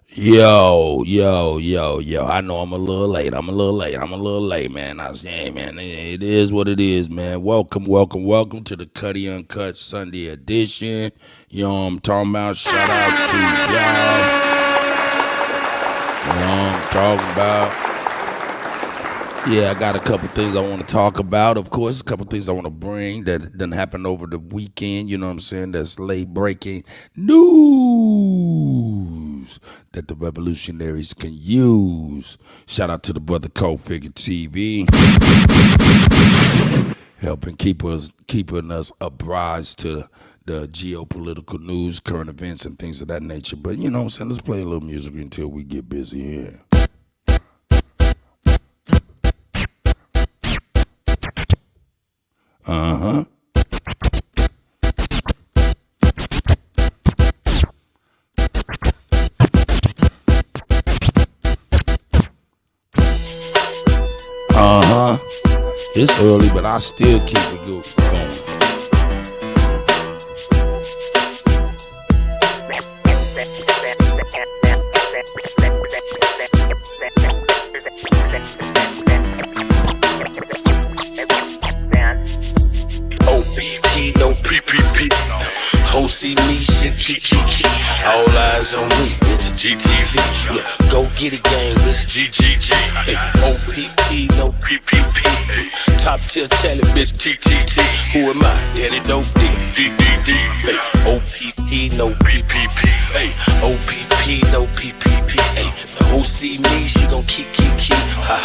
Yo. I know I'm a little late. Man. I say, hey, man, it is what it is, man. Welcome to the Kutty UnKutt Sunday edition. You know what I'm talking about? Shout out to y'all. You know what I'm talking about? Yeah, I got a couple things I want to talk about. Of course, a couple things I want to bring that didn't happen over the weekend. You know what I'm saying? That's late breaking news that the revolutionaries can use. Shout out to the brother Code Figure TV, helping keeping us abreast to the geopolitical news, current events, and things of that nature. But you know what I'm saying? Let's play a little music until we get busy here. Uh-huh. It's early, but I still keep it going. OPP, no PPP. Ho see me, shit, key. All eyes on me, bitch, GTV. Yeah, go get it, gang, bitch, GGG. Hey, OPP, no PPP. Top tier talent, bitch, TTT. Who am I? Daddy dope, DDD. Hey, OPP, no PPP. Hey, OPP, no PPP. Hey, who see me, she gon' keep. Ha.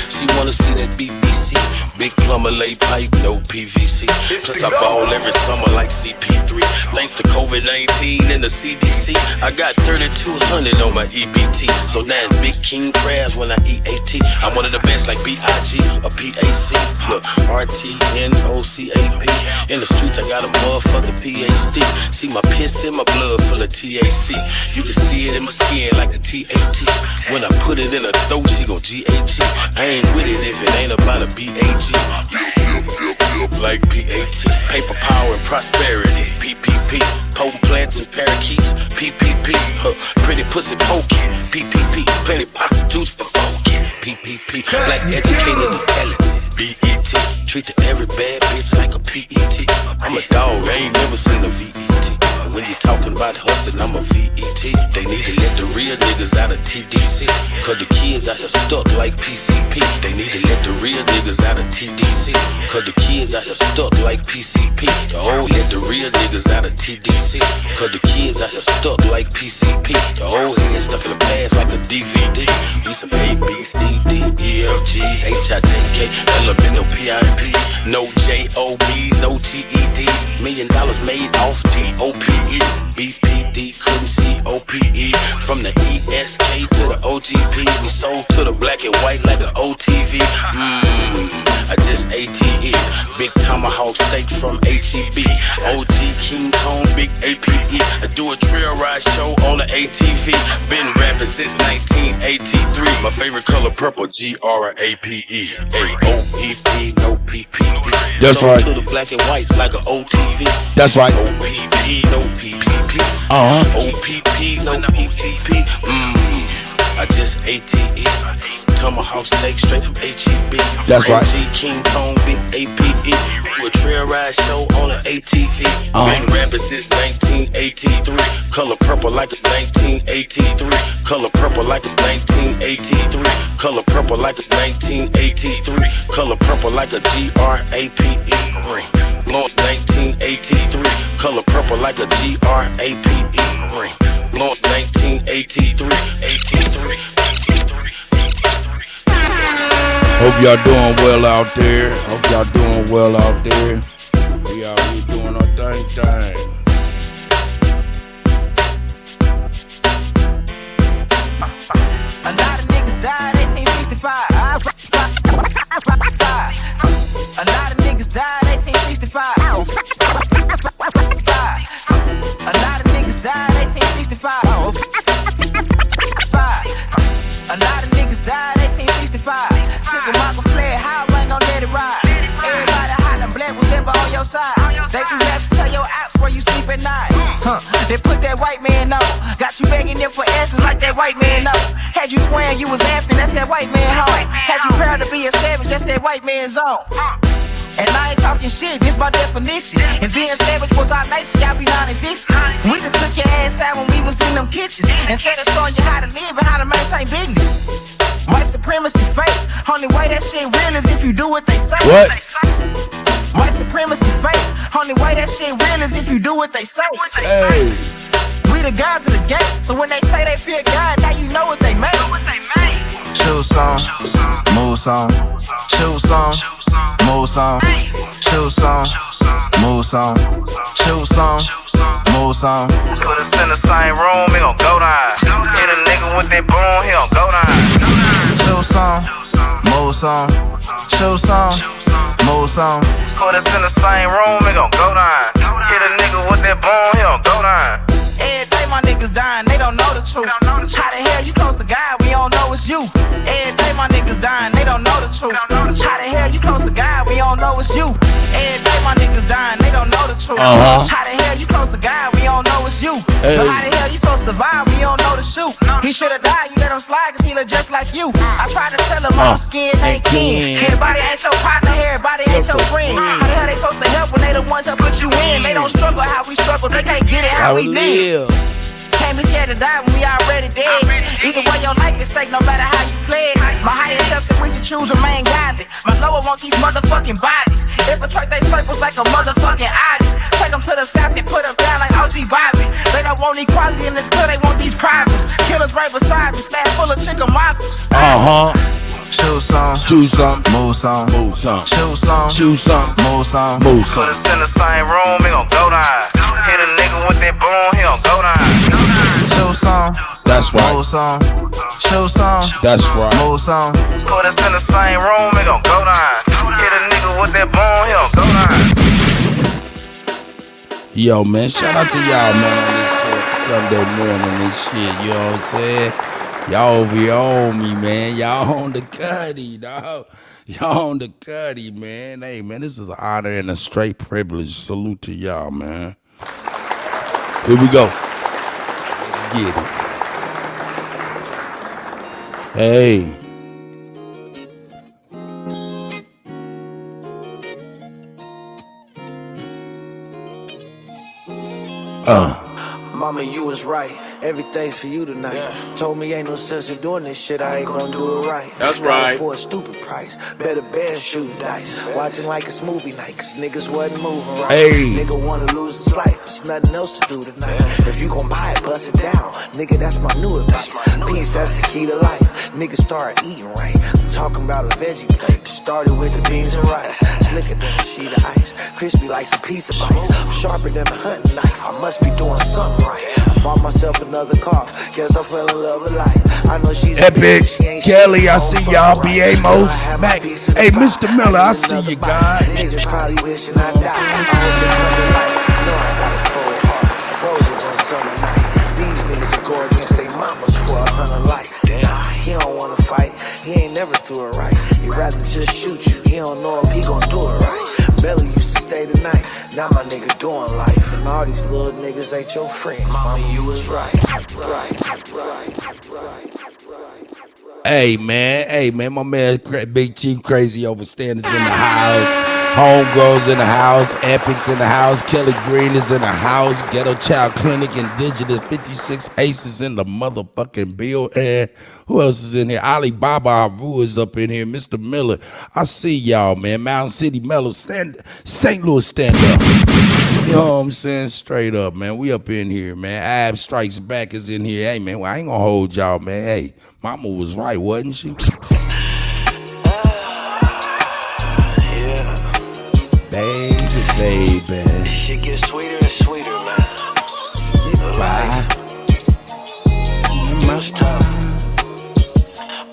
She wanna see that BBC. Big plumber lay pipe, no PVC. Plus I ball every summer like CP3. Thanks to COVID-19 and the CDC, I got 3,200 on my EBT. So now it's Big King crabs when I eat AT. I'm one of the best like BIG or PAC. Look, RTNOCAP. In the streets I got a motherfucking PhD. See my piss in my blood full of TAC. You can see it in my skin like a TAT. When I put it in her throat, she gon' GAG. I ain't with it if it ain't about a BAG. Like PAT. Paper power and prosperity. PPP. Potent plants and parakeets. PPP. Pretty pussy poking. PPP. Plenty prostitutes provoking. PPP. Black educated and talent. BET. Treat every bad bitch like a PET. I'm a dog. I ain't never seen a VET. When you talking about hustling, I'm a VET. They need to let the real niggas out of TDC. Cause the kids out here stuck like PCP. They need to let the real niggas out of TDC. Cause the kids out here stuck like PCP. Let the real niggas out of TDC. Cause the kids out here stuck like PCP. The old head stuck in the past like a DVD. We some A, B, C, D, E, F, G's, H, I, J, K, L, M, N, O, P, I, P's. No J-O-B's, no G-E-D's. $1 million made off D-O-P-E. BPD couldn't see OPE. From the ESK to the OGP, we sold to the black and white like an OTV. I just ATE. Big tomahawk steak from HEB. OG King Kong, big APE. I do a trail ride show on the ATV. Been rapping since 1983. My favorite color purple, GRAPE. OPP, no PPP. That's right. To the black and whites like an OTV. That's right. OPP, no PPP. OPP, no PPP. I just ATE. Tomahawk steak straight from HEB. That's right. OG King Kong, big APE. Do a trail ride show on an ATV. Been rapping since 1983. Color purple like it's 1983. Color purple like it's 1983. Color purple like it's 1983. Color purple like a GRAPE ring. Blowns 1983. Color purple like a GRAPE ring. Blowns 1983. 83. Hope y'all doing well out there. We out here doing our thing. A lot of niggas died 1865. A lot of niggas died 1865. A lot of niggas died 1865. A lot of niggas died 1865. Took a Michael Flair, how I ain't gon' let it ride. Everybody hot and black with liver on your side. They can rap to tell your apps where you sleep at night. They put that white man on. Got you begging them for answers like that that white man know. Had you swearing you was African, that's that white man home. Had you proud to be a savage, that's that white man's zone. And I ain't talking shit, this by definition. And being savage was our nature, y'all be non-existent. We done took your ass out when we was in them kitchens. Instead of showing you how to live and how to maintain business. White supremacy fake, only way that shit real is if you do what they say. What? White supremacy fake, only way that shit real is if you do what they say. Hey. We the gods of the game, so when they say they fear God, now you know what they made. Choose some, move some, choose some, move some, choose some, move some, choose some, move some. Put us in the same room, he gon' go down. Hit a nigga with that boom, he gon' go down. Choose some, move some, choose some, move some. Put us in the same room, he gon' go down. Hit a nigga with that boom, he gon' go down. Every day my niggas dying, they don't know the truth. How the hell you close to God, we don't know it's you. Every day my niggas dying, they don't know the truth. How the hell you close to God, we don't know it's you. Every day my niggas dying, they don't know the truth. How the hell you close to God, we don't know it's you. Hey. But how the hell you supposed to vibe, we don't know the shoot. He should've died, you let him slide, cause he look just like you. I tried to tell him all skin ain't kin. Everybody ain't your partner, everybody ain't your friend. How the hell they supposed to help when they the ones that put you in? They don't struggle how we struggle, they can't get it how we live. Can't be scared to die when we already dead. Either way, your life is stake, no matter how you play it. My higher self said we should choose remain godly. My lower want these motherfucking bodies. Infiltrate they circles like a motherfucking Audi. Take them to the south and put them down like OG Bobby. They don't want equality in this club, they want these problems. Killers right beside me, slab full of chicken models. Choose some, Choose some, move some, move some, choose some, choose some, move some, move Put some. us in the same room, he gon' go down. Hit a nigga with that boom, he gon' go down. Choose some, That's right. move some, choose some, That's right. move some. Put us in the same room, he gon' go down. Hit a nigga with that boom, he gon' go down. Yo, man, shout out to y'all, man, on this Sunday morning and shit, you know what I'm saying? Y'all over here on me, man. Y'all on the Kutty, dog. Y'all on the Kutty, man. Hey, man, this is an honor and a straight privilege. Salute to y'all, man. Here we go. Let's get it. Hey. Mama, you was right. Everything's for you tonight. Told me ain't no sense in doing this shit. I ain't gonna do it right. That's Got it right. for a stupid price. Better band shooting dice. Watching like it's movie night. Cause niggas wasn't moving right. Hey. Nigga wanna lose his life. There's nothing else to do tonight. If you gon' buy it, bust it down. Nigga, that's my new advice. Peace, that's the key to life. Niggas start eating right. I'm talking about a veggie plate. Started with the beans and rice. Slicker than a sheet of ice. Crispy like some pizza bites. Sharper than a hunting knife. I must be doing something right. I bought myself another car. Guess I fell in love with life. I know she's Epic, she ain't Kelly, shit, I so see I'm y'all. fucking B.A. right. Mos, I have Mac. my piece of Hey, the Mr. pie. Miller, I need see another you, bite. God. Niggas probably wishing I died. I hope they come to life. Know I got a cold heart. Frozen on summer night. These niggas will go against their mamas for 100 life. Nah, he don't wanna fight. He ain't never do it right. He'd rather just shoot you. He don't know if he gon' do it right. Belly used to stay the night. Now my nigga doing life. And all these little niggas ain't your friends. Mama, you was right. Hey, man, my man Big Chief Crazy Overstanders in the house. Homegirls in the house. Epics in the house. Kelly Green is in the house. Ghetto Child Clinic Indigenous 56 Aces in the motherfucking bill. And who else is in here? Alibaba Haru is up in here. Mr. Miller. I see y'all, man. Mountain City Mellow. St. Louis stand up. You know what I'm saying? Straight up, man. We up in here, man. Ab Strikes Back is in here. Hey, man, well, I ain't gonna hold y'all, man. Hey, mama was right, wasn't she? Baby. Shit gets sweeter and sweeter, man. Bye. It was tough.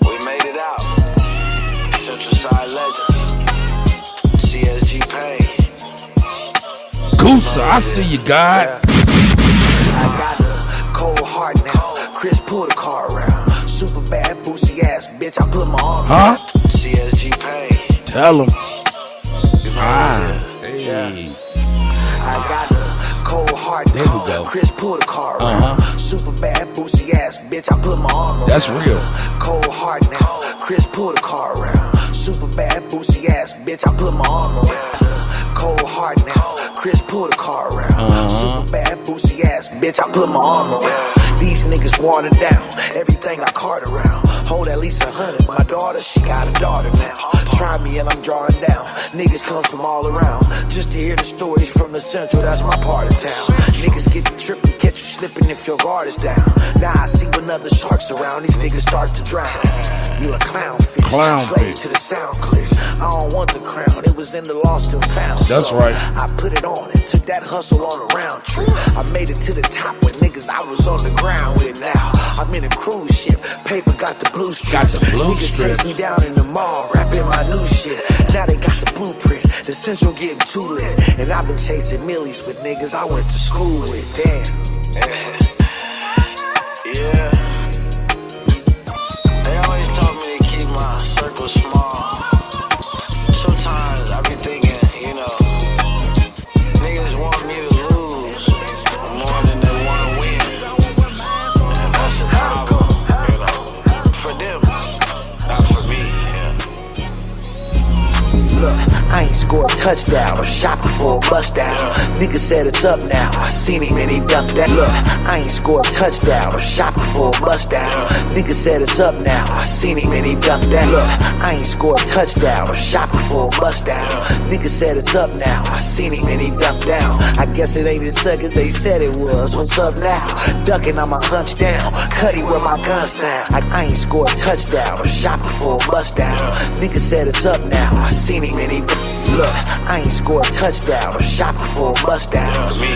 We made it out. Central Side Legends. CSG Pain. Goosa, I see you, God. I got a cold heart now. Chris pulled the car around. Super bad, boosie ass bitch. I put my arm Huh? down. CSG Pain. Tell him. You know Ah, what it is. hey. I got a cold heart. hard There we go. Chris pull the car around. Super bad, boozy ass bitch, I put my arm around. That's real. Cold hard now. Chris pull the car around. Super bad, boozy ass bitch, I put my arm around. Cold hard now. Chris pull the car around. Super bad, boozy ass bitch, I put my arm around. These niggas watered down. Everything I cart around. Hold at least 100. My daughter, she got a daughter now. Try me and I'm drawing down. Niggas come from all around. Just to hear the stories from the central, that's my part of town. Niggas get the trip and catch you slipping if your guard is down. Now I see when other sharks around, these niggas start to drown. You a clownfish, slave to the sound clip. I don't want the crown, it was in the lost and found. That's so right. I put it on and took that hustle on a round trip. I made it to the top with niggas I was on the ground with now. I'm in a cruise ship, paper got the blue strips. Got the blue Niggas strips. chase me down in the mall, rapping my new shit. Now they got the blueprint, the central getting too lit. And I've been chasing millies with niggas I went to school with, damn. Yeah. They always told me to keep my circle small. Sometimes I be thinking, you know, niggas want me to lose more than they want to win. And that's a problem, you know, for them, not for me. Look, I ain't scored a touchdown or shot before a bust down. Nigga said it's up now, I seen him and he ducked that. Look, I ain't scored a touchdown or shot before a bust down. Nigga said it's up now, I seen him and he ducked that. Look, I ain't scored a touchdown or shot before a bust down. Nigga said it's up now, I seen him and he ducked down. I guess it ain't as stuck as they said it was. What's up now? Ducking on my hunch down, Kutty where my gun sound. I ain't scored a touchdown or shot before a bust down. Nigga said it's up now, I seen him and he look, I ain't scored a touchdown or shot before a bust down. For me,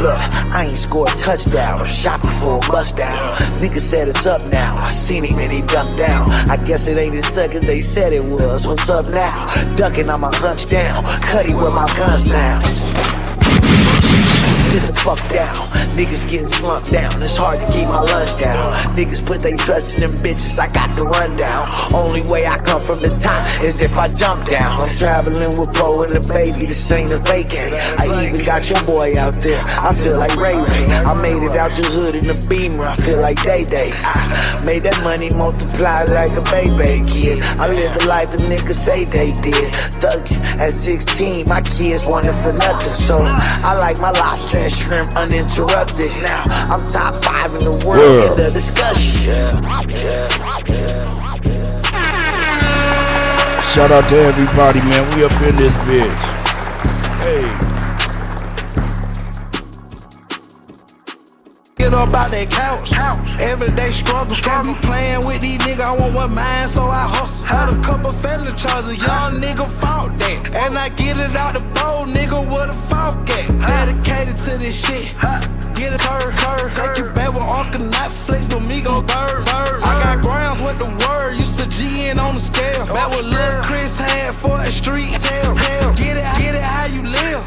Look, I ain't scored a touchdown or shot before a bust down. Nigga said it's up now, I seen him and he ducked down. I guess it ain't as stuck as they said it was. What's up now? Ducking on my hunch down, Kutty where my gun sound. Sit the fuck down, niggas getting slumped down. It's hard to keep my lunch down. Niggas put they trust in them bitches, I got the rundown. Only way I come from the top is if I jump down. I'm traveling with Flo and the baby, this ain't a vacay. I even got your boy out there, I feel like Ray Ray. I made it out the hood in the Beamer, I feel like Day Day. I made that money multiply like a baby kid. I live the life the niggas say they did. Thuggin' at 16, my kids wanted for nothing. So I like my lobster and shrimp uninterrupted. Now I'm top 5 in the world in the discussion. Shout out to everybody, man. We up in this bitch. Hey. Get up out that couch. Everyday struggle, can't be playing with these niggas. I want what mine, so I hustle. Had a couple felony charges, young nigga fought that. And I get it out the bowl, nigga, where the fault at? Dedicated to this shit. Get it curve. Take you back with Uncle Netflix, no Migos, bird. I got grounds with the word, used to G in on the scale. Back with Lil Chris had for a street sale. Get it how you live.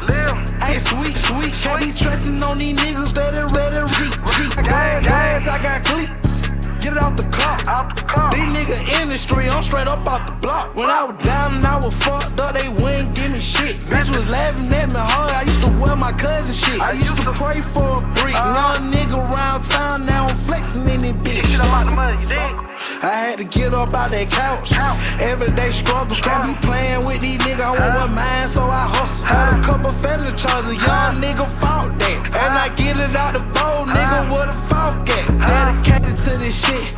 Ain't sweet, can't be trusting on these niggas that are ready to reach. Gas, I got clip. Get it off the clock. These niggas in the street, I'm straight up off the block. When I was down and I was fucked up, they wouldn't give me shit. Bitch was laughing at me hard, I used to wear my cousin shit. I used to pray for a brick. Young nigga around town, now I'm flexing in this bitch. I had to get up out that couch. Everyday struggle, can't be playing with these niggas. I want what mine, so I hustle. Had a couple felony charges, young nigga fought that. And I get it out the bowl, nigga, where the fault at? Dedicated to this shit.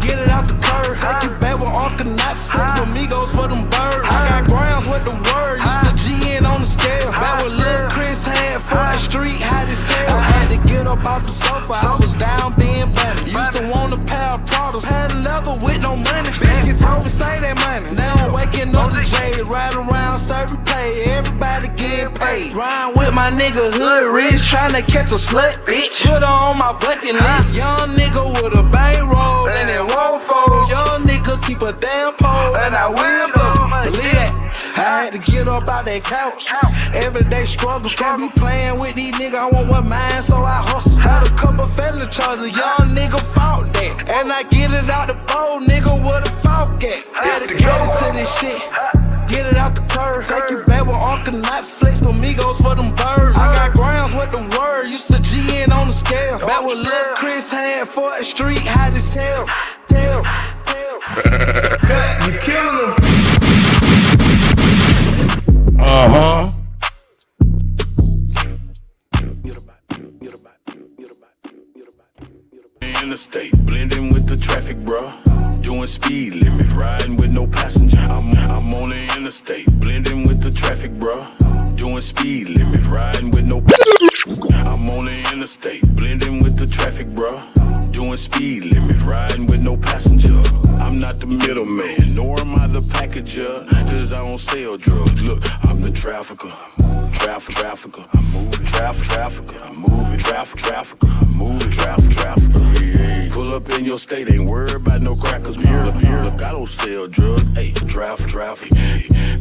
Get it out the curve. Take you back with Uncle Netflix, no Migos for them birds. I got grounds with the word, used to G in on the scale. Back with Lil Chris had for a street, how to sell. I had to get up off the sofa, I was down being bunny. Used to want a pair of products, had a level with no money. Bitch told me say that money. Now I'm waking up the J, ride around serving pay, everybody getting paid. Ride with my nigga hood rich, tryna catch a slut, bitch. Put her on my bucket list. Young nigga with a bankroll, and it won't fold. Young nigga keep a damn pole, and I will blow. Believe that. I had to get up out that couch. Everyday struggle, can't be playing with these niggas. I want what mine, so I hustle. Had a couple felony charges, young nigga fought that. And I get it out the bowl, nigga, where the fault at? Dedicated to this shit. get it out the purse. Take you back with Uncle Not flex with Migos for them birds. I got grounds with the word, used to GN on the scale. Back with Lil Chris had 4th Street, hot as hell. You killing them. In the state, blending with the traffic, bruh. Doing speed limit, riding with no passenger. I'm on the interstate, blending with the traffic, bruh. Doing speed limit, riding with no. I'm on the interstate, blending with the traffic, bruh. Doing speed limit, riding with no passenger. I'm not the middleman, nor am I the packager, cause I don't sell drugs. Look, I'm the trafficker. Trafficker, I'm moving. Trafficker, I'm moving. Trafficker, I'm moving. Trafficker. Pull up in your state, ain't worried about no crackers. Look, I don't sell drugs. Hey, traffic.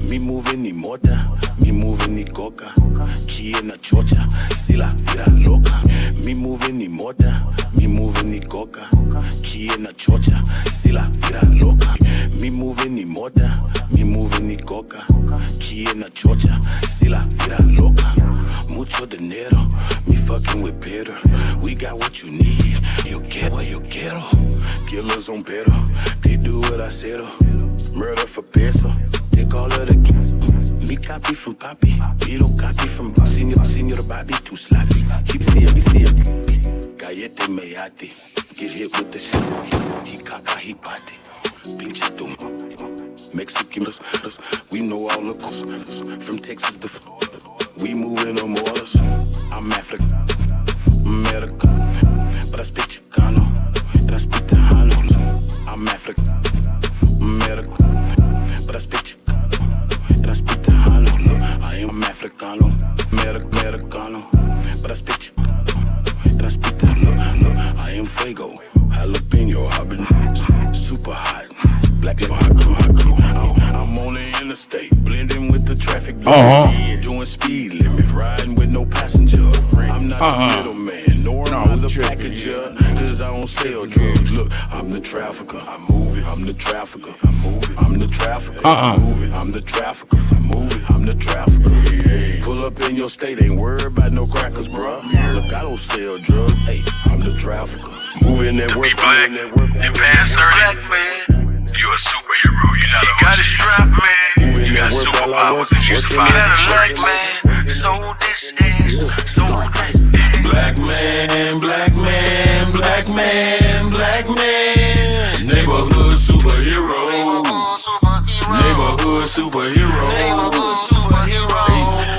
Mi moving ni mota, mi moving ni coca. Aquí en la chocha, si la vida loca. Mi moving ni mota, mi moving ni coca. Aquí en la chocha, si la vida loca. Mi moving ni mota, mi moving ni coca. Aquí en la chocha, si la vida loca. Mucho dinero, me fucking with Pedro. We got what you need, you get what you quiero. Killers on pedo, they do what I said. Murder for peso, take all of the. Me copy from Papi, me don't copy from Senor Bobby, too sloppy. He see a Gallete Mayate, get hit with the shit. He caca, he pate, pinche tum. Mexicans, we know all the coast. From Texas to we moving on waters. I'm African, America, but I speak Chicano and I speak Tejano. I'm African, America, but I speak Chicano and I speak Tejano. Look, I am Africano, Americano, but I speak Chicano and I speak Tejano. Look, I am Fuego, jalapeno. I've been super hot, black and hot. I'm on the interstate, blending with the traffic. Doing speed limit, riding with no passenger. I'm not the middleman, nor am I the packager, cause I don't sell drugs. Look, I'm the trafficker, I'm moving. I'm the trafficker, I'm moving. I'm the trafficker, I'm moving. I'm the trafficker, I'm moving. I'm the trafficker. Pull up in your state, ain't worried about no crackers, bruh. Look, I don't sell drugs. Hey, I'm the trafficker. Moving that work, moving that work. And pass black man. You a superhero, you not a got a strap, man. You got superpowers that you survive. Black man, so this is, so that is. Black man, black man, black man, black man. Neighborhood superhero. Neighborhood superhero.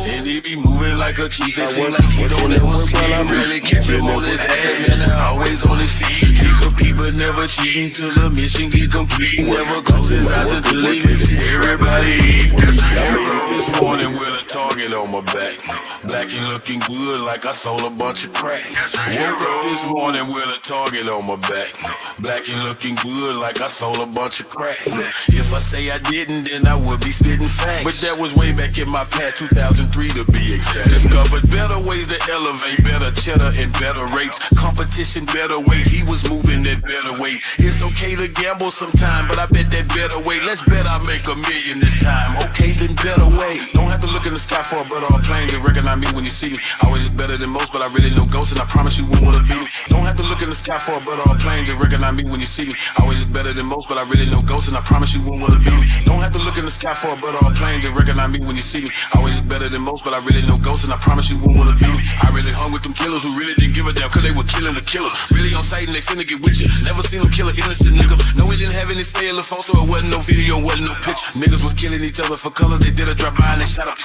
And he be moving like a chief. It seem like he don't ever sleep. Really catch him on his ass, and always on his feet. He compete but never cheating till the mission get complete. Never close his eyes until he makes everybody eat. I woke up this morning with a target on my back. Black and looking good like I sold a bunch of crack. Woke up this morning with a target on my back. Black and looking good like I sold a bunch of crack. If I say I didn't, then I would be spitting facts. But that was way back in my past, 2003 to be exact. Discovered better ways to elevate, better cheddar and better rates. Competition better weight, he was moving that better weight. It's okay to gamble sometime, but I bet that better way. Let's bet I make $1 million this time. Okay, then better way. Don't have to look in the sky for a bird or a plane to recognize me when you see me. I always look better than most, but I really know ghosts, and I promise you won't wanna beat me. Don't have to look in the sky for a bird or a plane to recognize me when you see me. I always look better than most, but I really know ghosts, and I promise you won't wanna beat me. Don't have to look in the sky for a bird or a plane to recognize me when you see me. I always look better than most, but I really know ghosts, and I promise you won't wanna beat me. I really hung with them killers who really didn't give a damn, cause they were killing the killers. Really on sight and they finna get with you. Never seen them kill an innocent nigga. No, we didn't have any cellular phone, so it wasn't no video, wasn't no picture. Niggas was killing each other for color. They did a drive by and they shot up.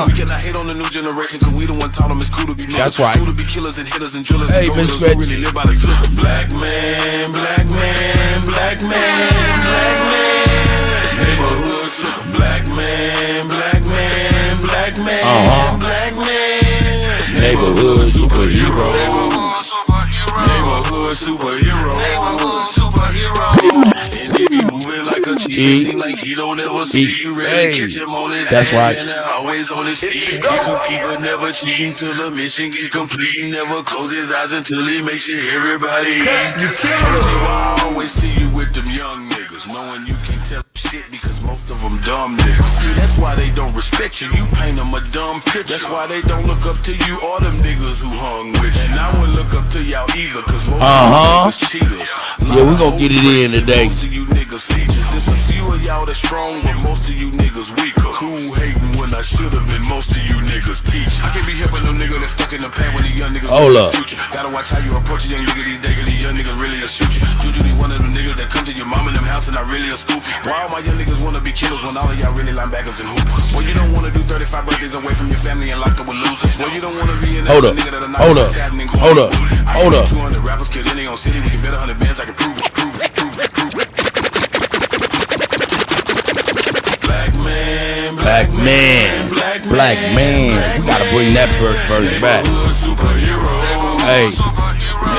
We cannot hate on the new generation, cause we the one taught them it's cool to be niggas. That's right. Cool to be killers and hitters and drillers. Hey, and Miss who really live by the trigger. Black man, black man, black man, black man. Neighborhood super. Black man, black man, black man, black man. Neighborhood superhero. Neighborhood superhero. And they be moving like a chief. chief. It seem like he don't ever sleep. You really catch him on his That's right. and always on his feet. He compete but never cheating till the mission get complete. He never close his eyes until he makes sure everybody eat. I always see you with them young niggas, knowing you can't tell shit because most of them dumb niggas. See, that's why they don't respect you. You paint them a dumb picture. That's why they don't look up to you or them niggas who hung with you. And I wouldn't look up to y'all either, cause most of you niggas cheaters. Yeah, we gonna get it in today. Most of you niggas features. It's a few of y'all that's strong, but most of you niggas weaker. Cool hating when I should've been most of you niggas teachers. I can't be helping no nigga that's stuck in the past when the young niggas Hold up. future. Gotta watch how you approach a young nigga these days, cause these young niggas really a shoot you. Juju be one of them niggas that come to your mom in them house and I really a scoop. Why all my young niggas wanna be killers when all of y'all really linebackers and hoopers? Well, you don't wanna do 35 birthdays away from your family and locked up with losers. Well, you don't wanna be in that nigga that'll knock you sad and go Hold up. 200 rappers killed in their own city. We can bet 100 bands. I can prove it. Black man. You gotta bring that verse back. Hey,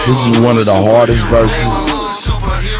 this is one of the hardest verses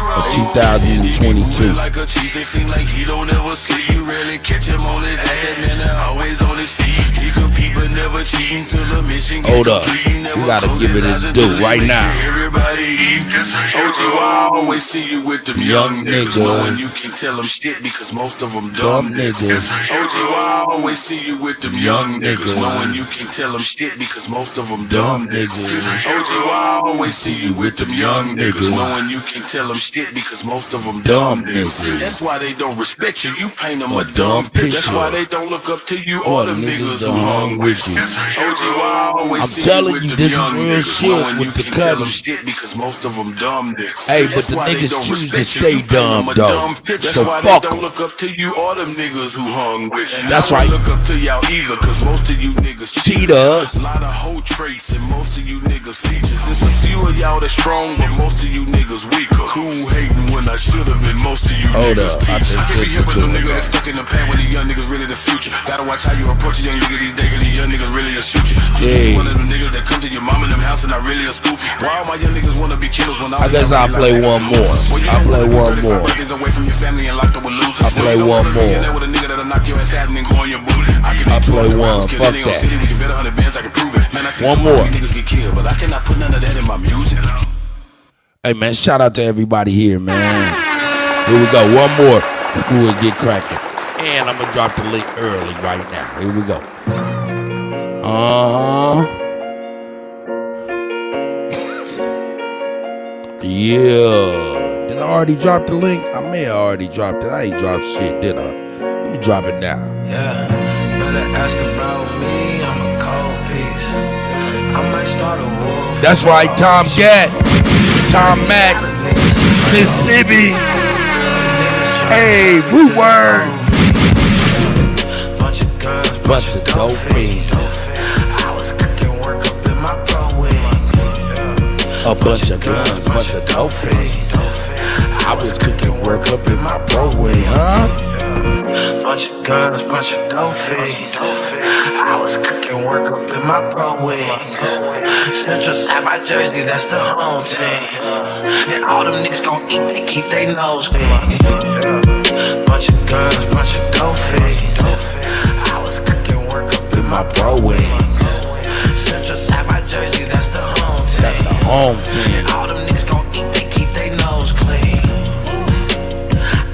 of 2022. Like a chief, it seem like he don't ever sleep. You really catch him on his ass and always on his feet. He compete but never cheating till the mission get Hold up. complete. You gotta give it its due right now. Everybody eat. OG, I always see you with them young niggas, knowing you can tell them shit because most of them dumb niggas. OG, I always see you with them young niggas, knowing you can tell them shit because most of them dumb niggas. OG, I always see you with them young niggas, knowing you can tell them shit because most of them dumb niggas. That's why they don't respect you. You paint them a dumb picture. That's why they don't look up to you or them niggas who hung with you. OG, I always see you with them young niggas, knowing you can tell them shit because most of them dumb niggas. Hey, but the niggas choose to stay dumb though. So fuck them. Don't look up to you or them niggas who hung with you. That's right. Look up to y'all either, cause most of you niggas cheaters. A lot of hoe traits and most of you niggas features. It's a few of y'all that's strong, but most of you niggas weaker. Cool hating when I should've been most of you niggas teachers. I can't be helping them niggas that's stuck in the past when the young niggas really the future. Gotta watch how you approach a young nigga these days, cause these young niggas really a shoot you. Juju one of them niggas that come to your mom in them house and I really a scoop. Why all my young niggas wanna be killers when I guess I'll play one more. I'll play one more. Away from your family and locked up with losers. I'll play one more. With a nigga that'll knock your ass out and then go on your boot. I'll play one. Fuck that. We can bet 100 bands. I can prove it. Man, I see one more. Niggas get killed, but I cannot put none of that in my music. Hey man, shout out to everybody here, man. Here we go. One more. We'll get cracking. And I'm gonna drop the link early right now. Here we go. Yeah. Did I already drop the link? I may have already dropped it. I ain't dropped shit, did I? Let me drop it now. Yeah, better ask about me. I'm a cold piece. I might start a war. That's right, Tom Gatt, Tom Max, Mississippi. Hey, Blue Word. Bunch of guns, bunch of dope fiends. I was cooking work up in my pro wing. A bunch of guns, bunch of dope fiends. I was cooking work up in my pro wing, huh? Bunch of guns, bunch of dope fiends. I was cooking work up in my pro wings. Central side by Jersey, that's the home team. And all them niggas gon' eat, they keep they nose clean. Bunch of guns, bunch of dope fiends. I was cooking work up in my pro wings. Central side by Jersey, that's the home team. That's the home team. And all them niggas gon' eat, they keep they nose clean.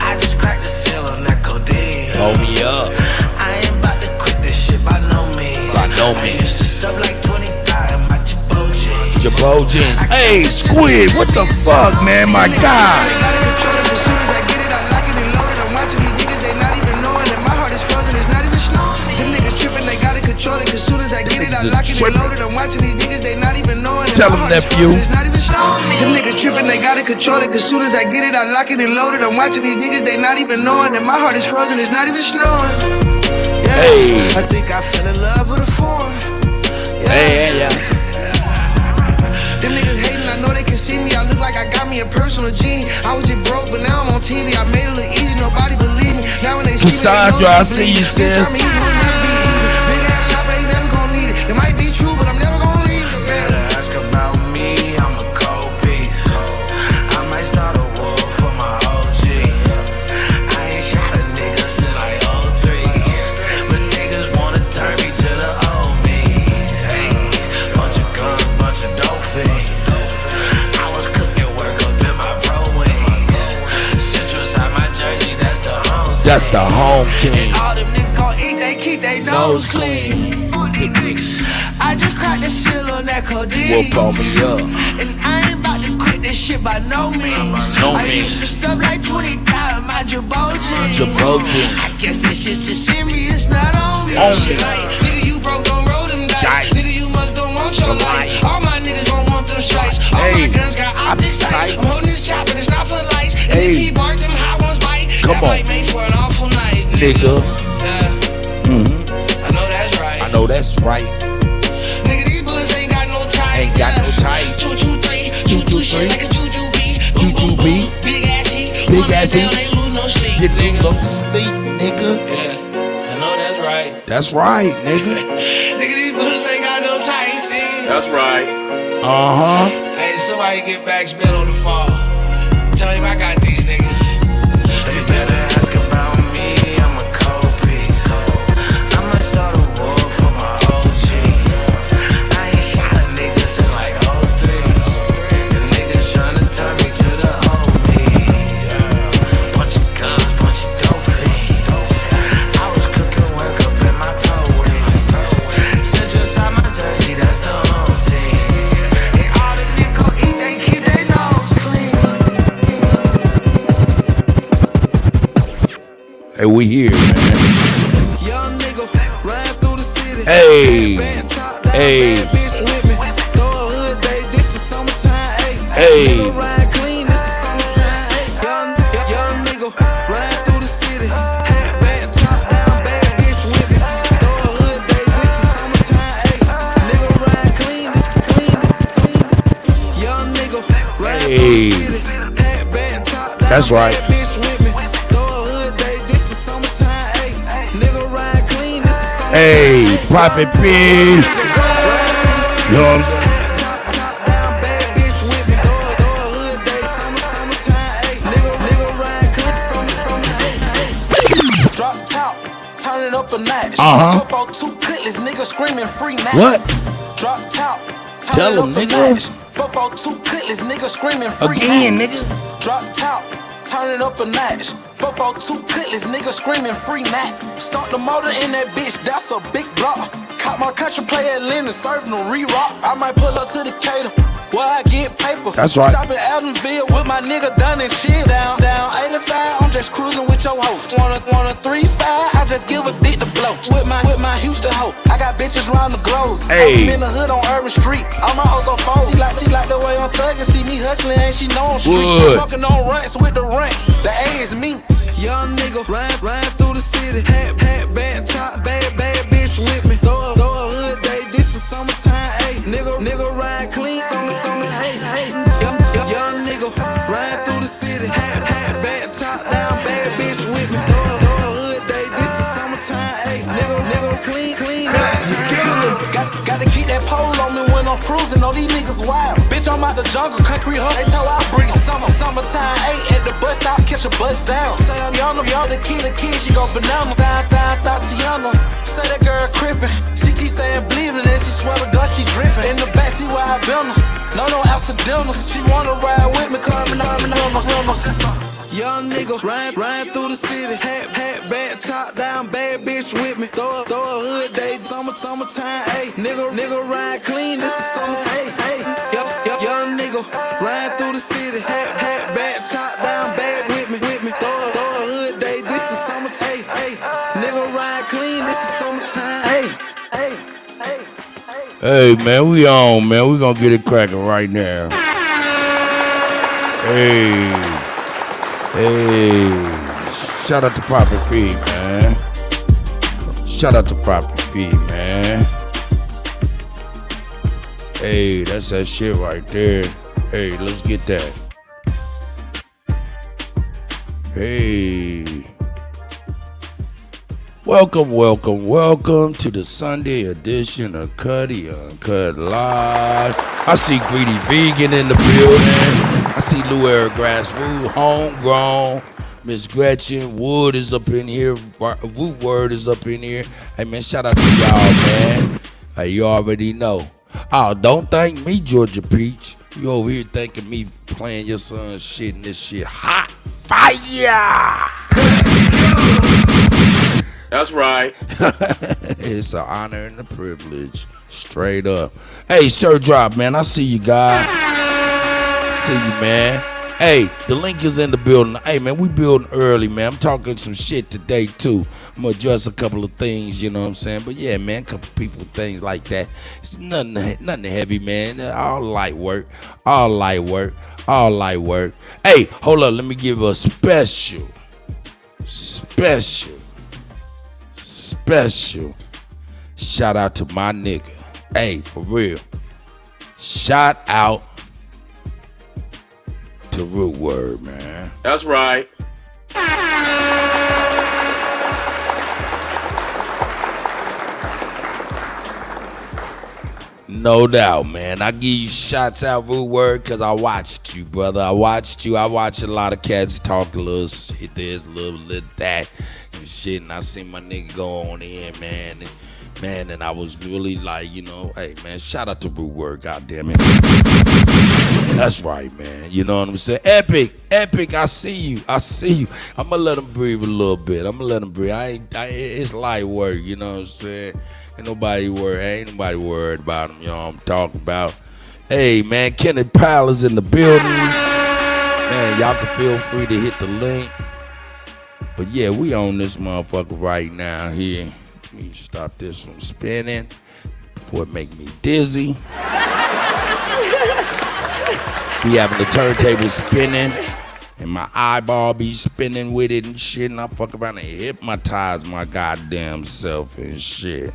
I just cracked the seal on that codeine. Hold me up. I ain't about to quit this shit by no means. By no I means. used to stuff like 20,000 my Jabot jeans. Jabot jeans. Hey, Squid, what the fuck, man? My God. They gotta control it as soon as I get it, I lock it and load it. I'm watching these niggas, they not even knowing that my heart is frozen, it's not even snowing. Them niggas tripping, they gotta control it, cause soon as I get it, I lock it and load it. I'm watching these niggas, they not even knowing that Tell my them, heart is nephew. frozen, it's not even snowing. Them niggas tripping, they gotta control it, cause soon as I get it, I lock it and load it. I'm watching these niggas, they not even knowing that my heart is frozen, it's not even snowing. Yeah, Hey. I think I fell in love with a foreign. Yeah. Them niggas hating, I know they can see me. I look like I got me a personal genie. I was just broke, but now I'm on TV. I made it look easy, nobody believe me. Now when they see me, Cassandra, they know I they see bleed. you, Bitch, sis. I'm evil, it'll never be even. Big ass shop, ain't never gon' need it. It might be true, but I'm never gon' leave it. Yeah. Ask about me, I'm a cold piece. I might start a war for my OG. I ain't That's the home team. And all them niggas gon' eat, they keep they nose clean. Fuck these niggas. I just cracked the seal on that codeine. Whoop on me up. And I ain't about to quit this shit by no means. I used to stuff like 20,000 my Jabot jeans. I guess that shit just in me, it's not on me. Like, nigga, you broke, don't roll them dice. Nigga, you must don't want your life. All my niggas gon' want them strikes. All my guns got optics tight. I'm holding this chopper, it's not for lights. And if he bark, them hot ones bite. That might make for an awful night, nigga. I know that's right. I know that's right. Nigga, these bullets ain't got no type. Ain't got no type. 223, 223, like a juju beat. Juju beat. Big ass heat. Big ass heat. They lose no sleep. Get no sleep, nigga. Yeah, I know that's right. That's right, nigga. Nigga, these bullets ain't got no type, nigga. That's right. Hey, somebody get back spit on the fall. Tell him I got these niggas. They better ask about me. I'm a cold piece. I'ma start a war for my OG. I ain't shot a nigga since like 03. The niggas tryna turn me to the old me. Bunch of guns, bunch of dope fiends. I was cooking work up in my pro wings. Central side my jersey, that's the home team. And all the niggas gon' eat, they keep their nose clean. Hey, we here, man. Young nigga, ride through the city. Hey, hey, Bitch with me. Throw a hood day, this the summertime, ayy. hey. Nigga ride clean, this the summertime, ayy. Young nigga, ride through the city. Hat back, top down, bad bitch with me. Throw a hood day, this the summertime, ayy. Nigga ride clean, this is clean. Young nigga, ride through the city. Hat back, top down, That's right. bad bitch with me. Throw a hood day, this the summertime, ayy. Nigga ride clean, this is summertime. Hey, Prophet Peace. Young. Top down, bad bitch with me. Throw a hood day, summertime, ayy. Nigga ride clean, ayy. Drop top, turn it up a notch. 442 cutlass, nigga screaming free match. What? Drop top, turn Tell it up him, a nigga. notch. 442 cutlass, nigga screaming free Again, match. nigga. Drop top, turn it up a notch. 442 cutlass, nigga screaming free Mac. Start the motor in that bitch, that's a big block. Caught my country play at Linda, serving them re-rock. I might pull up to the cater, where I get paper. That's right. Stop in Aldenville with my nigga done and shit. Down 85, I'm just cruising with your hoe. Want a 3-5, I just give a dick to blow. With my Houston hoe, I got bitches round the globe. Hey. I'm in the hood on Urban Street, I'm my Otto foe. She like the way I'm thuggin', see me hustling and she know I'm street. Wood. Smoking on runts with the ranks, the A is me. Young nigga, ride through the city. Hat back, top, bad bitch with me. Throw a hood day, this the summertime, ayy. Nigga ride clean, summer, ayy. Young nigga, ride through the city. Hat back, top down, bad bitch with me. Throw a hood day, this the summertime, ayy. Nigga clean. Gotta keep that pole on me when I'm cruising. Know these niggas wild. Bitch, I'm out the jungle, concrete hustle. They tell I breathe summertime, ayy. At the bus stop, catch a bus down. Say I'm young, the kid, she go banana. Tatiana, say that girl crippin'. She keep saying believe it, and she swear to God she drippin'. In the backseat where I been her, no accidentals. She wanna ride with me, coming on. Young nigga, ride through the city. Hat back, top down, bad bitch with me. Throw a hood day, summertime, ayy. Nigga ride clean, this is summertime, ayy. Young nigga, ride through the city. Hat back, top down, bad with me. Throw a hood day, this is summertime, ayy. Nigga ride clean, this is summertime, ayy. Hey, man, we on, man. We gonna get it cracking right now. Hey. Shout out to Prophet P, man. Shout out to Prophet P, man. Hey, that's that shit right there. Hey, let's get that. Hey. Welcome to the Sunday edition of Kutty UnKutt Live. I see Greedy Vegan in the building. I see Lou Eric Grasswood, homegrown. Miss Gretchen Wood is up in here. Wood Word is up in here. Hey, man, shout out to y'all, man. Hey, you already know. Oh, don't thank me, Georgia Peach. You over here thanking me playing your son's shit and this shit hot. Fire! That's right. It's an honor and a privilege. Straight up. Hey, Sir Drop, man. I see you, guys. See you, man. Hey, the link is in the building. Hey, man, we building early, man. I'm talking some shit today, too. I'm going to address a couple of things, you know what I'm saying? But, yeah, man, a couple people, things like that. It's nothing heavy, man. All light work. All light work. All light work. Hey, hold up. Let me give a special shout out to my nigga. Hey, for real. Shout out to Root Word, man. That's right. No doubt, man. I give you shots out, Root Word, because I watched you, brother. I watched you. I watched a lot of cats talk a little shit this, a little that, and shit. And I seen my nigga go on in, man. And I was really like, you know, hey, man, shout out to Root Word, goddammit. That's right, man. You know what I'm saying? Epic, I see you. I'm going to let him breathe a little bit. It's light work, you know what I'm saying? Ain't nobody worried about him, you know what I'm talking about. Hey, man, Kenneth Powell is in the building. Man, y'all can feel free to hit the link. But yeah, we on this motherfucker right now here. Let me stop this from spinning before it make me dizzy. Be having the turntable spinning and my eyeball be spinning with it and shit, and I fuck around and hypnotize my goddamn self and shit.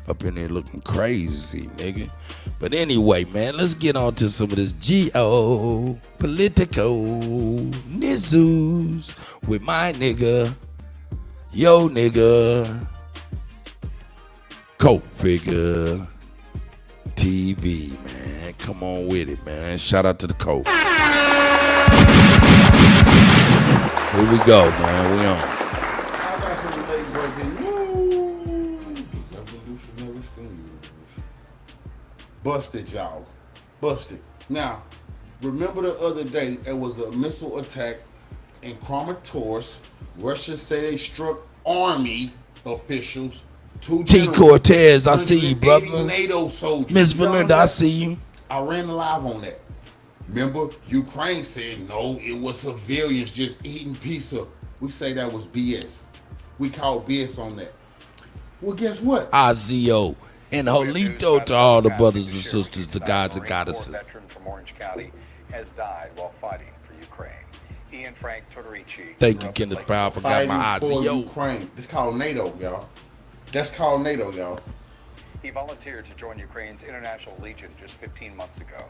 Up in there looking crazy, nigga. But anyway, man, let's get on to some of this geopolitical news with my nigga, yo nigga, Coke Figure TV, man. Come on with it, man. Shout out to the Coke. Here we go, man. We on. Busted, y'all. Busted. Now, remember the other day there was a missile attack in Kramatorsk. Russia say they struck army officials. T. Cortez, I see you, brother. NATO soldiers. Miss Belinda, I see you. I ran live on that. Remember, Ukraine said no, it was civilians just eating pizza. We say that was BS. We called BS on that. Well, guess what? Azio and Holito to all the brothers and sisters, the gods and goddesses. A veteran from Orange County has died while fighting for Ukraine. Ian Frank Tortorici. Thank you, Kenneth Powell, for got my Azio. Ukraine. It's called NATO, y'all. That's called NATO, y'all. He volunteered to join Ukraine's International Legion just 15 months ago.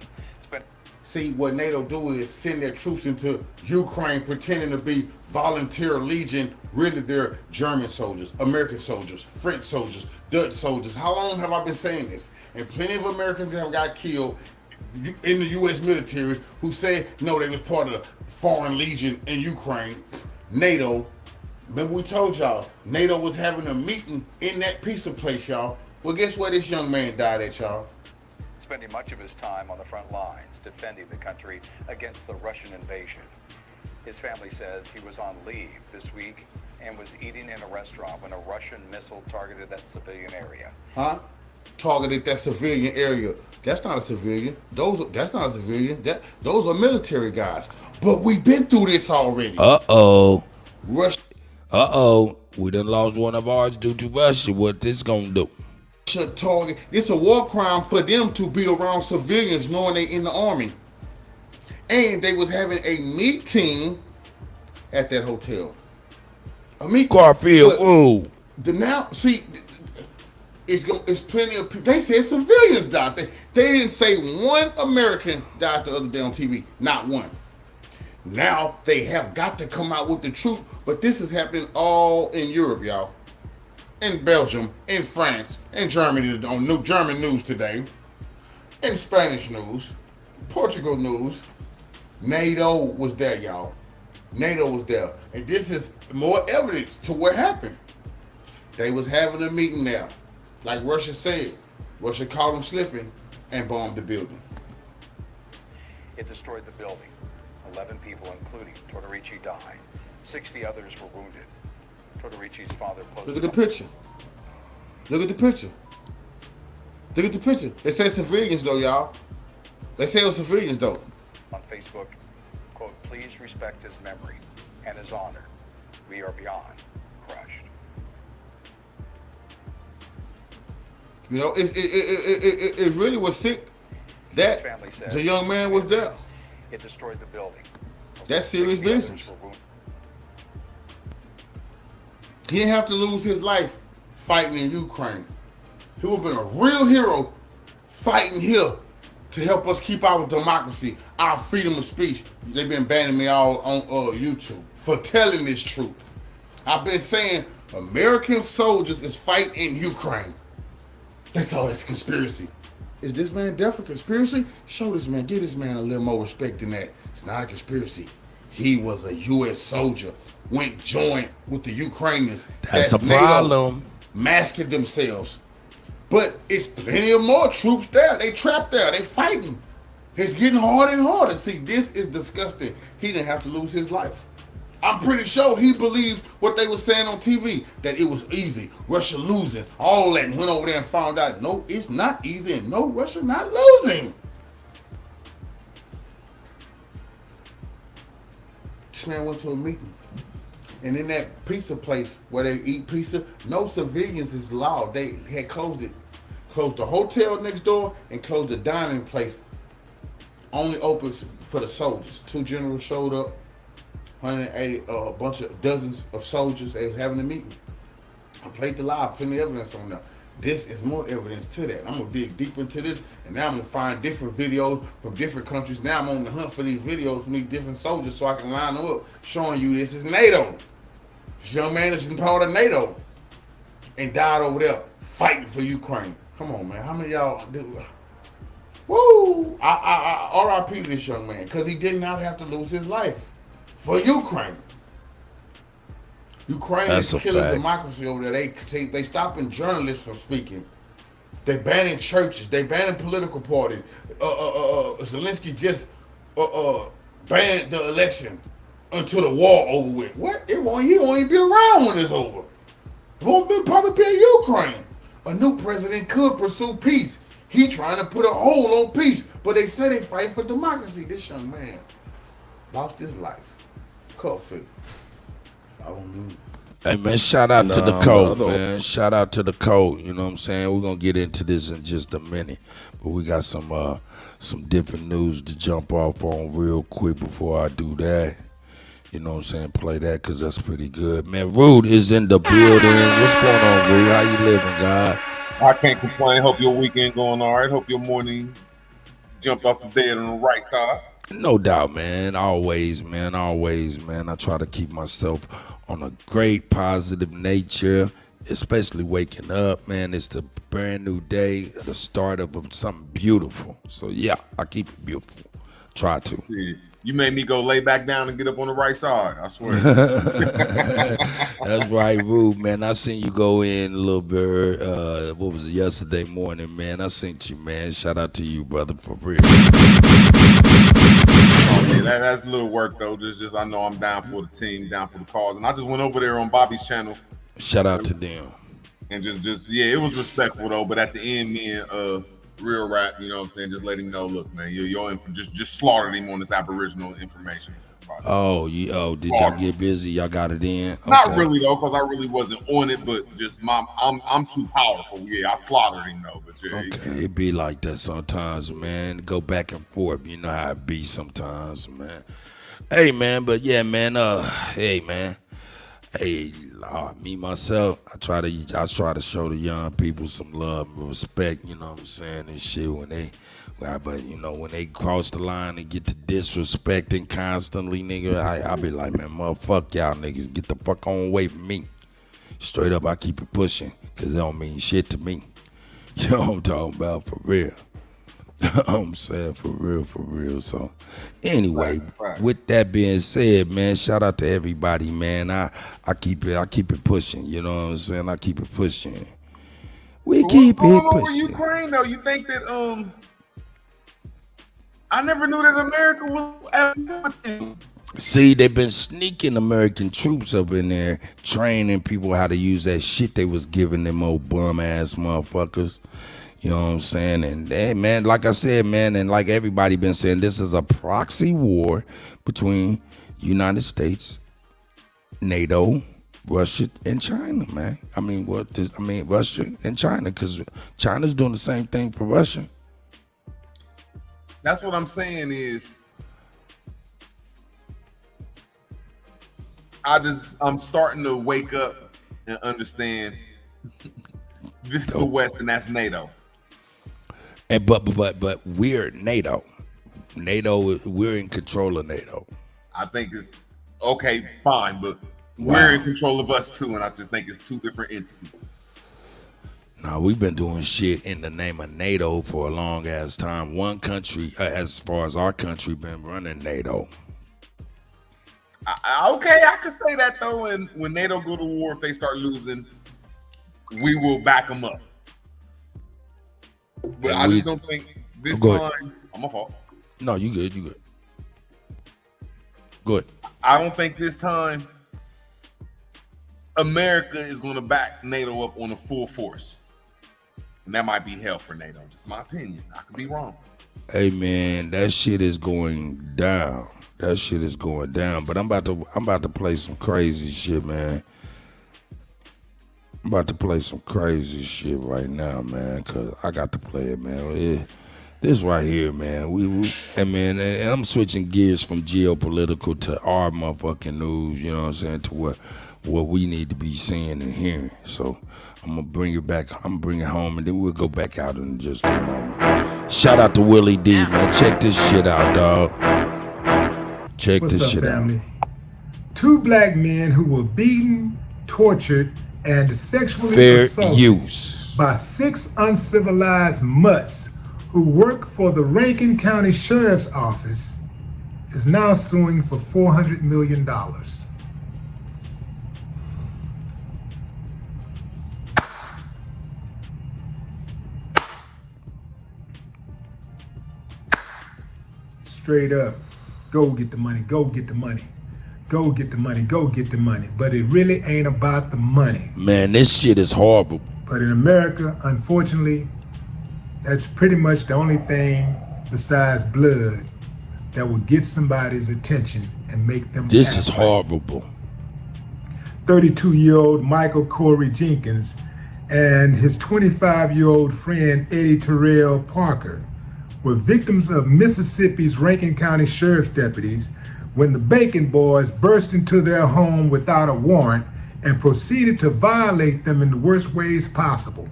See, what NATO do is send their troops into Ukraine pretending to be volunteer legion. Really, they're German soldiers, American soldiers, French soldiers, Dutch soldiers. How long have I been saying this? And plenty of Americans have got killed in the U.S. military who said, no, they was part of the foreign legion in Ukraine. NATO, remember we told y'all, NATO was having a meeting in that pizza place, y'all. Well, guess where this young man died at, y'all? Spending much of his time on the front lines defending the country against the Russian invasion. His family says he was on leave this week and was eating in a restaurant when a Russian missile targeted that civilian area. Huh? Targeted that civilian area. That's not a civilian. That's not a civilian. Those are military guys. But we've been through this already. Uh-oh. Russia. Uh-oh. We done lost one of ours due to Russia. What this gonna do? Target. It's a war crime for them to be around civilians knowing they in the army. And they was having a meeting at that hotel. A meeting. Garfield, ooh. It's plenty of people. They said civilians died. They didn't say one American died the other day on TV. Not one. Now they have got to come out with the truth, but this is happening all in Europe, y'all. In Belgium, in France, in Germany on German news today, in Spanish news, Portugal news. NATO was there, y'all. NATO was there. And this is more evidence to what happened. They was having a meeting there. Like Russia said. Russia caught them slipping and bombed the building. It destroyed the building. 11 people, including Tortorici, died. 60 others were wounded. Kutty's father posted. Look at the picture. Look at the picture. Look at the picture. They said civilians though, y'all. They say it was civilians though. On Facebook, quote, please respect his memory and his honor. We are beyond crushed. You know, it really was sick that His family says the young man was there. it destroyed the building. That's serious 60 others business. were wounded. He didn't have to lose his life fighting in Ukraine. He would have been a real hero fighting here to help us keep our democracy, our freedom of speech. They've been banning me all on YouTube for telling this truth. I've been saying American soldiers is fighting in Ukraine. That's all. That's conspiracy. Is this man deaf for conspiracy? Show this man. Give this man a little more respect than that. It's not a conspiracy. He was a U.S. soldier. Went joined with the Ukrainians. That's a problem. NATO, masking themselves. But it's plenty of more troops there. They trapped there. They fighting. It's getting harder and harder. See, this is disgusting. He didn't have to lose his life. I'm pretty sure he believed what they were saying on TV, that it was easy. Russia losing. All that, and went over there and found out, no, it's not easy, and no, Russia not losing. This man went to a meeting. And in that pizza place where they eat pizza, no civilians is allowed. They had closed it. Closed the hotel next door and closed the dining place. Only open for the soldiers. 2 generals showed up. 180, a bunch of dozens of soldiers. They was having a meeting. I played the live, plenty of evidence on there. This is more evidence to that. I'm gonna dig deep into this, and now I'm gonna find different videos from different countries. Now I'm on the hunt for these videos from these different soldiers so I can line them up, showing you this is NATO. This young man is part of NATO and died over there fighting for Ukraine. Come on, man. How many of y'all do? Woo! I R.I.P. to this young man because he did not have to lose his life for Ukraine. Ukraine That's is a killing fact. democracy over there. They stopping journalists from speaking. They banning churches. They banning political parties. Zelensky just banned the election until the war over with. What? He won't even be around when it's over. It won't probably be in Ukraine. A new president could pursue peace. He trying to put a hold on peace, but they say they fight for democracy. This young man lost his life. Cuffit. I don't know. Hey man, shout out to the code, man. Shout out to the code. You know what I'm saying? We're gonna get into this in just a minute, but we got some different news to jump off on real quick before I do that. You know what I'm saying? Play that because that's pretty good, man. Rude is in the building. What's going on, Rude? How you living, God? I can't complain. Hope your weekend going all right. Hope your morning jumped off the bed on the right side. No doubt, man. Always, man. Always, man. I try to keep myself on a great positive nature, especially waking up, man. It's the brand new day, the start of something beautiful. So, yeah, I keep it beautiful. Try to. Yeah. You made me go lay back down and get up on the right side, I swear. That's right, Rude, man. I seen you go in a little bit, what was it, yesterday morning, man. I seen you, man. Shout out to you, brother, for real. Oh, man, that's a little work, though. Just I know I'm down for the team, down for the cause. And I just went over there on Bobby's channel. Shout out to them. And just yeah, it was respectful, though. But at the end, me and Real Rap, you know what I'm saying, just let him know, look, man, you're just slaughtered him on this Aboriginal information. Did y'all get busy? Y'all got it in? Okay. Not really though, because I really wasn't on it, but just I'm too powerful. Yeah, I slaughtered him though. But yeah, okay, it be like that sometimes, man. Go back and forth. You know how it be sometimes, man. Hey, man, but yeah, man. Hey, man. Hey, me myself, I try to show the young people some love and respect. You know what I'm saying, and shit but you know when they cross the line and get to disrespecting constantly, nigga, I be like, man, motherfuck y'all niggas, get the fuck on away from me. Straight up, I keep it pushing, cause it don't mean shit to me. You know what I'm talking about, for real. I'm saying for real. So anyway, with that being said, man, shout out to everybody, man. I keep it pushing. You know what I'm saying? I keep it pushing. We keep it pushing. Over Ukraine, though, you think that I never knew that America was. See, they've been sneaking American troops up in there, training people how to use that shit they was giving them old bum ass motherfuckers. You know what I'm saying? And hey, man, like I said, man, and like everybody been saying, this is a proxy war between United States, NATO, Russia, and China, man. I mean, Russia and China, because China's doing the same thing for Russia. That's what I'm saying is, I'm starting to wake up and understand this is the West and that's NATO. And but we're NATO. NATO, we're in control of NATO. I think it's okay, fine, but we're in control of us too, and I just think it's two different entities. No, we've been doing shit in the name of NATO for a long ass time. One country, as far as our country, been running NATO. Okay, I can say that though. And when NATO go to war, if they start losing, we will back them up. But I just don't think this time. I'm my fault. No, you good. You good. Good. I don't think this time America is going to back NATO up on a full force, and that might be hell for NATO. Just my opinion. I could be wrong. Hey man, that shit is going down. That shit is going down. But I'm about to play some crazy shit, man. I'm about to play some crazy shit right now, man, because I got to play it, man. This right here, man. And I'm switching gears from geopolitical to our motherfucking news, you know what I'm saying, to what we need to be seeing and hearing. So I'm going to bring it back. I'm going to bring it home, and then we'll go back out in just a moment. Shout out to Willie D, man. Check this shit out, dog. Check this shit out. Two black men who were beaten, tortured, and sexually assaulted by 6 uncivilized mutts who work for the Rankin County Sheriff's Office is now suing for $400 million. Straight up, go get the money, go get the money. Go get the money, go get the money. But it really ain't about the money. Man, this shit is horrible. But in America, unfortunately, that's pretty much the only thing besides blood that will get somebody's attention and make them This is horrible. 32-year-old Michael Corey Jenkins and his 25-year-old friend Eddie Terrell Parker were victims of Mississippi's Rankin County Sheriff's deputies when the Bacon Boys burst into their home without a warrant and proceeded to violate them in the worst ways possible.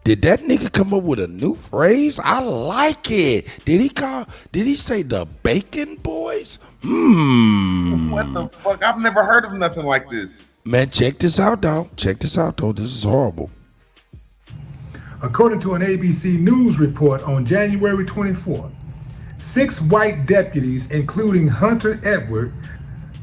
Did that nigga come up with a new phrase? I like it. Did he say the Bacon Boys? What the fuck? I've never heard of nothing like this. Man, check this out, dog. Check this out, though. This is horrible. According to an ABC News report on January 24th, 6 white deputies, including Hunter Edward,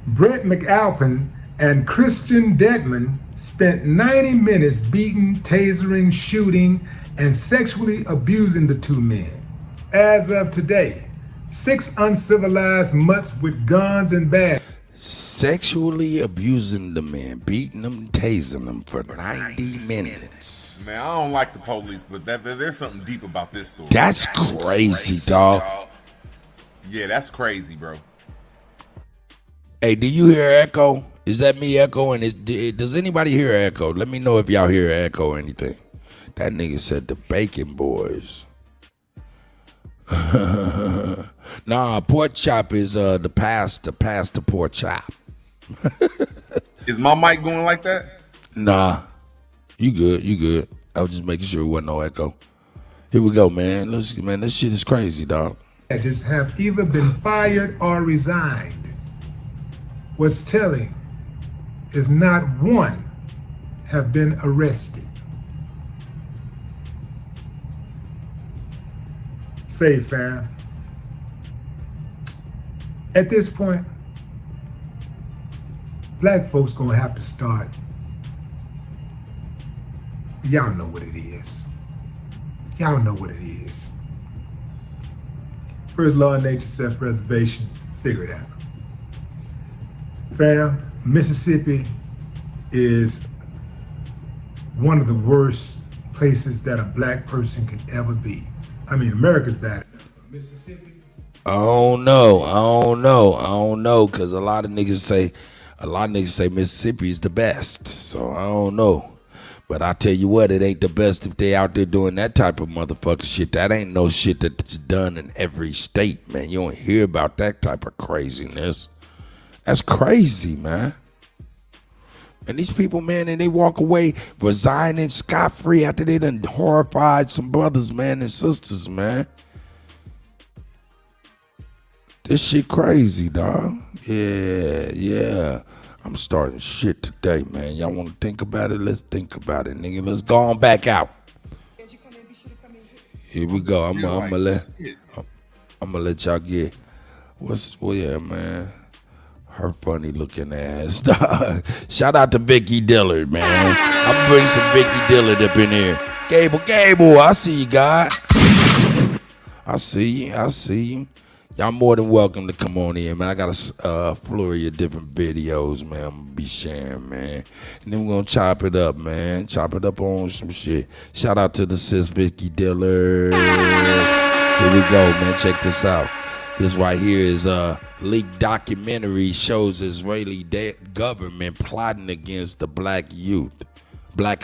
Brett McAlpin, and Christian Dedman, spent 90 minutes beating, tasering, shooting, and sexually abusing the 2 men. As of today, 6 uncivilized mutts with guns and bags. Sexually abusing the men, beating them, tasing them for 90 minutes. Man, I don't like the police, but there's something deep about this story. That's crazy, dog. Yeah, that's crazy, bro. Hey, do you hear echo? Is that me echoing? Does anybody hear echo? Let me know if y'all hear echo or anything. That nigga said the Bacon Boys. Nah, pork chop is the past the pork chop. Is my mic going like that? Nah, you good. I was just making sure it wasn't no echo. Here we go, man. Listen, man, this shit is crazy, dog. Just have either been fired or resigned. What's telling is not one have been arrested. Say, fam, at this point, black folks gonna have to start. Y'all know what it is. Y'all know what it is. First law of nature, self-preservation. figure it out. Fam, Mississippi is one of the worst places that a black person could ever be. I mean, America's bad enough, but Mississippi. I don't know, cause a lot of niggas say Mississippi is the best. So I don't know. But I tell you what, it ain't the best if they out there doing that type of motherfucker shit. That ain't no shit that's done in every state, man. You don't hear about that type of craziness. That's crazy, man. And these people, man, and they walk away resigning scot-free after they done horrified some brothers, man, and sisters, man. This shit crazy, dog. Yeah. I'm starting shit today, man. Y'all want to think about it? Let's think about it, nigga. Let's go on back out. Here we go. I'm gonna let y'all get man. Her funny looking ass, dog. Shout out to Vicky Dillard, man. I'm gonna bring some Vicky Dillard up in here. Gable, I see you, God. I see you. Y'all more than welcome to come on in, man. I got a flurry of different videos, man. I'm gonna be sharing, man. And then we're gonna chop it up, man. Chop it up on some shit. Shout out to the sis Vicky Dillard. Here we go, man. Check this out. This right here is leaked documentary shows Israeli government plotting against the black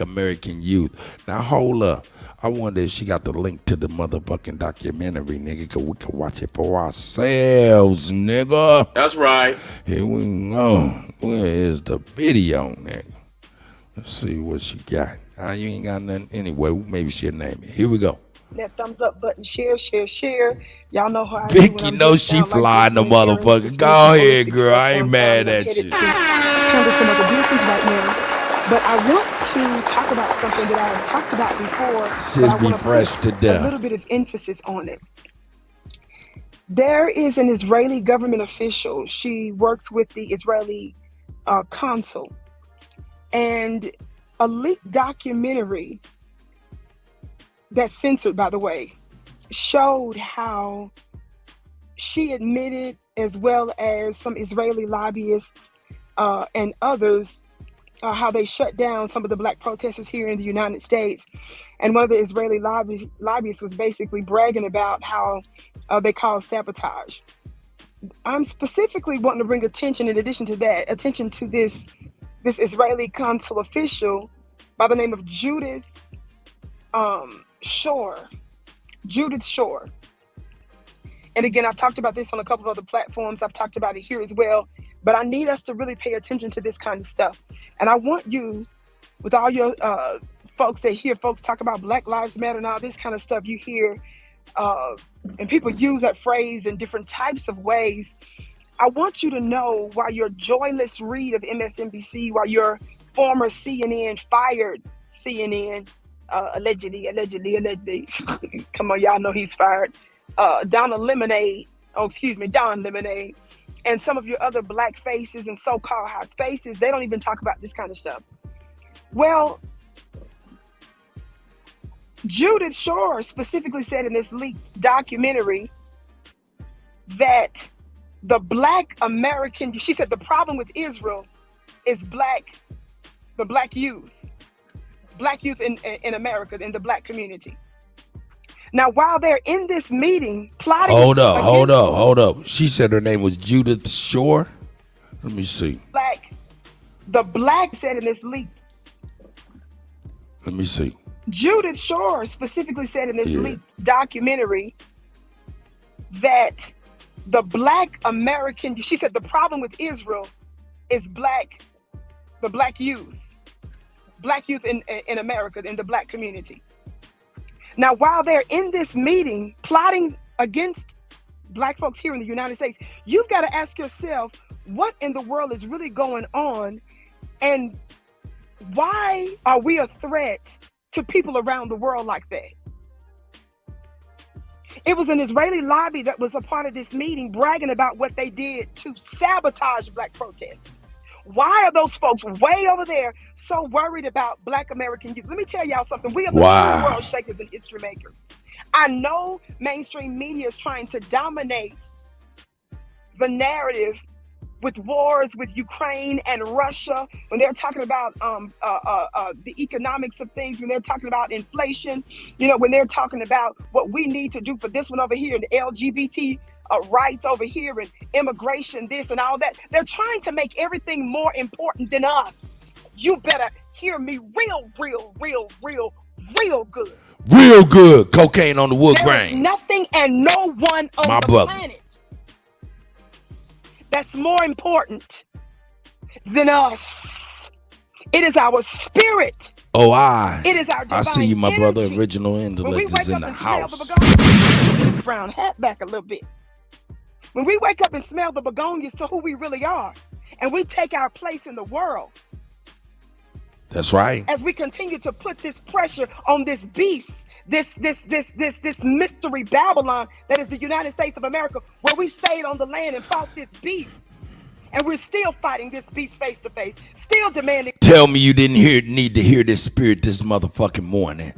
American youth. Now hold up. I wonder if she got the link to the motherfucking documentary, nigga, cause we can watch it for ourselves, nigga. That's right. Here we go. Where is the video, nigga? Let's see what she got. You ain't got nothing anyway. Maybe she'll name it. Here we go. That thumbs up button, share. Y'all know how I do Vicky knows she flying the motherfucker. Go ahead, girl. I ain't mad at you. But I want to talk about something that I've talked about before. Sis be fresh to death. A little bit of emphasis on it. There is an Israeli government official. She works with the Israeli consul. And a leaked documentary that's censored, by the way, showed how she admitted, as well as some Israeli lobbyists and others, how they shut down some of the black protesters here in the United States. And one of the Israeli lobbyists was basically bragging about how they call sabotage. I'm specifically wanting to bring attention, in addition to that, to this Israeli consul official by the name of Judith Shore. And again, I've talked about this on a couple of other platforms. I've talked about it here as well. But I need us to really pay attention to this kind of stuff. And I want you, with all your folks that hear folks talk about Black Lives Matter and all this kind of stuff, you hear, and people use that phrase in different types of ways. I want you to know, while your joyless read of MSNBC, while your former CNN fired CNN, allegedly, come on, y'all know he's fired, Don Lemonade, and some of your other black faces and so-called high spaces, they don't even talk about this kind of stuff. Well, Judith Shore specifically said in this leaked documentary that the black American, she said the problem with Israel is the black youth in America, in the black community. Now, while they're in this meeting plotting... Hold up. She said her name was Judith Shore? Let me see. The black said in this leaked... Let me see. Judith Shore specifically said in this leaked documentary that the black American... She said the problem with Israel is the black youth in America, in the black community. Now, while they're in this meeting plotting against black folks here in the United States, you've got to ask yourself, what in the world is really going on? And why are we a threat to people around the world like that? It was an Israeli lobby that was a part of this meeting bragging about what they did to sabotage black protests. Why are those folks way over there so worried about black American youth? Let me tell y'all something. We are the world shakers and history makers. I know mainstream media is trying to dominate the narrative with wars with Ukraine and Russia, when they're talking about the economics of things, when they're talking about inflation, when they're talking about what we need to do for this one over here, and the LGBT rights over here, and immigration, this and all that. They're trying to make everything more important than us. You better hear me real good. Real good. Cocaine on the wood There is grain. nothing and no one on My the brother. planet that's more important than us. It is our spirit. Oh, It is our I divine see you, my brother. energy. Original When we intellect wake is in up the and smell house. the begonias, brown hat back a little bit. When we wake up and smell the begonias to who we really are, and we take our place in the world, That's right. as we continue to put this pressure on this beast, this mystery Babylon that is the United States of America, where we stayed on the land and fought this beast, and we're still fighting this beast face to face, still demanding. Tell me you didn't need to hear this spirit this motherfucking morning.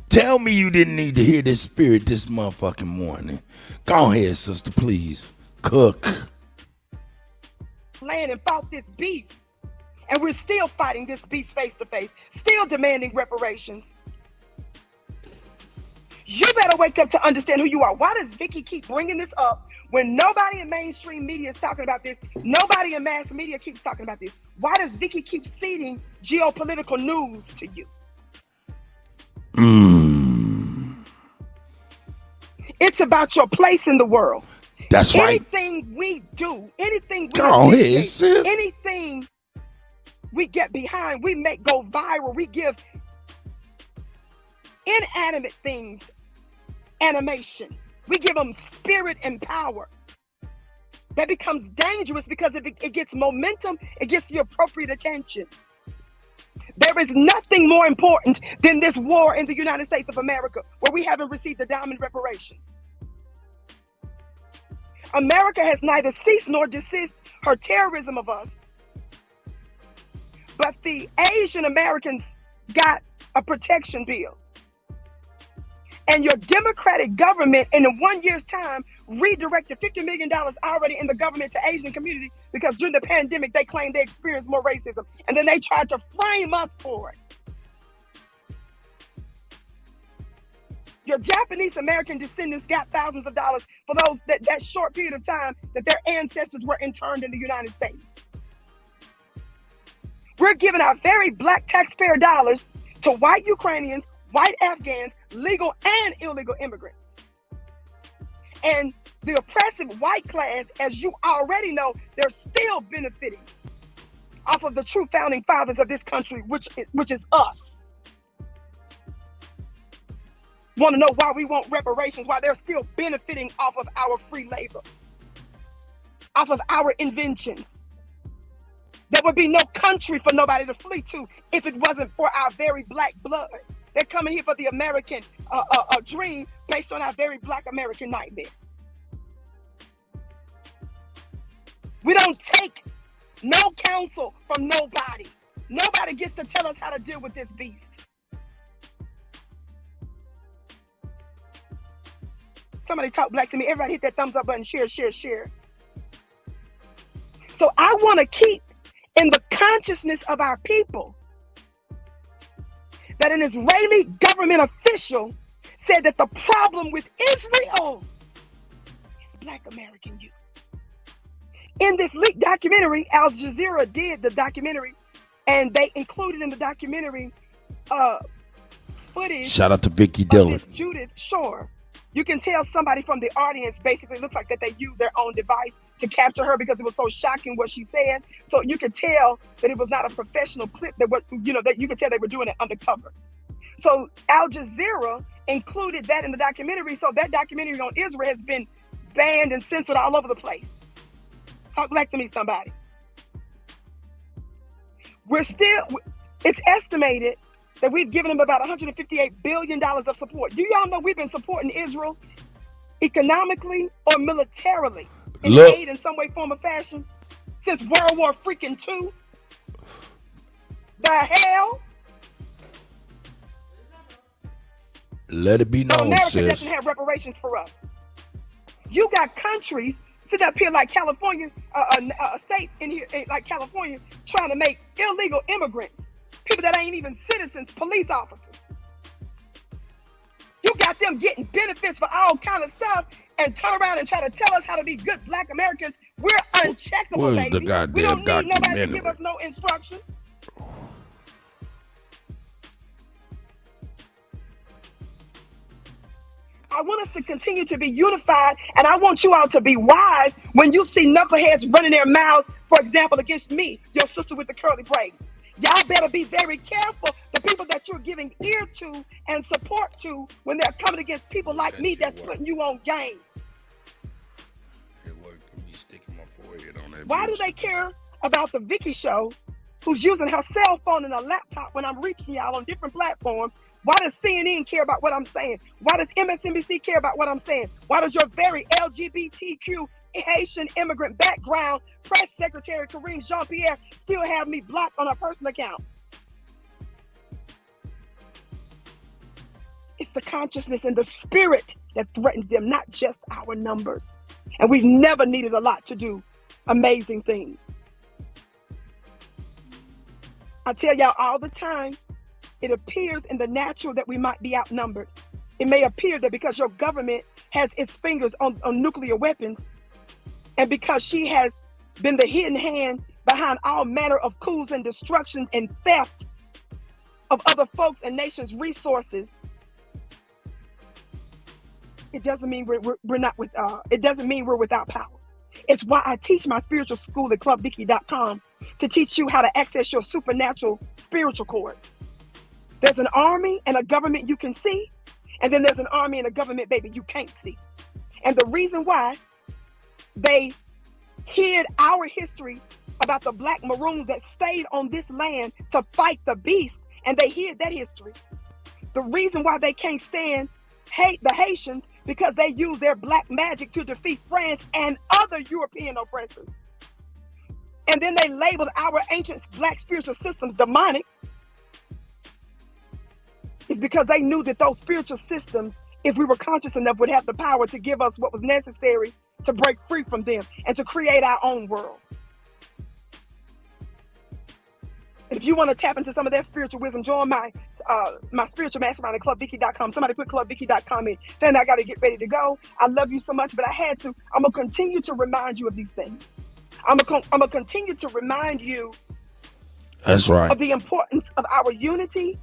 Tell me you didn't need to hear this spirit this motherfucking morning. Go ahead, sister, please. Cook. Land and fought this beast, and we're still fighting this beast face to face, still demanding reparations. You better wake up to understand who you are. Why does Vicky keep bringing this up when nobody in mainstream media is talking about this? Nobody in mass media keeps talking about this. Why does Vicky keep seeding geopolitical news to you? It's about your place in the world. That's right. Anything we do, anything we Go ahead, initiate, sis. anything we get behind, we make go viral. We give inanimate things animation. We give them spirit and power. That becomes dangerous because it gets momentum, it gets the appropriate attention. There is nothing more important than this war in the United States of America, where we haven't received the diamond reparations. America has neither ceased nor desist her terrorism of us, but the Asian Americans got a protection bill. And your Democratic government, in 1 year's time, redirected $50 million already in the government to Asian community, because during the pandemic, they claimed they experienced more racism. And then they tried to frame us for it. Your Japanese American descendants got thousands of dollars for those that short period of time that their ancestors were interned in the United States. We're giving our very black taxpayer dollars to white Ukrainians, white Afghans, legal and illegal immigrants. And the oppressive white class, as you already know, they're still benefiting off of the true founding fathers of this country, which is us. Want to know why we want reparations, why they're still benefiting off of our free labor, off of our inventions. There would be no country for nobody to flee to if it wasn't for our very black blood. They're coming here for the American dream based on our very black American nightmare. We don't take no counsel from nobody. Nobody gets to tell us how to deal with this beast. Somebody talk black to me. Everybody hit that thumbs up button. Share, share, share. So I want to keep in the consciousness of our people that an Israeli government official said that the problem with Israel is black American youth. In this leaked documentary, Al Jazeera did the documentary, and they included in the documentary footage. Shout out to Vicky Dillon. Judith Shore. You can tell somebody from the audience basically looks like that they used their own device to capture her because it was so shocking what she said. So you could tell that it was not a professional clip, that you could tell they were doing it undercover. So Al Jazeera included that in the documentary. So that documentary on Israel has been banned and censored all over the place. Talk back to me, somebody. It's estimated that we've given them about $158 billion of support. Do y'all know we've been supporting Israel economically or militarily in aid in some way, form, or fashion since World War freaking II? The hell? Let it be known, America sis. doesn't have reparations for us. You got countries sit up here like California, states in here, like California, trying to make illegal immigrants, people that ain't even citizens, police officers. You got them getting benefits for all kind of stuff and turn around and try to tell us how to be good black Americans. We're uncheckable, Where's baby. the goddamn We don't need nobody to documentary? give us no instruction. I want us to continue to be unified, and I want you all to be wise when you see knuckleheads running their mouths, for example, against me, your sister with the curly braids. Y'all better be very careful, the people that you're giving ear to and support to when they're coming against people like me that's putting you on game. It worked for me sticking my forehead on that. Why do they care about the Vicky show, who's using her cell phone and a laptop when I'm reaching y'all on different platforms? Why does CNN care about what I'm saying? Why does MSNBC care about what I'm saying? Why does your very LGBTQ Haitian immigrant background press secretary Kareem Jean-Pierre still have me blocked on her personal account? It's the consciousness and the spirit that threatens them, not just our numbers. And we've never needed a lot to do amazing things. I tell y'all all the time, it appears in the natural that we might be outnumbered. It may appear that because your government has its fingers on nuclear weapons, and because she has been the hidden hand behind all manner of coups and destruction and theft of other folks and nations' resources, it doesn't mean we're not with. It doesn't mean we're without power. It's why I teach my spiritual school at clubvicky.com to teach you how to access your supernatural spiritual cord. There's an army and a government you can see, and then there's an army and a government, baby, you can't see. And the reason why they hid our history about the black maroons that stayed on this land to fight the beast, and they hid that history. The reason why they can't stand the Haitians, because they use their black magic to defeat France and other European oppressors. And then they labeled our ancient black spiritual systems demonic. It's because they knew that those spiritual systems, if we were conscious enough, would have the power to give us what was necessary to break free from them and to create our own world. And if you want to tap into some of that spiritual wisdom, join my spiritual mastermind at clubvicky.com. Somebody put clubvicky.com in. Then I got to get ready to go. I love you so much, but I had to. I'm going to continue to remind you of these things. I'm going to continue to remind you That's right. of the importance of our unity,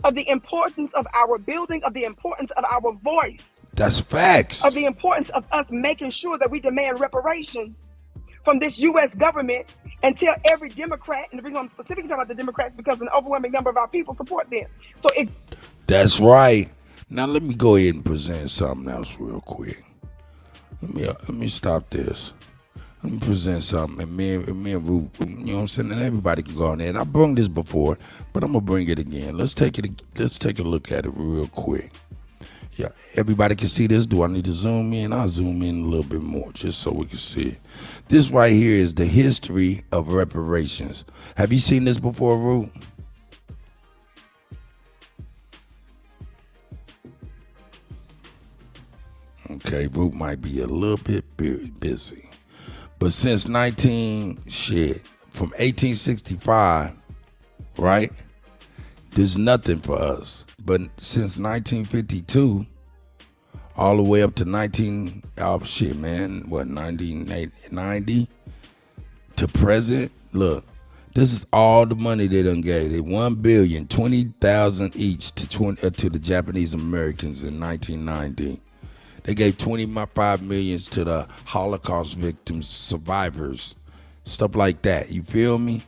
of the importance of our building, of the importance of our voice. That's facts. Of the importance of us making sure that we demand reparations from this U.S. government and tell every Democrat, and the reason I'm specifically talking about the Democrats because an overwhelming number of our people support them. So That's right. Now let me go ahead and present something else real quick. Let me stop this. Let me present something, and me and Root, you know what I'm saying, and everybody can go on there. And I brung this before, but I'm gonna bring it again. Let's take a look at it real quick. Yeah, everybody can see this. Do I need to zoom in? I'll zoom in a little bit more just so we can see it. This right here is the history of reparations. Have you seen this before, Root? Okay, Root might be a little bit busy. But since from 1865, right, there's nothing for us. But since 1952, all the way up to 1990 to present, look, this is all the money they done gave. They $1,020,000 each to the Japanese Americans in 1990. They gave $25 million to the Holocaust victims, survivors, stuff like that. You feel me?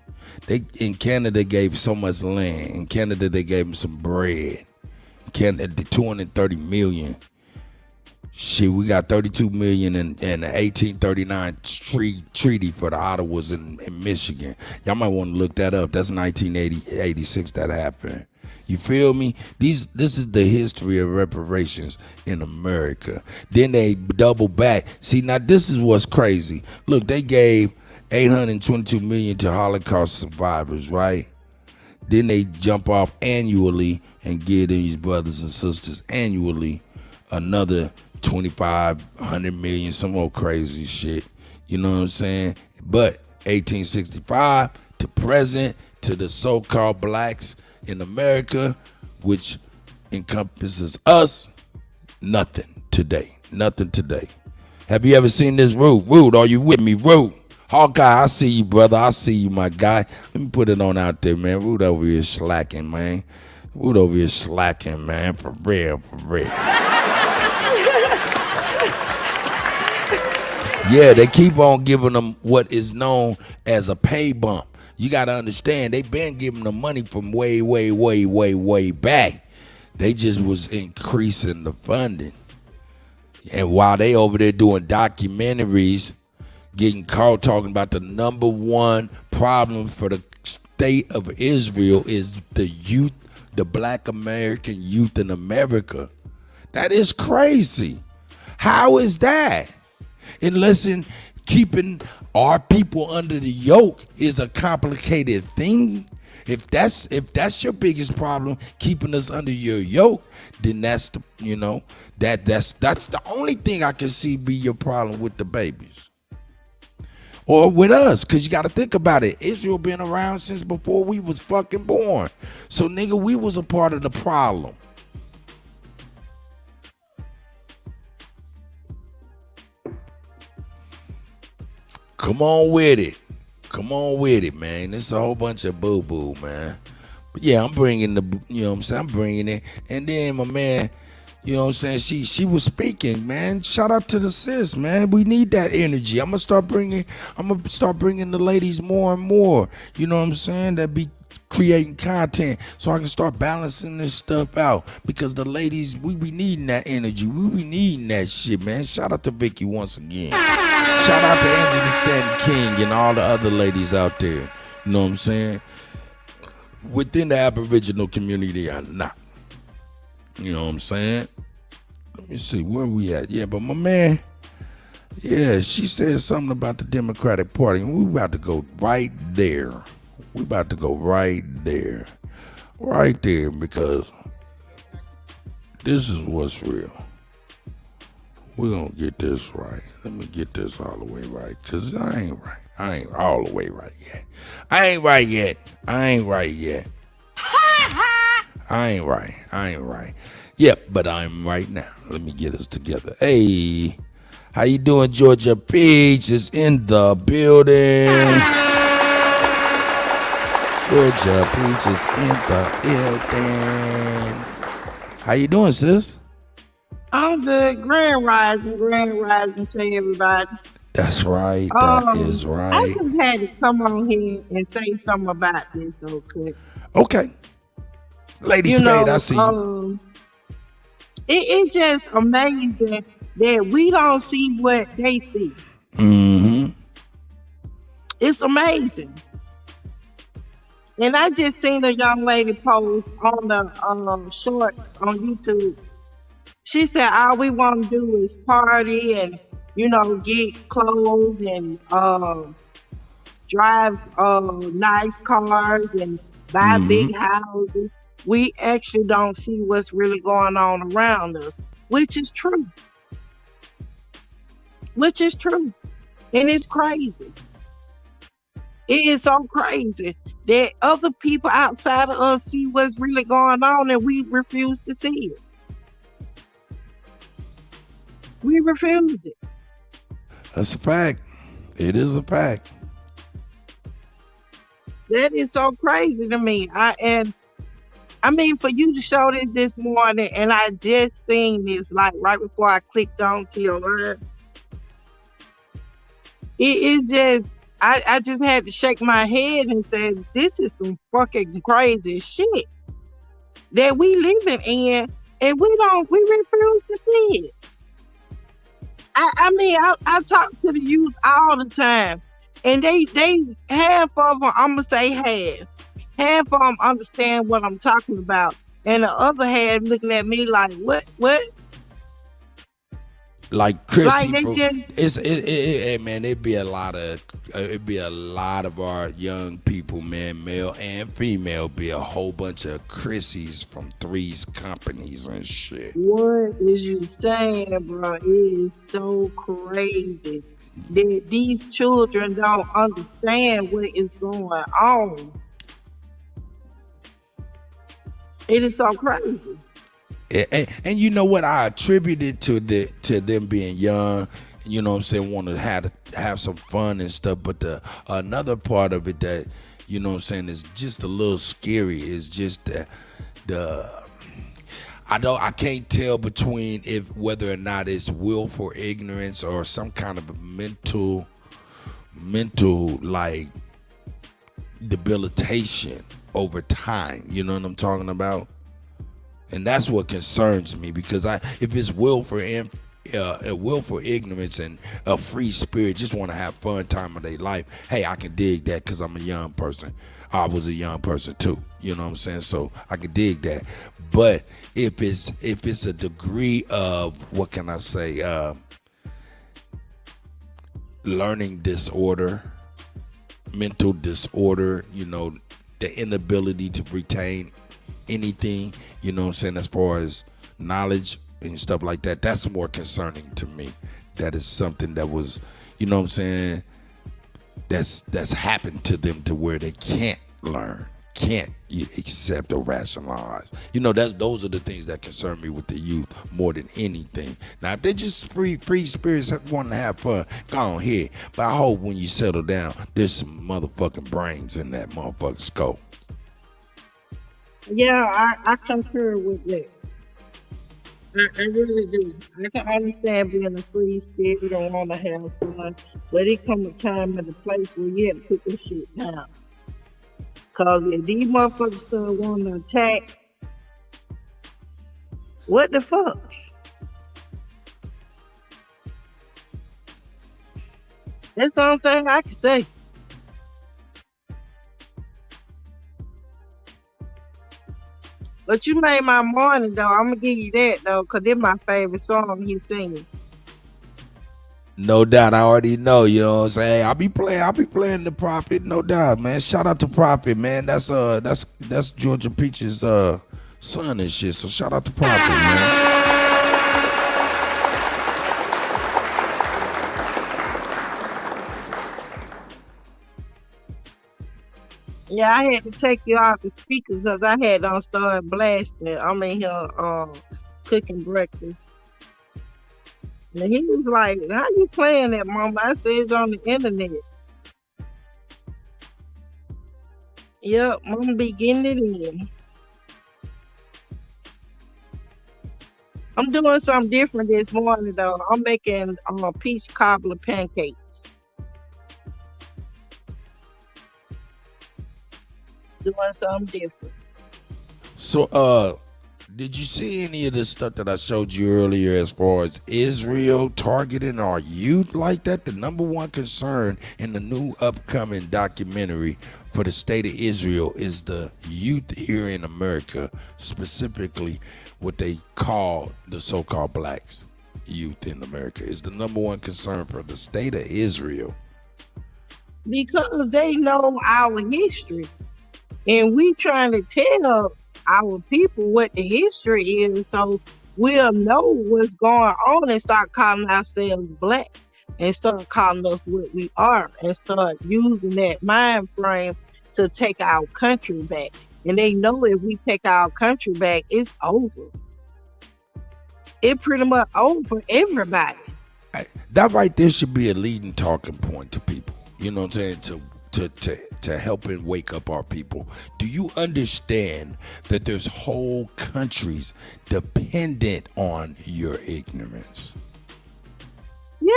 In Canada gave so much land. In Canada they gave them some bread. In Canada, the $230 million. Shit, we got $32 million in the 1839 treaty for the Ottawas in Michigan. Y'all might want to look that up. That's 1986 that happened. You feel me? This is the history of reparations in America. Then they double back. See, now this is what's crazy. Look, they gave $822 million to Holocaust survivors, right? Then they jump off annually and give these brothers and sisters annually another $2,500 million, some old crazy shit. You know what I'm saying? But 1865 to present, to the so-called blacks in America, which encompasses us, nothing today. Nothing today. Have you ever seen this, Rude? Rude, are you with me, Rude? Hawkeye, I see you, brother. I see you, my guy. Let me put it on out there, man. Rude over here slacking, man. Rude over here slacking, man. For real, for real. Yeah, they keep on giving them what is known as a pay bump. You got to understand, they been giving them money from way, way, way, way, way back. They just was increasing the funding. And while they over there doing documentaries, getting caught talking about the number one problem for the state of Israel is the youth, the black American youth in America. That is crazy. How is that? Unless in keeping our people under the yoke is a complicated thing. If that's your biggest problem, keeping us under your yoke, then that's the that's the only thing I can see be your problem with the babies. Or with us, because you got to think about it. Israel been around since before we was fucking born. So nigga, we was a part of the problem. Come on with it. Come on with it, man. It's a whole bunch of boo-boo, man. But yeah, I'm bringing I'm bringing it. And then my man, she was speaking, man. Shout out to the sis, man. We need that energy. I'm gonna start bringing the ladies more and more. You know what I'm saying? That be creating content so I can start balancing this stuff out, because the ladies, we be needing that energy. We be needing that shit, man. Shout out to Vicky once again. Shout out to Angela Stanton King and all the other ladies out there. You know what I'm saying? Within the Aboriginal community or not. You know what I'm saying? Let me see, where we at? Yeah, but my man, yeah, she said something about the Democratic Party, and we about to go right there. We about to go right there. Right there, because this is what's real. We're going to get this right. Let me get this all the way right, because I ain't right. I ain't all the way right yet. I ain't right yet. I ain't right yet. I ain't right. I ain't right. Yep, but I'm right now. Let me get us together. Hey, how you doing? Georgia Peach is in the building. Georgia Peach is in the building. How you doing, sis? I'm good. Grand rising to everybody. That's right. That is right. I just had to come on here and say something about this real quick. Okay. Lady Spade, I see you. It's just amazing that we don't see what they see. Mm-hmm. It's amazing. And I just seen a young lady post on the shorts on YouTube. She said all we want to do is party and, get clothes and drive nice cars and buy big houses. We actually don't see what's really going on around us, which is true. And it's crazy. It is so crazy that other people outside of us see what's really going on and we refuse to see it. We refuse it. That's a fact. It is a fact. That is so crazy to me. For you to show this morning, and I just seen this like right before I clicked on to your live. It is just, I just had to shake my head and say, this is some fucking crazy shit that we living in, and we refuse to see it. I talk to the youth all the time, and they half of them, I'm gonna say half of them understand what I'm talking about, and the other half looking at me like, what? Like Chrissy, like man, it'd be a lot of our young people, man, male and female, be a whole bunch of Chrissies from Three's Companies and shit. What is you saying, bro? It is so crazy. that these children don't understand what is going on. It is so crazy. And you know what? I attribute it to them being young. You know what I'm saying? Want to have some fun and stuff. But the another part of it that, you know what I'm saying, is just a little scary is just the I can't tell between whether or not it's willful ignorance or some kind of a mental like debilitation over time. You know what I'm talking about? And that's what concerns me, because if it's willful ignorance and a free spirit, just want to have fun time of their life, hey, I can dig that, because I'm a young person. I was a young person too. You know what I'm saying? So I can dig that. But if it's a degree of, what can I say, learning disorder, mental disorder, you know, the inability to retain anything, you know what I'm saying, as far as knowledge and stuff like that, that's more concerning to me. That is something that was, you know what I'm saying, that's happened to them to where they can't learn, can't accept or rationalize. You know, those are the things that concern me with the youth more than anything. Now, if they're just free spirits wanting to have fun, go on here. But I hope when you settle down, there's some motherfucking brains in that motherfucking skull. Yeah, I concur with that. I really do. I can understand being a free spirit and want to have fun, but it come a time and a place where you have to put this shit down. Cause if these motherfuckers still want to attack, what the fuck? That's the only thing I can say. But you made my morning though. I'm gonna give you that though, cause it's my favorite song he's singing. No doubt, I already know. You know what I'm saying? I'll be playing the Prophet, no doubt, man. Shout out to Prophet, man. That's Georgia Peach's son and shit. So shout out to Prophet, man. Yeah, I had to take you off the speaker because I had on start blasting. I'm in here cooking breakfast. And he was like, how you playing that, Mama? I said it's on the internet. Yep, Mama be getting it in. I'm doing something different this morning though. I'm making peach cobbler pancakes. Doing something different. So, did you see any of the stuff that I showed you earlier as far as Israel targeting our youth like that? The number one concern in the new upcoming documentary for the state of Israel is the youth here in America, specifically what they call the so-called blacks. Youth in America is the number one concern for the state of Israel. Because they know our history. And we trying to tell our people what the history is so we'll know what's going on and start calling ourselves black and start calling us what we are and start using that mind frame to take our country back. And they know if we take our country back, it's over. It pretty much over for everybody. That right there should be a leading talking point to people. You know what I'm saying? To help and wake up our people. Do you understand that there's whole countries dependent on your ignorance? Yeah,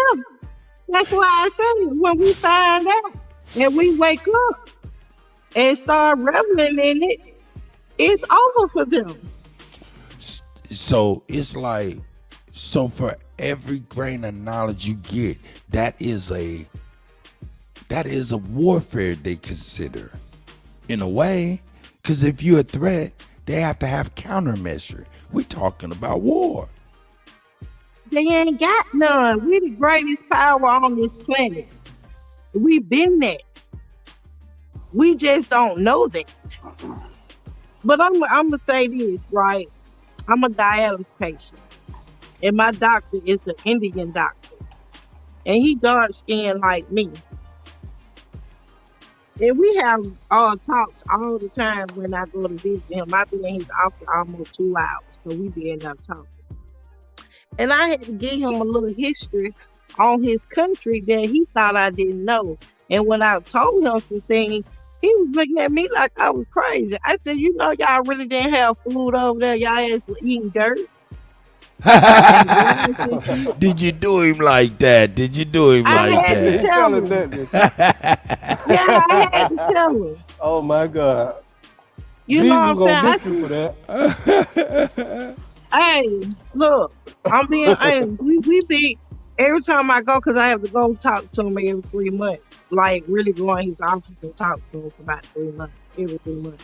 that's why I say when we find out and we wake up and start reveling in it, it's over for them. So it's like, so for every grain of knowledge you get, that is a warfare they consider, in a way, because if you're a threat, they have to have countermeasure. We're talking about war. They ain't got none. We're the greatest power on this planet. We've been there. We just don't know that. But I'm gonna say this, right? I'm a dialysis patient, and my doctor is an Indian doctor. and he dark skinned like me. And we have talks all the time when I go to visit him. I be in his office almost 2 hours, so we be in there talking. And I had to give him a little history on his country that he thought I didn't know. And when I told him some things, he was looking at me like I was crazy. I said, you know, y'all really didn't have food over there. Y'all ass was eating dirt. Did you do him like that? Did you do him I like had to that? tell him. Yeah, I had to tell him. Oh my God. You know what I'm saying? For that. Hey, look, I'm being honest. We be every time I go, because I have to go talk to him every 3 months. Like really go in his office and talk to him for about 3 months, every 3 months.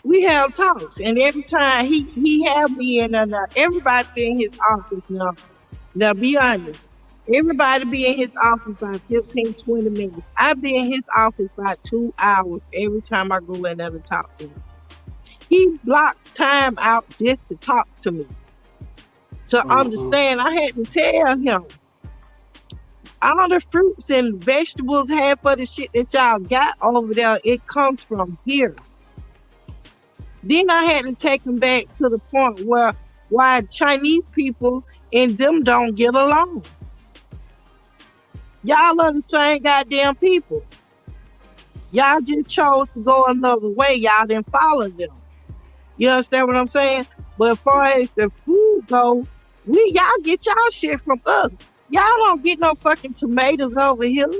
We have talks, and every time he have me in there. Now, everybody be in his office now. Now, be honest. Everybody be in his office by 15, 20 minutes. I be in his office by 2 hours every time I go in there to talk to him. He blocks time out just to talk to me. To understand, I had to tell him. All the fruits and vegetables, half of the shit that y'all got over there, it comes from here. Then I had to take him back to the point where why Chinese people and them don't get along. Y'all are the same goddamn people. Y'all just chose to go another way. Y'all didn't follow them. You understand what I'm saying? But as far as the food go, y'all get y'all shit from us. Y'all don't get no fucking tomatoes over here.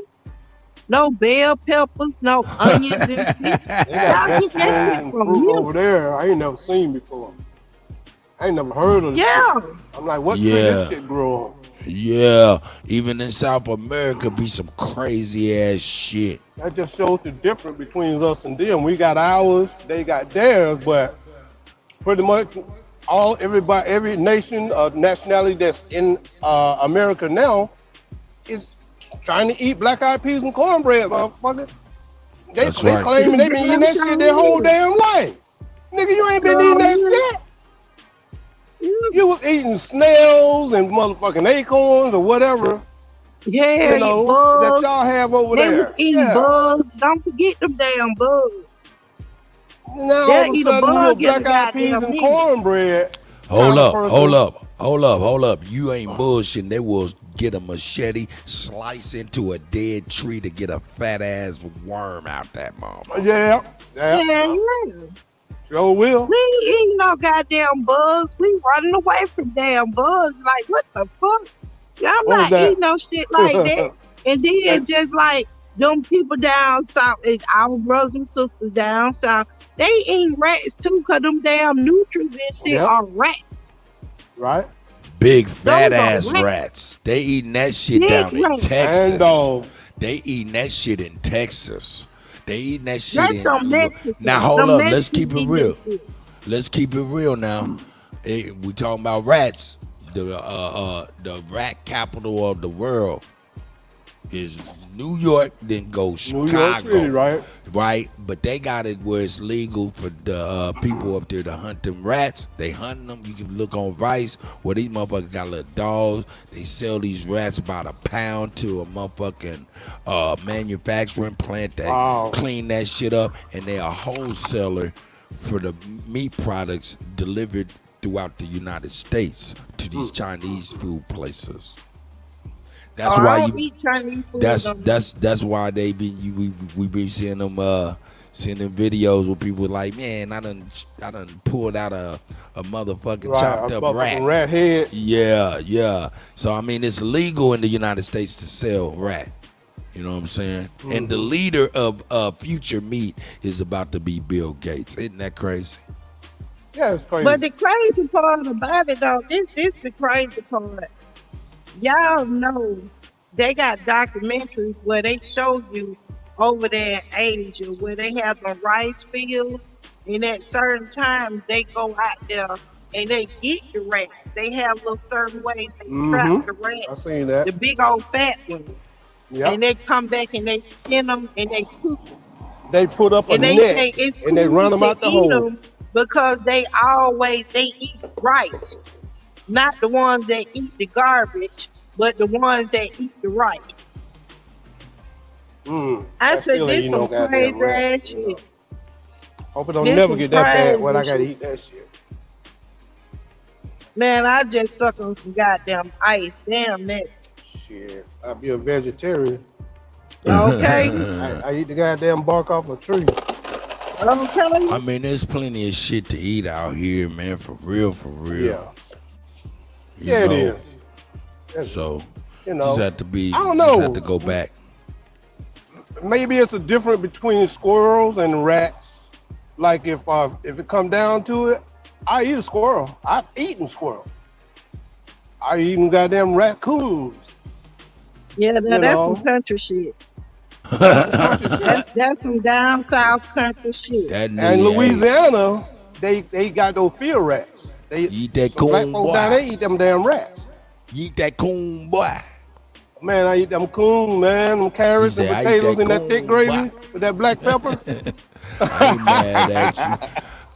No bell peppers, no onions and shit. Y'all get that shit from here. Over there, I ain't never seen before. I ain't never heard of it. Yeah. I'm like, what tree this shit grow on? Yeah, even in South America be some crazy ass shit. That just shows the difference between us and them. We got ours, they got theirs, but pretty much every nation or nationality that's in America now is trying to eat black eyed peas and cornbread, motherfucker. They claiming they been eating that shit their whole damn life. Nigga, you ain't been eating that shit. You was eating snails and motherfucking acorns or whatever. Yeah, you know, bugs. That y'all have over they there. They was eating bugs. Don't forget them damn bugs. Now all of a sudden you black eyed peas and cornbread. Hold up. You ain't bullshitting. They will get a machete, slice into a dead tree to get a fat ass worm out that motherfucker. Yeah. Sure will. We ain't eating no goddamn bugs. We running away from damn bugs. Like, what the fuck? I'm not eating no shit like that. And then just like them people down south, our brothers and sisters down south, they eat rats too, because them damn nutrients and shit are rats. Right? Big fat ass rats. They eating that shit down in Texas. They eating that shit in Texas. They eating that shit in now hold up, let's keep it real. Let's keep it real now. We talking about rats. The rat capital of the world is New York, then go Chicago. New York City, right? But they got it where it's legal for the people up there to hunt them rats. They hunting them. You can look on Vice where these motherfuckers got little dogs. They sell these rats about a pound to a motherfucking manufacturing plant that clean that shit up, and they a wholesaler for the meat products delivered throughout the United States to these Chinese food places. That's why you eat Chinese food. That's why they be we be seeing them videos where people like, man, I done pulled out a motherfucking chopped up rat head. Yeah. So I mean, it's legal in the United States to sell rat. You know what I'm saying? Mm-hmm. And the leader of Future Meat is about to be Bill Gates. Isn't that crazy? Yeah, it's crazy. But the crazy part about it, though, this is the crazy part. Y'all know they got documentaries where they show you over there in Asia where they have the rice fields, and at certain times they go out there and they get the rats. They have little certain ways they trap the rats. I seen that. The big old fat ones. Yep. And they come back and they skin them and they cook them. They put up a net and they run them out the hole. Because they eat rice, not the ones that eat the garbage but the ones that eat the rice. I That said, still this ain't some no goddamn crazy rat. ass You know. shit. Hope it don't This never some get that bad when I crazy gotta shit. eat that shit. Man, I just suck on some goddamn ice. Damn that. Shit, I'd be a vegetarian. Okay. I eat the goddamn bark off a tree. Okay. I mean, there's plenty of shit to eat out here, man. For real, for real. Yeah. You Yeah, know? it is. So, You know, just have to be. I don't Just know. have to go back. Maybe it's a difference between squirrels and rats. Like if it come down to it, I eat a squirrel. I've eaten squirrel. I eaten goddamn raccoons. Yeah, that's some country shit. That's some down south country shit. That And Louisiana, they got those field rats. They eat that some black coon, folks boy. down there eat them damn rats. You eat that coon, boy. Man, I eat them coon, man, them carrots and He said, "I eat potatoes that and that thick coon, gravy boy." with that black pepper. I ain't mad at you.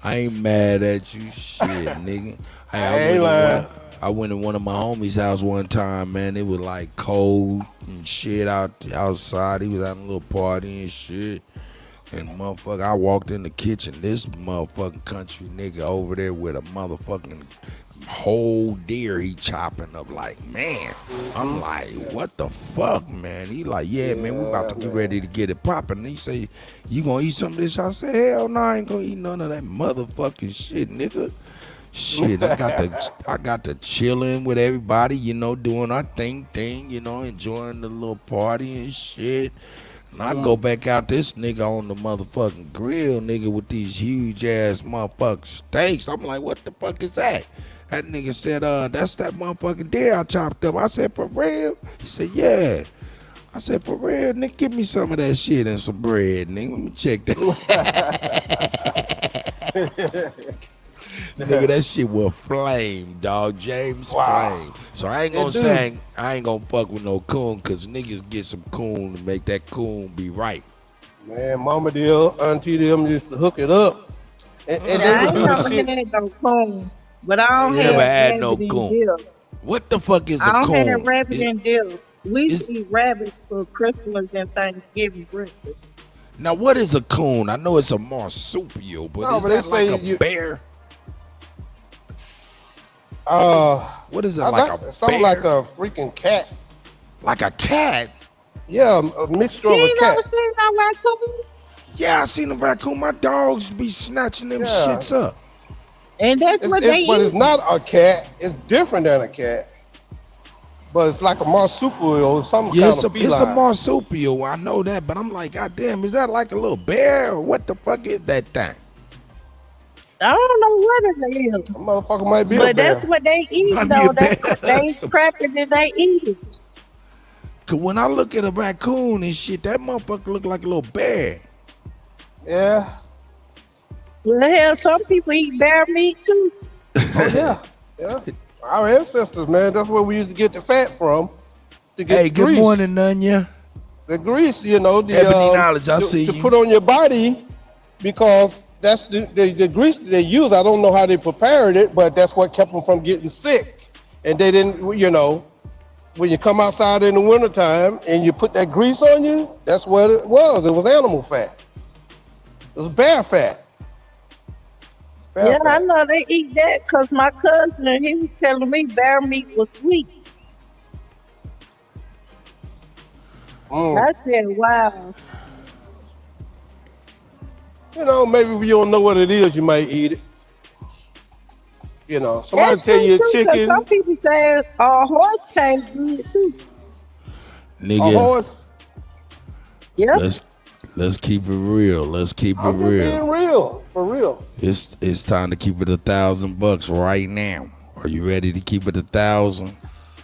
I ain't mad at you, shit, nigga. Hey, I went to one of my homies' house one time, man. It was like cold and shit outside. He was having a little party and shit. And motherfucker, I walked in the kitchen. This motherfucking country nigga over there with a motherfucking whole deer he chopping up like, man. I'm like, what the fuck, man? He like, yeah, man, we about to get ready to get it popping. And he say, you gonna eat some of this? I said, hell no, I ain't gonna eat none of that motherfucking shit, nigga. Shit, I got to chilling with everybody, you know, doing our thing, you know, enjoying the little party and shit. And I go back out this nigga on the motherfucking grill, nigga, with these huge ass motherfucking steaks. I'm like, what the fuck is that? That nigga said, that's that motherfucking deer I chopped up. I said, for real? He said, yeah. I said, for real, nigga, give me some of that shit and some bread, nigga. Let me check that. Nigga, that shit will flame, dog. James flame. So I ain't gonna say I ain't gonna fuck with no coon, cause niggas get some coon to make that coon be right. Man, mama deal, auntie them used to hook it up. And I they ain't would do never the shit. had no coon, but I don't Never have had no rabbit coon. and dill. What the fuck is a I don't coon? have rabbit and dill. We used to eat rabbits for Christmas and Thanksgiving breakfast. Now what is a coon? I know it's a marsupial, but No, is but that they like say a bear? What is it, like a something bear? like a freaking cat. Like a cat? Yeah, a mixture of You a ain't cat. never seen no raccoon? Yeah, I seen a raccoon. My dogs be snatching them Yeah. shits up. And that's what they But eat. it's not a cat. It's different than a cat. But it's like a marsupial or some Yeah, kind of feline. it's a marsupial. I know that, but I'm like, God damn, is that like a little bear or what the fuck is that thing? I don't know what it is. A motherfucker might be a But bear. that's what they eat, Might be though. a That's bear. what they scrap it and they eat it. Cause when I look at a raccoon and shit, that motherfucker look like a little bear. Yeah. Well, hell, some people eat bear meat too. Oh yeah. Yeah. Our ancestors, man, that's where we used to get the fat from. To get Hey, the good grease. morning, Nunya. The grease, you know, the Ebony Knowledge, I to, see to you. put on your body, because that's the grease that they use. I don't know how they prepared it, but that's what kept them from getting sick. And they didn't, you know, when you come outside in the wintertime and you put that grease on you, that's what it was. It was animal fat. It was bear fat. Bear Yeah, I fat. know they eat that because my cousin, he was telling me bear meat was sweet. I said, wow. You know, maybe if you don't know what it is, you might eat it. You know, somebody That's tell you true, a too, 'cause chicken, some people say horse tastes good too. a Nigga, horse. Yeah. let's keep it real. Let's keep it I'm just real. being real, for real. It's time to keep it $1,000 right now. Are you ready to keep it 1,000?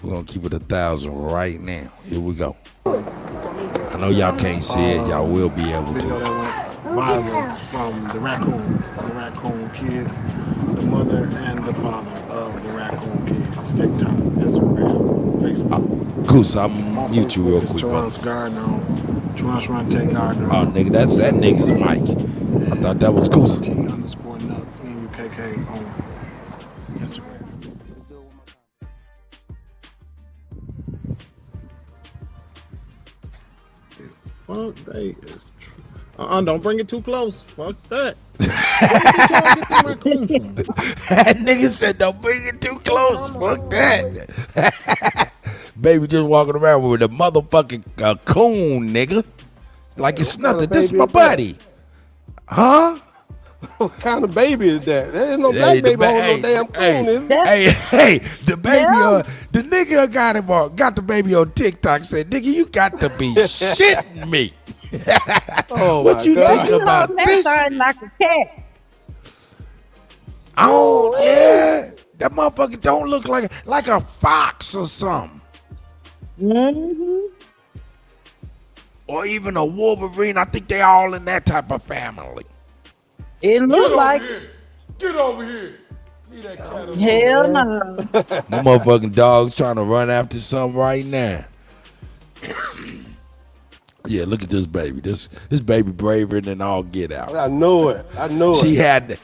We're gonna keep it 1,000 right now. Here we go. I know y'all can't see it. Y'all will be able Video to. that went viral from the raccoon kids, the mother and the father of the raccoon kids. TikTok, Instagram, Facebook. Goose, I'm mute you real quick, brother. Terrence Gardner, Terrence Ronte Gardner. Oh, nigga, that's that nigga's mic. I thought that was Goose. T_Nuck, NUKK on Instagram. fuck they is. Don't bring it too close. Fuck that. Where did y'all get the raccoon from? That nigga said, "Don't bring it too close." Fuck that. Baby just walking around with a motherfucking coon, nigga. Like it's nothing. This is my buddy. Huh? What kind of baby is that? There ain't no black baby on no damn coon, is it? Hey, the baby, the nigga got the baby on TikTok. Said, "Nigga, you got to be shitting me." What you think about this? That like a cat. Oh yeah, that motherfucker don't look like a fox or something. Or even a wolverine. I think they all in that type of family. It look like. Get over here. Leave that cat Hell no. My motherfucking dog's trying to run after something right now. Yeah, look at this baby. This baby braver than all get out. I know it.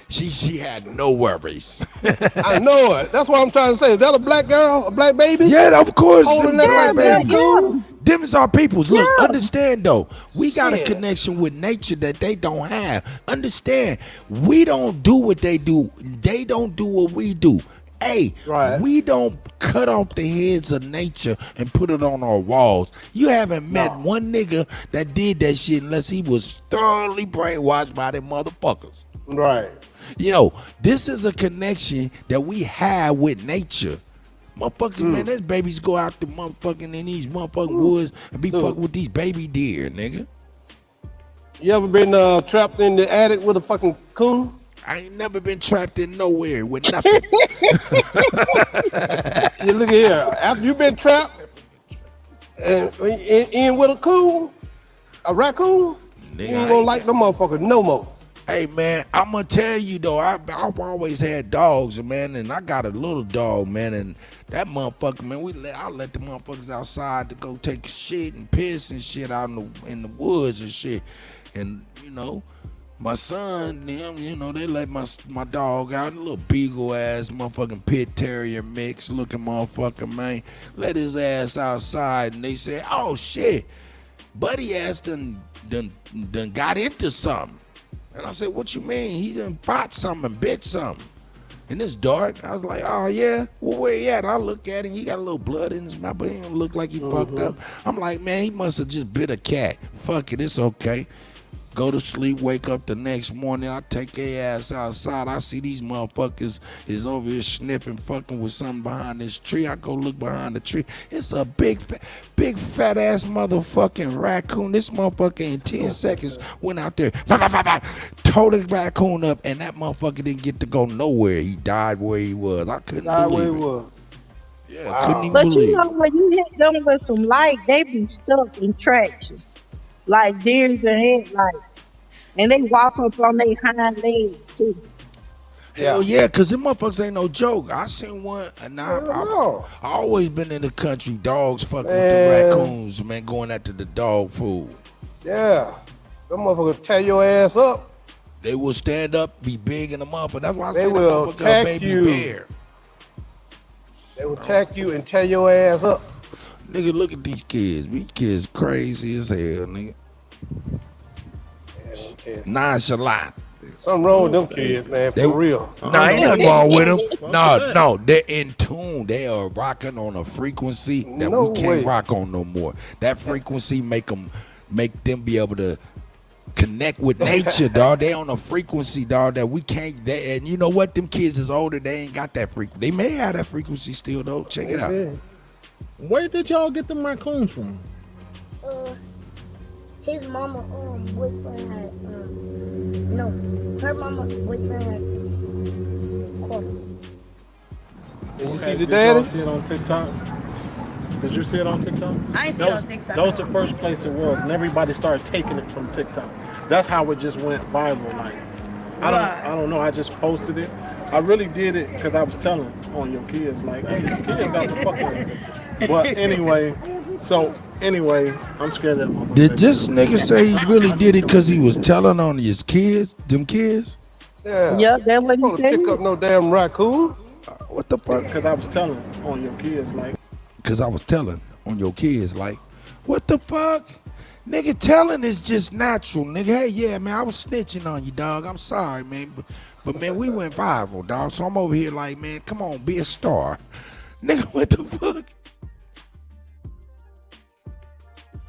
She had no worries. I know it. That's what I'm trying to say. Is that a black girl? A black baby? Yeah, of course. Holding that black baby. Them is our peoples. Look, understand though. We got a connection with nature that they don't have. Understand, we don't do what they do. They don't do what we do. Hey, we don't cut off the heads of nature and put it on our walls. You haven't met one nigga that did that shit unless he was thoroughly brainwashed by them motherfuckers. Right. This is a connection that we have with nature. Motherfuckers, man, these babies go out the motherfucking in these motherfucking woods and be fucking with these baby deer, nigga. You ever been trapped in the attic with a fucking coon? I ain't never been trapped in nowhere with nothing. You look here. After you been trapped and in with a coon, a raccoon, Nigga, you ain't gonna like them motherfuckers no more. Hey man, I'm gonna tell you though, I've always had dogs, man, and I got a little dog, man, and that motherfucker, man, I let the motherfuckers outside to go take shit and piss and shit out in the woods and shit, and my son, them, they let my dog out, a little beagle ass motherfucking pit terrier mix looking motherfucker, man. Let his ass outside and they said, "Oh shit, buddy ass done got into something." And I said, "What you mean? He done fought something, bit something." And it's dark. I was like, "Oh yeah, well where he at?" I look at him, he got a little blood in his mouth, but he don't look like he fucked up. I'm like, man, he must have just bit a cat. Fuck it, it's okay. Go to sleep, wake up the next morning, I take their ass outside. I see these motherfuckers is over here sniffing, fucking with something behind this tree. I go look behind the tree. It's a big fat ass motherfucking raccoon. This motherfucker in 10 seconds went out there, tore the raccoon up, and that motherfucker didn't get to go nowhere. He died where he was. I couldn't believe it. Yeah, I couldn't even believe it. But when you hit them with some light, they be stuck in traction. Like deers and headlights. And they walk up on their hind legs too. Hell yeah, because them motherfuckers ain't no joke. I seen one, and I always been in the country, dogs fucking with the raccoons, man, going after the dog food. Yeah, them motherfuckers tear your ass up. They will stand up, be big in the motherfucker. That's why I They say that will motherfucker a attack baby you. bear. They will attack you and tear your ass up. Nigga, look at these kids. These kids crazy as hell, nigga. Nonchalant. Something wrong with them kids, man, for real. No, ain't nothing wrong with them. No, they're in tune. They are rocking on a frequency that we can't rock on no more. That frequency make them be able to connect with nature, dog. They on a frequency, dog, that we can't. And you know what? Them kids is older. They ain't got that frequency. They may have that frequency still, though. Check it out. Where did y'all get them raccoons from? His mama boyfriend had her mama's boyfriend had caught him. Did you see the daddy? Did you see it on TikTok? Did you see it on TikTok? I ain't see it on TikTok. That was the first place it was, and everybody started taking it from TikTok. That's how it just went viral. Like, I don't know. I just posted it. I really did it because I was telling on your kids, like, hey, your kids got some fucking. But anyway, I'm scared that. Did this nigga say he really did it because he was telling on his kids, them kids? Yeah, that's what he said. Pick up no damn raccoon. What the fuck? Because I was telling on your kids, like. Because I was telling on your kids, like, what the fuck? Nigga, telling is just natural, nigga. Hey, yeah, man, I was snitching on you, dog. I'm sorry, man. But man, we went viral, dog. So I'm over here like, man, come on, be a star. Nigga, what the fuck?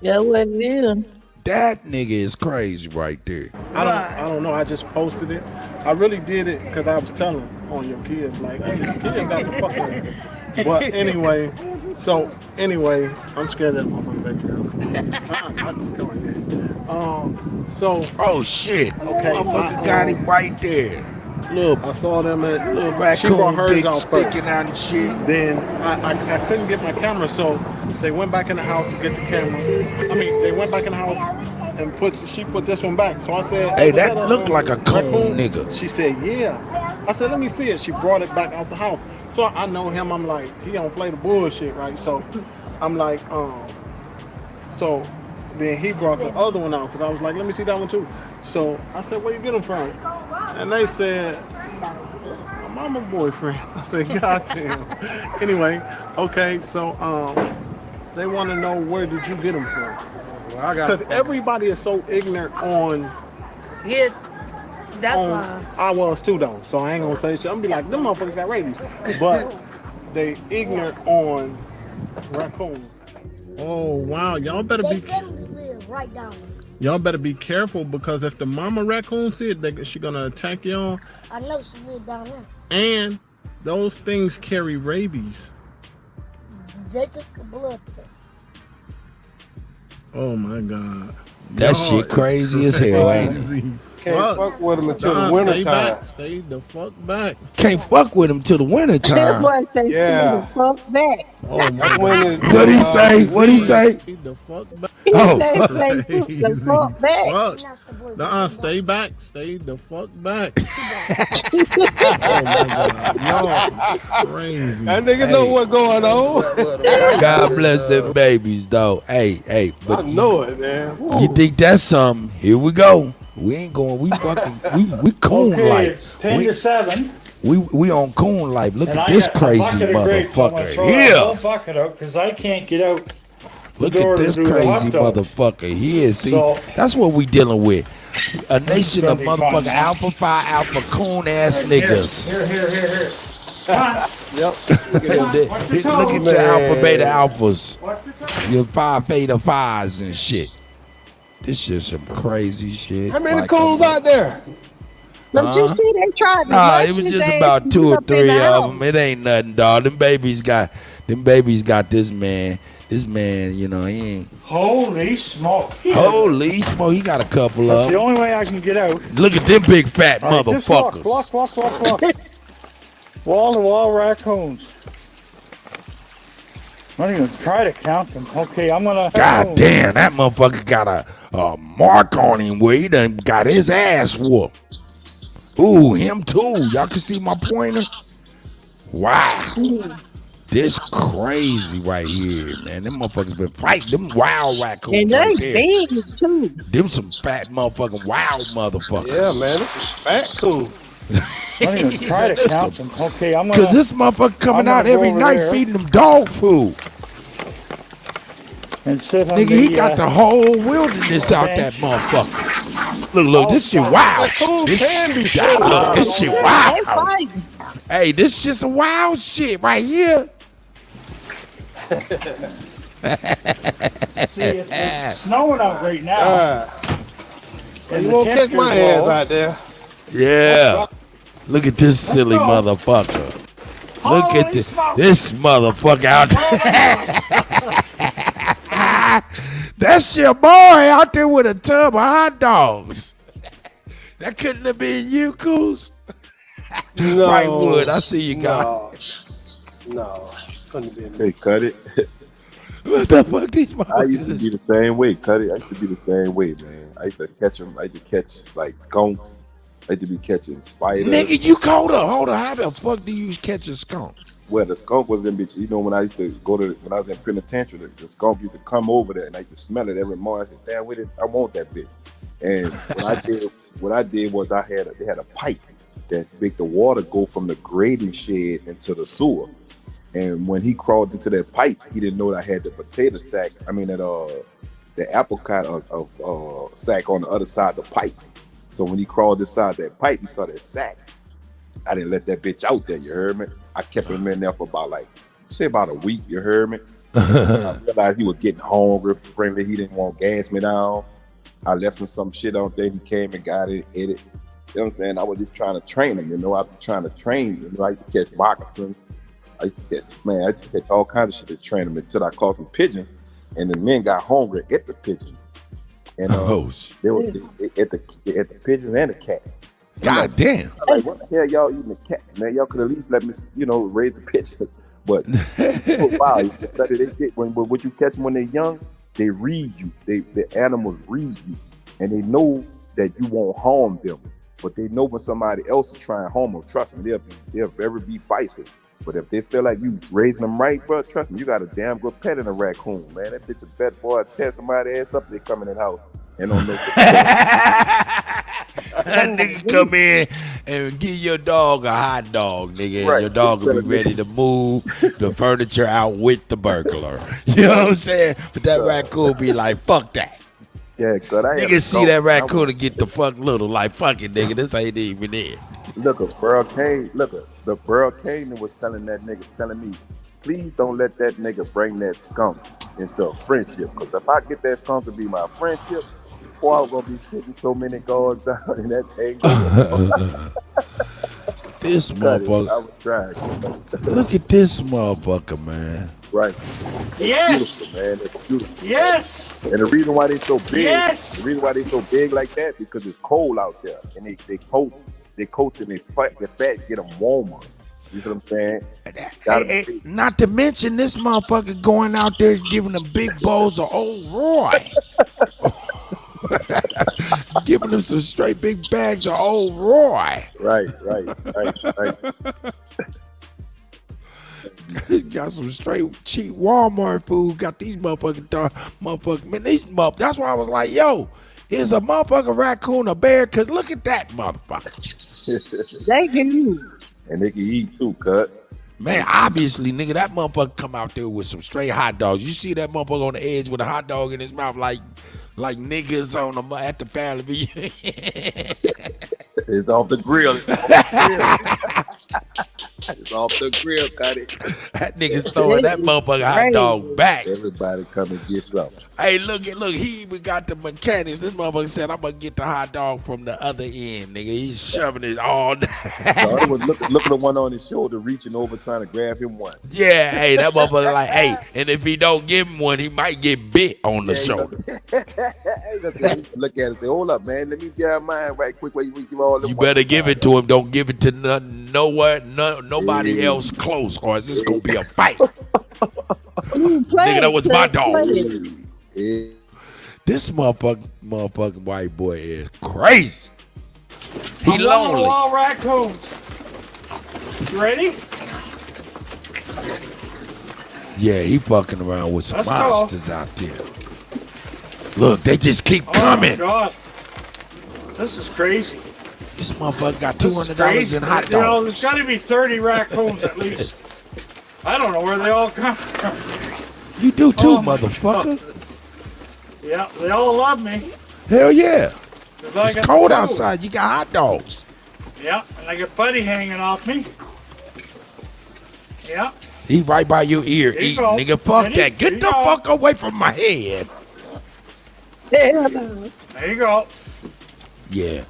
Yeah, what it is. That nigga is crazy right there. I don't know. I just posted it. I really did it because I was telling on your kids, like, hey, your kids got some fucking. But anyway, I'm scared that motherfucker back there. Oh shit. Okay. Motherfucker got him right there. Look, I saw them at little raccoon dick sticking out and shit. Then I couldn't get my camera, so they went back in the house to get the camera. I mean, they went back in the house and she put this one back. So I said, hey, that looked like a coon nigga. She said, yeah. I said, let me see it. She brought it back out the house. So I know him. I'm like, he don't play the bullshit, right? So I'm like, so then he brought the other one out because I was like, let me see that one too. So I said, where you get them from? And they said, my mama boyfriend. I said, goddamn. Anyway, okay, so they want to know, where did you get them from? Because everybody is so ignorant on. Yeah, that's why. I was too though, so I ain't gonna say shit. I'm gonna be like, them motherfuckers got rabies, but they ignorant on raccoon. Oh wow, y'all better They be. definitely live right down there. Y'all better be careful because if the mama raccoon see it, she gonna attack y'all. I know she live down there. And those things carry rabies. They took a blood test. Oh my God. That shit crazy as hell, ain't it? Can't fuck with them until the winter time. Stay the fuck back. Can't fuck with him till the winter That time. boy say, Yeah. fuck back. Oh my What'd he say? What'd he say? Stay the fuck back. He Oh. said, say, the fuck back. Fuck. Nuh-uh, stay back. Stay the fuck back. Oh my God. Y'all crazy. That nigga know what's going on. God bless them babies, though. Hey, but I know it, man. you think that's something? Here we go. We ain't going. We fucking. We coon Okay, life. it's 10 to 7. We on coon life. Look And at I this got a crazy bucket of grapes, so I'm gonna motherfucker throw that here. whole bucket out because I can't get out. the Look door at to this do the hot crazy dogs. motherfucker here. See, So- that's what we dealing with. A nation gonna of be fun, motherfucking man. alpha phi, alpha coon ass niggas. Here. Come on. Yep. Look at your alpha beta alphas. Your phi theta phis and shit. This shit some crazy shit. How many Like coons out there? Don't you see they tried to Nah, rush it was his just ass about and 2 put or up in 3 the of house. them. It ain't nothing, dog. Them babies got this man. This man, you know, he ain't. Holy smoke. Holy smoke, he got a couple That's of the them. only way I can get out. Look at them big fat All right, just motherfuckers. Walk. Wall-to-wall raccoons. I'm not even try to count them. Okay, I'm gonna. God damn, that motherfucker got a mark on him where he done got his ass whooped. Ooh, him too. Y'all can see my pointer? Wow. This crazy right here, man. Them motherfuckers been fighting. Them wild raccoons And right they there. big too. Them some fat motherfucking wild motherfuckers. Yeah, man. This is fat coon. I don't even try to count them. Okay, I'm gonna. Because this motherfucker coming I'm out gonna go every over night there feeding them dog food. and sit on Nigga, the, he got the whole wilderness out that motherfucker. Look, this shit wild. This shit They wild. fighting. Hey, this shit's a wild shit right here. See, it's snowing out right now. And You the won't catch my temperature's ass low. out there. Yeah. Look at this silly motherfucker. Look at this motherfucker out there. That's your boy out there with a tub of hot dogs. That couldn't have been you, Coos. No. Right Wood, I see you guys. No. Couldn't be. Say, cut it. What the fuck these I used to motherfuckers? be the same way. Cut it. I used to be the same way, man. I used to catch them. I used to catch like skunks. I used to be catching spiders. Nigga, you hold up. How the fuck do you catch a skunk? Well, the skunk was in between. You know, when I used to go to, when I was in penitentiary, the skunk used to come over there and I used to smell it every morning. I said, damn, with it, I want that bitch. And what I did was they had a pipe that make the water go from the grading shed into the sewer. And when he crawled into that pipe, he didn't know that I had the potato sack. I mean that the apricot sack on the other side of the pipe. So when he crawled inside that pipe, he saw that sack. I didn't let that bitch out there, you heard me? I kept him in there for about a week, you heard me? I realized he was getting hungry, friendly. He didn't want to gas me down. I left him some shit on there. He came and got it, ate it. You know what I'm saying? I was just trying to train him, you know? I was trying to train him. You know, I used to catch moccasins. I used to catch all kinds of shit to train him until I caught some pigeons. And the men got hungry at the pigeons. And they were at the pigeons and the cats. God damn. I'm like, what the hell y'all eating the cat? Man, y'all could at least let me, raise the pigeons. But wow, when you catch them when they're young, they read you. The animals read you. And they know that you won't harm them. But they know when somebody else is trying to harm them. Trust me, they'll ever be feisty. But if they feel like you raising them right, bro, trust me, you got a damn good pet in a raccoon, man. That bitch a bet, boy. Tear somebody's ass up, they come in the house and don't know. That nigga come in and give your dog a hot dog, nigga. Right. And your dog will be ready to move the furniture out with the burglar. You know what I'm saying? But that raccoon be like, fuck that. Yeah, good. Nigga see that raccoon and get the fuck little, like, fuck it, nigga. This ain't even it. The Burl Kane was telling me, please don't let that nigga bring that skunk into a friendship. Because if I get that skunk to be my friendship, boy, I'm gonna be shitting so many guards down in that thing. This motherfucker. I was trying. Look at this motherfucker, man. Right. Yes. Beautiful, man. It's beautiful. Yes. And the reason why they so big, Yes. the reason why they so big like that, because it's cold out there, and they coach and they fight. The fat get them warmer. You know what I'm saying? Hey, not to mention this motherfucker going out there giving them big bowls of Old Roy. Giving them some straight big bags of Old Roy. Right. Got some straight cheap Walmart food. Got these motherfuckers. Man, that's why I was like, yo, is a motherfucker raccoon a bear? Cause look at that motherfucker. They can eat. And they can eat too, cut. Man, obviously, nigga, that motherfucker come out there with some straight hot dogs. You see that motherfucker on the edge with a hot dog in his mouth like niggas at the family reunion. It's off the grill. It's off the grill, cut it. That nigga's throwing that motherfucker hot dog back. Everybody come and get some. Hey, look, he even got the mechanics. This motherfucker said, I'm gonna get the hot dog from the other end, nigga. He's shoving it all down. So I was looking at the one on his shoulder, reaching over, trying to grab him one. Yeah, hey, that motherfucker like, hey, and if he don't give him one, he might get bit on the shoulder. Look at it, say, hold up, man. Let me get mine right quick. Where you give all You better give it to him. Don't give it to nobody else close, or it's just gonna be a fight. Nigga, that was my dog. This motherfucking white boy is crazy. He lonely. All raccoons. You ready? Yeah, he fucking around with some Let's monsters go. out there. Look, they just keep Oh coming. my God. This is crazy. This motherfucker got $200 in hot dogs. You know, there's got to be 30 raccoons at least. I don't know where they all come from. You do too, Oh my motherfucker. Yeah, they all love me. Hell yeah. 'Cause I It's got cold food. outside. You got hot dogs. Yeah, and I got Buddy hanging off me. Yeah. He right by your ear There you eating, go. nigga. Fuck Ready? that. Get There the you go. fuck away from my head. There you go. Yeah.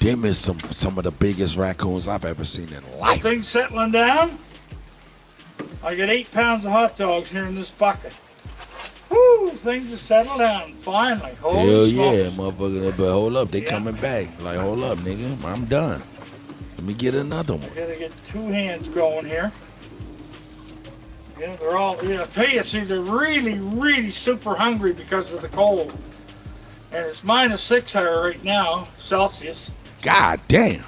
Them is some of the biggest raccoons I've ever seen in life. Things settling down. I got 8 pounds of hot dogs here in this bucket. Woo, things are settled down finally. Hell Holy yeah, smokes. motherfucker. But hold up, they coming back. Like, hold up, nigga. I'm done. Let me get another one. I gotta get 2 hands going here. Yeah, they're all, I tell you, see, they're really, really super hungry because of the cold. And it's -6 here right now, Celsius. God damn.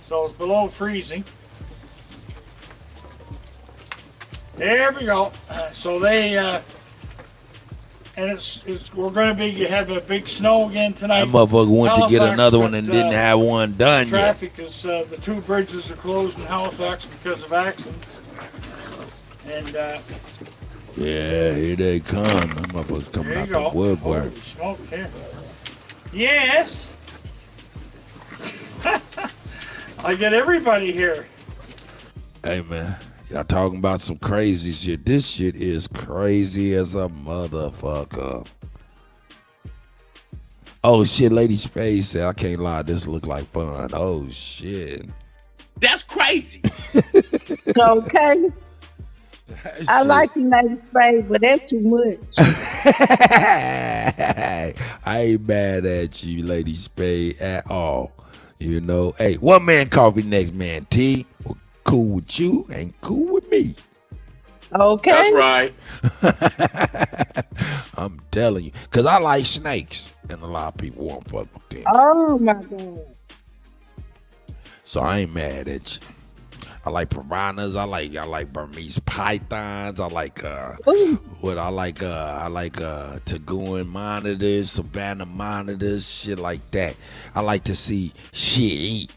So it's below freezing. There we go. So they, and we're going to be having a big snow again tonight. That motherfucker went to get Halifax, another one but, and didn't have one done yet. Traffic is, the 2 bridges are closed in Halifax because of accidents. And Yeah, here they come. Them motherfuckers coming There out you the go. woodwork. Holy smoke, here. Yes. I get everybody here. Hey, man. Y'all talking about some crazy shit. This shit is crazy as a motherfucker. Oh, shit. Lady Space said, I can't lie. This look like fun. Oh, shit. That's crazy. Okay. I like the Lady Spade, but that's too much. I ain't mad at you, Lady Spade, at all. You know, hey, one man coffee, next man tea. Well, cool with you, ain't cool with me. Okay. That's right. I'm telling you, because I like snakes, and a lot of people won't fuck with them. Oh, my God. So I ain't mad at you. I like piranhas. I like Burmese pythons. I like Taguan monitors, Savannah monitors, shit like that. I like to see shit eat.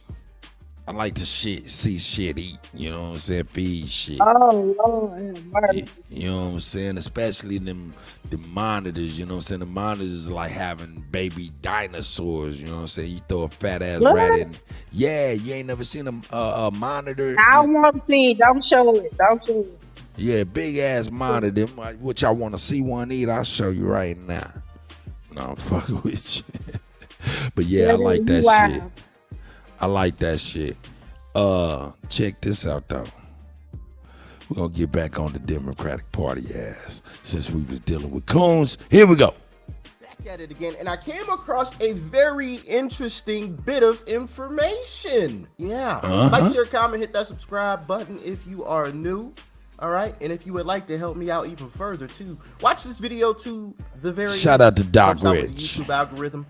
I like to see shit eat. You know what I'm saying? Feed shit. Oh, Lord. You know what I'm saying? Especially the monitors, you know what I'm saying? The monitors is like having baby dinosaurs, you know what I'm saying? You throw a fat ass rat in. Yeah, you ain't never seen a monitor. I want to see it. Don't show it. Yeah, big ass monitor. Which I want to see one eat. I'll show you right now. No, I'm fucking with you. But yeah, I like that shit. I like that shit. Check this out though. We're gonna get back on the Democratic Party ass since we was dealing with coons. Here we go. Back at it again, and I came across a very interesting bit of information. Yeah. Like, share, comment, hit that subscribe button if you are new. All right, and if you would like to help me out even further too, watch this video to the very shout out to Doc helps out Rich. with the YouTube algorithm.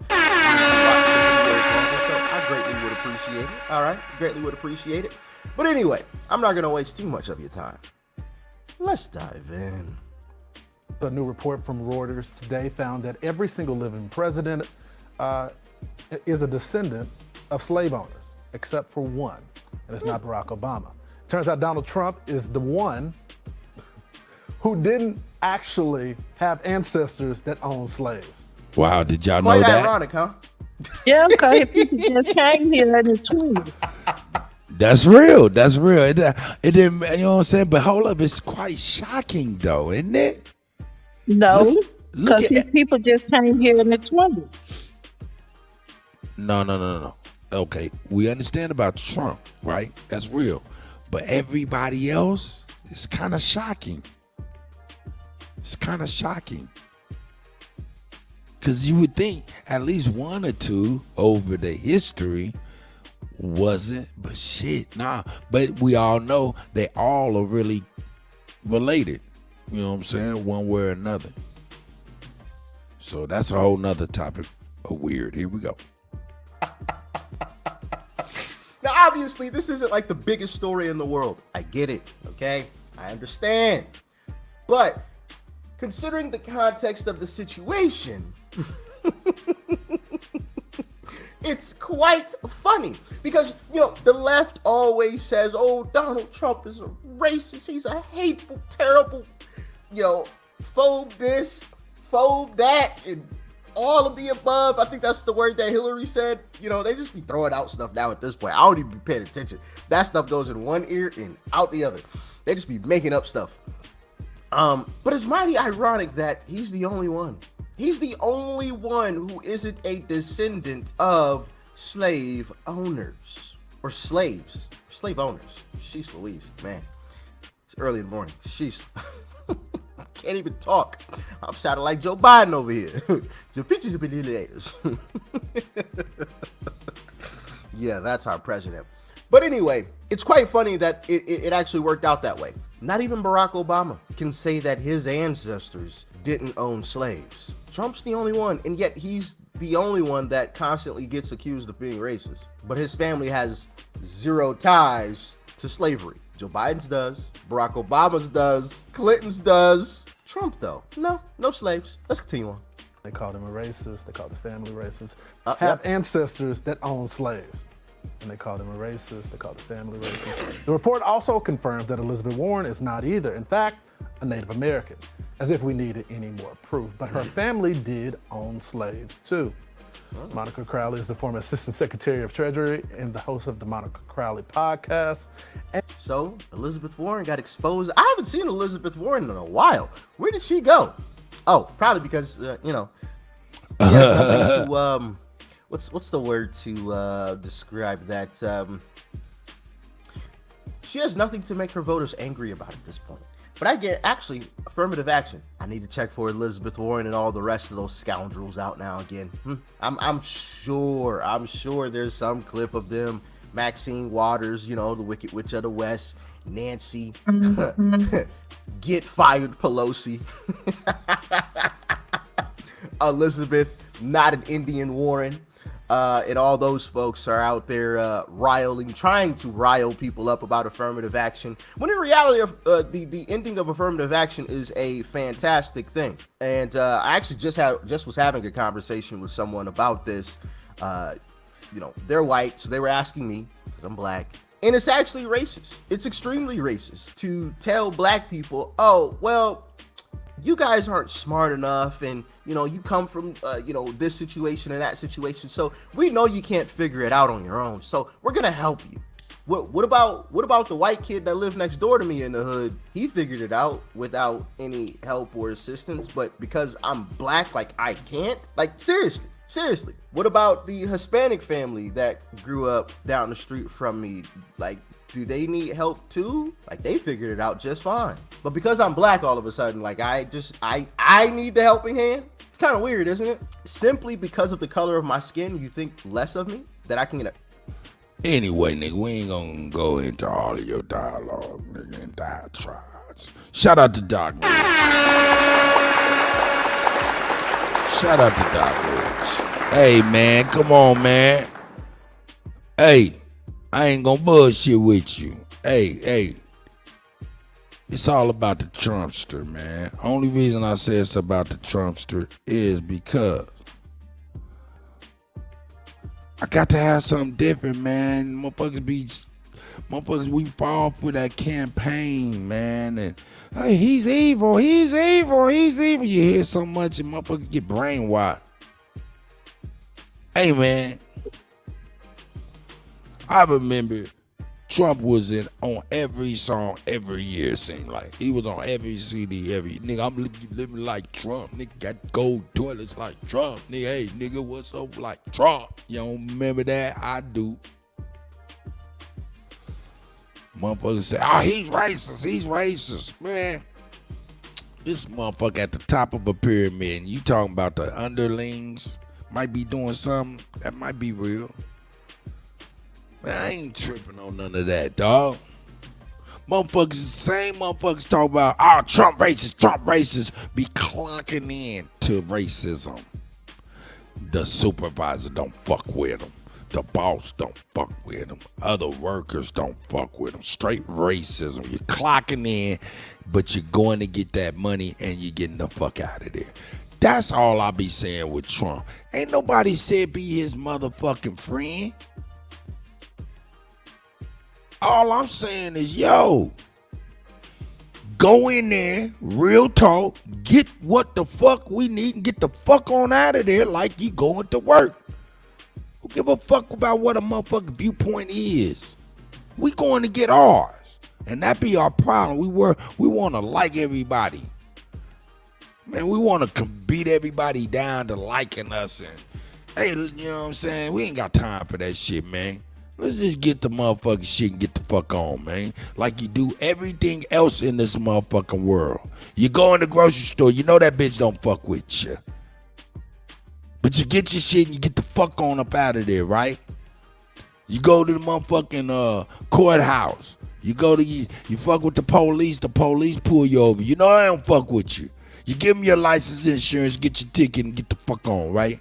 I greatly would appreciate it. All right, greatly would appreciate it. But anyway, I'm not gonna waste too much of your time. Let's dive in. A new report from Reuters today found that every single living president is a descendant of slave owners, except for one, and it's not Barack Obama. Turns out Donald Trump is the one who didn't actually have ancestors that owned slaves. Wow, did y'all know Quite that? ironic, huh? Yeah, because people just came here in the 20s. That's real. That's real. It didn't, you know what I'm saying? But hold up, it's quite shocking though, isn't it? No, Look because at people just came here in the 20s. No. Okay, we understand about Trump, right? That's real. But everybody else, it's kind of shocking. It's kind of shocking. Because you would think at least one or two over the history wasn't, but shit, nah. But we all know they all are really related. You know what I'm saying? One way or another. So that's a whole nother topic of weird. Here we go. Now, obviously, this isn't like the biggest story in the world. I get it, okay? I understand. But considering the context of the situation, it's quite funny because, you know, the left always says, oh, Donald Trump is a racist. He's a hateful, terrible, you know, phobe this, phobe that, and all of the above. I think that's the word that Hillary said. You know, they just be throwing out stuff now at this point. I don't even be paying attention. That stuff goes in one ear and out the other. They just be making up stuff. But it's mighty ironic that he's the only one. He's the only one who isn't a descendant of slave owners or slaves, slave owners. Sheesh Louise, man. It's early in the morning. Sheesh. I can't even talk. I'm sounding like Joe Biden over here. The pictures have been hilarious. Yeah, that's our president. But anyway, it's quite funny that it actually worked out that way. Not even Barack Obama can say that his ancestors didn't own slaves. Trump's the only one, and yet he's the only one that constantly gets accused of being racist. But his family has zero ties to slavery. Joe Biden's does, Barack Obama's does, Clinton's does. Trump, though, no slaves. Let's continue on. They called him a racist. They called his family racist. Have ancestors that own slaves. And they called him a racist. They called the family racist. The report also confirms that Elizabeth Warren is not either. In fact, a Native American, as if we needed any more proof. But her family did own slaves too. Monica Crowley is the former Assistant Secretary of Treasury and the host of the Monica Crowley podcast. So Elizabeth Warren got exposed. I haven't seen Elizabeth Warren in a while. Where did she go? Oh, probably because she has nothing to what's the word to describe that? She has nothing to make her voters angry about at this point. But I get actually affirmative action. I need to check for Elizabeth Warren and all the rest of those scoundrels out now again. I'm sure there's some clip of them. Maxine Waters, the Wicked Witch of the West, Nancy, get fired Pelosi, Elizabeth, not an Indian Warren. And all those folks are out there trying to rile people up about affirmative action, when in reality, the ending of affirmative action is a fantastic thing. And I actually just was having a conversation with someone about this. They're white, so they were asking me, because I'm black, and it's actually racist. It's extremely racist to tell black people, oh, well, you guys aren't smart enough, and you come from this situation and that situation, so we know you can't figure it out on your own, so we're gonna help you. What about the white kid that lived next door to me in the hood? He figured it out without any help or assistance, but because I'm black, like, I can't? Like, seriously. What about the Hispanic family that grew up down the street from me? Like, do they need help too? Like, they figured it out just fine. But because I'm black, all of a sudden, like, I need the helping hand? It's kind of weird, isn't it? Simply because of the color of my skin, you think less of me? That I can get Anyway, nigga, we ain't gonna go into all of your dialogue, nigga, and diatribes. Shout out to Doc Rich. Shout out to Doc Rich. Hey, man, come on, man. Hey, I ain't gonna bullshit with you. Hey, it's all about the Trumpster, man. Only reason I say it's about the Trumpster is because I got to have something different, man. Motherfuckers, we fall for that campaign, man. And hey, he's evil. You hear so much and motherfuckers get brainwashed. Hey, man, I remember Trump was on every song every year, it seemed like. He was on every CD every year. Nigga, I'm living like Trump. Nigga, got gold toilets like Trump. Nigga, hey, nigga, what's up like Trump? You don't remember that? I do. Motherfuckers say, oh, he's racist. Man, this motherfucker at the top of a pyramid, and you talking about the underlings might be doing something that might be real. Man, I ain't tripping on none of that, dog. Same motherfuckers talk about, oh, Trump racist, be clocking in to racism. The supervisor don't fuck with him. The boss don't fuck with him. Other workers don't fuck with him. Straight racism. You're clocking in, but you're going to get that money and you're getting the fuck out of there. That's all I be saying with Trump. Ain't nobody said be his motherfucking friend. All I'm saying is, yo, go in there, real talk, get what the fuck we need and get the fuck on out of there like you going to work. Who give a fuck about what a motherfucking viewpoint is? We going to get ours. And that be our problem. We want to like everybody. Man, we want to beat everybody down to liking us. And, hey, you know what I'm saying? We ain't got time for that shit, man. Let's just get the motherfucking shit and get the fuck on, man. Like you do everything else in this motherfucking world. You go in the grocery store, you know that bitch don't fuck with you. But you get your shit and you get the fuck on up out of there, right? You go to the motherfucking courthouse. You fuck with the police pull you over. You know they don't fuck with you. You give them your license, insurance, get your ticket, and get the fuck on, right?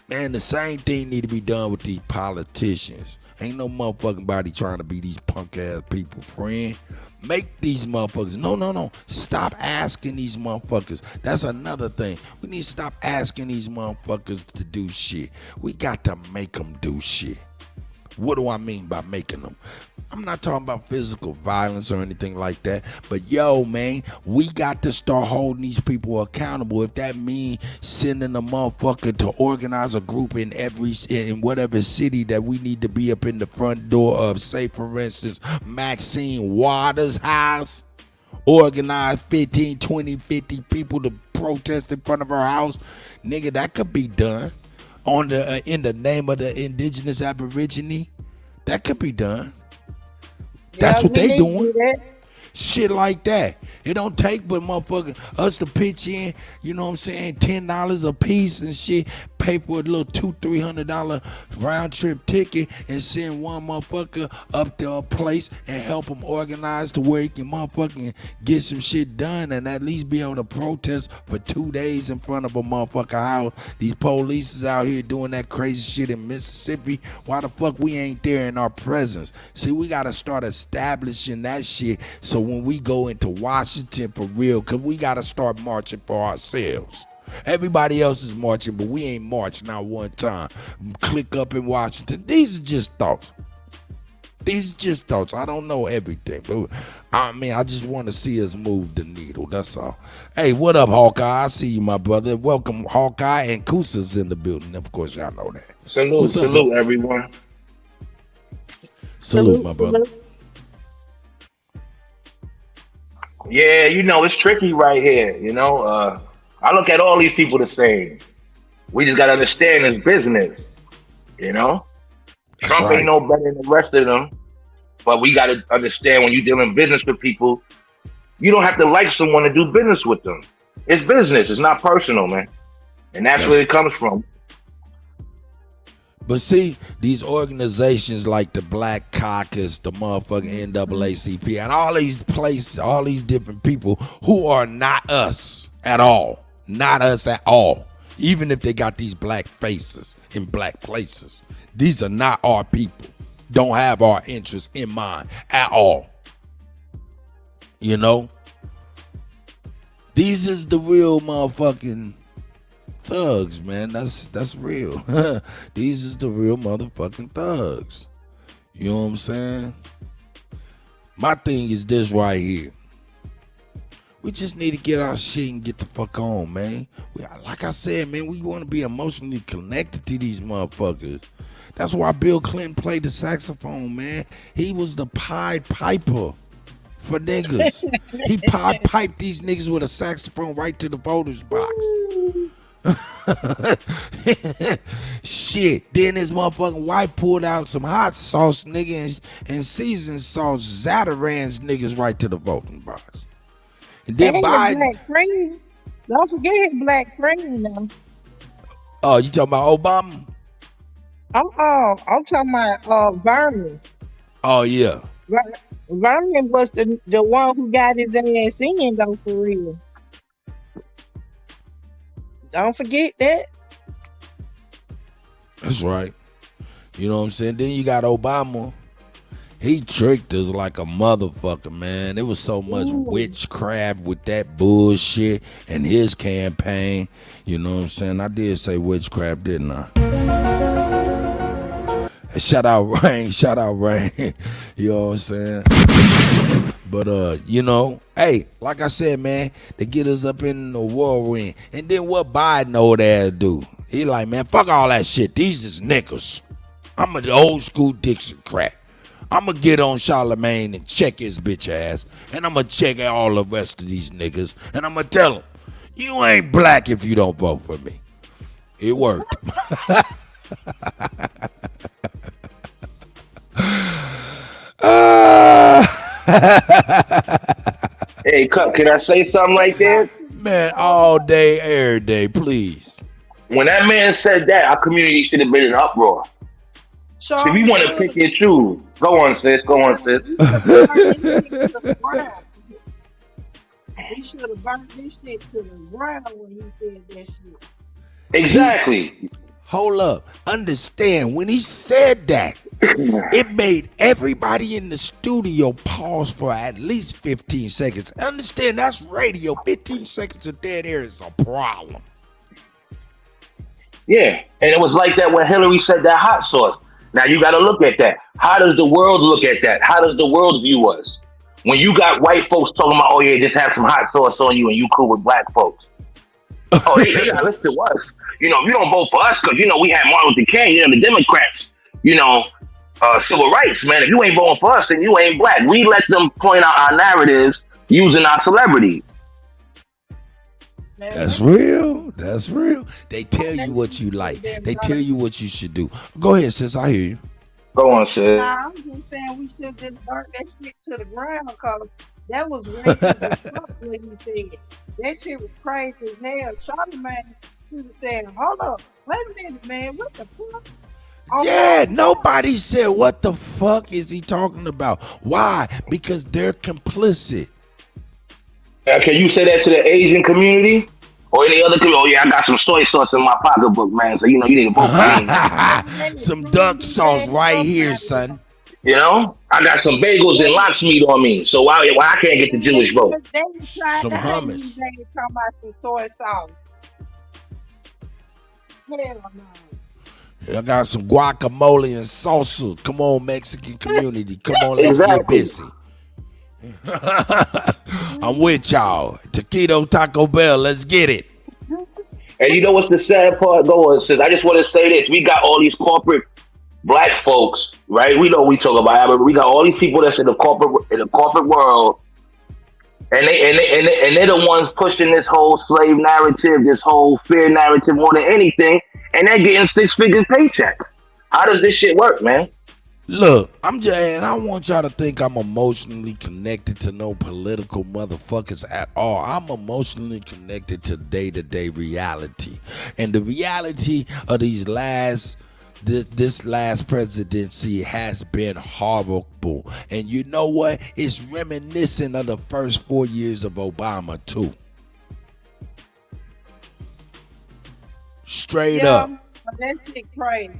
Man, the same thing need to be done with these politicians. Ain't no motherfucking body trying to be these punk ass people, friend. Make these motherfuckers. No. Stop asking these motherfuckers. That's another thing. We need to stop asking these motherfuckers to do shit. We got to make them do shit. What do I mean by making them? I'm not talking about physical violence or anything like that, but yo, man, we got to start holding these people accountable. If that means sending a motherfucker to organize a group in whatever city that we need to be up in the front door of, say for instance, Maxine Waters' house, organize 15, 20, 50 people to protest in front of her house, nigga, that could be done on the in the name of the indigenous aborigine. That could be done. That's what they doing. Shit like that. It don't take but motherfucker us to pitch in, you know what I'm saying, $10 a piece and shit, pay for a little $200-300 round trip ticket and send one motherfucker up to a place and help him organize to where he can motherfucking get some shit done and at least be able to protest for 2 days in front of a motherfucker house. These police is out here doing that crazy shit in Mississippi. Why the fuck we ain't there in our presence? See, we gotta start establishing that shit so when we go into Washington for real, cause we gotta start marching for ourselves. Everybody else is marching, but we ain't marched not one time. Click up in Washington. These are just thoughts. These are just thoughts. I don't know everything, but I mean, I just want to see us move the needle. That's all. Hey, what up, Hawkeye? I see you, my brother. Welcome, Hawkeye, and Kusa's in the building. Of course, y'all know that. Salute, salute, everyone. Salute, my brother. Yeah, you know, it's tricky right here, you know. I look at all these people the same. We just got to understand this business, you know. That's Trump right. ain't no better than the rest of them, but we got to understand when you're dealing business with people, you don't have to like someone to do business with them. It's business. It's not personal, man. And that's where it comes from. But see, these organizations like the Black Caucus, the motherfucking NAACP, and all these places, all these different people who are not us at all. Not us at all. Even if they got these black faces in black places. These are not our people. Don't have our interests in mind at all. You know? These is the real motherfucking thugs, man. That's real. These is the real motherfucking thugs. You know what I'm saying? My thing is this right here. We just need to get our shit and get the fuck on, man. Like I said, man, we want to be emotionally connected to these motherfuckers. That's why Bill Clinton played the saxophone, man. He was the Pied Piper for niggas. He Pied Piped these niggas with a saxophone right to the voters box. Shit. Then this motherfucking wife pulled out some hot sauce, nigga, and seasoned sauce, Zatarain's niggas right to the voting box. And then Biden. Black cream. Don't forget his black cream now. Oh, you talking about Obama? I'm talking about Vernon. Oh yeah. Vernon was the one who got his ass in though, for real. Don't forget that. That's right. You know what I'm saying? Then you got Obama. He tricked us like a motherfucker, man. There was so much witchcraft with that bullshit and his campaign. You know what I'm saying? I did say witchcraft, didn't I? Shout out Rain. You know what I'm saying? But you know, hey, like I said, man, they get us up in the whirlwind. And then what Biden old ass do? He like, man, fuck all that shit. These is niggas. I'm an old school Dixiecrat. I'm gonna get on Charlemagne and check his bitch ass. And I'm gonna check out all the rest of these niggas. And I'm gonna tell them, you ain't black if you don't vote for me. It worked. Hey, can I say something like that? Man, all day, every day, please. When that man said that, our community should have been in uproar. So if you want to pick and choose, go on, sis. He should have burnt this shit to the ground when he said that shit. Exactly. Hold up. Understand, when he said that, it made everybody in the studio pause for at least 15 seconds. Understand, that's radio. 15 seconds of dead air is a problem. Yeah, and it was like that when Hillary said that hot sauce. Now you got to look at that. How does the world look at that? How does the world view us? When you got white folks talking about, oh yeah, just have some hot sauce on you and you cool with black folks. Oh, they gotta listen to us. You know, if you don't vote for us, because, you know, we had Martin Luther King, you know, the Democrats, you know, civil rights, man. If you ain't voting for us, then you ain't black. We let them point out our narratives using our celebrities. That's real. That's real. They tell you what you like. They tell you what you should do. Go ahead, sis. I hear you. Go on, sis. Nah, I'm just saying we should just burn that shit to the ground because that was racist as fuck what he said. That shit was crazy as hell. Charlamagne, he was saying, hold up, wait a minute, man, what the fuck? Yeah, nobody said what the fuck is he talking about. Why? Because they're complicit. Can you say that to the Asian community or any other community? Oh yeah, I got some soy sauce in my pocketbook, man. So you know you need to vote for me. Some duck sauce right here, son. You know, I got some bagels and lox meat on me. So why I can't get the Jewish vote? Some hummus. They talking about some soy sauce. Hell no. I got some guacamole and salsa. Come on, Mexican community. Come on, let's get busy. I'm with y'all. Taquito Taco Bell. Let's get it. And you know what's the sad part, going? Since I just want to say this, we got all these corporate black folks, right? We know we talk about, but we got all these people that's in the corporate world, and they're the ones pushing this whole slave narrative, this whole fear narrative more than anything, and they're getting 6-figure paychecks. How does this shit work, man? Look, and I want y'all to think I'm emotionally connected to no political motherfuckers at all. I'm emotionally connected to day-to-day reality. And the reality of this last presidency has been horrible. And you know what? It's reminiscent of the first 4 years of Obama, too. Straight up. That shit crazy.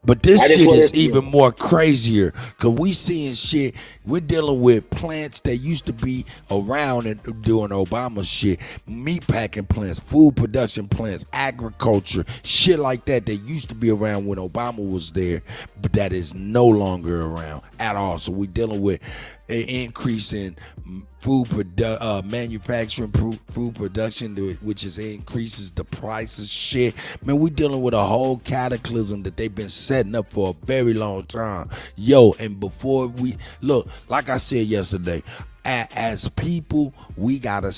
But this shit is even more crazier because we seeing shit. We're dealing with plants that used to be around during Obama shit. Meat packing plants, food production plants, agriculture, shit like that used to be around when Obama was there, but that is no longer around at all. So we're dealing with an increase in manufacturing, food production, which increases the price of shit. Man, we dealing with a whole cataclysm that they've been setting up for a very long time. Yo, and before we look, like I said yesterday, as people, we gotta,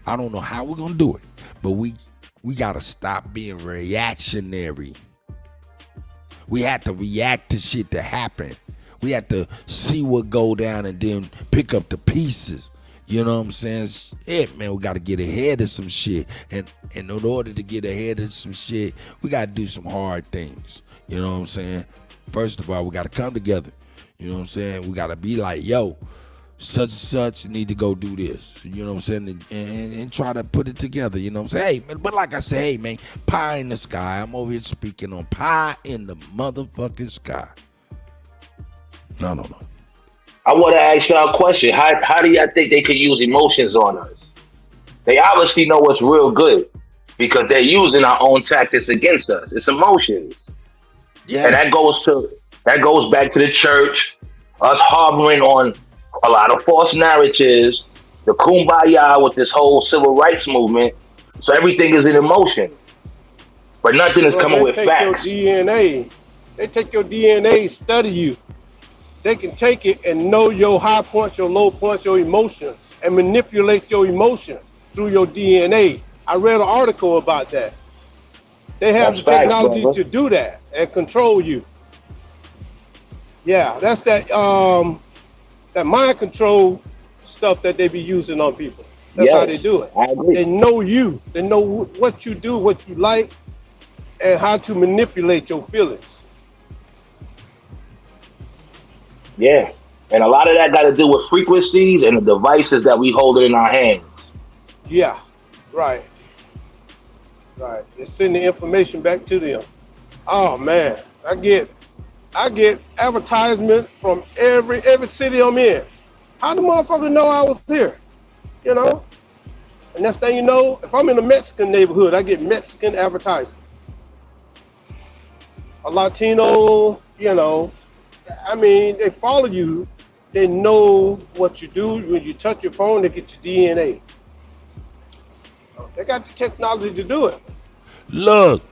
I don't know how we're gonna do it, but we gotta stop being reactionary. We have to react to shit to happen. We have to see what go down and then pick up the pieces. You know what I'm saying? Shit, man, we got to get ahead of some shit. And in order to get ahead of some shit, we got to do some hard things. You know what I'm saying? First of all, we got to come together. You know what I'm saying? We got to be like, yo, such and such need to go do this. You know what I'm saying? And try to put it together. You know what I'm saying? Hey, but like I said, hey, man, pie in the sky. I'm over here speaking on pie in the motherfucking sky. No. I want to ask y'all a question. How do y'all think they could use emotions on us? They obviously know what's real good because they're using our own tactics against us. It's emotions. Yeah. And that goes back to the church, us harboring on a lot of false narratives, the kumbaya with this whole civil rights movement. So everything is in emotion. But nothing is coming with facts. They take your DNA, study you. They can take it and know your high points, your low points, your emotions, and manipulate your emotion through your DNA. I read an article about that. They have the technology to do that and control you. Yeah, that's that mind control stuff that they be using on people. That's how they do it. I agree. They know you. They know what you do, what you like, and how to manipulate your feelings. Yeah, and a lot of that got to do with frequencies and the devices that we hold in our hands. Yeah, right. They send the information back to them. Oh man, I get advertisement from every city I'm in. How the motherfucker know I was here? You know? And next thing you know, if I'm in a Mexican neighborhood, I get Mexican advertisement. A Latino you know, I mean, they follow you. They know what you do. When you touch your phone, they get your DNA. They got the technology to do it. Look,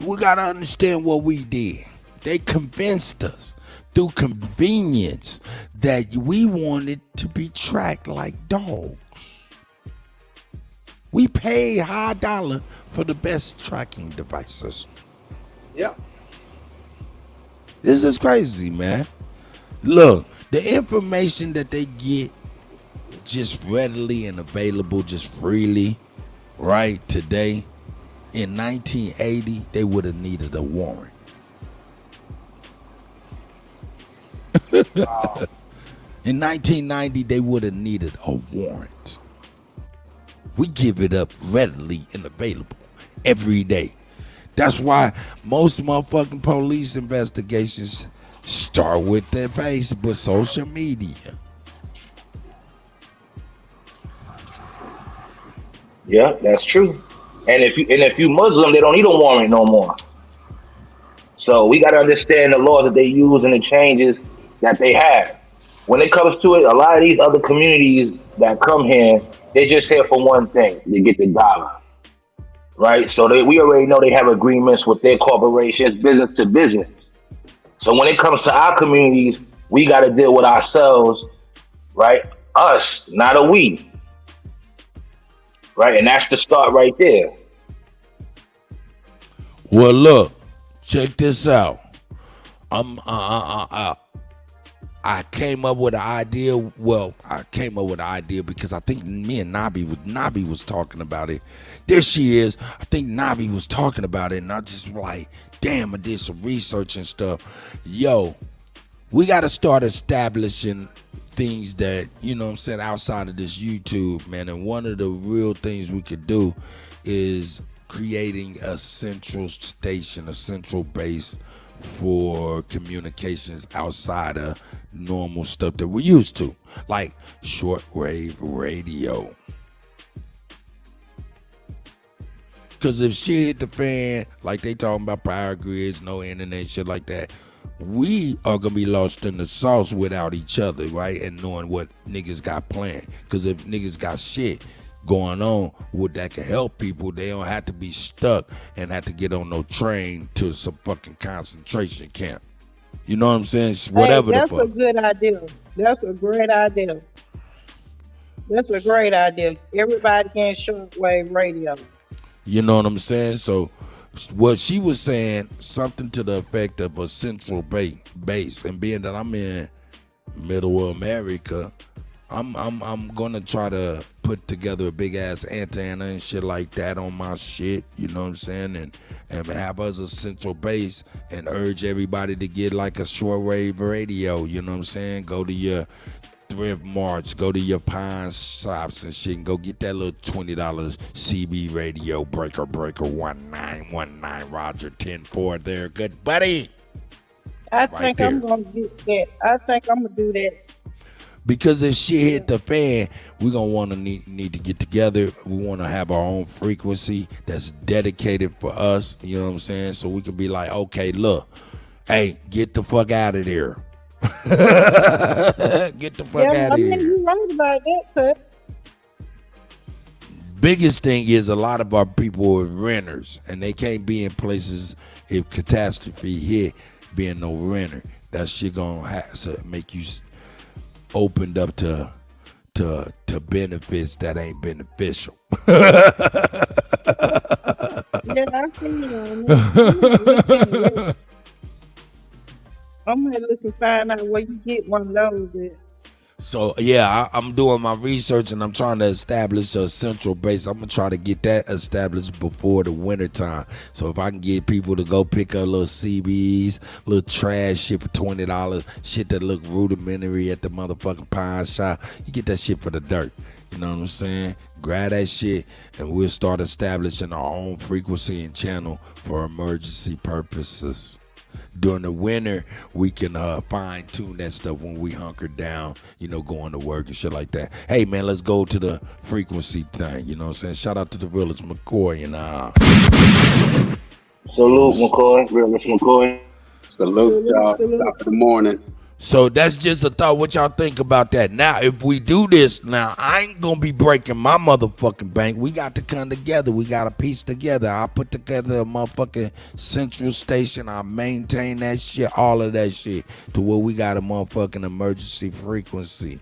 we gotta understand what we did. They convinced us through convenience that we wanted to be tracked like dogs. We paid high dollar for the best tracking devices. Yep. This is crazy, man. Look, the information that they get just readily and available, just freely, right, today, in 1980, they would have needed a warrant. In 1990, they would have needed a warrant. We give it up readily and available every day. That's why most motherfucking police investigations start with their Facebook, social media. Yeah, that's true. And if you Muslim, they don't need a warrant no more. So we got to understand the laws that they use and the changes that they have. When it comes to it, a lot of these other communities that come here, they're just here for one thing: to get the dollar, right? So we already know they have agreements with their corporations, business to business. So when it comes to our communities, we got to deal with ourselves, right? Us, not a we, right? And that's the start right there. Well, look, check this out. I came up with an idea. Well, I came up with an idea because I think me and Nabi was talking about it. There she is. I think Nabi was talking about it, and I just like, damn, I did some research and stuff. Yo, we got to start establishing things that, you know what I'm saying, outside of this YouTube, man. And one of the real things we could do is creating a central station, a central base for communications outside of normal stuff that we're used to, like shortwave radio. Because if shit hit the fan, like they talking about power grids, no internet, shit like that, we are going to be lost in the sauce without each other, right? And knowing what niggas got planned. Because if niggas got shit going on what that can help people, they don't have to be stuck and have to get on no train to some fucking concentration camp. You know what I'm saying? Whatever that's the fuck. a good idea. That's a great idea. That's a great idea. Everybody can shortwave radio. You know what I'm saying? So what she was saying, something to the effect of a central base, and being that I'm in middle America, I'm gonna try to put together a big ass antenna and shit like that on my shit, you know what I'm saying, and have us a central base and urge everybody to get like a shortwave radio, you know what I'm saying? Go to your thrift marts, go to your pawn shops and shit, and go get that little $20 CB radio, breaker 1919 Roger 10-4 there, good buddy. I think I'm gonna get that. I think I'm gonna do that. Because if shit hit the fan, we're going to want to need to get together. We want to have our own frequency that's dedicated for us. You know what I'm saying? So we can be like, okay, look, hey, get the fuck out of there. Get the fuck out of here. You're right about that, Kut. Biggest thing is a lot of our people are renters, and they can't be in places if catastrophe hit being no renter. That shit going to have to make you opened up to benefits that ain't beneficial. Yeah, I see you. I'm gonna look and find out where you get one of those at. So yeah, I'm doing my research and I'm trying to establish a central base. I'm gonna try to get that established before the winter time. So if I can get people to go pick up little CBs, little trash shit for $20, shit that look rudimentary at the motherfucking pawn shop, you get that shit for the dirt. You know what I'm saying? Grab that shit and we'll start establishing our own frequency and channel for emergency purposes. During the winter, we can fine tune that stuff when we hunker down, you know, going to work and shit like that. Hey, man, let's go to the frequency thing. You know what I'm saying? Shout out to the Realist McCoy and Salute, McCoy. Realist McCoy. Salute y'all. Top of the morning. So that's just a thought. What y'all think about that? Now, if we do this, now I ain't gonna be breaking my motherfucking bank. We got to come together. We got to piece together. I'll put together a motherfucking central station. I'll maintain that shit, all of that shit, to where we got a motherfucking emergency frequency.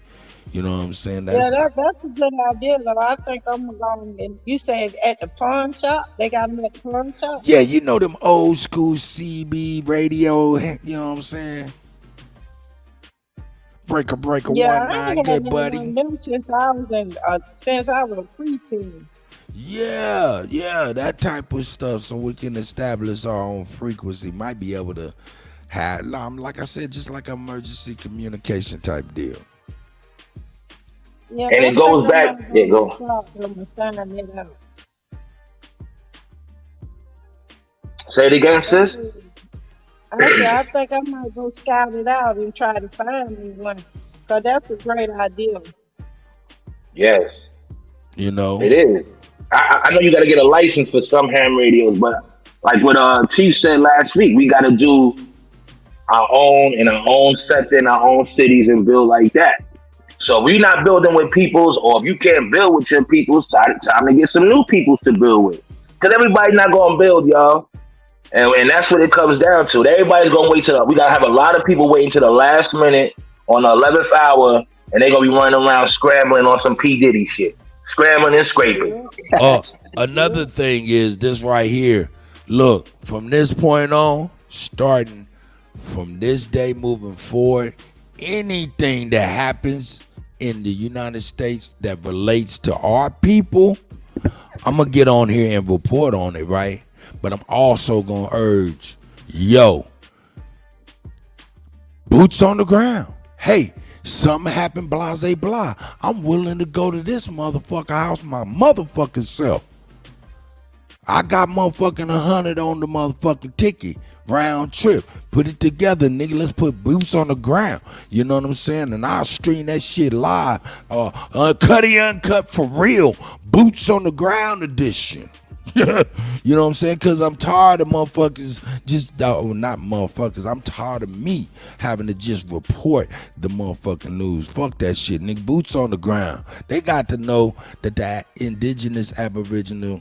You know what I'm saying? Yeah, that's a good idea, though. I think I'm going to, you said at the pawn shop? They got them at the pawn shop? Yeah, you know them old school CB radio, you know what I'm saying? Breaker, Yeah, 19, I good ain't buddy. had them since I was a preteen. Yeah, that type of stuff, so we can establish our own frequency. Might be able to have, like I said, just like an emergency communication type deal. Yeah, And it goes back. Yeah, go. Say it again, sis. I think I might go scout it out and try to find me one. Because that's a great idea. Yes. You know? It is. I know you got to get a license for some ham radios, but like what Chief said last week, we got to do our own in our own sector, in our own cities, and build like that. So if we're not building with peoples, or if you can't build with your peoples, time to get some new peoples to build with. Because everybody's not going to build, y'all. And that's what it comes down to. Everybody's going to wait till, we got to have a lot of people waiting to the last minute on the 11th hour, and they're going to be running around scrambling on some P. Diddy shit. Scrambling and scraping. Another thing is this right here. Look, from this point on, starting from this day moving forward, anything that happens in the United States that relates to our people, I'm going to get on here and report on it, right? But I'm also going to urge, boots on the ground. Hey, something happened, blase blah. I'm willing to go to this motherfucker house my motherfucking self. I got motherfucking 100 on the motherfucking ticket, round trip. Put it together, nigga. Let's put boots on the ground. You know what I'm saying? And I'll stream that shit live. Kutty UnKutt for real. Boots on the ground edition. You know what I'm saying? Because I'm tired of motherfuckers not motherfuckers. I'm tired of me having to just report the motherfucking news. Fuck that shit, nigga. Boots on the ground. They got to know that the indigenous aboriginal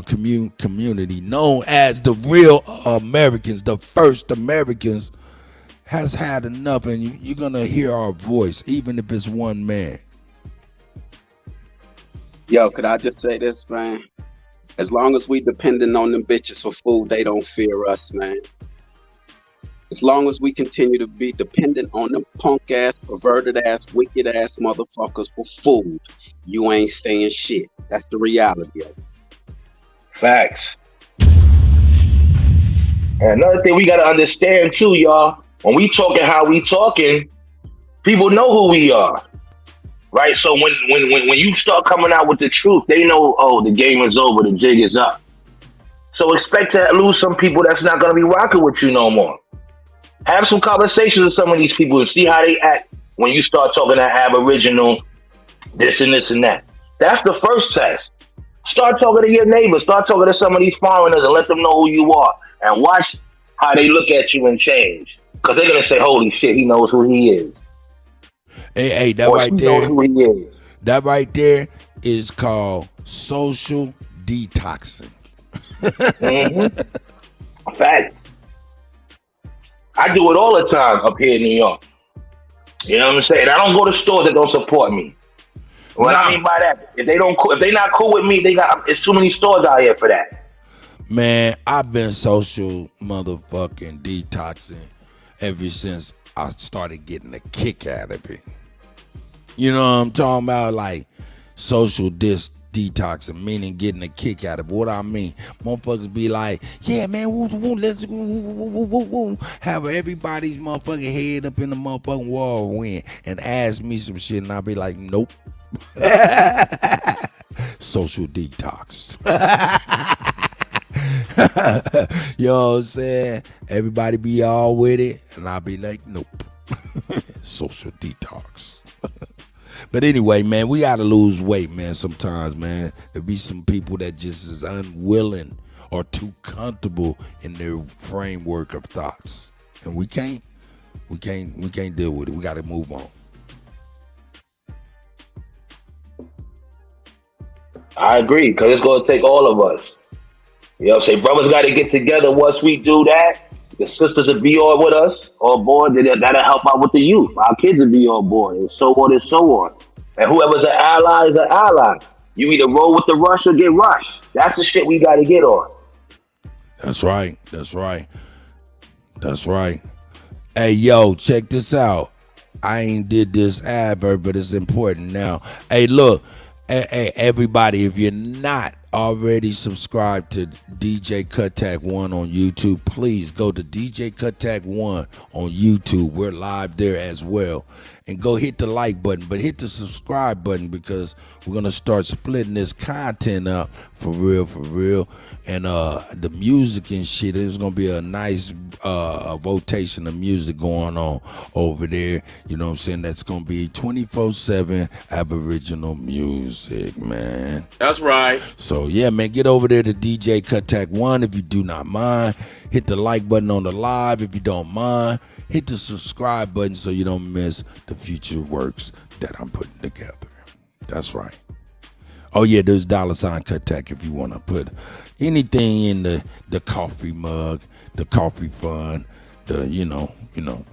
community known as the real Americans, the first Americans, has had enough, and you're going to hear our voice, even if it's one man. Yo, could I just say this, man? As long as we depending on them bitches for food, they don't fear us, man. As long as we continue to be dependent on them punk ass, perverted ass, wicked ass motherfuckers for food, you ain't staying shit. That's the reality of it. Facts. And another thing we gotta understand too, y'all, when we talking how we talking, people know who we are. Right? So when you start coming out with the truth, they know, oh, the game is over, the jig is up. So expect to lose some people that's not gonna be rocking with you no more. Have some conversations with some of these people and see how they act when you start talking that aboriginal, this and this and that. That's the first test. Start talking to your neighbors. Start talking to some of these foreigners and let them know who you are. And watch how they look at you and change. Because they're going to say, holy shit, he knows who he is. Hey, that right there. That right there is called social detoxing. Mm-hmm. Fact. I do it all the time up here in New York. You know what I'm saying? I don't go to stores that don't support me. What I mean by that, if they not cool with me, it's too many stores out here for that. Man, I've been social motherfucking detoxing ever since I started getting a kick out of it. You know what I'm talking about? Like social detoxing, meaning getting a kick out of it. What I mean, motherfuckers be like, yeah, man, let's have everybody's motherfucking head up in the motherfucking whirlwind and ask me some shit, and I'll be like, nope. Social detox. You know what I'm saying? Everybody be all with it, and I'll be like, nope. Social detox. But anyway, man, we gotta lose weight, man. Sometimes, man, there be some people that just is unwilling or too comfortable in their framework of thoughts. and we can't deal with it. We got to move on. I agree, because it's going to take all of us. You know what I'm saying? Brothers got to get together. Once we do that, the sisters will be on board. That'll help out with the youth. Our kids will be on board, and so on and so on. And whoever's an ally is an ally. You either roll with the rush or get rushed. That's the shit we got to get on. That's right. That's right. That's right. Hey, yo, check this out. I ain't did this advert, but it's important now. Hey, look. Hey, everybody, if you're not already subscribed to DJ Kuttack 1 on YouTube, please go to DJ Kuttack 1 on YouTube. We're live there as well. And go hit the like button, but hit the subscribe button, because we're going to start splitting this content up for real. And the music and shit, there's going to be a nice rotation of music going on over there. You know what I'm saying? That's going to be 24/7 Aboriginal music, man. That's right. So, yeah, man, get over there to DJ Kuttack 1 if you do not mind. Hit the like button on the live if you don't mind. Hit the subscribe button so you don't miss the future works that I'm putting together. That's right. Oh, yeah, there's $ Kuttack if you want to put anything in the coffee mug, the coffee fund, the, you know,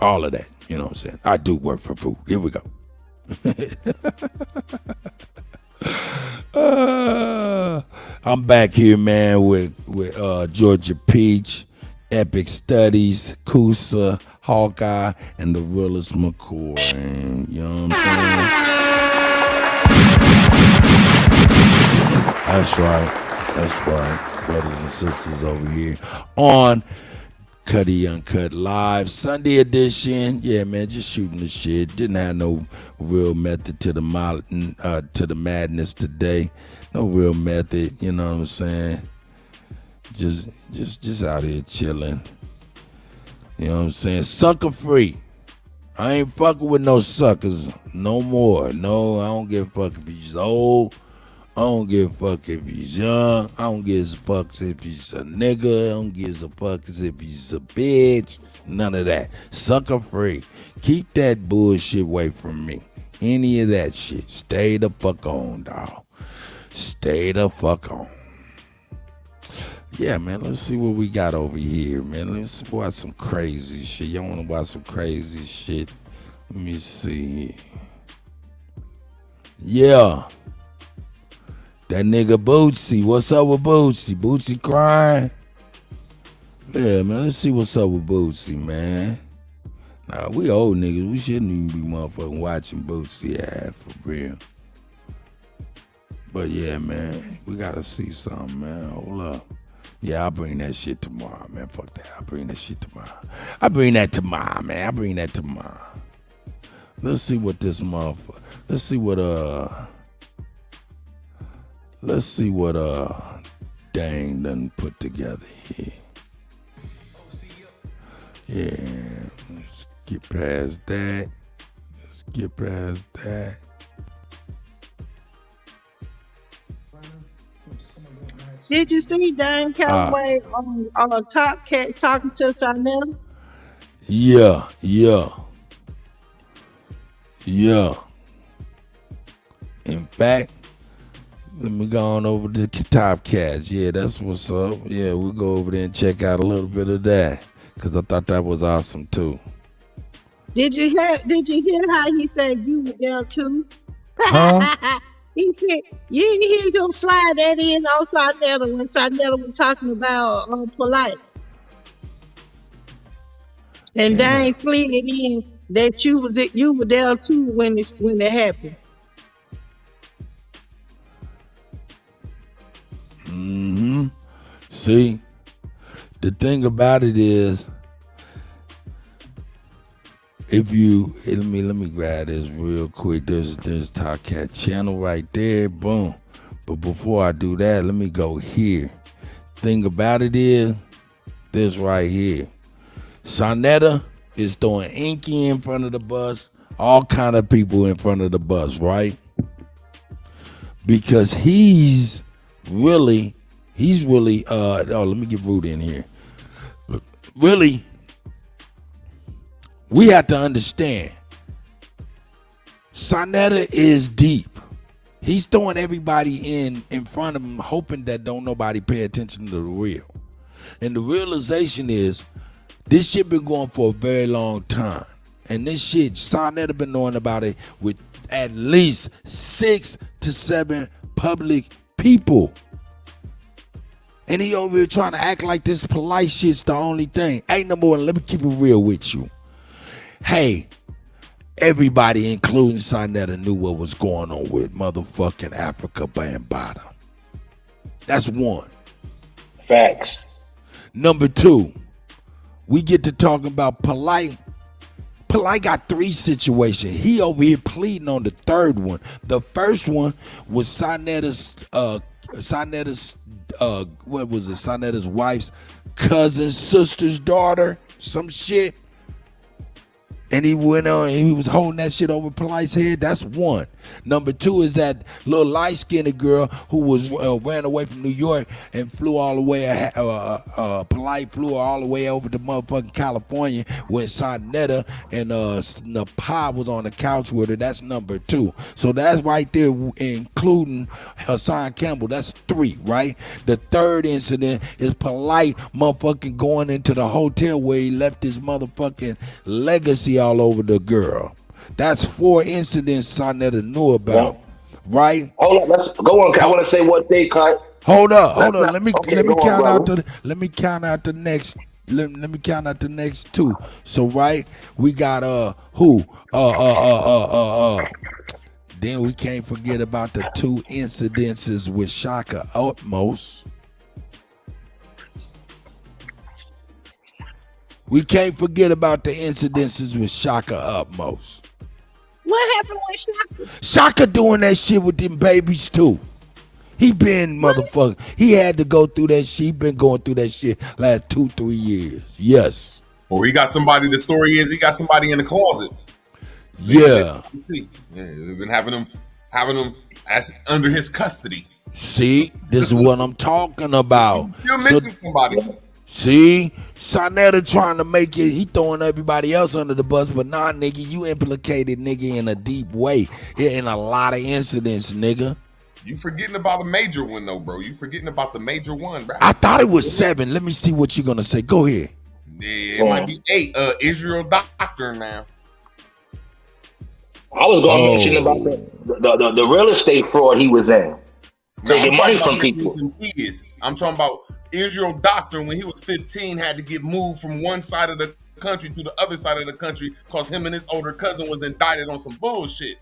all of that. You know what I'm saying? I do work for food. Here we go. I'm back here, man, with Georgia Peach, Epic Studies, Kusa, Hawkeye, and the realest McCoy. You know what I'm saying? That's right. Brothers and sisters over here on Kutty UnKutt Live Sunday edition. Yeah, man, just shooting the shit. Didn't have no real method to the madness today. No real method, you know what I'm saying? Just out here chilling. You know what I'm saying? Sucker free. I ain't fucking with no suckers no more. No, I don't give a fuck if he's old. I don't give a fuck if he's young. I don't give a fuck if he's a nigga. I don't give a fuck if he's a bitch. None of that. Sucker free. Keep that bullshit away from me. Any of that shit. Stay the fuck on, dawg. Stay the fuck on. Yeah, man, let's see what we got over here, man. Let's watch some crazy shit. Y'all want to watch some crazy shit? Let me see. Yeah. That nigga Bootsy. What's up with Bootsy? Bootsy crying? Yeah, man, let's see what's up with Bootsy, man. Nah, we old niggas. We shouldn't even be motherfucking watching Bootsy ad for real. But yeah, man, we gotta see something, man. Hold up. Yeah, I'll bring that shit tomorrow, man. Fuck that. I'll bring that shit tomorrow. I'll bring that tomorrow, man. I'll bring that tomorrow. Let's see what this motherfucker. Let's see what Dang done put together here. Yeah, let's get past that. Did you see Dan Calloway on Top Cat talking to Sanetta? Yeah. In fact, let me go on over to the Top Cats. Yeah, that's what's up. Yeah, we'll go over there and check out a little bit of that, because I thought that was awesome too. Did you hear how he said you were there too? Huh? He said you didn't hear him slide that in on Sanetta when Sanetta was talking about polite. And Dang slid it in that you were there too when it happened. Mm-hmm. See, the thing about it is, if you let me grab this real quick. There's Top Cat channel right there. Boom. But before I do that, let me go here. Thing about it is, this right here. Sanetta is throwing Inky in front of the bus, all kind of people in front of the bus, right? Because he's really let me get Rudy in here. Really, we have to understand, Sonetta is deep. He's throwing everybody in front of him, hoping that don't nobody pay attention to the real. And the realization is, this shit been going for a very long time. And this shit, Sonetta been knowing about it with at least 6 to 7 public people. And he over here trying to act like this polite shit's the only thing. Ain't no more. Let me keep it real with you. Hey, everybody, including Sonetta, knew what was going on with motherfucking Africa Bambaataa. That's one. Facts. Number 2, we get to talking about Polite. Polite got 3 situations. He over here pleading on the 3rd one. The first one was Sonetta's what was it? Sonetta's wife's cousin's sister's daughter, some shit. And he went on, he was holding that shit over Polite's head. That's one. Number 2 is that little light-skinned girl who was ran away from New York and flew all the way, Polite flew all the way over to motherfucking California when Sonetta and Napa was on the couch with her. That's number 2. So that's right there, including Hassan Campbell. That's 3, right? The 3rd incident is Polite motherfucking going into the hotel where he left his motherfucking legacy all over the girl. That's 4 incidents Sonetta knew about, right? Hold on, let's go on. I want to say what they cut. Hold up. Let me count out the next. Let me count out the next 2. So right, we got who? Then we can't forget about the 2 incidences with Shaka Utmost. We can't forget about the incidences with Shaka Utmost. What happened with Shaka? Shaka doing that shit with them babies too. He been motherfucker. He had to go through that shit. He been going through that shit last 2-3 years. Yes. Or he got somebody. The story is he got somebody in the closet. Yeah. They've been having him as under his custody. See, this is what I'm talking about. He's still missing somebody. See, Sonetta trying to make it, he throwing everybody else under the bus, but nah, nigga, you implicated, nigga, in a deep way, in a lot of incidents, nigga. You forgetting about a major one, though, bro. You forgetting about the major one, bro. I thought it was 7. Let me see what you're gonna say. Go ahead. Yeah, it might be 8. Israel Doctor now. I was going to mention about the real estate fraud he was in. Taking money from people. I'm talking about Israel Doctor when he was 15 had to get moved from one side of the country to the other side of the country because him and his older cousin was indicted on some bullshit.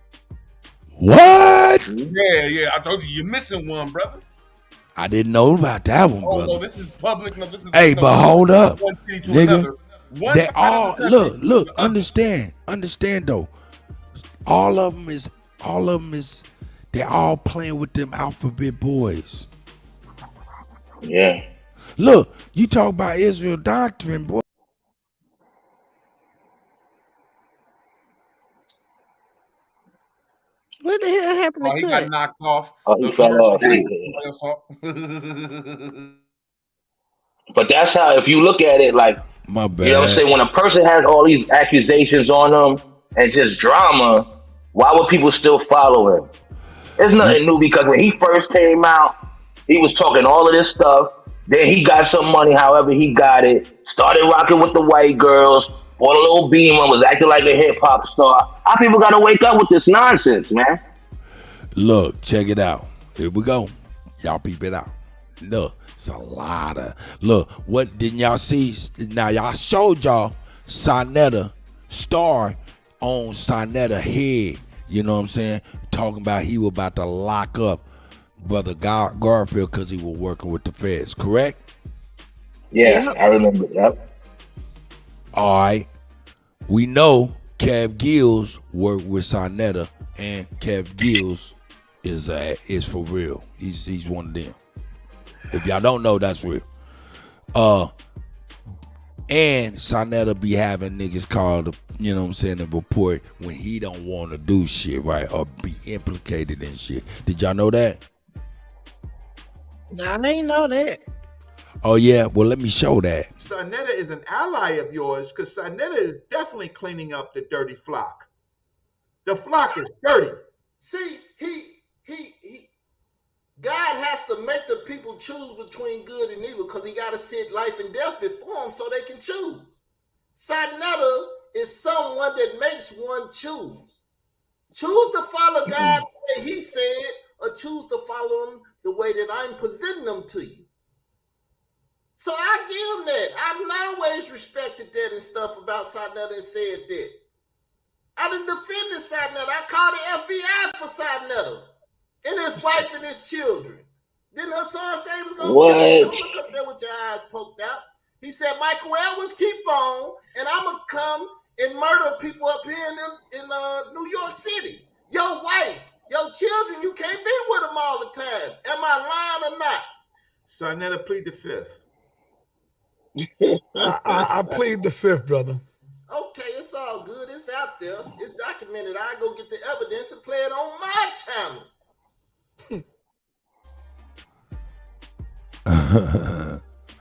What? Yeah. I told you you're missing one, brother. I didn't know about that one, brother. No, this is public. No, this is. Hey, but hold up, nigga. They all look. Understand though. All of them is. They're all playing with them alphabet boys. Yeah. Look, you talk about Israel Doctrine, boy. What the hell happened to he Kutt? got knocked off. He fell off. But that's how, if you look at it, like, my bad. You know what I'm saying? When a person has all these accusations on them and just drama, why would people still follow him? It's nothing new because when he first came out, he was talking all of this stuff. Then he got some money, however he got it. Started rocking with the white girls. Bought a little Beamer, was acting like a hip hop star. Our people got to wake up with this nonsense, man. Look, check it out. Here we go. Y'all peep it out. Look, it's a lot of. Look, what didn't y'all see? Now y'all showed y'all Sonetta star on Sonetta head. You know what I'm saying? Talking about he was about to lock up Brother Garfield because he was working with the feds, correct? Yeah, I remember that. All right. We know Kev Gills worked with Sonetta, and Kev Gills is for real. He's one of them. If y'all don't know, that's real. And Sonetta be having niggas called, you know what I'm saying, a report when he don't want to do shit, right? Or be implicated in shit. Did y'all know that? I didn't know that. Oh, yeah. Well, let me show that. Sarnetta is an ally of yours because Sarnetta is definitely cleaning up the dirty flock. The flock is dirty. See, God has to make the people choose between good and evil because he got to set life and death before them so they can choose. Sarnetta is someone that makes one choose. Choose to follow God the way he said, or choose to follow him the way that I'm presenting them to you. So I give him that. I've always respected that and stuff about Sarnetta and said that. I done defended Sarnetta. I called the FBI for Sarnetta and his wife and his children. Then her son said he was going to kill him. Don't look up there with your eyes poked out. He said, Michael Edwards, keep on, and I'm going to come and murder people up here in New York City. Your wife, your children, you can't be with them all the time. Am I lying or not? Sarnetta, plead the fifth. I plead the fifth, brother. Okay, it's all good. It's out there. It's documented. I go get the evidence and play it on my channel.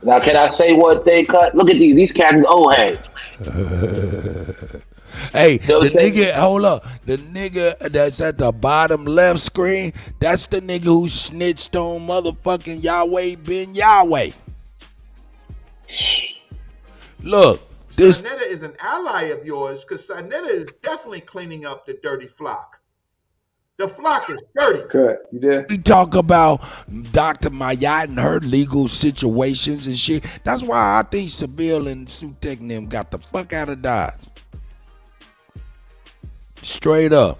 Now, can I say one thing, Cut? Look at these cats is old heads. Hey, the nigga, hold up. The nigga that's at the bottom left screen, that's the nigga who snitched on motherfucking Yahweh Ben Yahweh. Look, this Sarnetta is an ally of yours because Sarnetta is definitely cleaning up the dirty flock. The flock is dirty. Cut, you there? we talk about Dr. Mayat and her legal situations and shit. That's why I think Seville and Kuttack and them got the fuck out of Dodge. Straight up.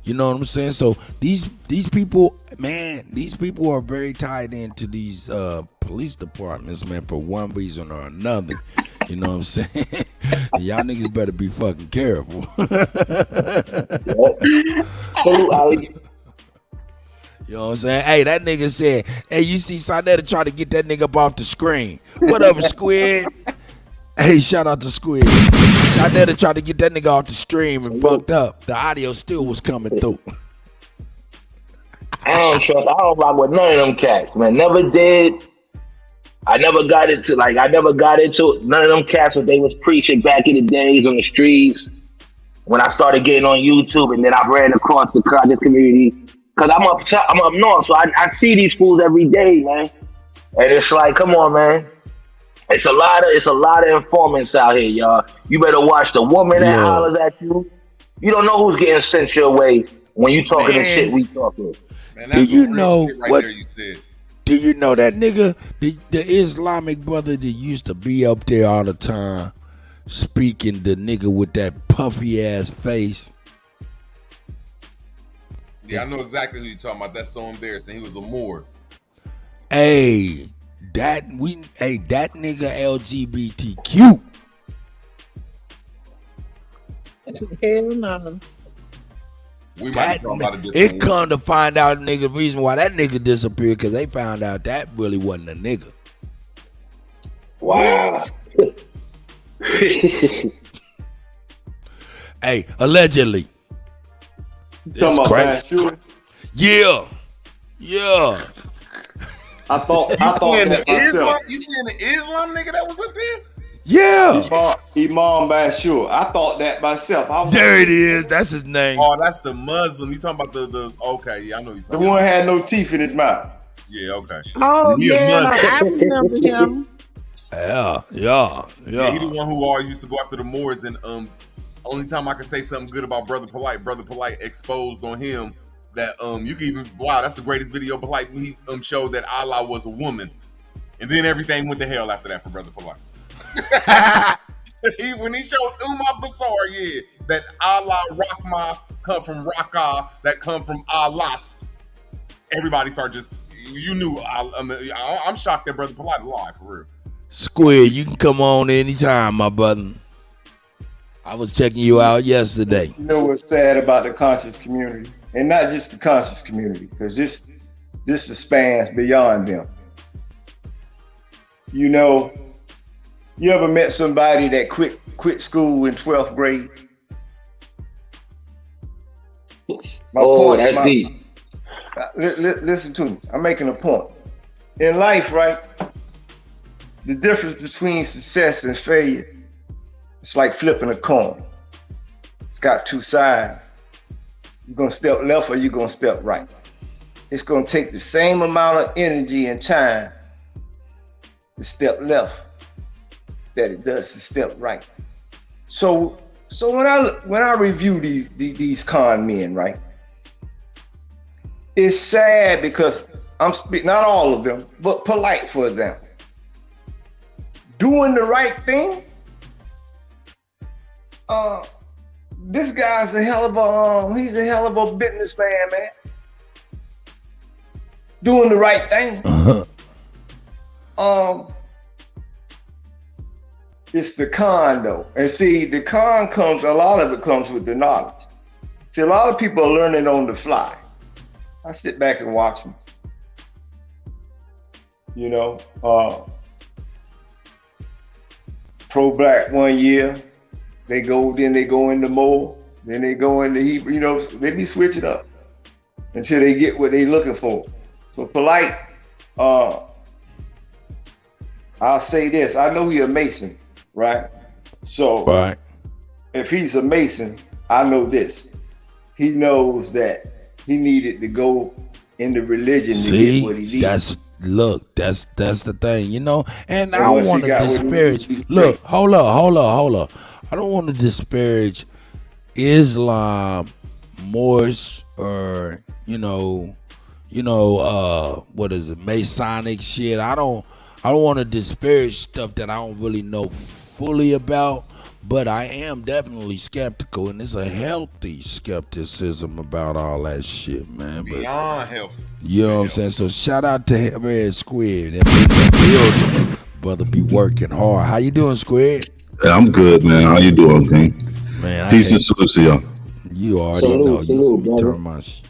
You know what I'm saying? So these people, man, these people are very tied into these police departments, man, for one reason or another. You know what I'm saying? Y'all niggas better be fucking careful. You know what I'm saying? Hey, that nigga said, hey, you see Sarnetta try to get that nigga up off the screen. What up, Squid? Hey, shout out to Squid. Sarnetta tried to get that nigga off the stream and fucked up. The audio still was coming through. I don't rock with none of them cats, man. Never did. I never got into none of them cats what they was preaching back in the days on the streets when I started getting on YouTube, and then I ran across the conscious community because I'm up north, so I see these fools every day, man. And it's like, come on, man. It's a lot of informants out here, y'all. You better watch the woman that hollers at you. You don't know who's getting sent your way when you talking the shit we talking. Man, Do you know right what? there you said. Do you know that nigga, the Islamic brother that used to be up there all the time, speaking, the nigga with that puffy ass face? Yeah, I know exactly who you're talking about. That's so embarrassing. He was a Moor. Hey, that nigga LGBTQ. Hell no. We might talk about it. It come to find out, nigga, reason why that nigga disappeared because they found out that really wasn't a nigga. Wow. Hey, allegedly. It's crazy. Yeah. I thought that myself. You seeing the Islam nigga that was up there? Yeah. Imam Bashir. I thought that myself. There it is. That's his name. Oh, that's the Muslim. You talking about the okay, yeah, I know you talking The one had no teeth in his mouth. Yeah, okay. Oh, yeah, I remember him. Yeah. He the one who always used to go after the Moors, and only time I can say something good about Brother Polite exposed on him that you can even that's the greatest video Polite he showed that Allah was a woman, and then everything went to hell after that for Brother Polite. When he showed Basar, that Allah Rahma come from Raqqa, that come from Allah, everybody started just you knew. I'm shocked that Brother Polite alive for real. Squid, you can come on anytime, my brother. I was checking you out yesterday. You know what's sad about the conscious community, and not just the conscious community, because this spans beyond them. You know, you ever met somebody that quit school in 12th grade? That's deep. Listen to me. I'm making a point. In life, right? the difference between success and failure, it's like flipping a coin. It's got two sides. You're gonna step left or you're gonna step right. It's gonna take the same amount of energy and time to step left that it does to step right. So when I review these con men, right? It's sad because I'm speaking, not all of them, but Polite, for example. Doing the right thing. This guy's a hell of a he's a hell of a businessman, man. Doing the right thing. It's the con though. And see, the con comes, a lot of it comes with the knowledge. See, a lot of people are learning on the fly. I sit back and watch them. You know, pro-black 1 year, they go into more, then they go into Hebrew, you know, they be switching up until they get what they looking for. So Polite, I'll say this, I know he's a Mason, right? So right. If he's a Mason, I know this. He knows that he needed to go into religion to get what he needed. That's the thing, you know. And I don't want to disparage. Look, hold up. I don't want to disparage Islam, Moorish, or what is it, Masonic shit. I don't want to disparage stuff that I don't really know fully about. But I am definitely skeptical, and it's a healthy skepticism about all that shit, man. But, beyond healthy. You know what I'm saying? So shout out to Red Squid. That brother be working hard. How you doing, Squid? I'm good, man. How you doing, King? Man, peace and salute to y'all. You already know. You turn my shit.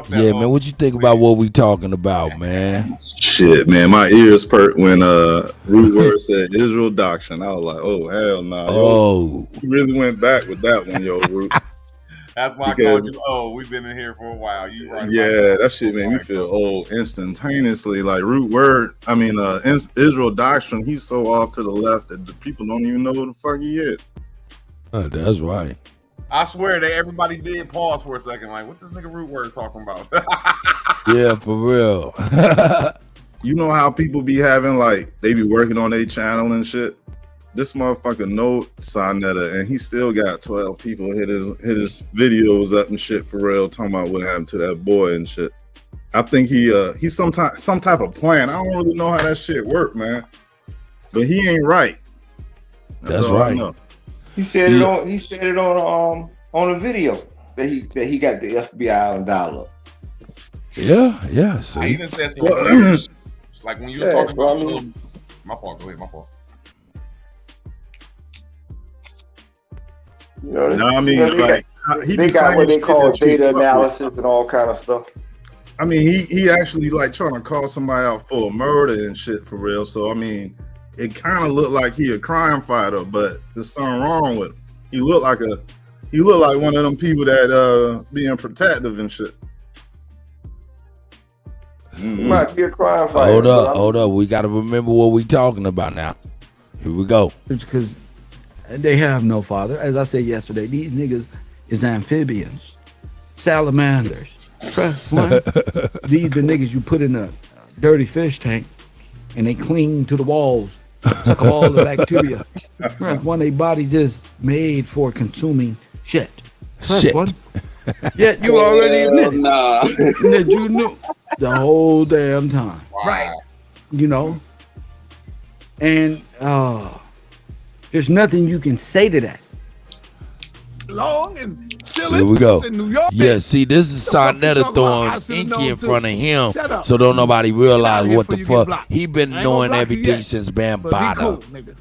Yeah, man, what you think about what we talking about, man? Shit, man, my ears perked when Root Word said Israel doctrine. I was like, oh, hell no. Nah. Oh. You really went back with that one, yo, Root. That's why I called you old. We've been in here for a while. You right? Yeah, that shit made me feel old instantaneously. Like Israel doctrine, he's so off to the left that the people don't even know who the fuck he is. Oh, that's right. I swear that everybody did pause for a second, like, what this nigga Root Word is talking about? Yeah, for real. You know how people be having, like, they be working on their channel and shit? This motherfucker know Sonetta, and he still got 12 people hit his videos up and shit for real, talking about what happened to that boy and shit. I think he's some type of plan. I don't really know how that shit work, man. But he ain't right. That's right. He said it on a video that he got the FBI on dial up. Yeah. See, I even said some like when you was talking about my fault. Go ahead, my fault. You know, no, I mean, they got what they call data analysis and all kind of stuff. I mean, he actually like trying to call somebody out for a murder and shit for real. So I mean, it kind of looked like he a crime fighter, but there's something wrong with him. He looked like one of them people that being protective and shit. Mm-hmm. Might be a crime fighter. Hold up. We got to remember what we talking about now. Here we go. It's because they have no father. As I said yesterday, these niggas is amphibians, salamanders. Trust me. These the niggas you put in a dirty fish tank and they cling to the walls, suck all the bacteria. One of their bodies is made for consuming shit. Shit. Yet you already admitted that you knew the whole damn time. Right. You know? And there's nothing you can say to that. Long and chilling. Here we go. In New York. Yeah, see, this is Sonetta throwing Inky in front of him, so don't nobody realize what the fuck. He been knowing everything since Bambaataa.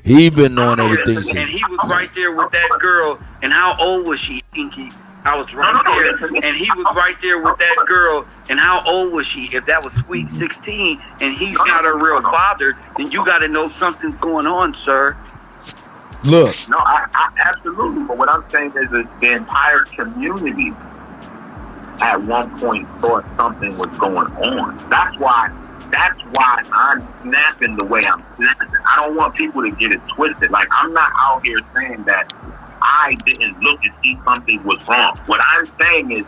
He been knowing everything since. And he was right there with that girl. And how old was she, Inky? I was right there. And he was right there with that girl. And how old was she? If that was sweet 16 and he's not her real father, then you got to know something's going on, sir. Look. No, I absolutely. But what I'm saying is that the entire community at one point thought something was going on. That's why That's why I'm snapping the way I'm snapping. I don't want people to get it twisted. Like, I'm not out here saying that I didn't look and see something was wrong. What I'm saying is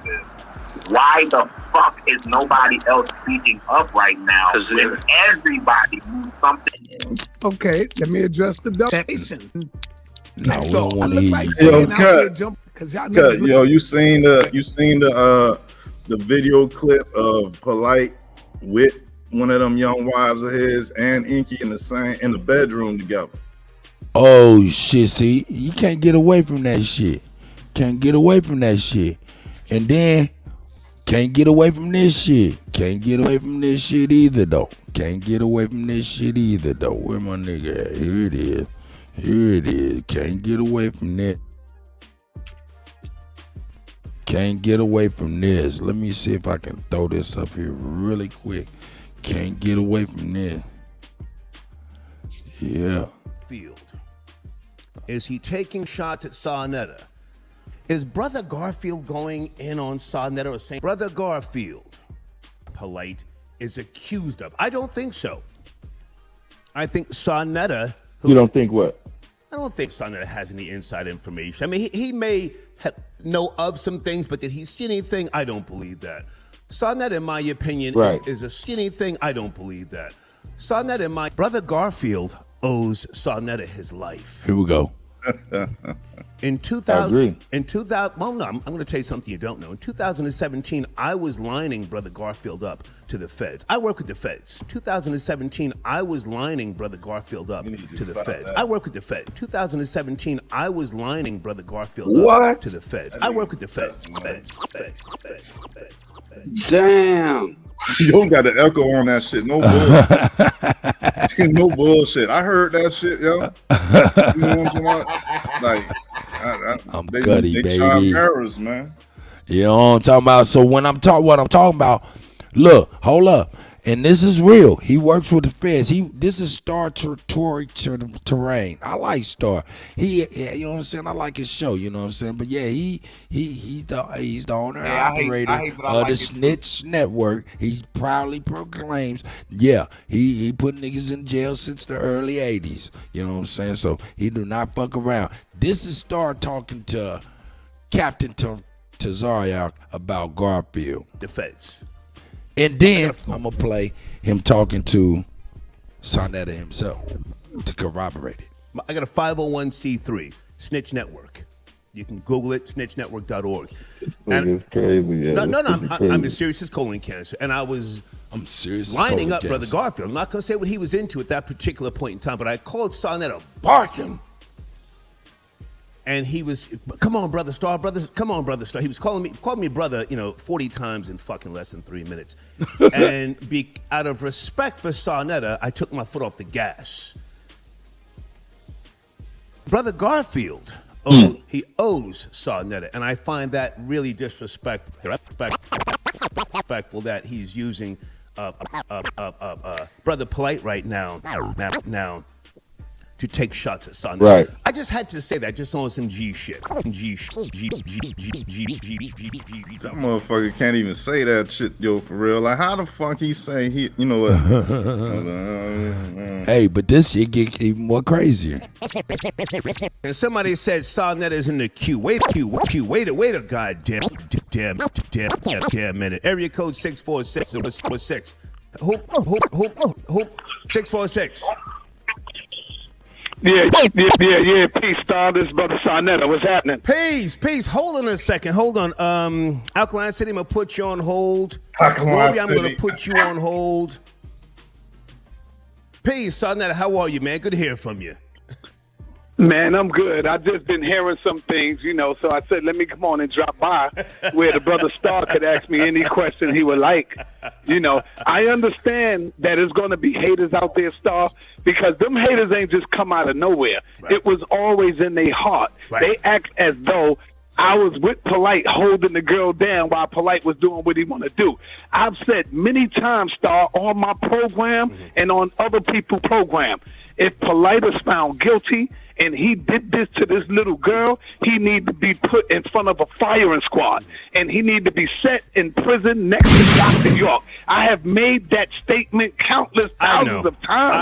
why the fuck is nobody else speaking up right now when everybody knew something? Okay, let me address the donations. No, we don't want to like hear you. staying out here jumping, 'cause y'all niggas look- Yo, you seen the video clip of Polite with one of them young wives of his and Inky in the bedroom together? Oh shit! See, you can't get away from that shit. Can't get away from that shit. And then can't get away from this shit. Can't get away from this shit either though. Can't get away from this shit either though. Where my nigga at? Here it is. Here it is. Can't get away from that. Can't get away from this. Let me see if I can throw this up here really quick. Can't get away from this. Yeah. Field. Is he taking shots at Sarnetta? Is Brother Garfield going in on Sarnetta or saying, Brother Garfield, Polite, is accused of? I don't think so. I think Sarnetta... You don't think what? I don't think Sarnetta has any inside information. I mean, he may know of some things, but did he see anything? I don't believe that. Sarnetta, in my opinion, is a skinny thing. I don't believe that. Sarnetta, in my... Brother Garfield owes Sarnetta his life. Here we go. In 2000, well, no, I'm going to tell you something you don't know. In 2017, I was lining Brother Garfield up to the feds. I work with the feds. 2017, I was lining Brother Garfield up to the feds. I work with the feds. 2017, I was lining Brother Garfield up to the feds. I work with the feds. Damn. You don't got the echo on that shit. No bullshit. No bullshit. I heard that shit, yo. You know what I'm saying? Like, I'm Kutty, they baby. Errors, man. You know what I'm talking about? So when what I'm talking about, look, hold up. And this is real. He works with the feds. This is Star territory terrain. I like Star. You know what I'm saying? I like his show. You know what I'm saying? But yeah, he's the owner and operator of the Snitch Network. He proudly proclaims, yeah, he put niggas in jail since the early '80s. You know what I'm saying? So he do not fuck around. This is Star talking to Captain Tazariak about Garfield. The feds. And then I'm going to play him talking to Sarnetta himself to corroborate it. I got a 501c3, Snitch Network. You can Google it, snitchnetwork.org. It's crazy. Yeah, I'm as serious as colon cancer. And I'm serious lining up Brother Garfield. I'm not going to say what he was into at that particular point in time, but I called Sarnetta barking. And he was, come on, Brother Star, come on, Brother Star. He was calling me brother, 40 times in fucking less than 3 minutes. And out of respect for Sarnetta, I took my foot off the gas. Brother Garfield, he owes Sarnetta, and I find that really disrespectful that he's using Brother Polite right now to take shots at Sarnetta. Right. I just had to say that just on some G shit. That motherfucker can't even say that shit, yo, for real. Like, how the fuck he say he, you know what? Hey, but this shit get even more crazier. And somebody said Sarnetta is in the queue. Wait a goddamn minute. Area code 646. Who? 646. Yeah. Peace, Star. This is Brother Sarnetta. What's happening? Peace. Hold on a second. Hold on. Alkaline City, I'm going to put you on hold. Alkaline City. I'm going to put you on hold. Peace, Sarnetta. How are you, man? Good to hear from you. Man, I'm good. I've just been hearing some things, so I said, let me come on and drop by where the Brother Star could ask me any question he would like. I understand that there's going to be haters out there, Star, because them haters ain't just come out of nowhere. Right. It was always in their heart. Right. They act as though I was with Polite holding the girl down while Polite was doing what he want to do. I've said many times, Star, on my program and on other people's program, if Polite is found guilty and he did this to this little girl, he need to be put in front of a firing squad, and he need to be set in prison next to Dr. York. I have made that statement countless thousands of times.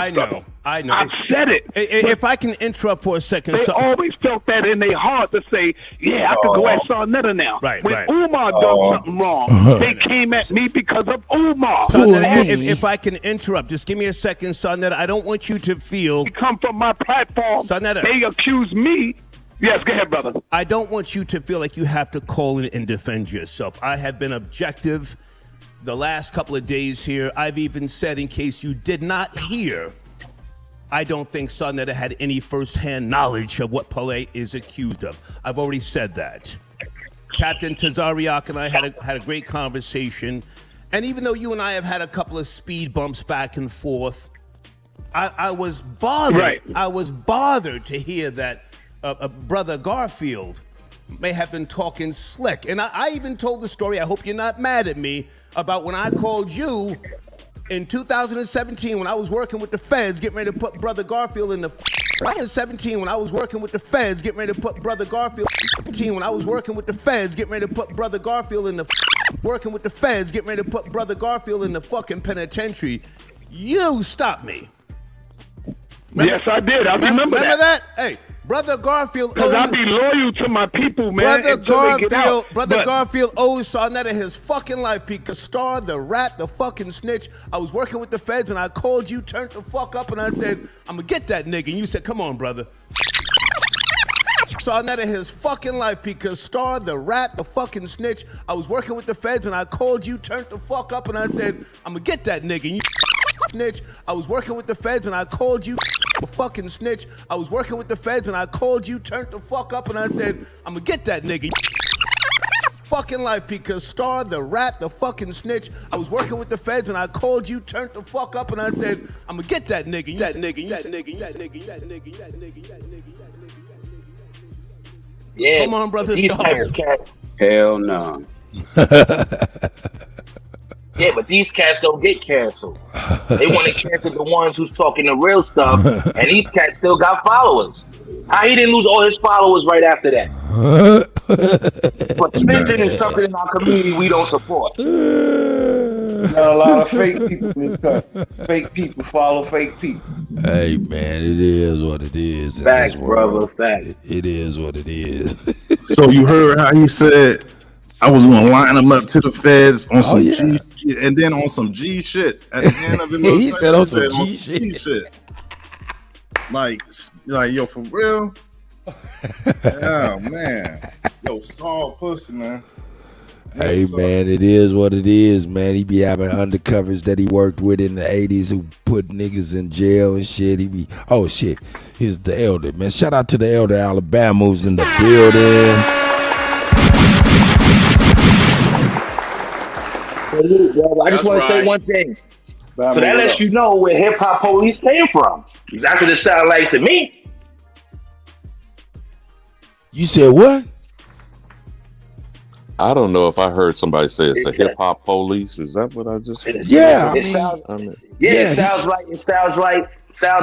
I know. I've said it. If I can interrupt for a second. They always felt that in their heart to say, yeah, I could go at Sarnetta now. Right, when right. Umar done something wrong, they came at me because of Umar. Sarnetta, if I can interrupt, just give me a second, Sarnetta. I don't want you to feel... You come from my platform. Sarnetta. They accuse me. Yes, go ahead, brother. I don't want you to feel like you have to call in and defend yourself. I have been objective the last couple of days here. I've even said, in case you did not hear, I don't think Sarnetta had any firsthand knowledge of what Palais is accused of. I've already said that. Captain Tazariak and I had a great conversation. And even though you and I have had a couple of speed bumps back and forth, I was bothered. Right. I was bothered to hear that Brother Garfield may have been talking slick. And I even told the story, I hope you're not mad at me, about when I called you in 2017 when I was working with the feds, getting ready to put Brother Garfield in the... 2017 when I was working with the feds, getting ready to put Brother Garfield... when I was working with the feds, getting ready to put Brother Garfield in the... Working with the feds, getting ready to put Brother Garfield in the fucking penitentiary. You stopped me. Remember? Yes, I did. I remember that. Hey, Brother Garfield... Because I be loyal to my people, man. Brother Garfield owes Sarnetta his fucking life because Star, the rat, the fucking snitch. I was working with the feds and I called you, turned the fuck up, and I said, I'm gonna get that nigga. And you said, come on, brother. Sarnetta his fucking life because Star, the rat, the fucking snitch. I was working with the feds and I called you, turned the fuck up, and I said, I'm gonna get that nigga. And you snitch. I was working with the feds and I called you, fucking snitch. I was working with the feds and I called you, turned the fuck up, and I said, I'm gonna get that nigga. Fucking life because Star, the rat, the fucking snitch. I was working with the feds and I called you, turned the fuck up, and I said, I'm gonna get that nigga. Yeah. Come on, brother Star. Hell no. Yeah, but these cats don't get canceled. They want to cancel the ones who's talking the real stuff, and these cats still got followers. How he didn't lose all his followers right after that? But snitching is something in our community we don't support. Got a lot of fake people in this country. Fake people follow fake people. Hey man, it is what it is. Facts, brother. Facts. It is what it is. So you heard how he said I was gonna line them up to the feds on some G shit, and then on some G shit at the end of it. He said on some G shit. Like yo, for real? Oh man, yo, Star pussy, man. Hey man, it is what it is, man. He be having undercovers that he worked with in the 80s who put niggas in jail and shit. He be, oh shit, here's the elder, man. Shout out to the elder Alabama who's in the building. I just want to say one thing. So that lets you know where hip hop police came from. That's what it sounded like to me. You said what? I don't know if I heard somebody say it's a hip hop police. Is that what I just heard? Yeah, it sounds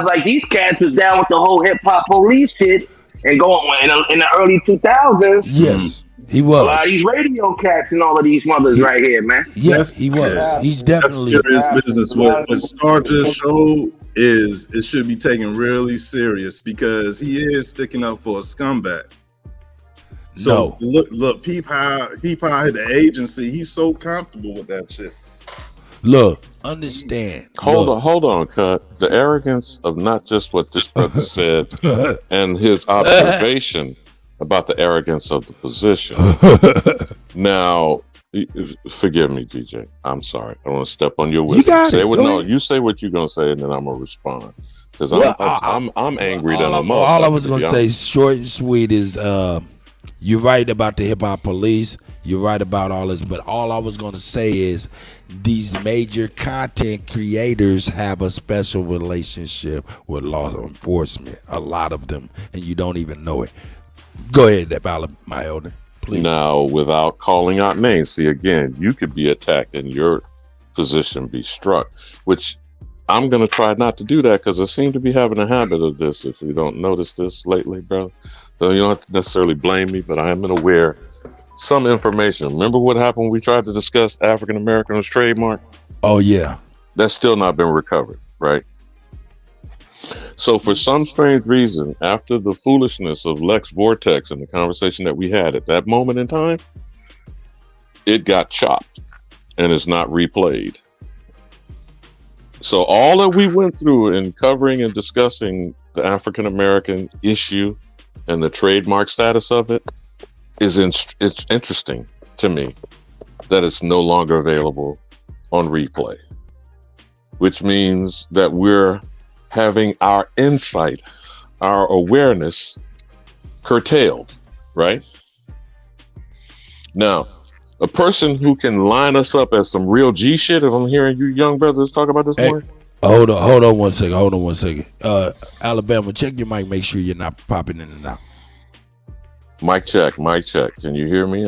like these cats was down with the whole hip hop police shit and going in the early 2000s. Yes, he was. A lot of these radio cats and all of these mothers right here, man. Yes, he was. He's definitely serious business. What Star just showed is it should be taken really serious because he is sticking up for a scumbag. So look, peep how the agency, he's so comfortable with that shit. Look, understand. Hold on, Cut. The arrogance of not just what this brother said and his observation about the arrogance of the position. Now, forgive me, DJ. I'm sorry. I don't want to step on your wheel. You say what you're gonna say, and then I'm gonna respond because I'm angry than a motherfucker. All I was gonna say, short and sweet, is you're right about the hip hop police. You're right about all this, but all I was going to say is these major content creators have a special relationship with law enforcement. A lot of them, and you don't even know it. Go ahead, my elder, please. Now, without calling out names, see, again, you could be attacked and your position be struck, which I'm going to try not to do that because I seem to be having a habit of this. If you don't notice this lately, bro, so you don't have to necessarily blame me, but I am aware some information. Remember what happened when we tried to discuss African American as trademark? Oh yeah, that's still not been recovered, right? So for some strange reason, after the foolishness of Lex Vortex and the conversation that we had at that moment in time, it got chopped and is not replayed. So all that we went through in covering and discussing the African American issue and the trademark status of it is it's interesting to me that it's no longer available on replay, which means that we're having our insight, our awareness curtailed, right? Now, a person who can line us up as some real G shit, if I'm hearing you young brothers talk about this morning. Hold on one second. Alabama, check your mic, make sure you're not popping in and out. Mic check. Can you hear me?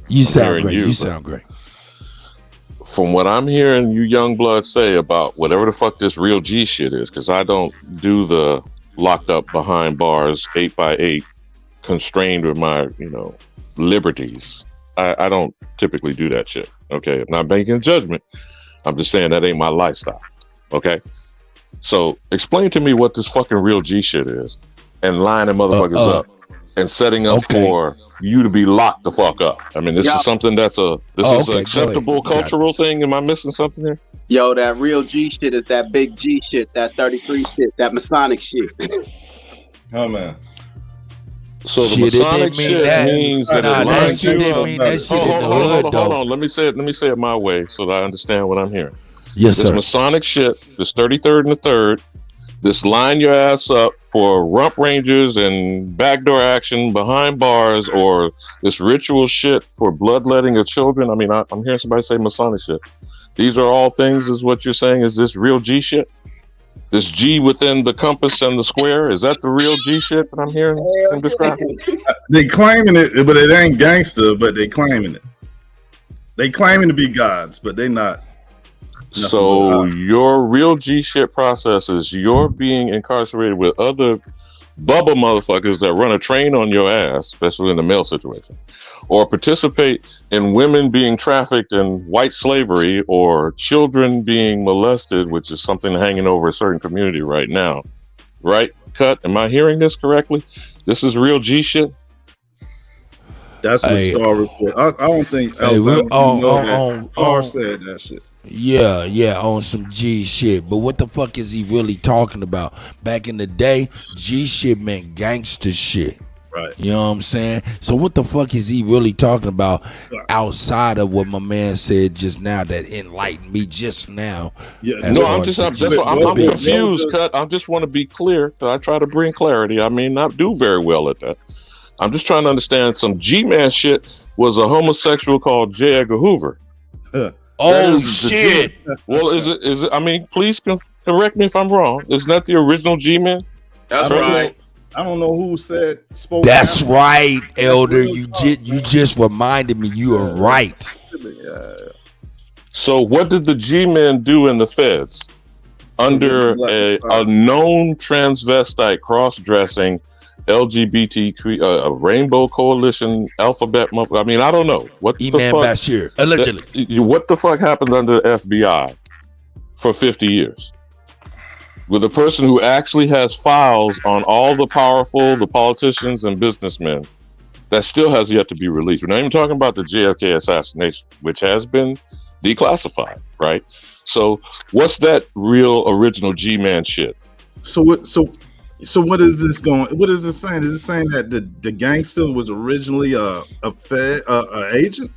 You sound great. You sound great. From what I'm hearing you young bloods say about whatever the fuck this real G shit is, because I don't do the locked up behind bars 8x8 constrained with my, liberties. I don't typically do that shit. Okay. I'm not making a judgment. I'm just saying that ain't my lifestyle. Okay. So explain to me what this fucking real G shit is and lining motherfuckers up and setting up for you to be locked the fuck up. I mean, this is something that's an acceptable cultural thing. Am I missing something there? Yo, that real G shit is that big G shit, that 33 shit, that Masonic shit. Oh man. So the Masonic shit means that it lines you up. Hold on. Let me say it my way so that I understand what I'm hearing. Yes, sir. This Masonic shit, this 33rd and the 3rd, this line your ass up for rump rangers and backdoor action behind bars, or this ritual shit for bloodletting of children. I mean, I'm hearing somebody say Masonic shit. These are all things, is what you're saying, is this real G shit? This G within the compass and the square, is that the real G shit that I'm hearing them describe? They claiming it, but it ain't gangster, but they claiming it. They claiming to be gods, but they not. So your real G shit process is you're being incarcerated with other bubba motherfuckers that run a train on your ass, especially in the male situation, or participate in women being trafficked in white slavery or children being molested, which is something hanging over a certain community right now. Right, Cut? Am I hearing this correctly? This is real G shit? That's what Star Report. I don't think Star said that shit. Yeah, on some G shit. But what the fuck is he really talking about? Back in the day, G shit meant gangster shit. Right. You know what I'm saying? So what the fuck is he really talking about outside of what my man said just now that enlightened me just now? Yeah. No, I'm confused, Cut. I just want to be clear. I try to bring clarity. I may not do very well at that. I'm just trying to understand some G-man shit was a homosexual called J. Edgar Hoover. Oh shit! Well, is it? I mean, please correct me if I'm wrong. Isn't that the original G-Man? That's right. I don't know who spoke. That's right, Elder. You just reminded me. You are right. So, what did the G-Men do in the feds under a known transvestite cross-dressing LGBT Rainbow Coalition alphabet? I mean, I don't know what the fuck. Bashir, allegedly. What the fuck happened under the FBI for 50 years? With a person who actually has files on all the powerful, the politicians and businessmen that still has yet to be released. We're not even talking about the JFK assassination, which has been declassified, right? So what's that real original G-man shit? So what is this going? What is this saying? Is it saying that the gangster was originally a agent?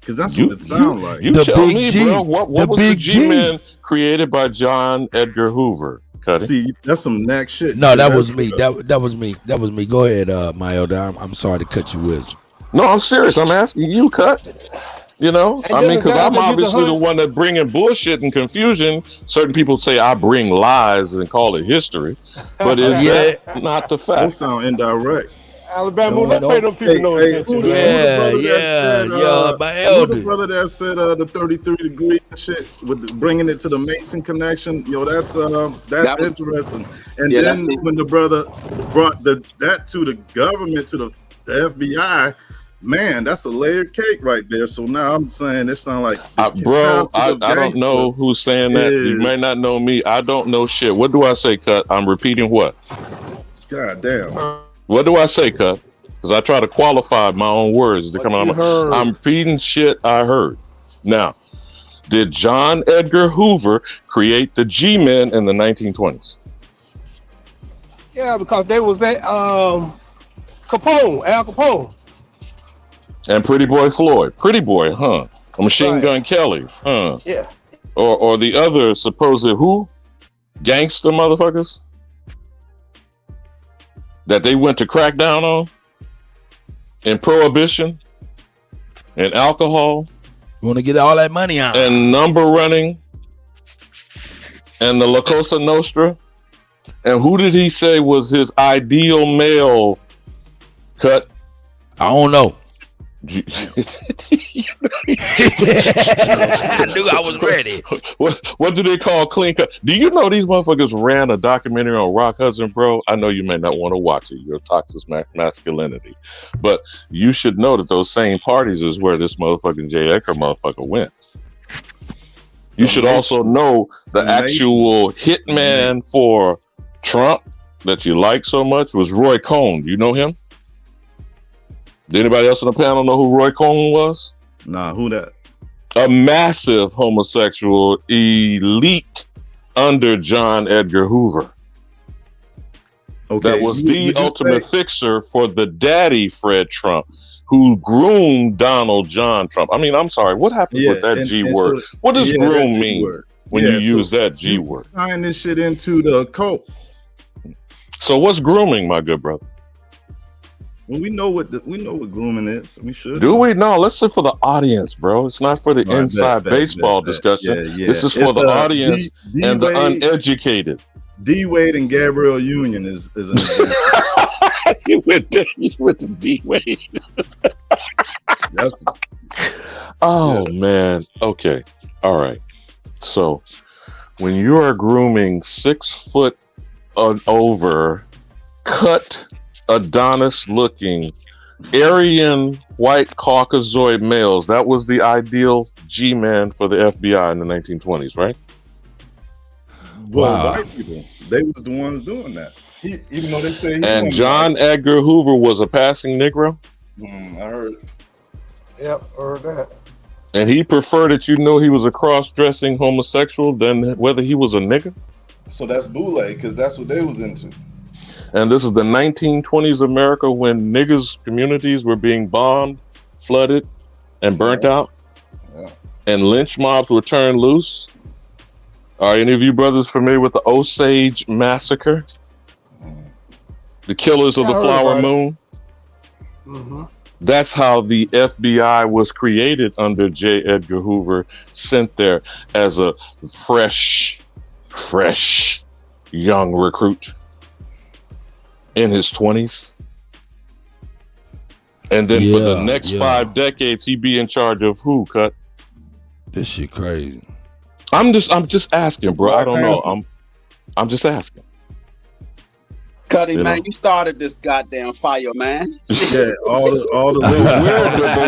Because that's what it sounds like. You tell me, bro. What was the G-Man created by John Edgar Hoover? Cutty? See, that's some neck shit. No, that was me. That was me. That was me. Go ahead, my elder. I'm sorry to cut your wisdom. No, I'm serious. I'm asking you, Cut. You know, I mean, because I'm obviously the one that bringing bullshit and confusion. Certain people say I bring lies and call it history, but is that not the fact? Those sound indirect. Alabama, don't pay them people no attention. My Who elder. the brother that said the 33 degree shit with bringing it to the Mason connection? Yo, that's interesting. And then when the brother brought that to the government, to the FBI, man, that's a layered cake right there. So now I'm saying it sounds like bro, I don't know who's saying that. You may not know me. I don't know shit. What do I say, Cut? I'm repeating what? God damn. What do I say, Cut? Because I try to qualify my own words to come out. I'm repeating shit I heard. Now, did John Edgar Hoover create the G-Men in the 1920s? Yeah, because they was at Al Capone. And Pretty Boy Floyd. Pretty Boy, huh? A Machine Gun Kelly, huh? Yeah. Or the other supposed who? Gangster motherfuckers? That they went to crack down on? In prohibition? And alcohol? You want to get all that money out? And number running? And the La Cosa Nostra? And who did he say was his ideal male? Cut? I don't know. I knew I was ready. What do they call clean cut? Do you know these motherfuckers ran a documentary on Rock Hudson, bro? I know you may not want to watch it. Your toxic masculinity, but you should know that those same parties is where this motherfucking J. Edgar motherfucker went. You should also know the actual hitman for Trump that you like so much was Roy Cohn. Do you know him? Did anybody else on the panel know who Roy Cohn was? Nah, who that? A massive homosexual elite under John Edgar Hoover. Okay, that was the ultimate fixer for the daddy Fred Trump, who groomed Donald John Trump. I mean, I'm sorry, what happened with that G word? So, what does groom mean when you use that G word? Tying this shit into the cult. So what's grooming, my good brother? Well, we know what grooming is. We should. Do we? No, let's say for the audience, bro. It's not for the inside baseball discussion. Yeah. This is for the audience and the uneducated. D Wade and Gabrielle Union is an example. you went to D Wade. Man. Okay. All right. So when you are grooming 6 foot and over, cut Adonis looking Aryan white Caucasoid males, that was the ideal G-man for the FBI in the 1920s, right? Well, white people, they was the ones doing that. Even though they say and John Edgar Hoover was a passing Negro. I heard. Yep, heard that. And he preferred that you know he was a cross-dressing homosexual than whether he was a nigger. So that's boule, because that's what they was into. And this is the 1920s America when niggas communities were being bombed, flooded, and burnt out. Yeah. And lynch mobs were turned loose. Are any of you brothers familiar with the Osage Massacre? The Killers of the Flower Moon? Mm-hmm. That's how the FBI was created under J. Edgar Hoover, sent there as a fresh young recruit in his 20s. And then for the next 5 decades, he'd be in charge of who, Cut? This shit crazy. I'm just asking, bro. I don't know. I'm just asking. Kutty, man, you started this goddamn fire, man. Yeah, all the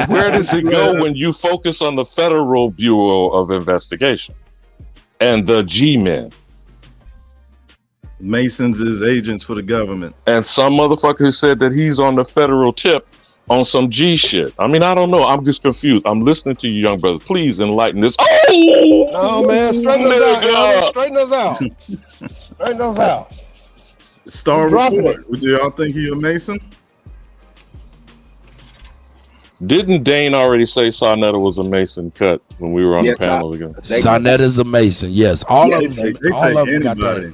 where does it go when you focus on the Federal Bureau of Investigation and the G-men? Masons is agents for the government. And some motherfucker said that he's on the federal tip on some G shit. I mean, I don't know. I'm just confused. I'm listening to you, young brother. Please enlighten this. Oh man, straighten us out. Straighten us out. Straighten us out. Star Report. Do y'all think he a Mason? Didn't Dane already say Sarnetta was a Mason, Cut, when we were on the panel again? Sarnetta's a Mason, yes. All of them got that.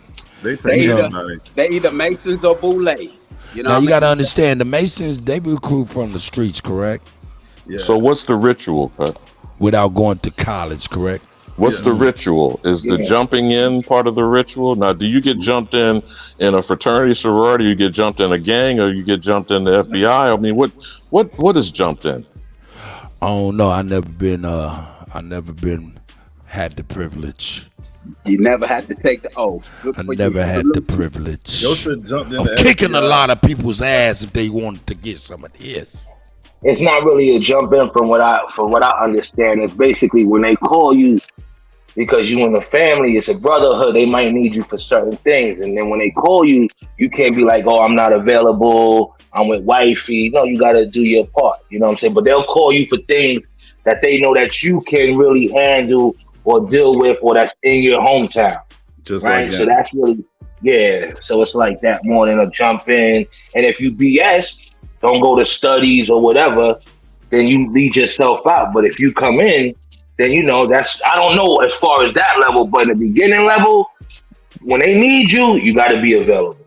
They either Masons or Boule. You know, now you got to understand, the Masons, they recruit from the streets, correct? Yeah. So what's the ritual, Cut? Without going to college, correct? What's the ritual? Is the jumping in part of the ritual? Now, do you get jumped in a fraternity, sorority? You get jumped in a gang, or you get jumped in the FBI? I mean, what is jumped in? Oh no, I never been had the privilege. You never had to take the oath. I never had the privilege jumped in of kicking a lot of people's ass if they wanted to get some of this. It's not really a jump in from what I understand. It's basically when they call you because you in the family, it's a brotherhood. They might need you for certain things, and then when they call you, you can't be like, "Oh, I'm not available. I'm with wifey." No, you got to do your part. You know what I'm saying? But they'll call you for things that they know that you can really handle or deal with, or that's in your hometown. Just right. like that. So that's really So it's like that more than a jump in. And if you BS, don't go to studies or whatever, then you lead yourself out. But if you come in, then I don't know as far as that level, but in the beginning level, when they need you, you got to be available.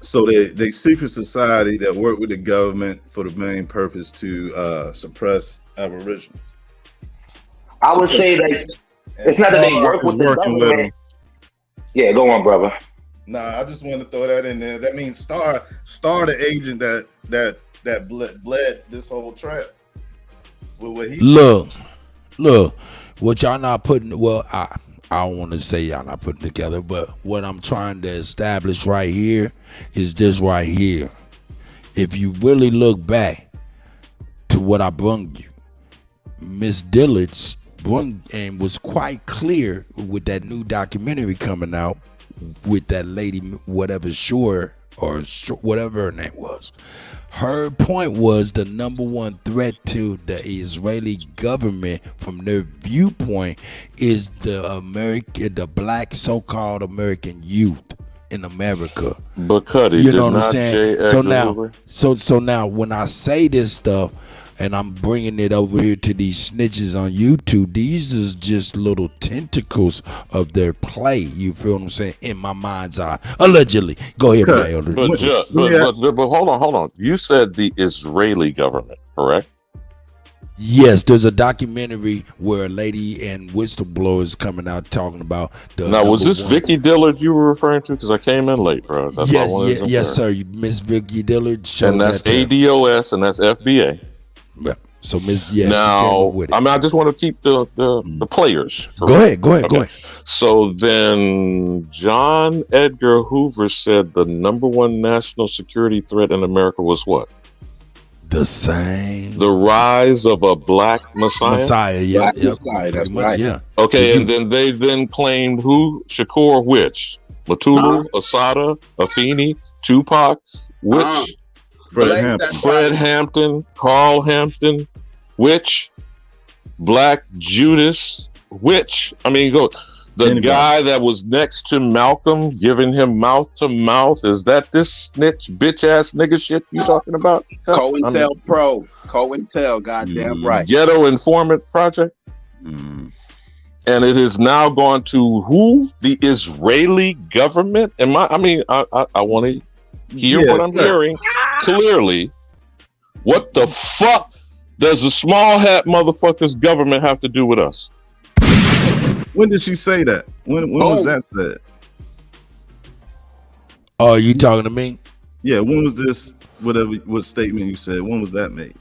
So they secret society that work with the government for the main purpose to suppress Aboriginals. I would say that it's not that they work with the government. Yeah, go on, brother. Nah, I just wanted to throw that in there. That means Star the agent that bled this whole trap. With what he look, what y'all not putting. Well, I don't want to say y'all not putting together, but what I'm trying to establish right here is this right here. If you really look back to what I brung you, Miss Dillard's brung and was quite clear with that new documentary coming out with that lady, whatever Shore or whatever her name was. Her point was the number one threat to the Israeli government from their viewpoint is the black so-called American youth in America. But Kutty, you know what I'm saying? So now when I say this stuff and I'm bringing it over here to these snitches on YouTube, these is just little tentacles of their play. You feel what I'm saying? In my mind's eye, allegedly. Go ahead, my elder. But hold on. You said the Israeli government, correct? Yes, there's a documentary where a lady and whistleblowers coming out talking about the. Now, was this Vicky Dillard you were referring to? Because I came in late, bro. That's yes, sir. Miss Vicky Dillard. And that's ADOS and that's FBA. Yeah. So Miss now, with it. I mean, I just want to keep the players. Correct? Go ahead. So then, John Edgar Hoover said the number one national security threat in America was what? The same. The rise of a black messiah. Yeah. Messiah, that's right. Yeah. Okay, and then they claimed who? Shakur, which? Matulu, Asada, Afeni, Tupac, which? Fred Hampton, Carl Hampton, which? Black Judas, which? I mean, the guy that was next to Malcolm, giving him mouth to mouth. Is that this snitch, bitch ass nigga shit you talking about? COINTEL, goddamn right. Ghetto Informant Project. And it is now gone to who? The Israeli government? I want to hear what I'm hearing clearly. What the fuck does the small hat motherfuckers government have to do with us? When did she say that? When was that said? Oh, you talking to me? Yeah, when was this, what statement you said? When was that made?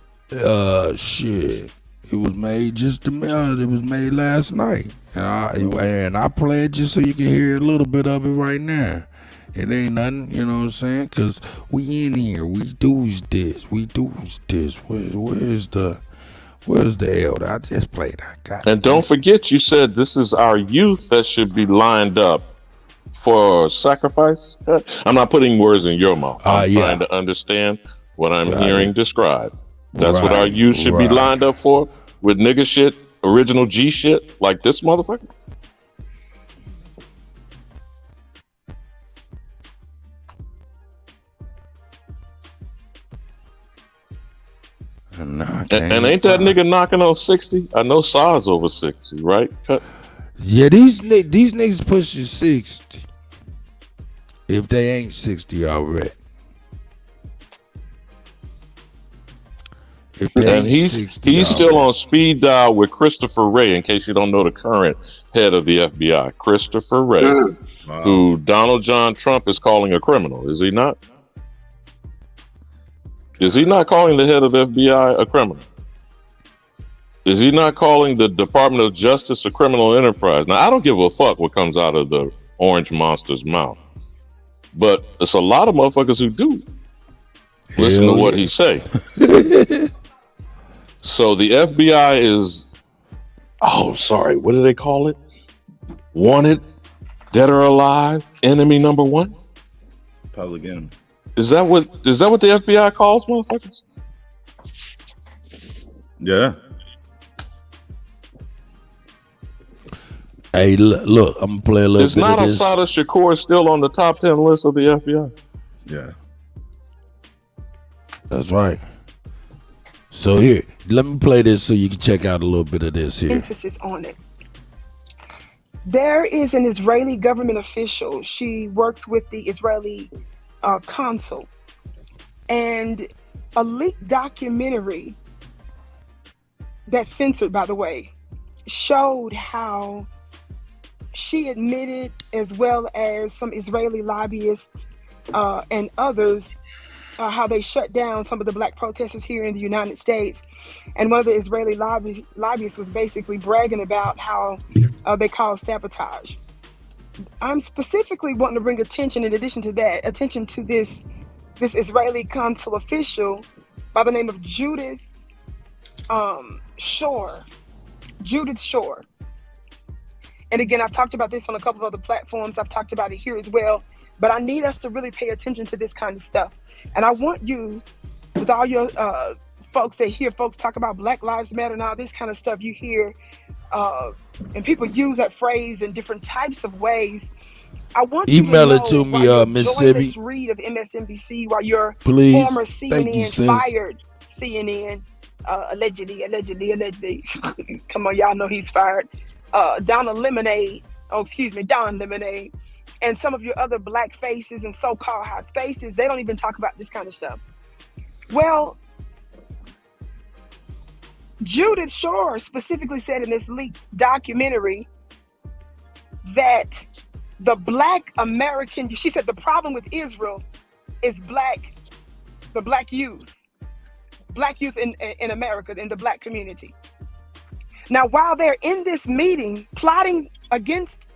Shit. It was made it was made last night. And I play it just so you can hear a little bit of it right now. It ain't nothing, you know what I'm saying? Because we in here. We do's this. Where's the elder? I just played that. And don't forget, you said this is our youth that should be lined up for sacrifice. I'm not putting words in your mouth. I'm trying to understand what I'm hearing described. That's what our youth should be lined up for, with nigga shit, original G shit, like this motherfucker. And ain't that nigga knocking on 60? I know Sa's over 60, right? Yeah, these niggas pushing 60. If they ain't 60 already. And he's still on speed dial with Christopher Wray, in case you don't know the current head of the FBI, Christopher Wray, who Donald John Trump is calling a criminal. Is he not? Is he not calling the head of the FBI a criminal? Is he not calling the Department of Justice a criminal enterprise? Now, I don't give a fuck what comes out of the orange monster's mouth, but it's a lot of motherfuckers who do. Listen to what he say. So the FBI is, what do they call it? Wanted, dead or alive, enemy number one? Public enemy. Is that what the FBI calls motherfuckers? Yeah. Hey, look, I'm gonna play a little bit of this. Is not Assata Shakur still on the top 10 list of the FBI? Yeah. That's right. So here, let me play this so you can check out a little bit of this here. Emphasis on it. There is an Israeli government official. She works with the Israeli consul. And a leaked documentary that's censored, by the way, showed how she admitted, as well as some Israeli lobbyists and others, how they shut down some of the black protesters here in the United States. And one of the Israeli lobbyists was basically bragging about how they call sabotage. I'm specifically wanting to bring attention, in addition to that, attention to this Israeli consul official by the name of Judith Shore. Judith Shore. And again, I've talked about this on a couple of other platforms. I've talked about it here as well. But I need us to really pay attention to this kind of stuff. And I want you, with all your folks that hear folks talk about Black Lives Matter and all this kind of stuff, you hear, and people use that phrase in different types of ways. I want Email you it to me, Mississippi. Read of MSNBC while your Please. former Thank you, CNN sis. fired CNN, allegedly. Come on, y'all know he's fired. Don Lemonade, and some of your other black faces and so-called hot spaces, they don't even talk about this kind of stuff. Well, Judith Shore specifically said in this leaked documentary that the black American, she said the problem with Israel is the black youth in America, in the black community. Now, while they're in this meeting plotting against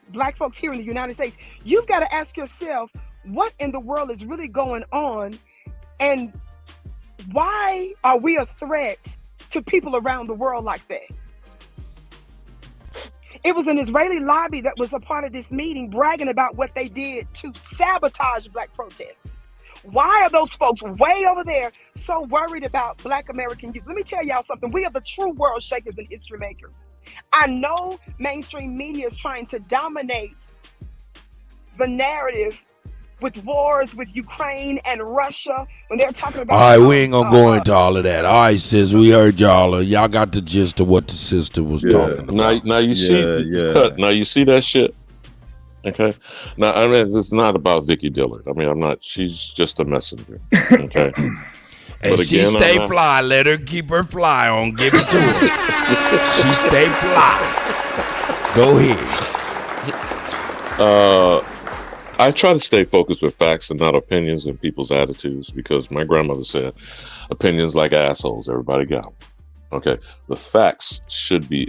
black folks here in the United States, you've got to ask yourself, what in the world is really going on, and why are we a threat to people around the world like that? It was an Israeli lobby that was a part of this meeting bragging about what they did to sabotage black protests. Why are those folks way over there so worried about black American youth? Let me tell y'all something. We are the true world shakers and history makers. I know mainstream media is trying to dominate the narrative with wars with Ukraine and Russia when they're talking about. All right, we ain't gonna go into all of that. All right, sis, we heard y'all. Y'all got the gist of what the sister was talking about. Now you see, Cut, now you see that shit. Okay. Now I mean, it's not about Vicky Dillard. I mean, I'm not. She's just a messenger. Okay. And But she again, stay I'm not- fly. Let her keep her fly on. Give it to her. She stay fly. Go ahead. I try to stay focused with facts and not opinions and people's attitudes, because my grandmother said, opinions like assholes, everybody got them. Okay. The facts should be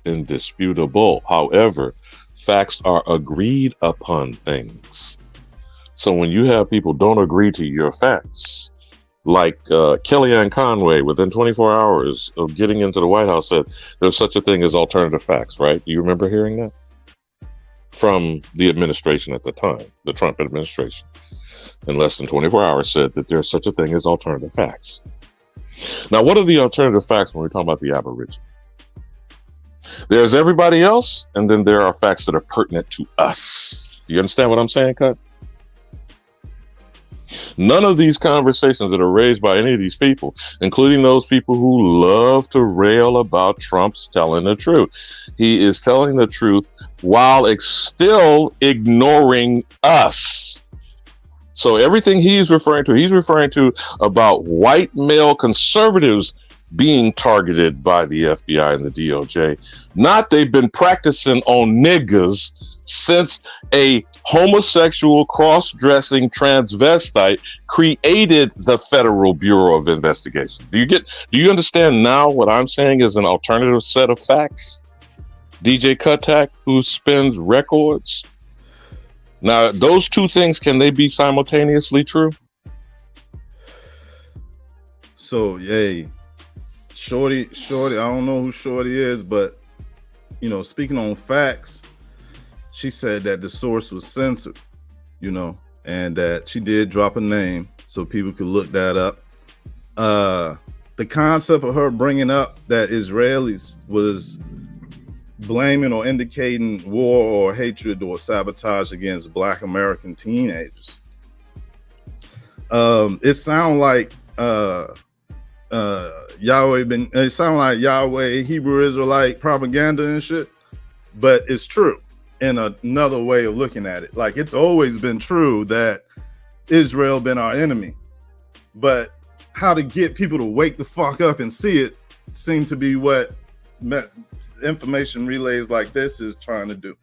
indisputable. However, facts are agreed upon things. So when you have people don't agree to your facts, like Kellyanne Conway, within 24 hours of getting into the White House, said there's such a thing as alternative facts, right? Do you remember hearing that? From the administration at the time, the Trump administration, in less than 24 hours, said that there's such a thing as alternative facts. Now, what are the alternative facts when we're talking about the Aborigines? There's everybody else, and then there are facts that are pertinent to us. You understand what I'm saying, Cut? None of these conversations that are raised by any of these people, including those people who love to rail about Trump's telling the truth. He is telling the truth while still ignoring us. So everything he's referring to about white male conservatives being targeted by the FBI and the DOJ. Not they've been practicing on niggas since a homosexual cross-dressing transvestite created the Federal Bureau of Investigation. Do you understand now what I'm saying is an alternative set of facts? DJ Kuttack, who spins records. Now, those two things, can they be simultaneously true? So, yay. Shorty, I don't know who Shorty is, but, you know, speaking on facts, she said that the source was censored, you know, and that she did drop a name so people could look that up. The concept of her bringing up that Israelis was blaming or indicating war or hatred or sabotage against Black American teenagers. It sounds like Yahweh Hebrew Israelite propaganda and shit, but it's true in another way of looking at it. Like, it's always been true that Israel been our enemy, but how to get people to wake the fuck up and see it seemed to be what information relays like this is trying to do.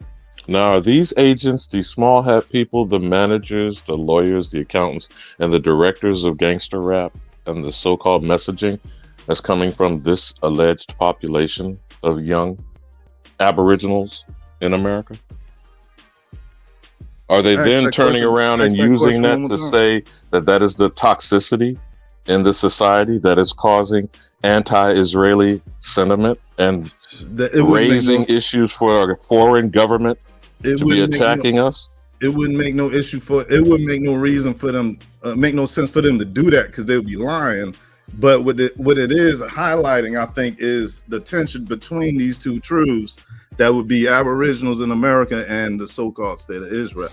Now, are these agents, these small hat people, the managers, the lawyers, the accountants, and the directors of gangster rap and the so-called messaging that's coming from this alleged population of young Aboriginals in America? Are they then turning around and using that to say that that is the toxicity in the society that is causing anti-Israeli sentiment and raising issues for a foreign government to be attacking us? It wouldn't make no issue for it. Wouldn't make no reason for them, make no sense for them to do that, because they would be lying. But what it is highlighting, I think, is the tension between these two truths. That would be Aboriginals in America and the so-called state of Israel.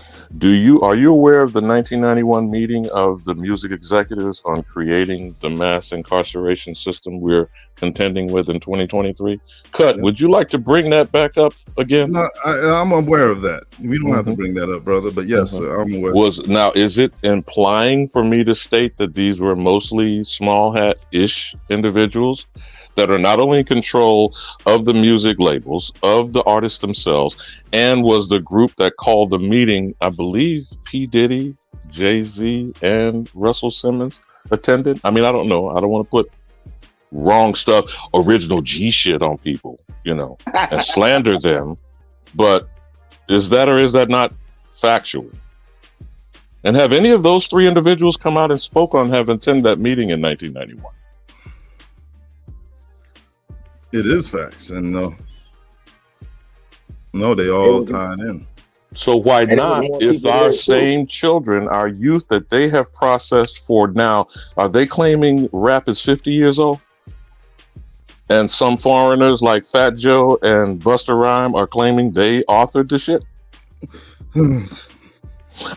Are you aware of the 1991 meeting of the music executives on creating the mass incarceration system we're contending with in 2023? Kutt, would you like to bring that back up again? No, I'm aware of that. We don't have to bring that up, brother. But yes, sir, I'm aware. Now, is it implying for me to state that these were mostly small hat-ish individuals that are not only in control of the music labels, of the artists themselves, and was the group that called the meeting, I believe P. Diddy, Jay-Z, and Russell Simmons attended? I mean, I don't know. I don't want to put wrong stuff, original G shit on people, you know, and slander them. But is that or is that not factual? And have any of those three individuals come out and spoke on having attended that meeting in 1991? It is facts, and no, they all tied in. So why not, if our same children, our youth that they have processed for now, are they claiming rap is 50 years old? And some foreigners like Fat Joe and Busta Rhymes are claiming they authored the shit?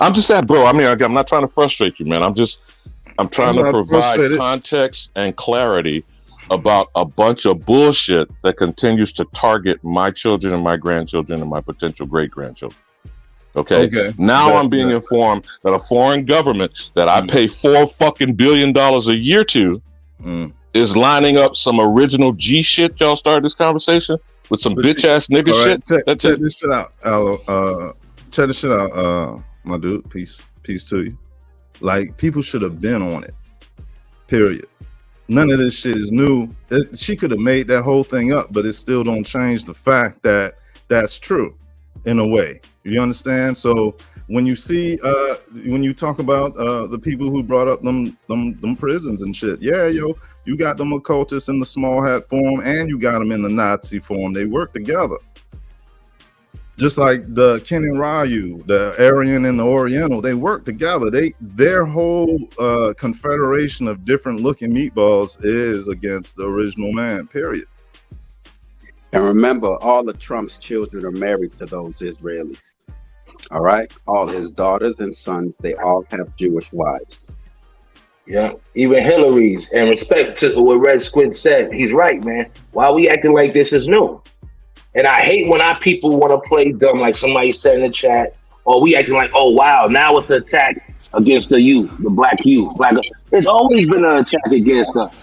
I'm just saying, bro, I mean, I'm not trying to frustrate you, man. I'm trying to provide context and clarity about a bunch of bullshit that continues to target my children and my grandchildren and my potential great-grandchildren. Okay. Now I'm being informed that a foreign government that I pay $4 billion a year to is lining up some original G shit. Y'all started this conversation with some bitch ass nigga shit. Check this shit out, check this shit out, my dude. Peace to you. Like, people should have been on it. Period. None of this shit is new. She could have made that whole thing up, but it still don't change the fact that that's true in a way. You understand? So when you see, when you talk about the people who brought up them prisons and shit, yeah, yo, you got them occultists in the small hat form and you got them in the Nazi form. They work together. Just like the Ken and Ryu, the Aryan and the Oriental, they work together. Their whole confederation of different looking meatballs is against the original man, period. And remember, all of Trump's children are married to those Israelis. All right? All his daughters and sons, they all have Jewish wives. Yeah, even Hillary's. And respect to what Red Squid said, he's right, man. Why are we acting like this is new? And I hate when our people want to play dumb, like somebody said in the chat, or we acting like, oh, wow, now it's an attack against the youth, the black youth. It's always been an attack against us.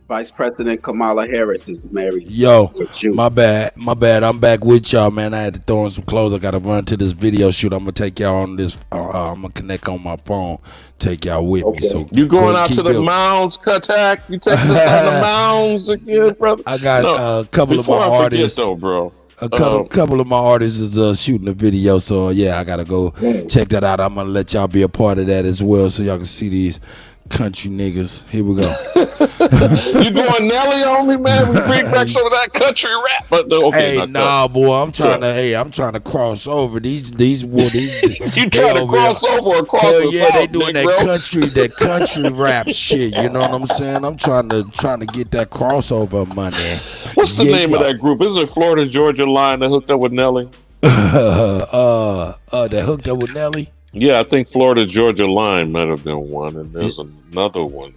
Vice President Kamala Harris is married. Yo, my bad. I'm back with y'all, man. I had to throw in some clothes. I gotta run to this video shoot. I'm gonna take y'all on this. I'm gonna connect on my phone. Take y'all with me. So you going out to the mounds, Kuttack? You taking us on the mounds again, brother? I got a couple of my artists, though, bro. A couple of my artists is shooting a video, so yeah, I gotta go check that out. I'm gonna let y'all be a part of that as well, so y'all can see these country niggas. Here we go. You going Nelly on me, man? We bring back some of that country rap. But okay, hey, nah, boy, I'm trying to cross over. These you trying to cross over or cross hell yeah, south, they doing big that country rap shit. You know what I'm saying? I'm trying to get that crossover money. What's the name of that group? Is it Florida Georgia Line that hooked up with Nelly? That hooked up with Nelly? Yeah, I think Florida Georgia Line might have been one, and there's another one,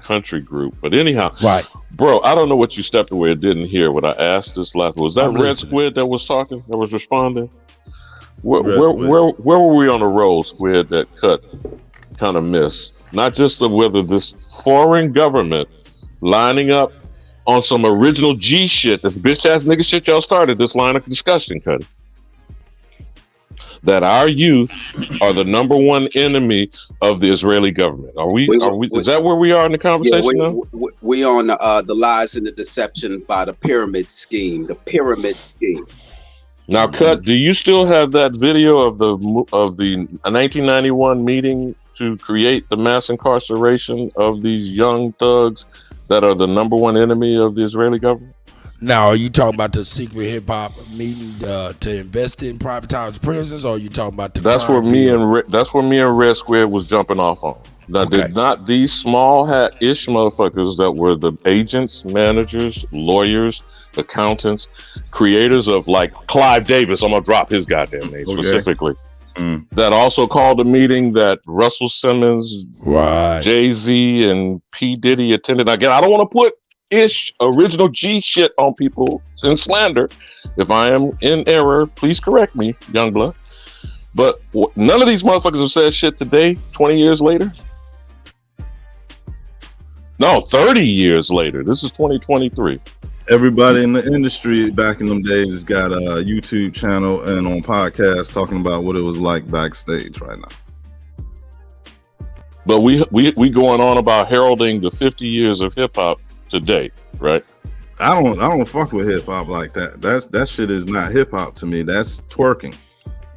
country group. But anyhow, right, bro, I don't know what you stepped away and didn't hear. What I asked this last, was that Red Squid that was talking, that was responding? Where were we on the roll, Squid, that Cut kind of missed? Not just of whether this foreign government lining up on some original G shit, this bitch ass nigga shit y'all started this line of discussion, Cutty. That our youth are the number one enemy of the Israeli government. Are we? Is that where we are in the conversation now? We on the lies and the deception by the pyramid scheme. The pyramid scheme. Now, Cut, do you still have that video of the 1991 meeting to create the mass incarceration of these young thugs that are the number one enemy of the Israeli government? Now, are you talking about the secret hip hop meeting to invest in privatized prisons, or are you talking about the? That's where me and Red Square was jumping off on. Now, did not these small hat-ish motherfuckers that were the agents, managers, lawyers, accountants, creators of like Clive Davis? I'm gonna drop his goddamn name specifically. That also called a meeting that Russell Simmons, Jay-Z, and P. Diddy attended. Again, I don't want to put original G shit on people in slander. If I am in error, please correct me, young blood. But none of these motherfuckers have said shit today, 20 years later. No, 30 years later. This is 2023. Everybody in the industry back in them days got a YouTube channel and on podcasts talking about what it was like backstage right now. But we going on about heralding the 50 years of hip hop today, right? I don't fuck with hip hop like that. That shit is not hip hop to me. That's twerking.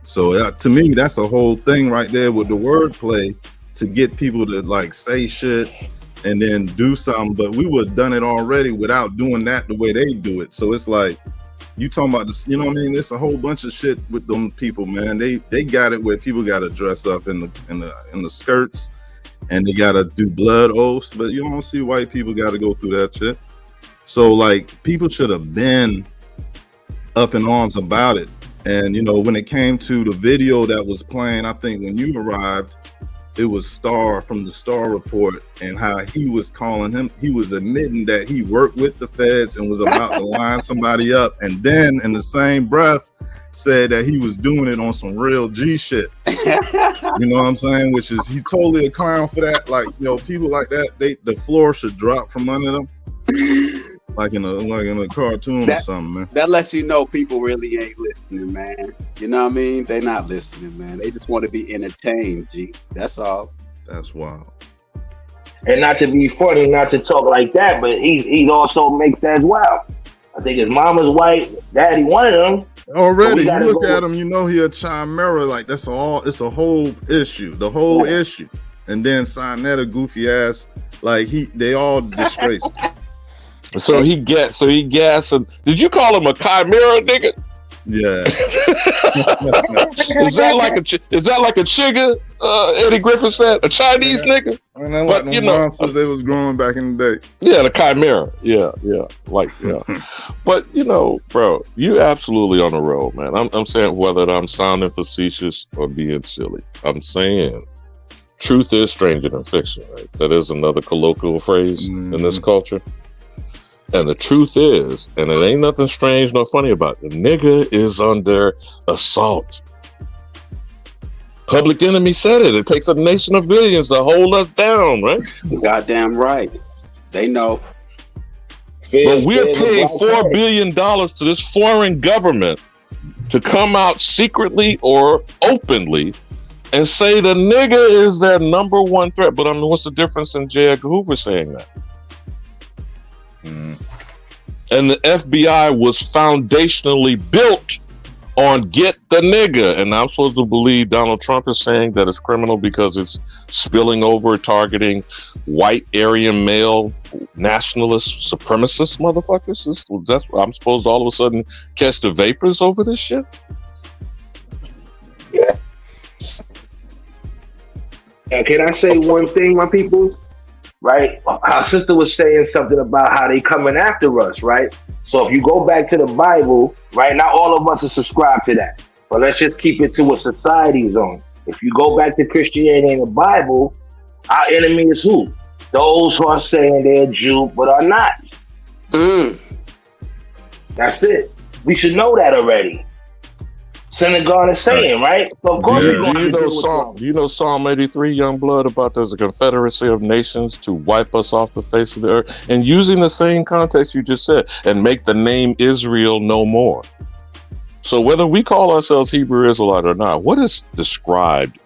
So to me, that's a whole thing right there with the wordplay to get people to like say shit and then do something. But we would have done it already without doing that the way they do it. So it's like you talking about this, you know what I mean? It's a whole bunch of shit with them people, man. They got it where people got to dress up in the skirts. And they gotta do blood oaths, but you don't see white people gotta go through that shit. So like people should have been up in arms about it. And you know, when it came to the video that was playing, I think when you arrived, it was Star from the Star Report and how he was calling him, he was admitting that he worked with the feds and was about to line somebody up. And then in the same breath said that he was doing it on some real G shit. You know what I'm saying? Which is, he totally a clown for that. Like, you know, people like that, the floor should drop from under them. Like in a cartoon or something, man. That lets you know people really ain't listening, man. You know what I mean? They not listening, man. They just want to be entertained, G. That's all. That's wild. And not to be funny, not to talk like that, but he also makes as well. I think his mama's white, daddy one of them. Already, you look at him, you know he a chimera. Like it's a whole issue, the whole issue. And then Sinetta, goofy ass, like they all disgraced. So he gas him. Did you call him a chimera, nigga? Yeah. Is that like a chigga? Eddie Griffin said a Chinese nigga. I mean, but you know, monsters they was growing back in the day. Yeah, the chimera. Yeah. But you know, bro, you absolutely on the road, man. I'm saying whether I'm sounding facetious or being silly, I'm saying truth is stranger than fiction. Right? That is another colloquial phrase in this culture. And the truth is, and it ain't nothing strange nor funny about it, the nigga is under assault. Public Enemy said it. It takes a nation of billions to hold us down, right? Goddamn right. They know. But we're paying $4 billion to this foreign government to come out secretly or openly and say the nigga is their number one threat. But I mean, what's the difference in J. Edgar Hoover saying that? And the FBI was foundationally built on get the nigga. And I'm supposed to believe Donald Trump is saying that it's criminal because it's spilling over, targeting white Aryan male nationalist supremacist motherfuckers. That's I'm supposed to all of a sudden catch the vapors over this shit. Yeah. Can I say one thing, my people? Right? Our sister was saying something about how they coming after us, right? So if you go back to the Bible, right, not all of us are subscribed to that. But let's just keep it to what society's on. If you go back to Christianity and the Bible, our enemy is who? Those who are saying they're Jew but are not. That's it. We should know that already. Synagogue is saying, right? So of course do you know Psalm 83, young blood, about there's a confederacy of nations to wipe us off the face of the earth, and using the same context you just said, and make the name Israel no more. So whether we call ourselves Hebrew Israelite or not, what is described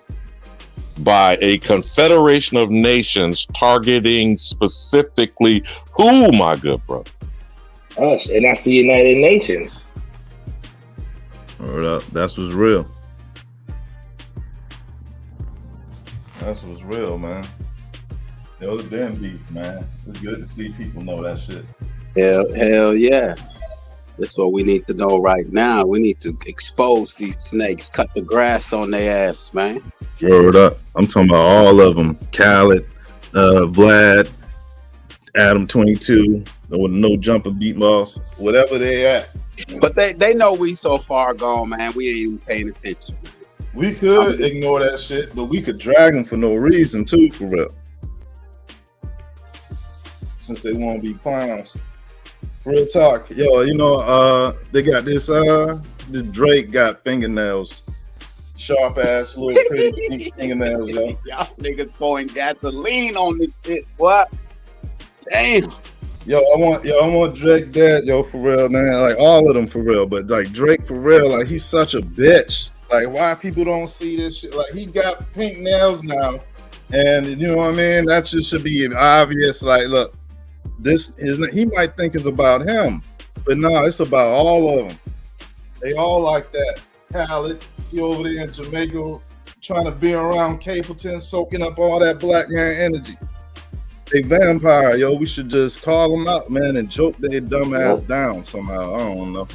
by a confederation of nations targeting specifically who, my good brother? Us, and that's the United Nations. Word up. That's what's real. That's what's real, man. There was been beef, man. It's good to see people know that shit. Hell yeah. That's what we need to know right now. We need to expose these snakes, cut the grass on their ass, man. Word up. I'm talking about all of them. Khaled, Vlad, Adam 22, no jumper beat boss, whatever they at. But they know we so far gone, man. We ain't even paying attention. We could ignore that shit, but we could drag them for no reason too, for real. Since they won't be clowns. Real talk. Yo, you know, they got this Drake got fingernails. Sharp ass little pretty pink fingernails, yo. Y'all niggas pouring gasoline on this shit. What? Damn. Yo, I want Drake dead, yo, for real, man. Like all of them for real, but like Drake for real, like he's such a bitch. Like why people don't see this shit? Like he got pink nails now, and you know what I mean? That just should be obvious. Like, look, he might think it's about him, but no, it's about all of them. They all like that. Khaled, he over there in Jamaica trying to be around Capleton, soaking up all that black man energy. They vampire, yo. We should just call them out, man, and choke their dumb ass down somehow. I don't know.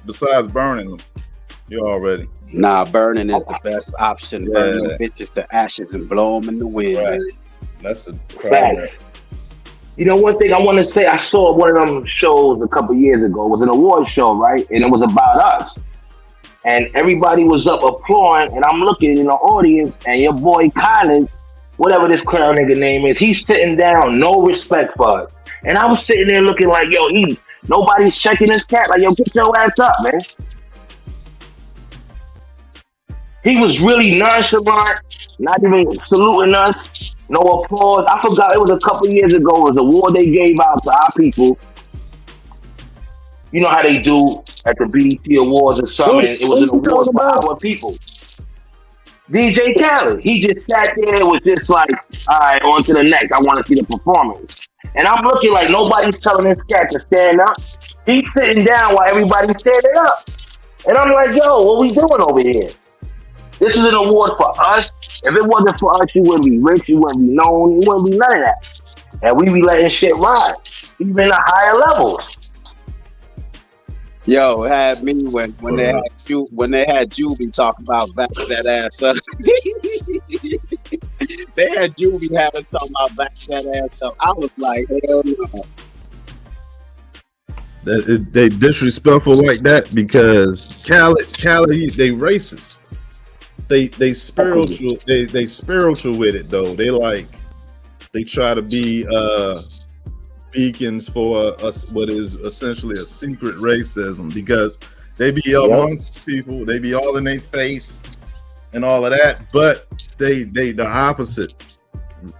Besides burning them, you already. Nah, burning is the best option. Yeah. Burn them bitches to ashes and blow them in the wind. Right. Man. That's the problem. You know, one thing I want to say, I saw one of them shows a couple years ago. It was an award show, right? And it was about us. And everybody was up applauding, and I'm looking in the audience, and your boy Collins, whatever this clown nigga name is, he's sitting down, no respect for us. And I was sitting there looking like, yo, nobody's checking his cat. Like, yo, get your ass up, man. He was really nonchalant, not even saluting us, no applause. I forgot, it was a couple years ago, it was an award they gave out to our people. You know how they do at the BET Awards or something. It was an award for our people. DJ Khaled, he just sat there and was just like, all right, on to the next. I want to see the performance. And I'm looking like nobody's telling this cat to stand up. He's sitting down while everybody's standing up. And I'm like, yo, what we doing over here? This is an award for us. If it wasn't for us, you wouldn't be rich, you wouldn't be known, you wouldn't be none of that. And we be letting shit ride, even at higher levels. Yo, it had me when they had Juby talk about back that ass up. They had Juby having talking about back that ass up. I was like, hell no. They disrespectful like that because Khaled, they racist. They spiritual. They spiritual with it though. They try to be beacons for what is essentially a secret racism because they be amongst people. They be all in their face. and all of that, but they the opposite.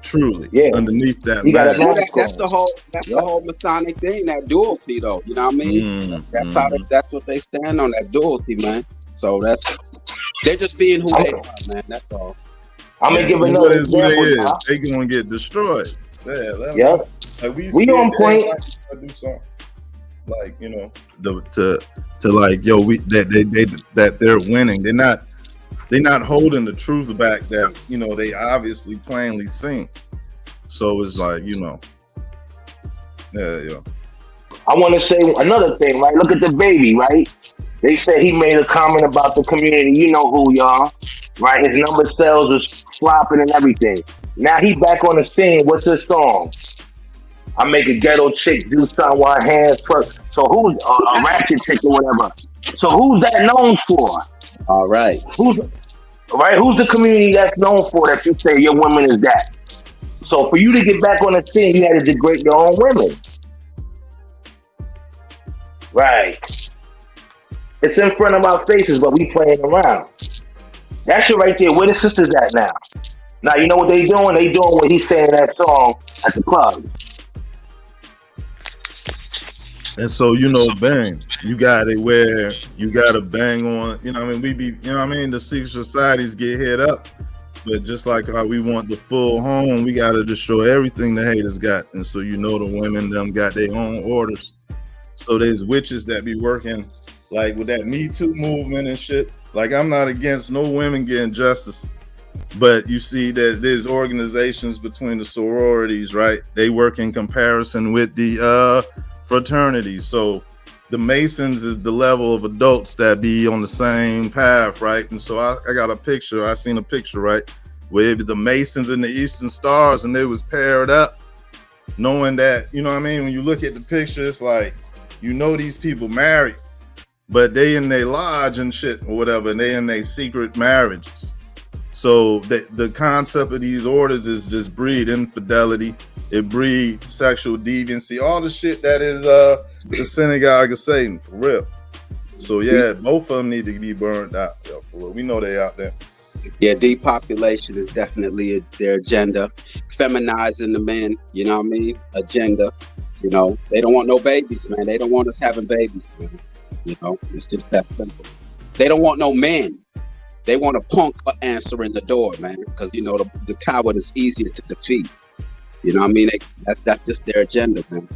Truly, underneath that, that's the whole Masonic thing, that duality, though. You know what I mean? That's what they stand on, that duality, man. So they're just being who they are, man. That's all. I'm gonna give another example. They gonna get destroyed. Yeah. Like we on point. Do something. Like, you know, to like, yo, that they're winning. They're not holding the truth back that, you know, they obviously plainly seen. So it's like, you know, yeah. I want to say another thing, right? Look at the baby, right? They said he made a comment about the community. You know who, y'all, right? His number sales was flopping and everything. Now he back on the scene. What's his song? I make a ghetto chick do something while her hands twerk. So who's a ratchet chick or whatever? So who's that known for? All right. Who's the community that's known for that you say your woman is that? So for you to get back on the scene, you had to degrade your own women. Right. It's in front of our faces, but we playing around. That shit right there, where the sisters at now? Now, you know what they doing? They doing what he's saying in that song at the club. And so, you know, bang, you got it where you got to bang on, you know what I mean? The secret societies get hit up, but just like how we want the full home, we got to destroy everything the haters got. And so, you know, the women, them got their own orders. So there's witches that be working like with that Me Too movement and shit. Like, I'm not against no women getting justice, but you see that there's organizations between the sororities, right? They work in comparison with the fraternities. So the Masons is the level of adults that be on the same path, right? And so I got a picture. I seen a picture, right, where the Masons and the Eastern Stars, and they was paired up, knowing that, you know what I mean? When you look at the picture, it's like, you know, these people married, but they in their lodge and shit or whatever, and they in their secret marriages. So the concept of these orders is just breed infidelity. It breeds sexual deviancy, all the shit that is the synagogue of Satan, for real. So yeah, both of them need to be burned out. Yo, for real. We know they out there. Yeah, depopulation is definitely their agenda. Feminizing the men, you know what I mean? Agenda. You know, they don't want no babies, man. They don't want us having babies, man. You know, it's just that simple. They don't want no men. They want a punk answering the door, man, because, you know, the coward is easier to defeat. You know what I mean? That's just their agenda, man.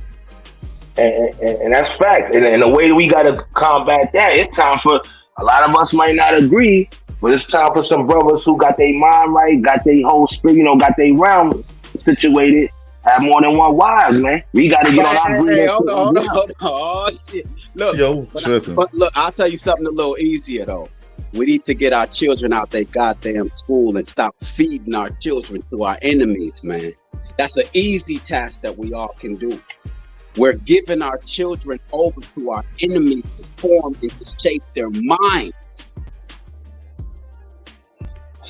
And that's facts. And the way we got to combat that, it's time for, a lot of us might not agree, but it's time for some brothers who got their mind right, got their whole spirit, you know, got their realm situated, have more than one wives, man. We got to get on our breathing. Hold on. Oh, shit. Look, but look, I'll tell you something a little easier, though. We need to get our children out their goddamn school and stop feeding our children to our enemies, man. That's an easy task that we all can do. We're giving our children over to our enemies to form and to shape their minds.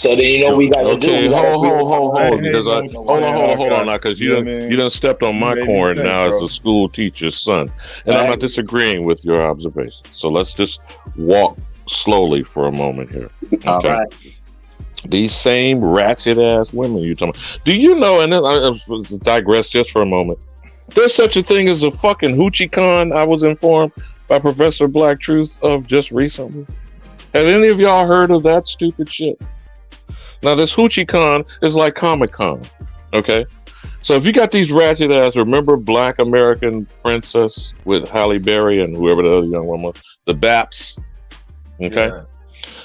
So then, you know, we got to do. Okay, hold on now, because you done stepped on my corn now as a school teacher's son, and I'm not disagreeing with your observation. So let's just walk slowly for a moment here. Okay. All right. These same ratchet ass women you're talking about. Do you know? And then I digress just for a moment. There's such a thing as a fucking hoochie con. I was informed by Professor Black Truth of just recently. Have any of y'all heard of that stupid shit? Now, this hoochie con is like Comic Con, okay? So if you got these ratchet ass, remember Black American Princess with Halle Berry and whoever the other young one was, the Baps, okay? Yeah.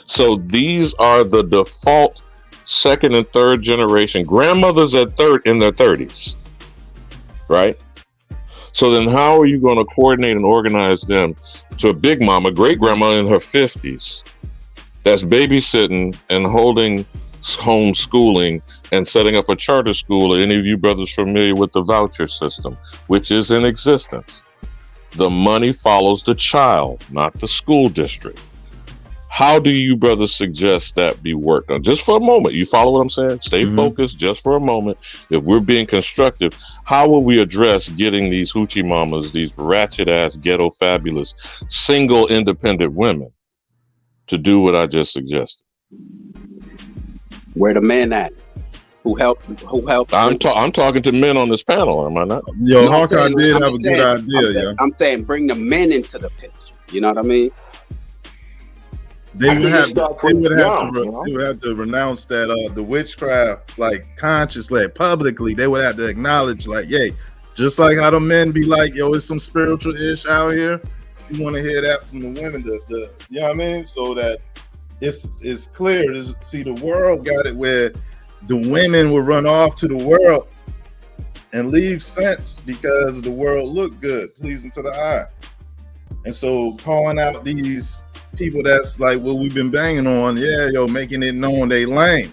So these are the default second and third generation grandmothers in their 30s, right? So then how are you going to coordinate and organize them to a big mama, great grandma in her 50s that's babysitting and holding homeschooling and setting up a charter school? Are any of you brothers familiar with the voucher system, which is in existence? The money follows the child, not the school district. How do you brothers suggest that be worked on? Just for a moment. You follow what I'm saying? Stay focused just for a moment. If we're being constructive, how will we address getting these hoochie mamas, these ratchet ass, ghetto fabulous, single independent women to do what I just suggested? Where the men at? Who helped? I'm talking to men on this panel, am I not? Yo, No, I'm Hawkeye saying- did I'm have a saying- good idea, I'm saying bring the men into the picture. You know what I mean? They would have young, to, you know? they would have to renounce that the witchcraft, like consciously, publicly. They would have to acknowledge, like, yay, just like how the men be like, yo, it's some spiritual ish out here. You want to hear that from the women, the you know what I mean? So that it's clear. See, the world got it where the women will run off to the world and leave sense because the world look good, pleasing to the eye. And so calling out these people that's like what we've been banging on, yeah, yo, making it known they lame.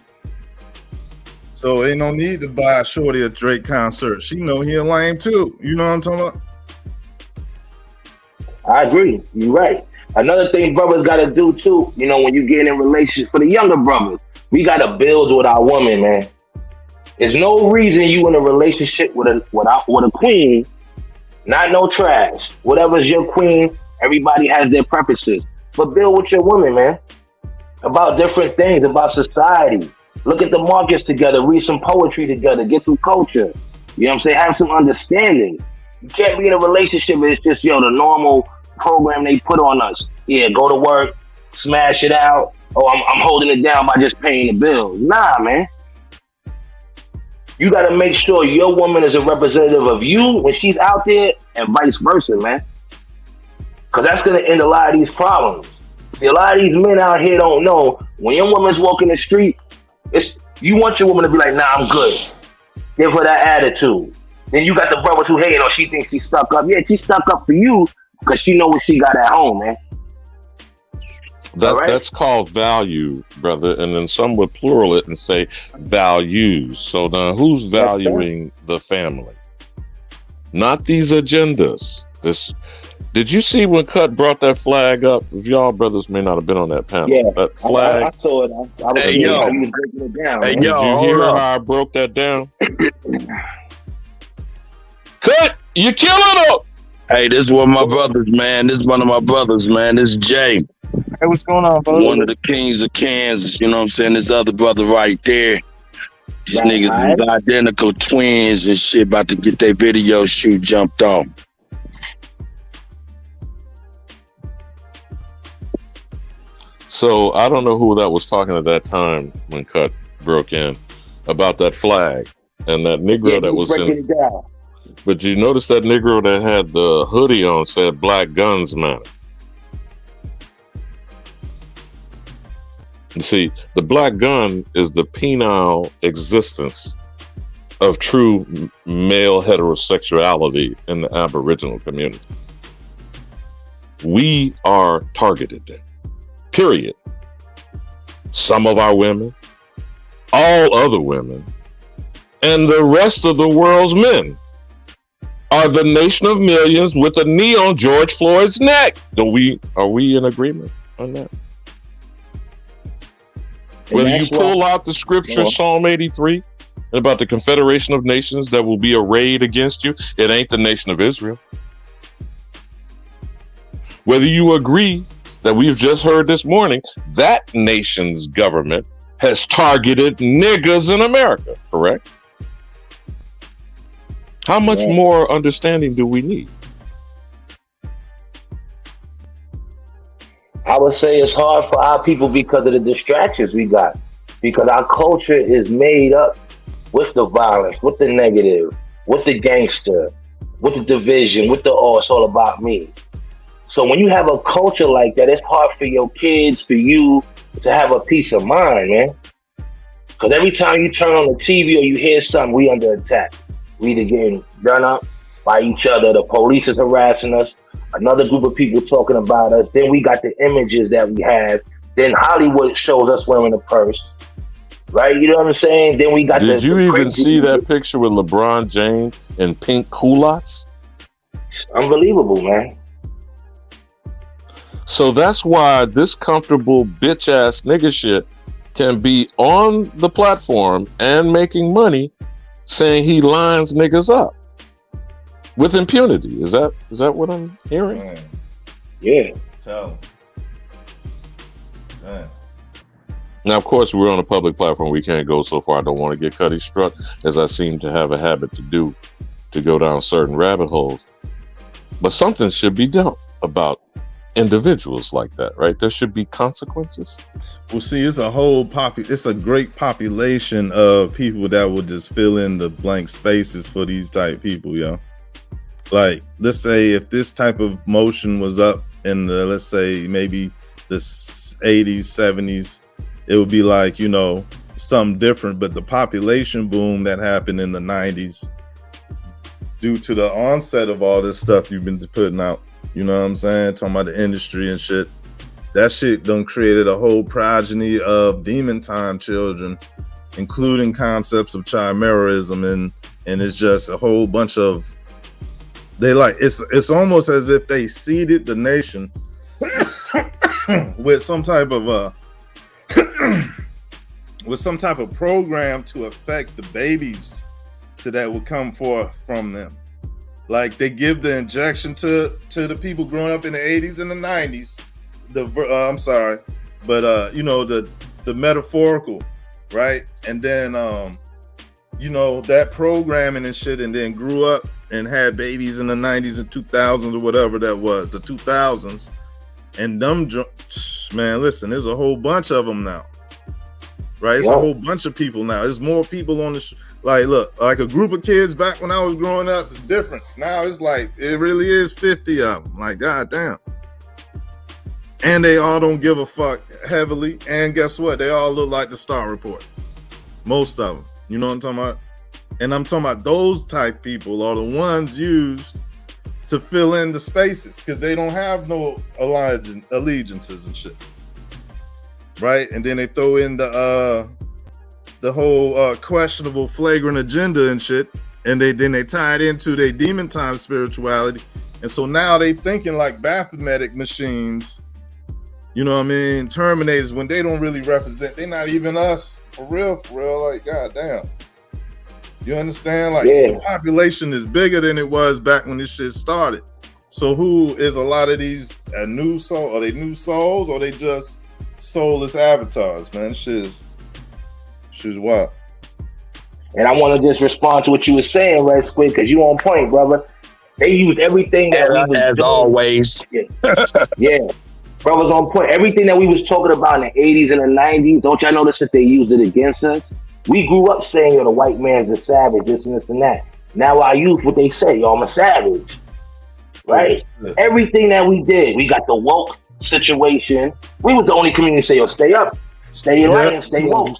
So ain't no need to buy a shorty a Drake concert. She know he a lame too. You know what I'm talking about? I agree. You're right. Another thing brothers got to do too, you know, when you get in relationships, for the younger brothers, we got to build with our woman, man. There's no reason you in a relationship with a queen, not no trash. Whatever's your queen, everybody has their preferences. But build with your woman, man. About different things, about society. Look at the markets together, read some poetry together, get some culture. You know what I'm saying? Have some understanding. You can't be in a relationship where it's just, the normal program they put on us. Yeah, go to work, smash it out. Oh, I'm holding it down by just paying the bills. Nah, man. You got to make sure your woman is a representative of you when she's out there and vice versa, man. Because that's going to end a lot of these problems. See, a lot of these men out here don't know when your woman's walking the street, you want your woman to be like, nah, I'm good. Give her that attitude. Then you got the brothers who hate, she thinks she's stuck up. Yeah, she's stuck up for you because she know what she got at home, man. That's called value, brother. And then some would plural it and say values. So now who's valuing the family? Not these agendas. Did you see when Kutt brought that flag up? Y'all brothers may not have been on that panel. Yeah, that flag. I saw it. I was Hey, yo. he was breaking it down. Hey, man. did you hear how I broke that down? Kutt, you killing them. Hey, this is one of my brothers, man. This is one of my brothers, man. This is Jay. Hey, what's going on, brother? One of the kings of Kansas. You know what I'm saying? This other brother right there. These niggas is identical twins and shit about to get their video shoot jumped off. So I don't know who that was talking at that time when Kutt broke in about that flag and that Negro that was in. But you notice that Negro that had the hoodie on said "Black Guns Matter." You see, the black gun is the penile existence of true male heterosexuality in the Aboriginal community. We are targeted there. Period. Some of our women, all other women, and the rest of the world's men are the nation of millions with a knee on George Floyd's neck. Are we in agreement on that? Whether you pull out the scripture, Psalm 83, and about the confederation of nations that will be arrayed against you, it ain't the nation of Israel. Whether you agree that we've just heard this morning, that nation's government has targeted niggas in America, correct? How much more understanding do we need? I would say it's hard for our people because of the distractions we got. Because our culture is made up with the violence, with the negative, with the gangster, with the division, with it's all about me. So when you have a culture like that, it's hard for your kids, for you to have a peace of mind, man. Because every time you turn on the TV or you hear something, we under attack. We either getting done up by each other, the police is harassing us, another group of people talking about us, then we got the images that we have, then Hollywood shows us wearing a purse, right? You know what I'm saying? Then we got Did you even see that picture with LeBron James in pink culottes? Unbelievable, man. So that's why this comfortable bitch ass nigga shit can be on the platform and making money saying he lines niggas up with impunity. Is that what I'm hearing? Man. Yeah. Tell him. Now, of course, we're on a public platform. We can't go so far. I don't want to get Kutty struck, as I seem to have a habit to do, to go down certain rabbit holes. But something should be done about individuals like that, right? There should be consequences. Well, see, it's a great population of people that will just fill in the blank spaces for these type people, yo. Like, let's say if this type of motion was up in the, let's say maybe the 80s, 70s, it would be like, you know, something different. But the population boom that happened in the 90s, due to the onset of all this stuff you've been putting out, you know what I'm saying? Talking about the industry and shit. That shit done created a whole progeny of demon time children, including concepts of chimerism, and it's just a whole bunch of, they like, it's almost as if they seeded the nation with some type of with some type of program to affect the babies that will come forth from them. Like, they give the injection to the people growing up in the 80s and the 90s. I'm sorry, but you know, the metaphorical, right? And then you know, that programming and shit, and then grew up and had babies in the 90s and 2000s or whatever that was, the 2000s. And them, man, listen, there's a whole bunch of them now, right? It's a whole bunch of people now. There's more people on the like, look, like a group of kids back when I was growing up, it's different. Now it's like, it really is 50 of them. Like, goddamn. And they all don't give a fuck heavily. And guess what? They all look like the Star Report. Most of them. You know what I'm talking about? And I'm talking about those type people are the ones used to fill in the spaces, because they don't have no allegiances and shit. Right? And then they throw in the whole questionable flagrant agenda and shit, and then they tie it into their demon time spirituality. And so now they thinking like Baphometic machines, you know what I mean, Terminators, when they don't really represent, they're not even us, for real, like, goddamn. You understand? Like, the population is bigger than it was back when this shit started. So who is a lot of these a new soul? Are they new souls, or they just soulless avatars, man? Shit's wild. And I want to just respond to what you were saying, right, Squid, because you on point, brother. They used everything that we was as doing. always. Yeah. Brothers on point. Everything that we was talking about in the 80s and the 90s, don't y'all notice that they used it against us? We grew up saying, yo, the white man's a savage, this and this and that. Now our youth, what they say, yo, I'm a savage. Right? Everything that we did, we got the woke situation. We was the only community to say, yo, stay up, stay in line, stay woke.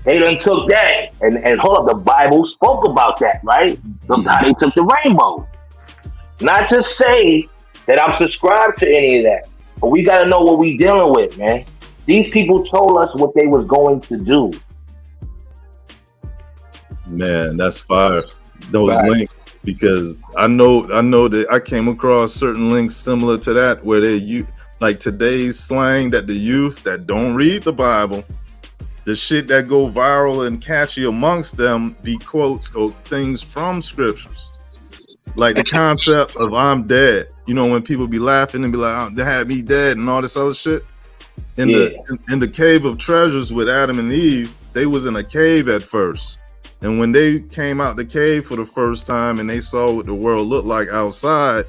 They done took that, and hold up, the Bible spoke about that, right? Look how they took the rainbow. Not to say that I'm subscribed to any of that, but we got to know what we dealing with, man. These people told us what they was going to do. Man, that's fire. Those links, because I know that I came across certain links similar to that, where they like today's slang that the youth that don't read the Bible, the shit that go viral and catchy amongst them be quotes or things from scriptures. Like the concept of I'm dead. You know, when people be laughing and be like, oh, they had me dead and all this other shit. In the cave of treasures with Adam and Eve, they was in a cave at first. And when they came out the cave for the first time and they saw what the world looked like outside,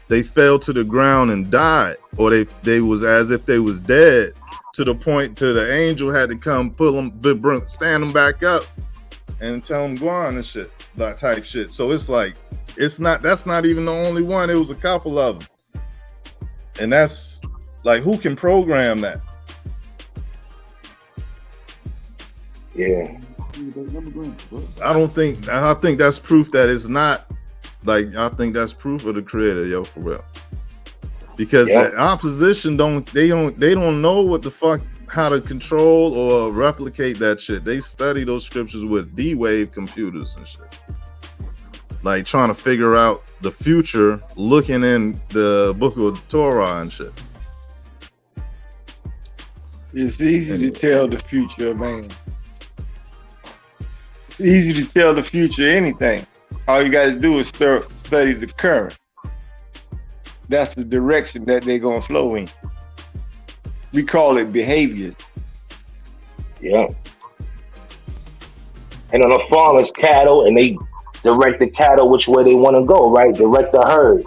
they fell to the ground and died. Or they was as if they was dead, to the point to the angel had to come pull them, stand them back up and tell them go on and shit, that type shit. So it's like, that's not even the only one. It was a couple of them. And that's like, who can program that? Yeah. I think that's proof that it's not like, I think that's proof of the creator, yo, for real. Because the opposition don't know what the fuck, how to control or replicate that shit. They study those scriptures with D-Wave computers and shit. Like trying to figure out the future, looking in the book of Torah and shit. It's easy to tell the future, man. It's easy to tell the future anything. All you got to do is study the current. That's the direction that they're going to flow in. We call it behaviors. Yeah. And on a farm, it's cattle, and they direct the cattle which way they want to go, right? Direct the herd.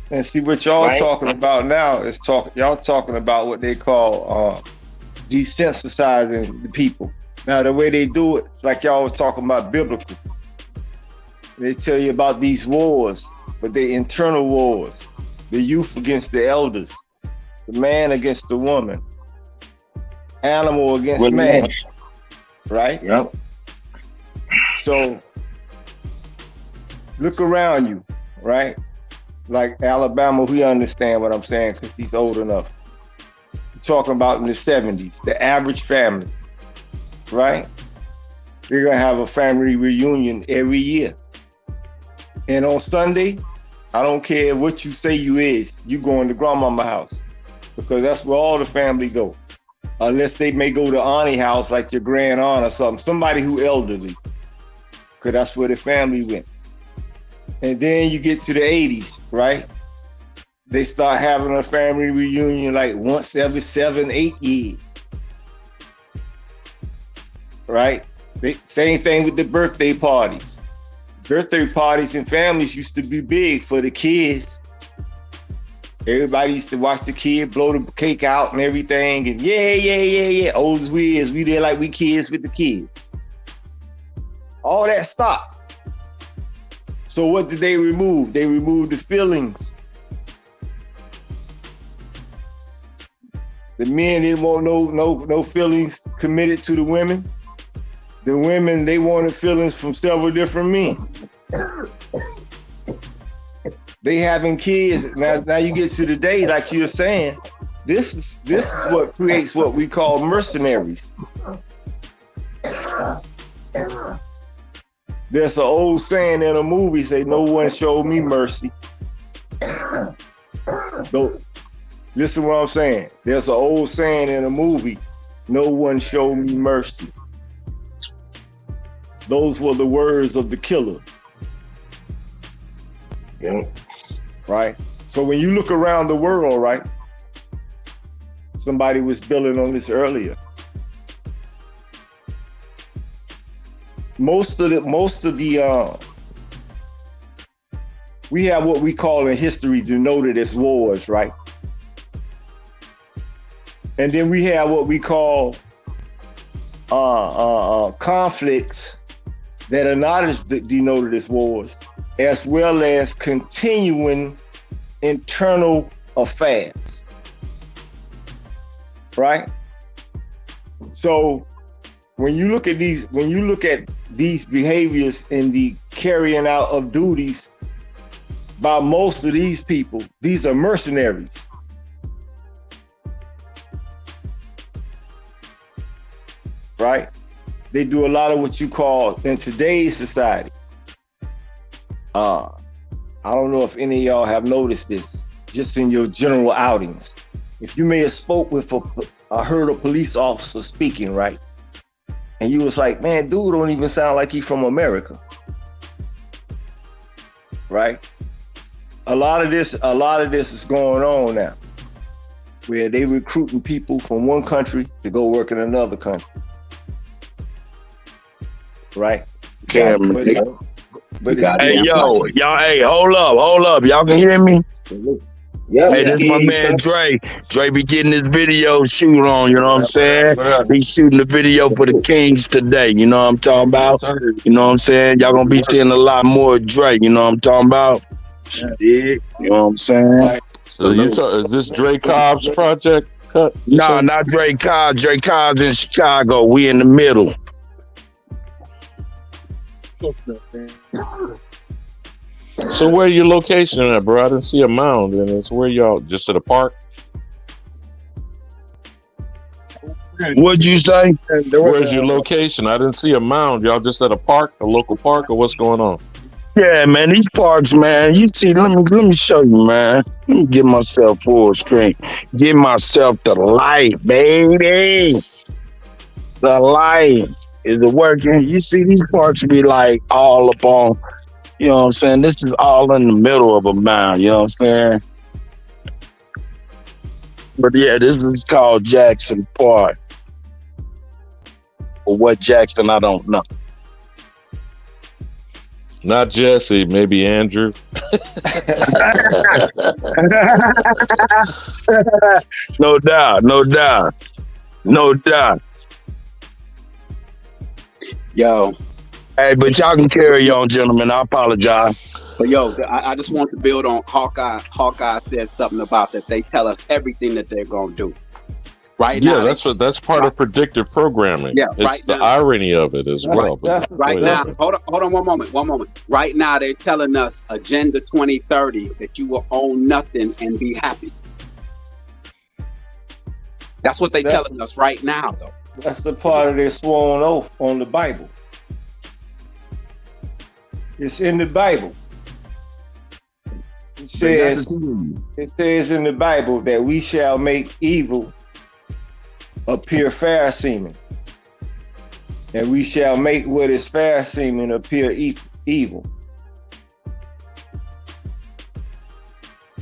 And see what y'all Right. talking about now is y'all talking about what they call desensitizing the people. Now the way they do it, like y'all was talking about biblical. They tell you about these wars, but they internal wars. The youth against the elders, the man against the woman, animal against man. Right? Yep. So look around you, right? Like Alabama, we understand what I'm saying because he's old enough. We're talking about in the 70s, the average family, right? They're gonna have a family reunion every year. And on Sunday, I don't care what you say you is, you going to grandmama's house because that's where all the family go. Unless they may go to auntie house like your grand aunt or something, somebody who elderly, because that's where the family went. And then you get to the 80s, right? They start having a family reunion like once every 7-8 years, right? Same thing with the birthday parties. Birthday parties and families used to be big for the kids. Everybody used to watch the kid blow the cake out and everything. And yeah. Old as we is, we there like we kids with the kids. All that stopped. So what did they remove? They removed the feelings. The men didn't want no feelings committed to the women. The women, they wanted feelings from several different men. They having kids. Now you get to the day, like you're saying, this is what creates what we call mercenaries. There's an old saying in a movie, say, no one showed me mercy. Listen what I'm saying. There's an old saying in a movie, no one showed me mercy. Those were the words of the killer. Yeah. Right? So when you look around the world, right? Somebody was building on this earlier. Most of the we have what we call in history denoted as wars, right? And then we have what we call conflicts that are not as denoted as wars, as well as continuing internal affairs, right? So when you look at these behaviors in the carrying out of duties by most of these people, these are mercenaries. Right? They do a lot of what you call in today's society. I don't know if any of y'all have noticed this, just in your general outings. If you may have spoke with heard a police officer speaking, right? And you was like, man, dude don't even sound like he from America. Right? A lot of this is going on now, where they recruiting people from one country to go work in another country. Right? Damn, but hey, yo, y'all, hey, hold up. Y'all can hear me? Yeah. Hey, this is my man Dre. Dre be getting his video shoot on, you know what I'm saying? He's shooting the video for the Kings today, you know what I'm talking about? You know what I'm saying? Y'all gonna be seeing a lot more of Dre, you know what I'm talking about? You know what I'm saying? So is this Dre Cobb's project cut? No, not Dre Cobb. Dre Cobb's in Chicago. We in the middle. So where your location at, bro? I didn't see a mound in it. So where y'all, just at a park? What'd you say? Where's your location? I didn't see a mound. Y'all just at a park, a local park, or what's going on? Yeah, man, these parks, man. You see, let me show you, man. Let me get myself full screen. Get myself the light, baby. The light. Is it working? You see, these parks be like all up on, you know what I'm saying? This is all in the middle of a mound, you know what I'm saying? But yeah, this is called Jackson Park. Or what Jackson, I don't know. Not Jesse, maybe Andrew. No doubt, no doubt, no doubt. Yo. Hey, but y'all can carry on, gentlemen. I apologize. But yo, I just want to build on Hawkeye. Hawkeye said something about that. They tell us everything that they're gonna do. Right now, that's part of predictive programming. Yeah, it's right the now. irony of it as well. But Right now, hold on one moment. Right now, they're telling us Agenda 2030 that you will own nothing and be happy. That's what they're telling us right now, though. That's the part of their sworn oath on the Bible. It's in the Bible. It says in the Bible that we shall make evil appear fair seeming, and we shall make what is fair seeming appear evil.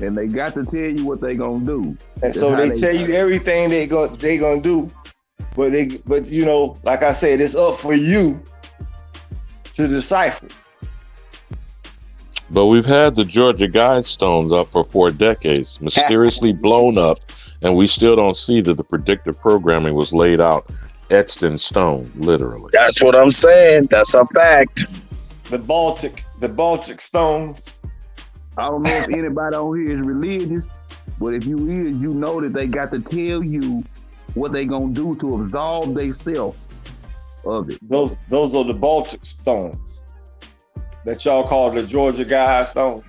And they got to tell you what they gonna do. And so they tell you everything they gonna do, but you know, like I said, it's up for you to decipher. But we've had the Georgia Guidestones up for 4 decades, mysteriously blown up, and we still don't see that the predictive programming was laid out, etched in stone, literally. That's what I'm saying. That's a fact. The Baltic stones. I don't know if anybody on here is religious, but if you is, you know that they got to tell you what they gonna do to absolve themselves of it. Those are the Baltic stones that y'all call the Georgia Guidestones.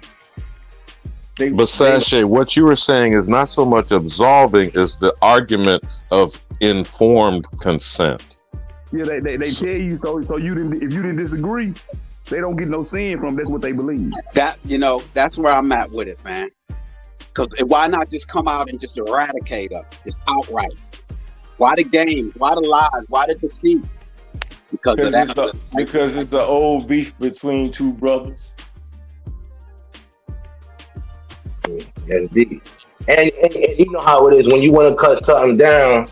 But Sashay, what you were saying is not so much absolving as the argument of informed consent. Yeah, they tell you so you didn't, if you didn't disagree, they don't get no sin from. That's what they believe. That's where I'm at with it, man. Because why not just come out and just eradicate us, just outright? Why the game? Why the lies? Why the deceit? Because it's the old beef between two brothers. That's deep. And you know how it is when you want to cut something down.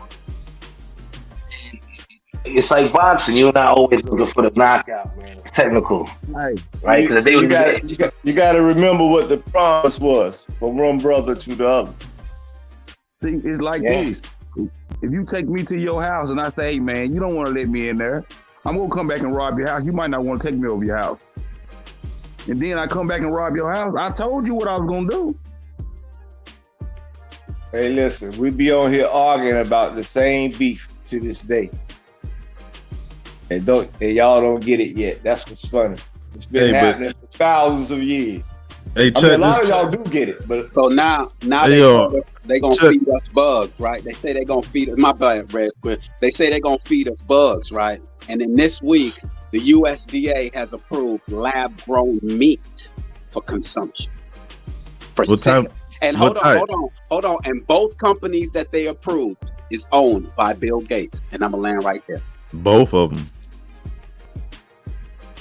It's like boxing. You're not always looking for the knockout, man. It's technical, right? Because you got to remember what the promise was from one brother to the other. See, it's like this. If you take me to your house and I say, hey, man, you don't want to let me in there, I'm going to come back and rob your house. You might not want to take me over your house. And then I come back and rob your house. I told you what I was going to do. Hey, listen, we be on here arguing about the same beef to this day. And y'all don't get it yet. That's what's funny. It's been happening for thousands of years. Hey, a lot of y'all do get it, but so now they gonna feed us bugs, right? They say they're gonna feed us. My bad, Red Squid. They say they're gonna feed us bugs, right? And then this week, the USDA has approved lab-grown meat for consumption. And hold on. And both companies that they approved is owned by Bill Gates. And I'm gonna land right there. Both of them.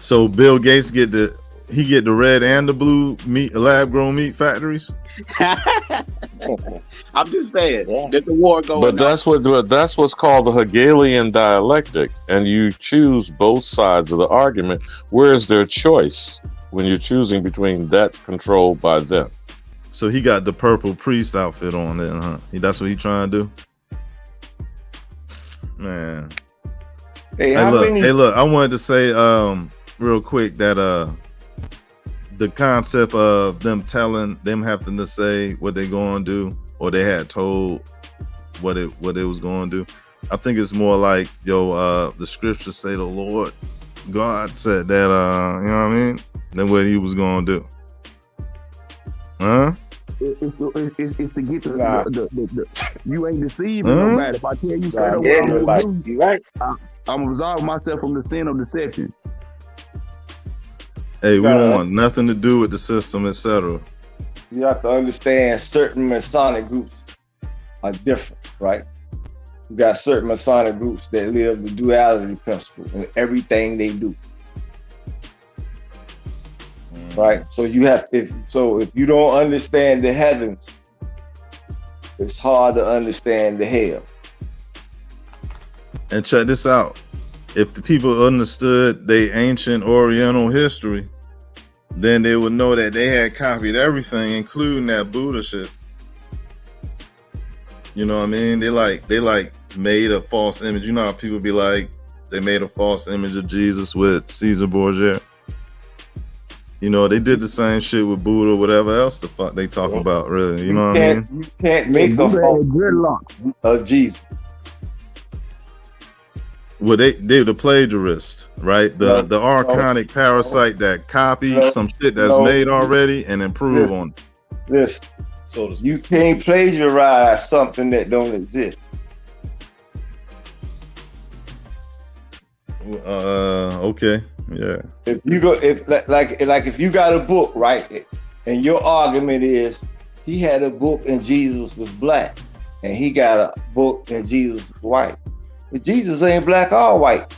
So Bill Gates get the red and the blue meat, lab-grown meat factories. I'm just saying, there's a war going on. But that's what's called the Hegelian dialectic, and you choose both sides of the argument. Where is their choice when you're choosing between that controlled by them? So he got the purple priest outfit on then, huh? That's what he trying to do, man. Hey, look, I wanted to say real quick that the concept of them having to say what they going to do, or they had told what it was going to do. I think it's more like, the scriptures say the Lord God said that, you know what I mean? Than what he was going to do. Huh? It's to get the you ain't deceiving nobody. If I tell you straight up what I'm gonna do, you right. I'm absolving myself from the sin of deception. Hey, we don't want nothing to do with the system, etc. You have to understand certain Masonic groups are different, right? You got certain Masonic groups that live the duality principle in everything they do. Right, so if you don't understand the heavens, it's hard to understand the hell. And check this out. if the people understood their ancient Oriental history, then they would know that they had copied everything, including that Buddha shit. You know what I mean? They like made a false image. You know how people be like, they made a false image of Jesus with Caesar Borgia. You know, they did the same shit with Buddha, whatever else the fuck they talk about, really. You know what I mean? You can't make a false dreadlocks of Jesus. Well, they the plagiarist, right? The archonic parasite that copies some shit that's made already and improve on it. Listen, so you can't plagiarize something that don't exist. Okay, yeah. If you go, if you got a book, right, and your argument is he had a book and Jesus was black, and he got a book and Jesus was white. But Jesus ain't black or white.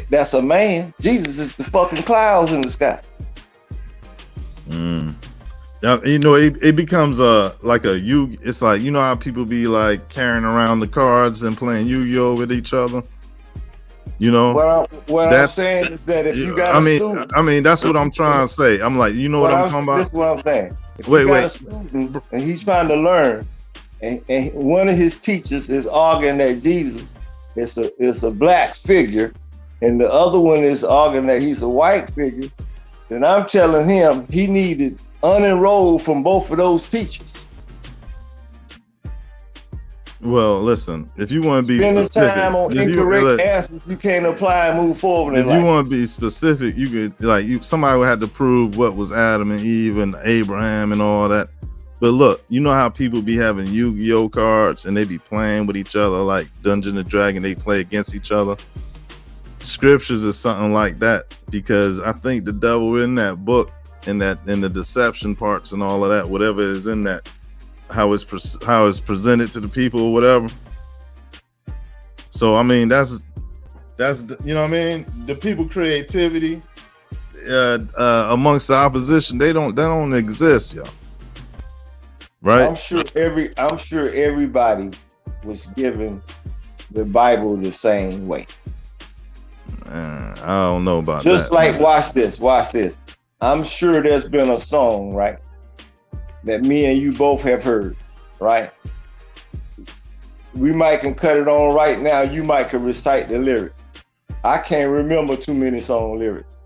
That's a man. Jesus is the fucking clouds in the sky. Now, you know, it becomes like a it's like, you know how people be like carrying around the cards and playing Yu-Gi-Oh with each other. You know, what I'm saying is that if you got I mean, that's what I'm trying to say. I'm like, you know what I'm talking about? This is what I'm saying. If Wait. A student and he's trying to learn, and one of his teachers is arguing that Jesus is a black figure, and the other one is arguing that he's a white figure, then I'm telling him he needed unenrolled from both of those teachers. Well, listen, if you want to be spending specific, time on incorrect answers, you can't apply and move forward. If you want to be specific, you could somebody would have to prove what was Adam and Eve and Abraham and all that. But look, you know how people be having Yu-Gi-Oh cards and they be playing with each other like Dungeons and Dragons, they play against each other. Scriptures is something like that, because I think the devil in that book, in the deception parts and all of that, whatever is in that, how it's presented to the people or whatever. So I mean, that's you know what I mean, the people creativity amongst the opposition, they don't exist, y'all. Right? I'm sure everybody was given the Bible the same way. I don't know about Just that. like, watch this. I'm sure there's been a song, right, that me and you both have heard, right? We might can cut it on right now. You might can recite the lyrics. I can't remember too many song lyrics.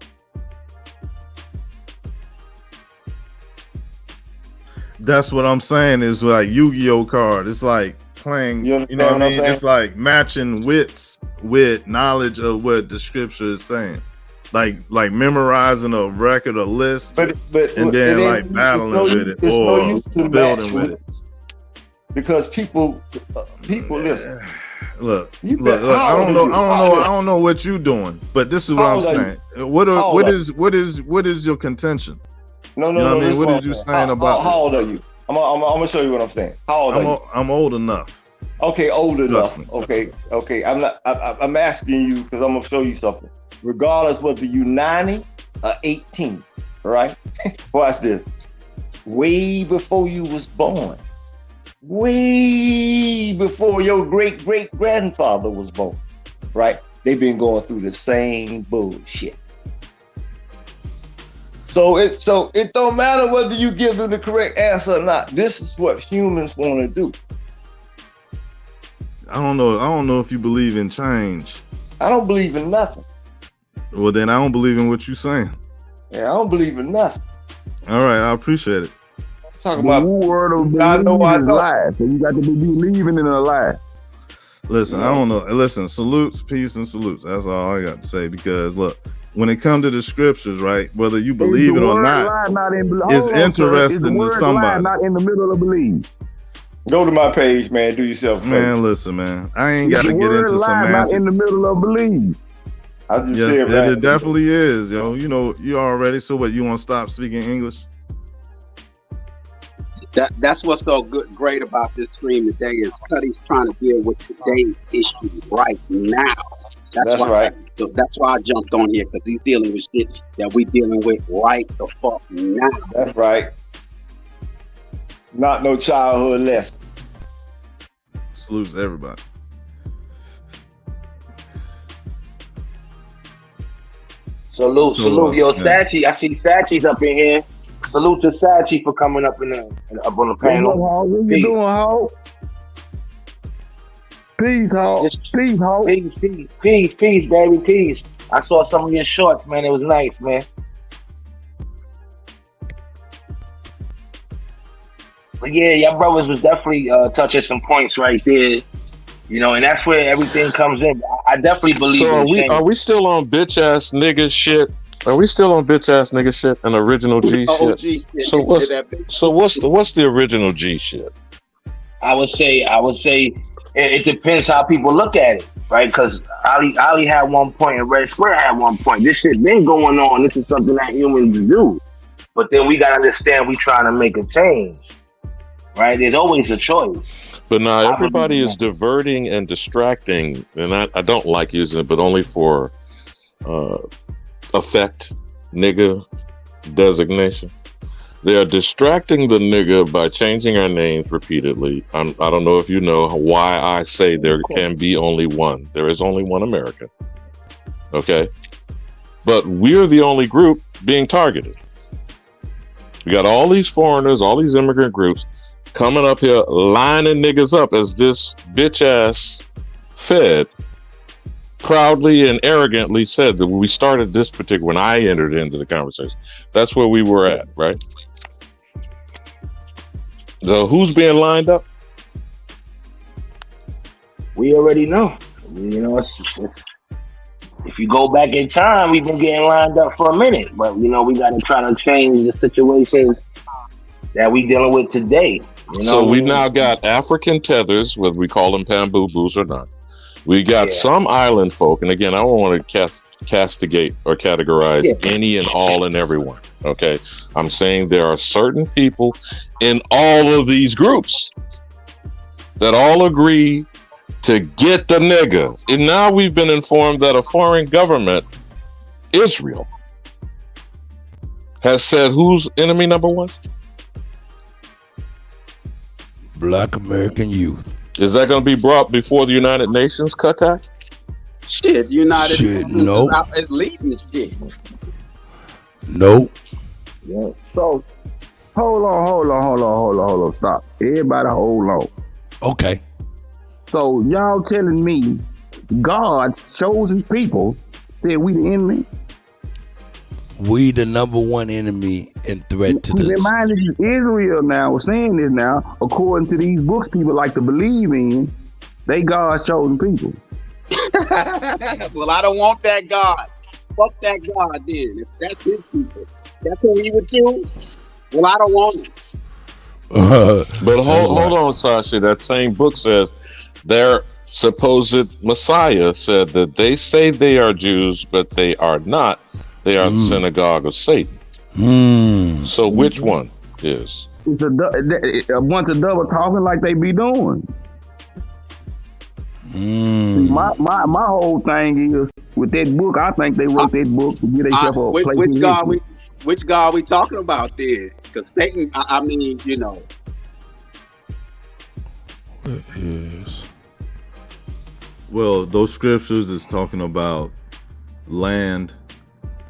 That's what I'm saying, is like Yu-Gi-Oh card. It's like playing, you know what I mean? It's like matching wits with knowledge of what the scripture is saying. Like memorizing a record, a list, and then like battling with it or building with it. Because people listen. Look. I don't know what you're doing, but this is what I'm saying. What is your contention? No. I mean, what is you saying about? How old are you? I'm gonna show you what I'm saying. How old are you? I'm old enough. Okay, old enough. Okay. I'm asking you because I'm gonna show you something. Regardless whether you 90 or 18, right? Watch this. Way before you was born, way before your great-great-grandfather was born, right? They've been going through the same bullshit. So it don't matter whether you give them the correct answer or not. This is what humans want to do. I don't know if you believe in change. I don't believe in nothing. Well, then I don't believe in what you're saying. Yeah, I don't believe in nothing. All right, I appreciate it. Talk about word of believing is lie. So you got to be believing in a lie. Listen, I don't know. Listen, salutes, peace, and salutes. That's all I got to say. Because look, when it comes to the scriptures, right, whether you believe it or not, it's interesting to somebody. Not in the middle of believe. Go to my page, man. Do yourself a favor. Man, listen, man. I ain't got to get into semantics. Not in the middle of believe. I just said, man. It definitely is, yo. You know, you already. So what? You want to stop speaking English? That's what's so great about this stream today is Kutty's trying to deal with today's issue right now. That's why, right. That's why I jumped on here, because he's dealing with shit that we dealing with right the fuck now. That's right. Not no childhood lesson. Salutes to everybody. Salute, So, salute. Yo, yeah. Sachi, I see Sachi's up in here. Salute to Sachi for coming up up on the panel. What you doing, Hawk? Peace, Hawk. Peace, Hawk. Peace, baby, peace. I saw some of your shorts, man. It was nice, man. But yeah, y'all brothers was definitely touching some points right there. You know, and that's where everything comes in. I definitely believe. So in are we still on bitch ass nigga shit? Are we still on bitch ass nigga shit and original G Oh, shit? G shit. So what's the original G shit? I would say it depends how people look at it, right? Because Ali had 1 point and Red Square had 1 point. This shit been going on. This is something that humans do. But then we gotta understand we trying to make a change, right? There's always a choice. But now everybody is diverting and distracting, and I don't like using it, but only for effect, nigga designation. They are distracting the nigga by changing our names repeatedly. I don't know if you know why I say there can be only one. There is only one America. Okay? But we're the only group being targeted. We got all these foreigners, all these immigrant groups coming up here lining niggas up as this bitch ass Fed proudly and arrogantly said that when we started this particular, when I entered into the conversation, that's where we were at, right? So who's being lined up? We already know. You know, if you go back in time, we've been getting lined up for a minute. But, you know, we got to try to change the situations that we dealing with today. You know, so we've now got African tethers, whether we call them Pamboo-boos or not. We got some island folk, and again, I don't want to castigate or categorize any and all and everyone. Okay, I'm saying there are certain people in all of these groups that all agree to get the nigga. And now we've been informed that a foreign government, Israel, has said who's enemy number one? Black American youth. Is that going to be brought before the United Nations, Kuttack? Shit, United Shit, Nations no. is leading shit. Nope. Yeah. So, hold on. Stop. Everybody hold on. Okay. So, y'all telling me God's chosen people said we the enemy? We the number one enemy and threat to the... Mind you, Israel now is saying this now, according to these books people like to believe in, they God's chosen people. Well, I don't want that God. Fuck that God then. If that's his people, that's who he would choose. Well, I don't want it. But hold on, Sasha. That same book says their supposed Messiah said that they say they are Jews, but they are not. They are the synagogue of Satan. So which one is? It's a bunch of double talking like they be doing. My whole thing is with that book. I think they wrote that book to get themselves a place. Which God we talking about there? Because Satan, I mean, you know. It is. Well, those scriptures is talking about land,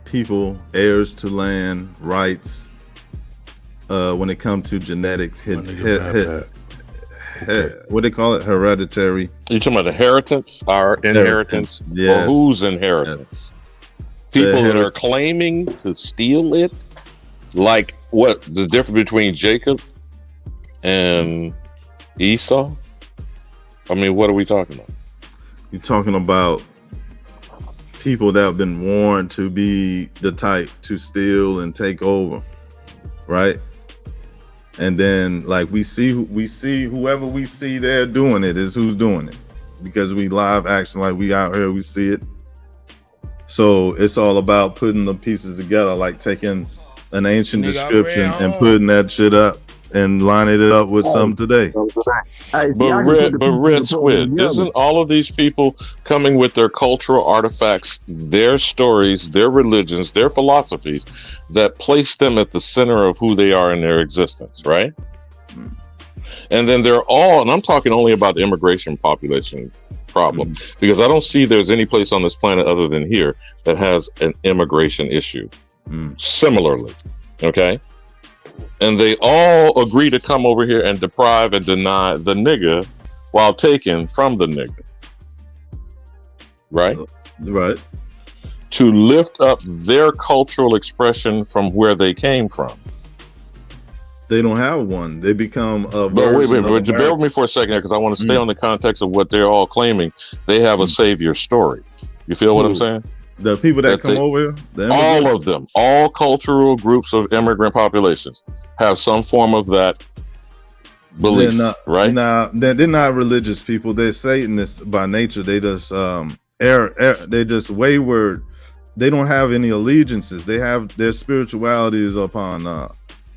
people, heirs to land, rights. When it comes to genetics, what they call it, hereditary. You talking about inheritance, our inheritance, yes. Or whose inheritance? People that are claiming to steal it, like what the difference between Jacob and Esau? I mean, what are we talking about? You're talking about people that have been warned to be the type to steal and take over, right? And then, like, we see whoever we see there doing it is who's doing it, because we live action, like we out here, we see it. So it's all about putting the pieces together, like taking an ancient description and putting that shit up and lining it up with some today. But Red Squid, isn't all of these people coming with their cultural artifacts, their stories, their religions, their philosophies that place them at the center of who they are in their existence, right? And then they're all, and I'm talking only about the immigration population problem because I don't see there's any place on this planet other than here that has an immigration issue. Similarly, okay? And they all agree to come over here and deprive and deny the nigga while taking from the nigga. Right? Right. To lift up their cultural expression from where they came from. They don't have one. They become a But wait, version of bear with me for a second because I want to stay on the context of what they're all claiming. They have a savior story. You feel what I'm saying? The people that come over here? All of them, all cultural groups of immigrant populations have some form of that belief, right? Now, they're not religious people. They're Satanists by nature. They just they just wayward. They don't have any allegiances. They have their spirituality is upon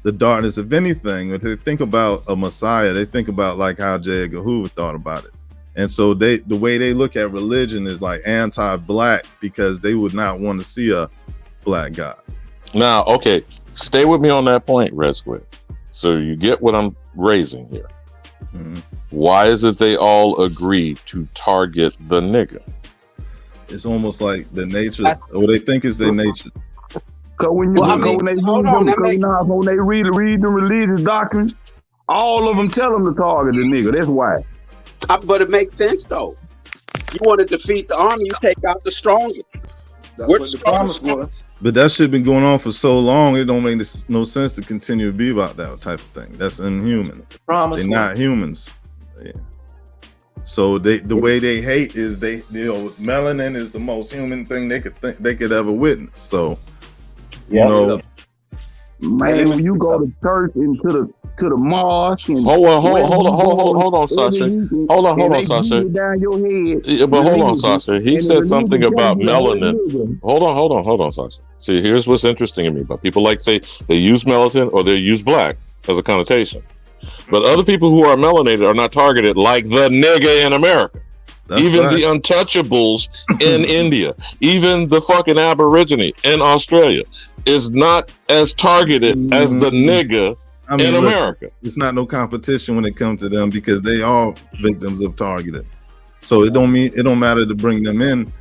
the darkness. If anything, when they think about a Messiah, they think about like how J. Edgar Hoover thought about it. And so the way they look at religion is like anti-black because they would not want to see a black God. Now, okay, stay with me on that point, Red Squid. So you get what I'm raising here. Why is it they all agree to target the nigga? It's almost like the nature, or they think it's their nature. Cause when they read the religious doctrines, all of them tell them to target the nigga. That's why. But it makes sense though. You want to defeat the army, you take out the strongest. That's what the promise was. But that shit been going on for so long, it don't make no sense to continue to be about that type of thing. That's inhuman. They're not humans. Yeah. So the way they hate is melanin is the most human thing they could ever witness. So you know, man, when you go to church and to the mosque and hold on, Sasha. Hold on, Sasha. Down your head. Yeah, but hold on, Sasha. He said something about melanin. Hold on, Sasha. See, here's what's interesting to me about people like say they use melanin or they use black as a connotation. But other people who are melanated are not targeted like the nigga in America. That's even right. The untouchables in India, even the fucking Aborigine in Australia is not as targeted as the nigga in America. It's not no competition when it comes to them because they are victims of targeting. So it don't matter to bring them in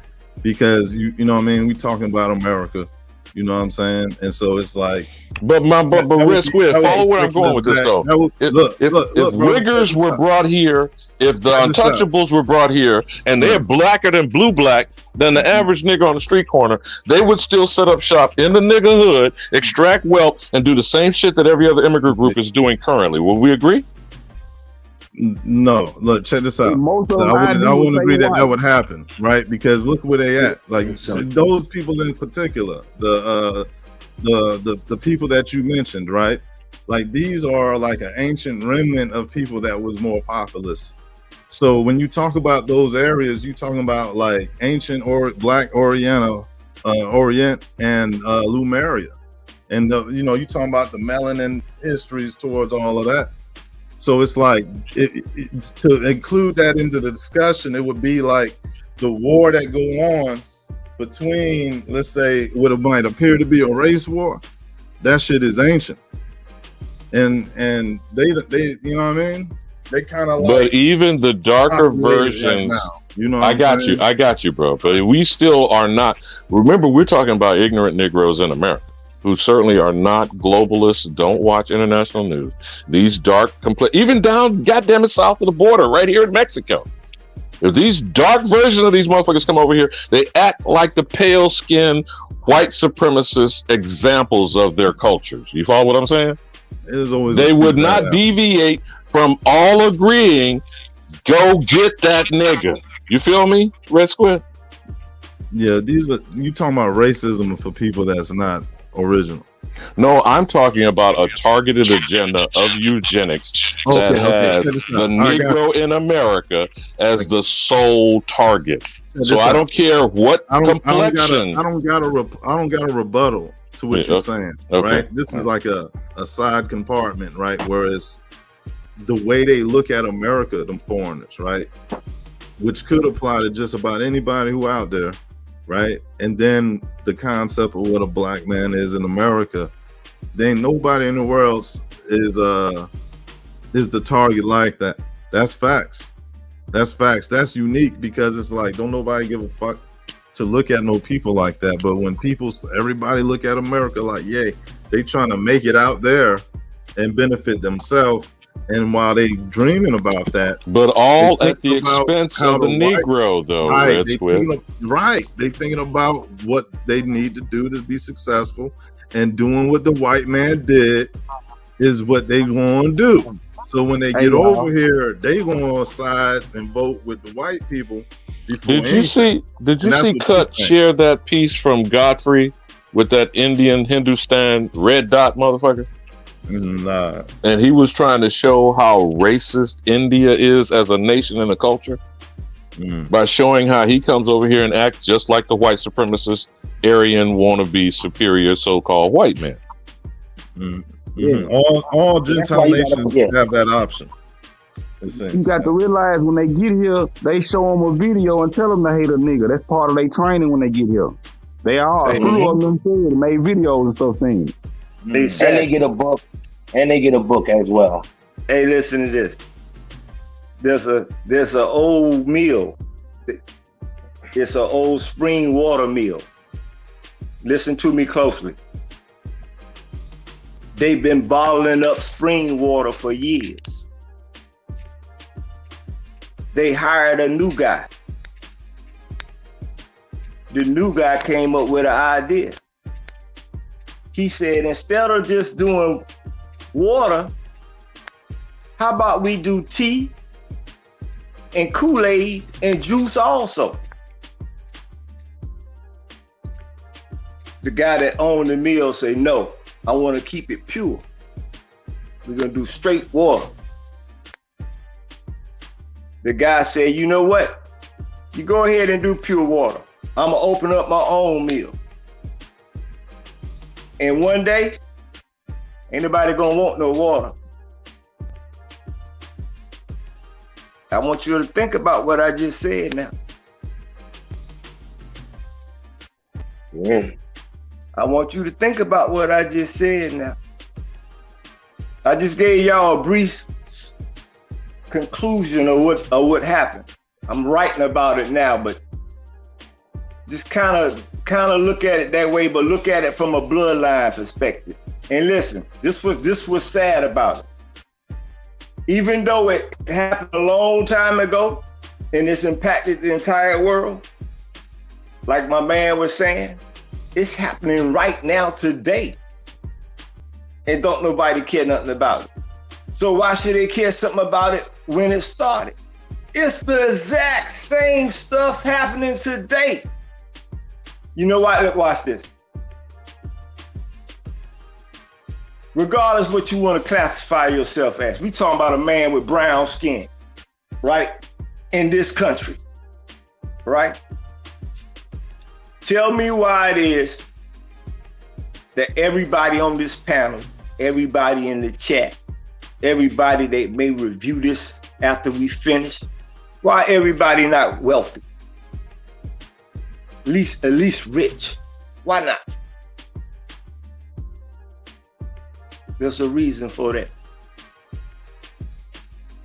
because you know what I mean, we talking about America. You know what I'm saying? And so it's like, but Red Squid, follow where I'm going with this though. If riggers were brought here, if the untouchables were brought here, and they're blacker than blue black than the average nigga on the street corner, they would still set up shop in the nigga hood, extract wealth, and do the same shit that every other immigrant group is doing currently. Will we agree? No, look, check this out. I wouldn't agree that would happen, right? Because look where they at. Like those people in particular, the people that you mentioned, right? Like these are like an ancient remnant of people that was more populous. So when you talk about those areas, you're talking about like ancient or Black Orient and Lemuria, and you're talking about the melanin histories towards all of that. So it's like to include that into the discussion, it would be like the war that go on between, let's say, what it might appear to be a race war. That shit is ancient, and they you know what I mean? They kind of like. But even the darker versions, you know, I got you, bro. But we still are not. Remember, we're talking about ignorant Negroes in America, who certainly are not globalists, don't watch international news. These dark, even down, goddamn it, south of the border, right here in Mexico. If these dark versions of these motherfuckers come over here, they act like the pale-skinned white supremacist examples of their cultures. You follow what I'm saying? They would not deviate from all agreeing, go get that nigga. You feel me, Red Squid? Yeah, you talking about racism for people that's not original. No, I'm talking about a targeted agenda of eugenics that has the Negro in America as the sole target. So I don't care what complexion. I don't got a rebuttal to what you're saying, right? This is like a side compartment, right? Whereas the way they look at America, them foreigners, right? Which could apply to just about anybody who out there. Right, and then the concept of what a black man is in America, there ain't nobody in the world is the target like that. That's facts. That's facts. That's unique because it's like don't nobody give a fuck to look at no people like that. But when everybody look at America like, yay, they trying to make it out there and benefit themselves. And while they dreaming about that, but all at the expense of the Negro, though. Right, they thinking about what they need to do to be successful, and doing what the white man did is what they want to do. So when they get over here, they gonna side and vote with the white people. Did you see Kutt share that piece from Godfrey with that Indian Hindustan red dot motherfucker? Nah. And he was trying to show how racist India is as a nation and a culture by showing how he comes over here and acts just like the white supremacist Aryan wannabe superior so-called white man. All Gentile nations have that option. You got to realize when they get here, they show them a video and tell them to hate a nigga. That's part of their training when they get here. They all made videos and stuff saying. And they get a book. And they get a book as well. Hey, listen to this. There's a old mill. It's an old spring water mill. Listen to me closely. They've been bottling up spring water for years. They hired a new guy. The new guy came up with an idea. He said, instead of just doing water, how about we do tea and Kool-Aid and juice also? The guy that owned the mill said, no, I want to keep it pure. We're going to do straight water. The guy said, you know what? You go ahead and do pure water. I'm going to open up my own mill. And one day, ain't nobody gonna want no water. I want you to think about what I just said now. Yeah. I want you to think about what I just said now. I just gave y'all a brief conclusion of what happened. I'm writing about it now, but just kind of look at it that way, but look at it from a bloodline perspective. And listen, this was sad about it. Even though it happened a long time ago and it's impacted the entire world, like my man was saying, it's happening right now today. And don't nobody care nothing about it. So why should they care something about it when it started? It's the exact same stuff happening today. You know what? Watch this. Regardless what you want to classify yourself as, we talking about a man with brown skin, right? In this country, right? Tell me why it is that everybody on this panel, everybody in the chat, everybody that may review this after we finish, why everybody not wealthy? At least rich. Why not? There's a reason for that.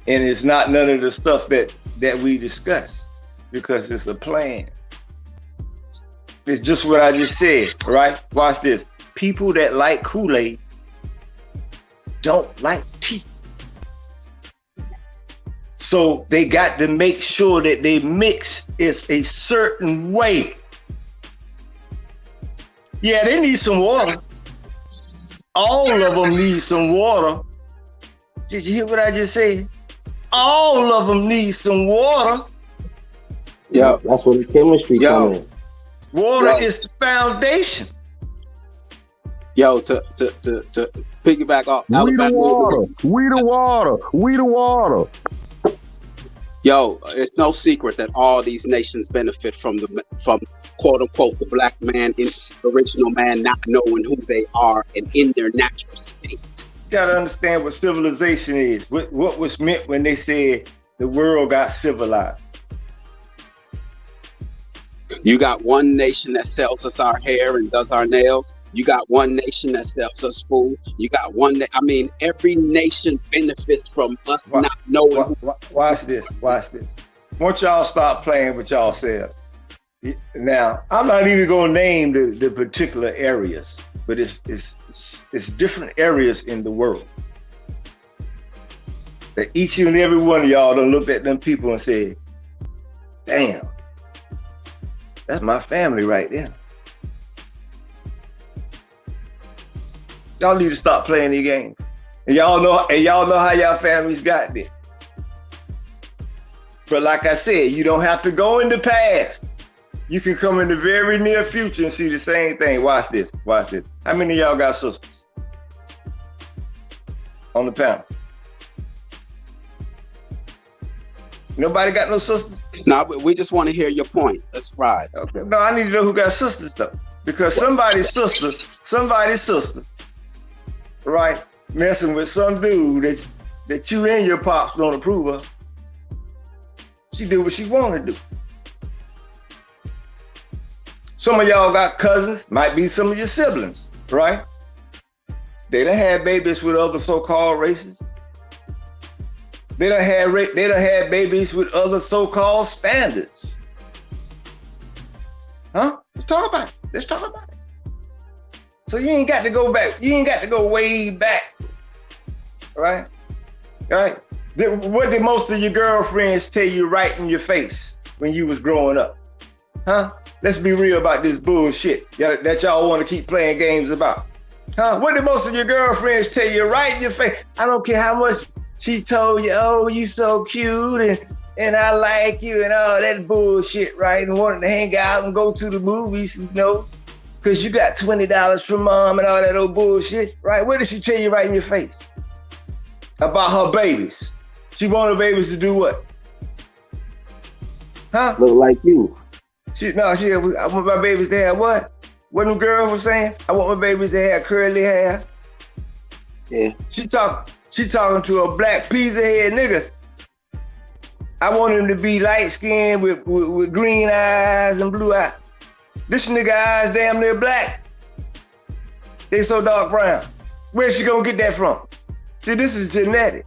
And it's not none of the stuff that we discuss, because it's a plan. It's just what I just said, right? Watch this. People that like Kool-Aid don't like tea. So they got to make sure that they mix it a certain way. Yeah, they need some water. All of them need some water. Did you hear what I just said? All of them need some water. Yeah, that's where the chemistry comes in. Water is the foundation. Yo, to piggyback off Alabama. We the water. Yo, it's no secret that all these nations benefit from quote unquote the black man, in original man, not knowing who they are and in their natural state. You gotta understand what civilization is. What was meant when they said the world got civilized. You got one nation that sells us our hair and does our nails. You got one nation that sells us food. You got one. Every nation benefits from us not knowing. Watch this. Once y'all stop playing with y'all self. Now, I'm not even gonna name the particular areas, but it's different areas in the world that each and every one of y'all done looked at them people and said, damn, that's my family right there. Y'all need to stop playing the game. And y'all know how y'all families got there. But like I said, you don't have to go in the past. You can come in the very near future and see the same thing. Watch this. Watch this. How many of y'all got sisters on the panel? Nobody got no sisters? No, we just want to hear your point. That's right. Okay. No, I need to know who got sisters though. Because somebody's sister, right, messing with some dude that you and your pops don't approve of. She do what she want to do. Some of y'all got cousins, might be some of your siblings, right? They done had babies with other so-called races. They done had babies with other so-called standards. Huh? Let's talk about it. So you ain't got to go back. You ain't got to go way back, right? Right? What did most of your girlfriends tell you right in your face when you was growing up? Huh? Let's be real about this bullshit that y'all want to keep playing games about. Huh? What did most of your girlfriends tell you right in your face? I don't care how much she told you, oh, you so cute and I like you and all that bullshit, right? And wanted to hang out and go to the movies, you know, because you got $20 from mom and all that old bullshit, right? What did she tell you right in your face? About her babies. She wanted her babies to do what? Huh? Look like you. I want my babies to have what? What them girls were saying? I want my babies to have curly hair. Yeah. She talking to a black pizza head nigga. I want him to be light skinned with green eyes and blue eyes. This nigga eyes damn near black. They so dark brown. Where's she gonna get that from? See, this is genetic.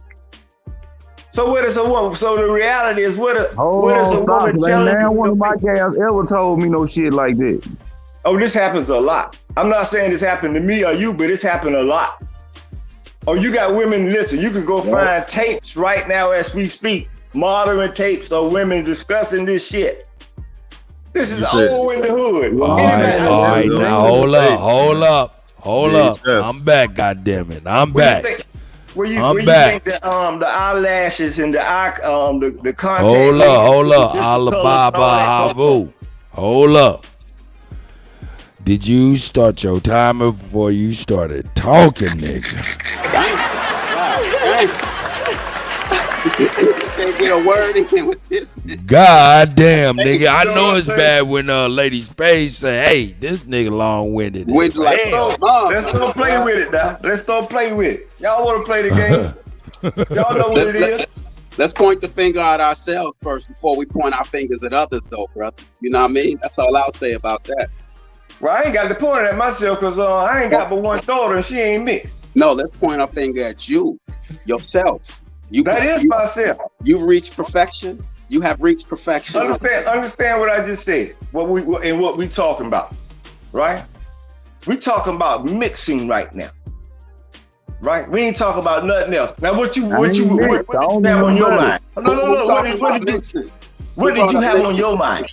So what is a woman? So the reality is what is a woman telling you? One of my guys ever told me no shit like that. Oh, this happens a lot. I'm not saying this happened to me or you, but it's happened a lot. Oh, you got women, listen, you can go find tapes right now as we speak, modern tapes of women discussing this shit. This is old in the hood. All right, now hold up. I'm back, goddammit. I'm back. Where you think the eyelashes and the contact? Hold up. Alibaba Havu. Hold up. Did you start your timer before you started talking, nigga? Can't get a word in with this. God damn, nigga. I know it's bad when Lady Space say, hey, this nigga long-winded. Let's don't play with it now. Let's don't play with it. Y'all want to play the game? Y'all know what it is. Let's point the finger at ourselves first before we point our fingers at others, though, brother. You know what I mean? That's all I'll say about that. Well, I ain't got to point it at myself because I ain't got but one daughter and she ain't mixed. No, let's point our finger at you, yourself. That is myself. You've reached perfection. You have reached perfection. Understand what I just said. What we talking about, right? We talking about mixing right now, right? We ain't talking about nothing else. Now, what did you have on your mind? No. What did you have on your mind?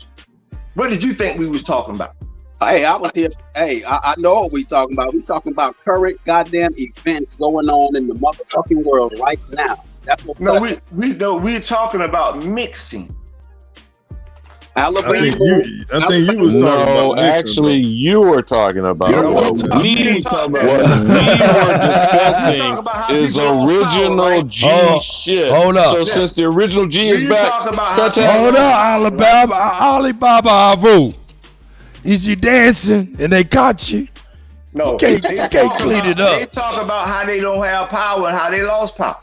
What did you think we was talking about? Hey, I was here. Hey, I know what we talking about. We talking about current goddamn events going on in the motherfucking world right now. That's what we're talking about mixing. I think you was talking about mixing. Actually, you were talking about what we were discussing is original G shit. Hold up. So since the original G is back, hold up, Alibaba Havu. Is you dancing and they caught you? No, you can't clean it up. They talk about how they don't have power and how they lost power,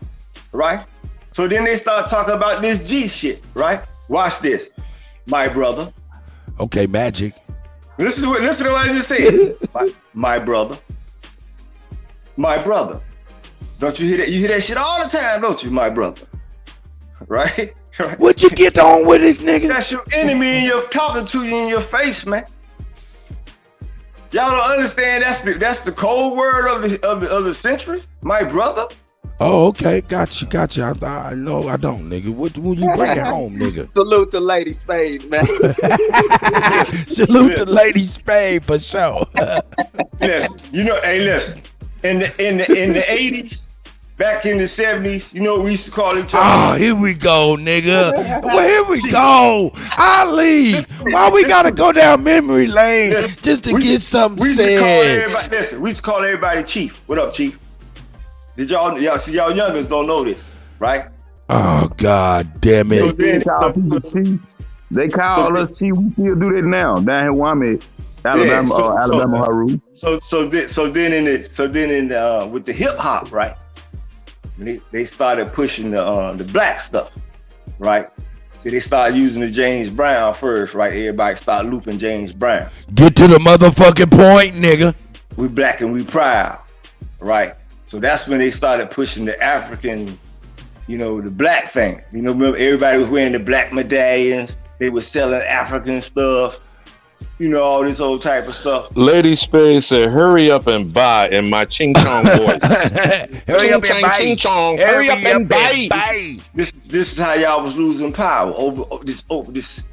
right? So then they start talking about this G shit, right? Watch this, my brother. Okay, magic. Listen to what I just said. my brother. Don't you hear that? You hear that shit all the time, don't you, my brother? Right? What'd you get on with this nigga? That's your enemy and you're talking to you in your face, man. Y'all don't understand that's the cold word of the century, my brother. Oh, okay, got you. I know I don't, nigga. What when you bring it home, nigga? Salute to Lady Spade, man. Salute to Lady Spade for sure. Listen, listen. In the 80s, back in the 70s, you know what we used to call each other? Oh, here we go, nigga. Well, here we go. Ali, why we gotta go down memory lane just to get something said? We used to call everybody Chief. What up, Chief? Did y'all youngers don't know this, right? Oh, God damn it. They call us Chief. We still do that now. Down here where I'm at, Alabama Haru. So then with the hip hop, right? They started pushing the black stuff, right? So they started using the James Brown first, right? Everybody started looping James Brown. Get to the motherfucking point, nigga. We black and we proud, right? So that's when they started pushing the African, the black thing. Remember everybody was wearing the black medallions. They were selling African stuff. All this old type of stuff. Lady Spade said, "Hurry up and buy," in my ching chong voice. Hurry up and buy. Ching chong. Hurry up and buy. This is how y'all was losing power over this.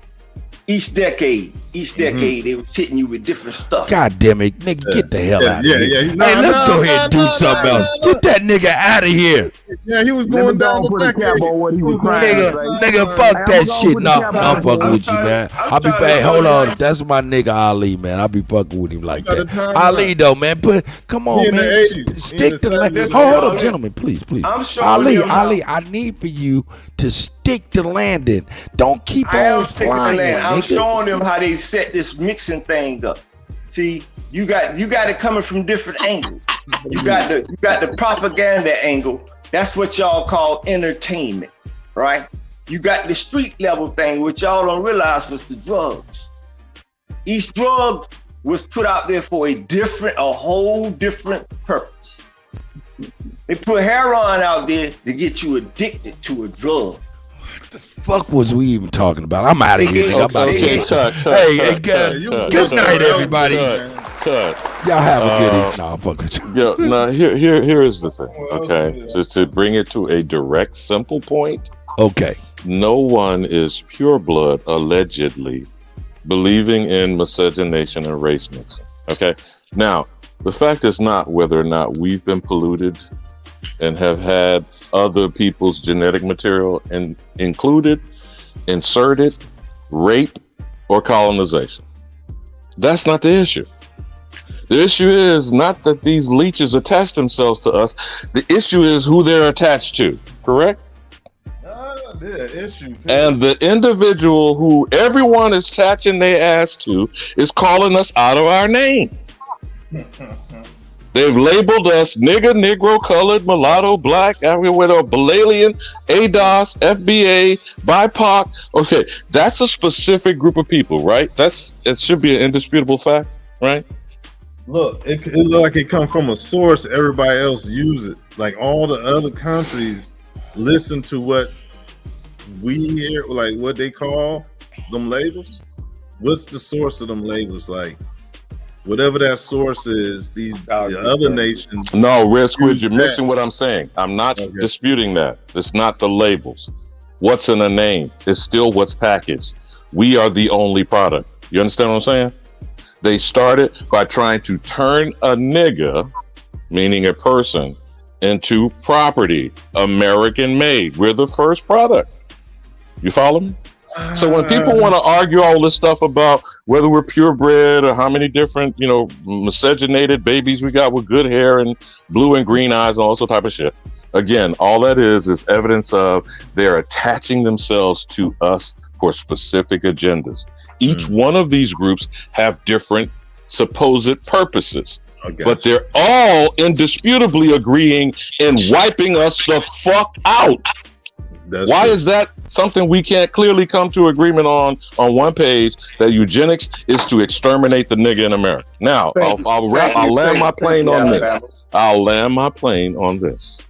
Each decade, they were hitting you with different stuff. God damn it, nigga, get the hell out of here. Yeah. Hey, let's go ahead and do something else. Get that nigga out of here. Yeah, he was going down the decade. Nigga, fuck that shit. No, I'm fucking with you, man. Hey, hold on. That's my nigga Ali, man. I'll be fucking with him like that. Ali, though, man. But come on, man. Stick to the hold up, gentlemen, please. Ali, I need for you to stick to landing. Don't keep on flying. I'm showing them how they set this mixing thing up. See, you got it coming from different angles. You got the propaganda angle. That's what y'all call entertainment, right? You got the street level thing, which y'all don't realize was the drugs. Each drug was put out there for a whole different purpose. They put heroin out there to get you addicted to a drug. Fuck was we even talking about? I'm out of here. Nigga. I'm out of here. Hey, good night, everybody. Y'all have a good evening. No, fuck with you. Yeah, now here is the thing. Okay, just to bring it to a direct, simple point. Okay. No one is pure blood allegedly believing in miscegenation and race mixing. Okay. Now, the fact is not whether or not we've been polluted and have had other people's genetic material included, inserted, rape, or colonization. That's not the issue. The issue is not that these leeches attach themselves to us. The issue is who they're attached to, correct? The issue. And the individual who everyone is attaching their ass to is calling us out of our name. They've labeled us nigger, negro, colored, mulatto, black, African widow, Balalian, ADOS, FBA, BIPOC. Okay, that's a specific group of people, right? It should be an indisputable fact, right? Look, it look like it come from a source. Everybody else use it. Like all the other countries listen to what we hear, like what they call them labels. What's the source of them labels? Like whatever that source is, the other nations. No, Red Squid, you're missing what I'm saying. I'm not disputing that. It's not the labels. What's in a name is still what's packaged. We are the only product. You understand what I'm saying? They started by trying to turn a nigga, meaning a person, into property, American made. We're the first product. You follow me? So when people want to argue all this stuff about whether we're purebred or how many different, miscegenated babies we got with good hair and blue and green eyes and all sorts type of shit, again, all that is evidence of they're attaching themselves to us for specific agendas. Each one of these groups have different supposed purposes, but they're all indisputably agreeing in wiping us the fuck out. Why is that something we can't clearly come to agreement on one page, that eugenics is to exterminate the nigga in America? Now, I'll land my plane on this. I'll land my plane on this.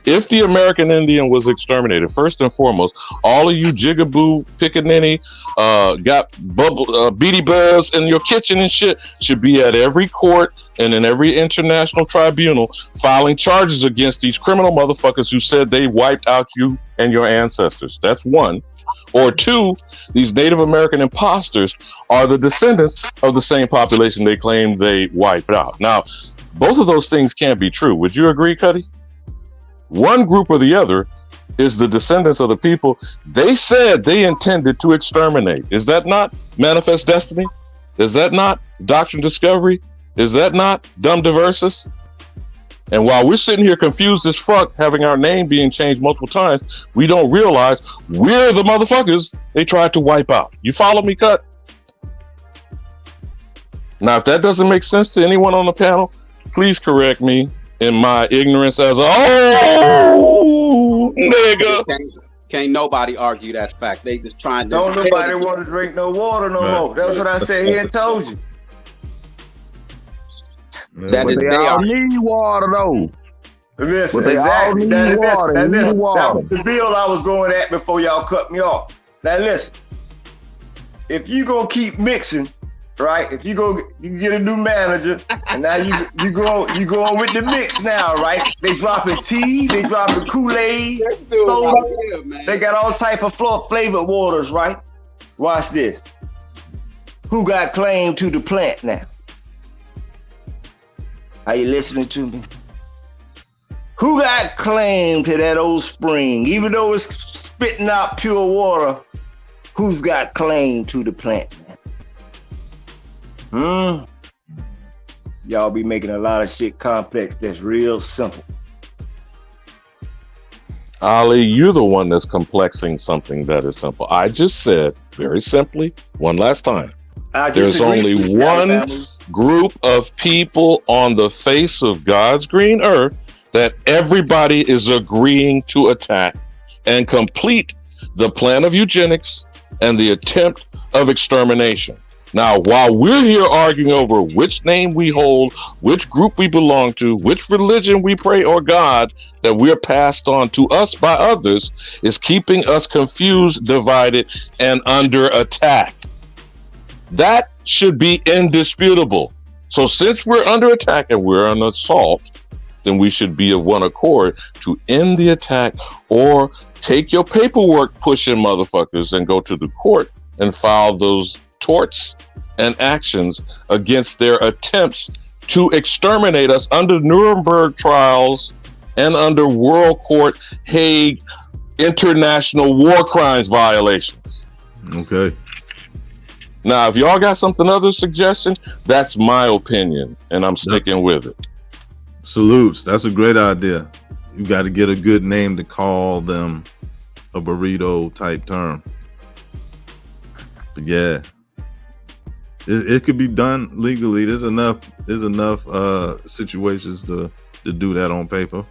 If the American Indian was exterminated, first and foremost, all of you jigaboo, pickaninny, got beady buzz in your kitchen and shit should be at every court and in every international tribunal filing charges against these criminal motherfuckers who said they wiped out you and your ancestors. That's one. Or two, these Native American imposters are the descendants of the same population they claim they wiped out. Now, both of those things can't be true. Would you agree, Kutty? One group or the other is the descendants of the people they said they intended to exterminate. Is that not manifest destiny? Is that not doctrine discovery? Is that not dumb diversus? And while we're sitting here confused as fuck, having our name being changed multiple times, we don't realize we're the motherfuckers they tried to wipe out. You follow me, Kutt? Now, if that doesn't make sense to anyone on the panel, please correct me in my ignorance as a nigga. Can't nobody argue that fact. They just trying to. Don't nobody want to drink no water no more. That's what I said here and told you. That is, they all need water though. Listen, But they all need water. They need That water. was the bill I was going at before y'all cut me off. Now listen, if you gonna keep mixing, right? If you get a new manager, and now you going with the mix now, right? They dropping tea, they dropping Kool-Aid, soda. They got all type of flavored waters, right? Watch this. Who got claim to the plant now? Are you listening to me? Who got claim to that old spring? Even though it's spitting out pure water, who's got claim to the plant now? Y'all be making a lot of shit complex that's real simple. Ali, you're the one that's complexing something that is simple. I just said, very simply, one last time, there's only one group of people on the face of God's green earth that everybody is agreeing to attack and complete the plan of eugenics and the attempt of extermination. Now, while we're here arguing over which name we hold, which group we belong to, which religion we pray, or God that we're passed on to us by others is keeping us confused, divided, and under attack. That should be indisputable. So since we're under attack and we're on assault, then we should be of one accord to end the attack or take your paperwork pushing motherfuckers and go to the court and file those torts and actions against their attempts to exterminate us under Nuremberg trials and under World Court Hague international war crimes violations. Okay. Now, if y'all got something other suggestion, that's my opinion, and I'm sticking with it. Salutes. That's a great idea. You got to get a good name to call them a burrito type term. But yeah, it could be done legally. There's enough situations to do that on paper.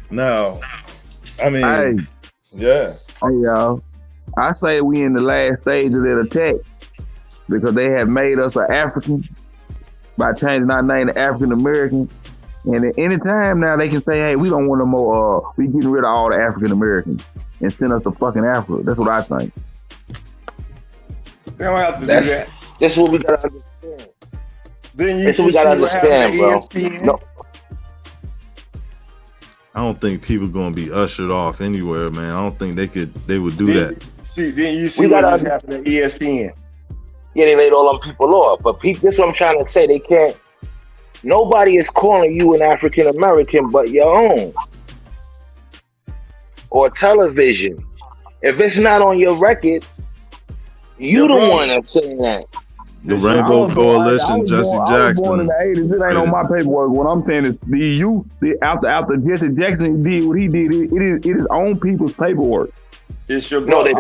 Now, I mean, Hey. yeah. Hey, y'all. I say we in the last stage of that attack because they have made us an African by changing our name to African American. And at any time now they can say, hey, we don't want no more, we getting rid of all the African Americans and send us to fucking Africa. That's what I think. They don't have to do that. That's what we gotta understand. Then you That's what we should gotta see what happened understand, to bro. ESPN. No. I don't think people gonna be ushered off anywhere, man. I don't think they would do that. Then you see We what gotta just happened at ESPN. Yeah, they laid all them people off. But this is what I'm trying to say. They can't. Nobody is calling you an African American but your own. Or television. If it's not on your record, you the one that's saying that. The Rainbow Coalition, Jesse I was born in Jackson. the 80s. It ain't on my paperwork. What I'm saying is the EU, after Jesse Jackson did what he did, it is on people's paperwork. It's your No, their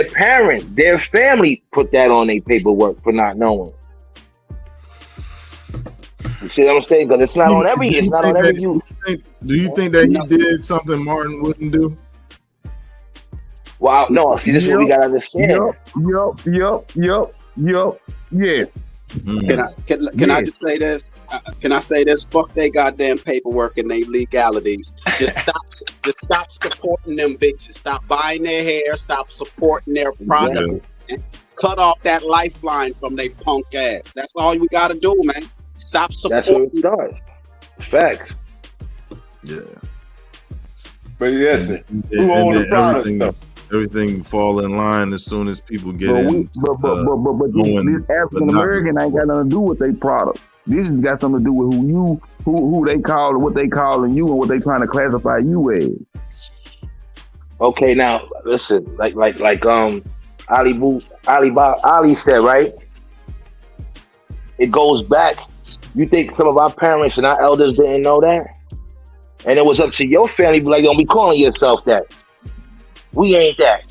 parents, their family put that on their paperwork for not knowing. You see what I'm saying? Because it's not on every. It's not on every. Do you think that he did something Martin wouldn't do? Wow, no. See, this is what we gotta understand. Yup. Yes. Can I just say this? Can I say this? Fuck they goddamn paperwork and they legalities. Just stop supporting them bitches. Stop buying their hair. Stop supporting their product. And cut off that lifeline from they punk ass. That's all we gotta do, man. Stop supporting. That's what it does. Facts. Yeah. But yes, who own the product though? Everything fall in line as soon as people get But in. this African American ain't got nothing to do with their product. This has got something to do with who they call and what they calling you and what they trying to classify you as. Okay, now listen, like Ali said, right? It goes back. You think some of our parents and our elders didn't know that? And it was up to your family to be like, don't be calling yourself that. We ain't that.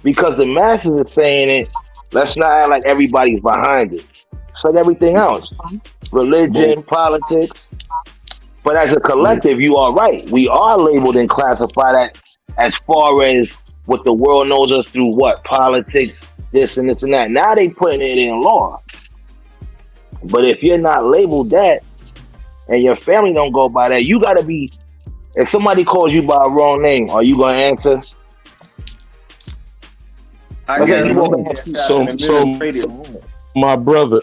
Because the masses are saying it, let's not act like everybody's behind it. It's like everything else. Religion, politics. But as a collective, you are right. We are labeled and classified as far as what the world knows us through what? Politics, this and this and that. Now they putting it in law. But if you're not labeled that, and your family don't go by that, you gotta be. If somebody calls you by a wrong name, are you gonna answer? So my brother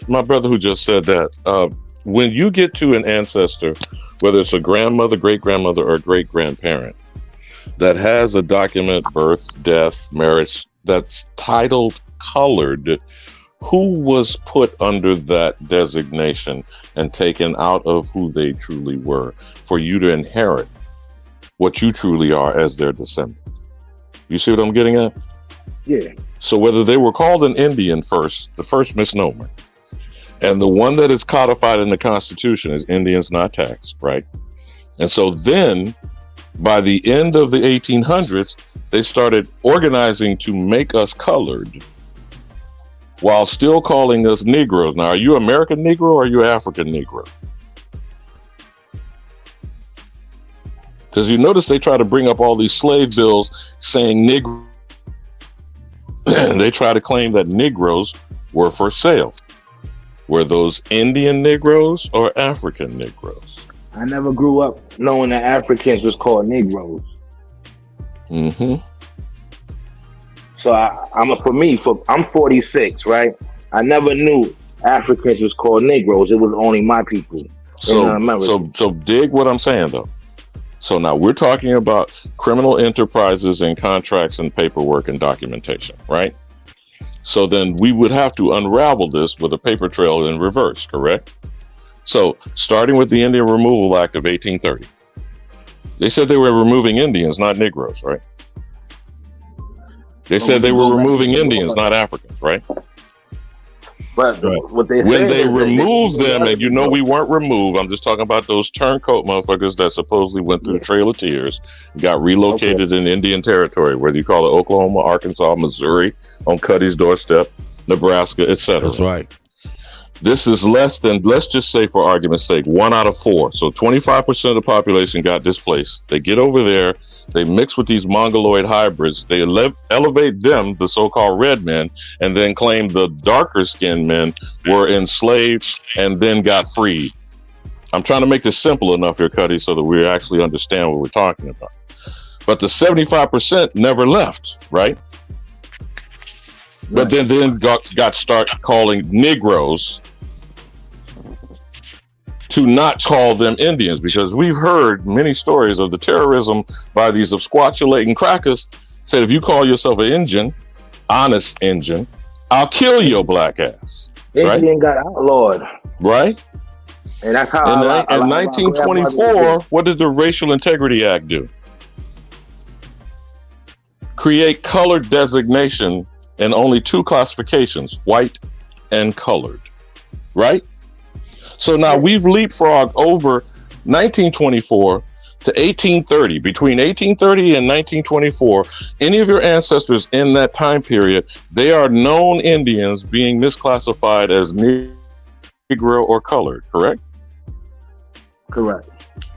who just said that, when you get to an ancestor, whether it's a grandmother, great grandmother, or great grandparent that has a document, birth, death, marriage that's titled colored, who was put under that designation and taken out of who they truly were for you to inherit what you truly are as their descendant? You see what I'm getting at? Yeah. So whether they were called an Indian first, the first misnomer, and the one that is codified in the Constitution is Indians not taxed, right? And so then by the end of the 1800s, they started organizing to make us colored while still calling us Negroes. Now, are you American Negro or are you African Negro? Because you notice they try to bring up all these slave bills saying Negro. They try to claim that Negroes were for sale. Were those Indian Negroes or African Negroes? I never grew up knowing that Africans was called Negroes. Mm-hmm. So I'm 46, right? I never knew Africans was called Negroes. It was only my people. So dig what I'm saying though. So now we're talking about criminal enterprises and contracts and paperwork and documentation, right? So then we would have to unravel this with a paper trail in reverse, correct? So starting with the Indian Removal Act of 1830, they said they were removing Indians, not Negroes, right? They said they were removing Indians, not Africans, right? But what they when they removed them, and you know we weren't removed, I'm just talking about those turncoat motherfuckers that supposedly went through the Trail of Tears, got relocated in Indian territory, whether you call it Oklahoma, Arkansas, Missouri, on Kutty's doorstep, Nebraska, etc. That's right. This is less than, let's just say for argument's sake, 1 out of 4. So 25% of the population got displaced. They get over there, they mix with these mongoloid hybrids, they elevate them, the so-called red men, and then claim the darker skinned men were enslaved and then got freed. I'm trying to make this simple enough here, Kutty, so that we actually understand what we're talking about. But the 75% never left, right? But then got start calling Negroes to not call them Indians, because we've heard many stories of the terrorism by these absquatulating crackers. Said if you call yourself an Indian, honest Indian, I'll kill your black ass. Indian got outlawed. Right? And that's how in 1924, what did the Racial Integrity Act do? Create colored designation in only 2 classifications, white and colored, right? So now we've leapfrogged over 1924 to 1830. Between 1830 and 1924, any of your ancestors in that time period, they are known Indians being misclassified as Negro or colored, correct? Correct.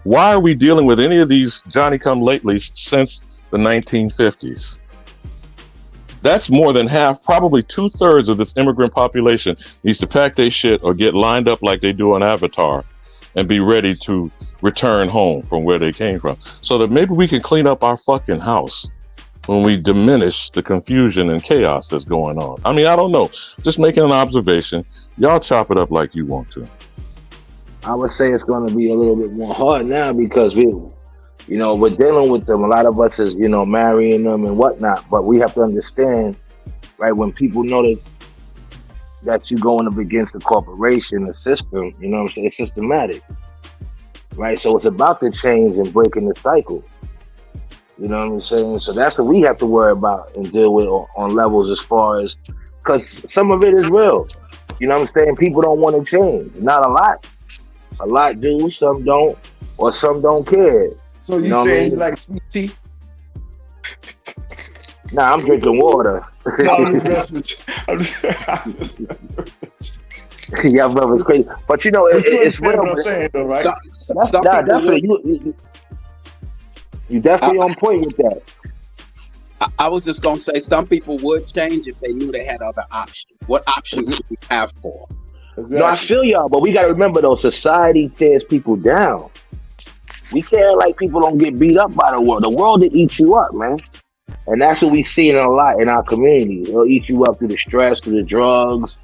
Why are we dealing with any of these Johnny-come-latelys since the 1950s? That's more than half, probably 2/3 of this immigrant population needs to pack their shit or get lined up like they do on Avatar and be ready to return home from where they came from. So that maybe we can clean up our fucking house when we diminish the confusion and chaos that's going on. I mean, I don't know. Just making an observation. Y'all chop it up like you want to. I would say it's going to be a little bit more hard now because we're dealing with them. A lot of us is, marrying them and whatnot. But we have to understand, right, when people know that you're going up against the corporation, the system, you know what I'm saying? It's systematic, right? So it's about the change and breaking the cycle. You know what I'm saying? So that's what we have to worry about and deal with on levels as far as, because some of it is real. You know what I'm saying? People don't want to change. Not a lot. A lot do, some don't, or some don't care. So you saying you like sweet tea? Nah, I'm drinking water. No, I'm just messing with you. Yeah, brother, crazy. But it's real. What I'm saying, though, right? You definitely on point with that. I was just gonna say some people would change if they knew they had other options. What options do we have for? Exactly. No, I feel y'all, but we got to remember though, society tears people down. We can't like people don't get beat up by the world. The world will eat you up, man. And that's what we see a lot in our community. It'll eat you up through the stress, through the drugs,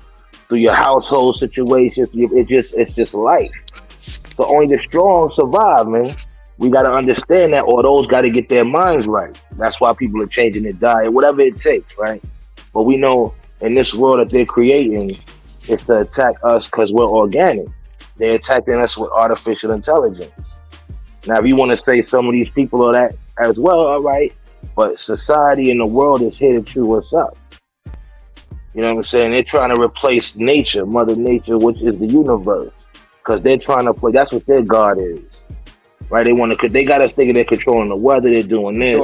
through your household situations. It's just life. So only the strong survive, man. We got to understand that, or those got to get their minds right. That's why people are changing their diet, whatever it takes, right? But we know in this world that they're creating, it's to attack us because we're organic. They're attacking us with artificial intelligence. Now, if you want to say some of these people are that as well, all right. But society and the world is here to chew us up. You know what I'm saying? They're trying to replace nature, Mother Nature, which is the universe. Because they're trying to play, that's what their God is. Right? They got us thinking they're controlling the weather, they're doing this.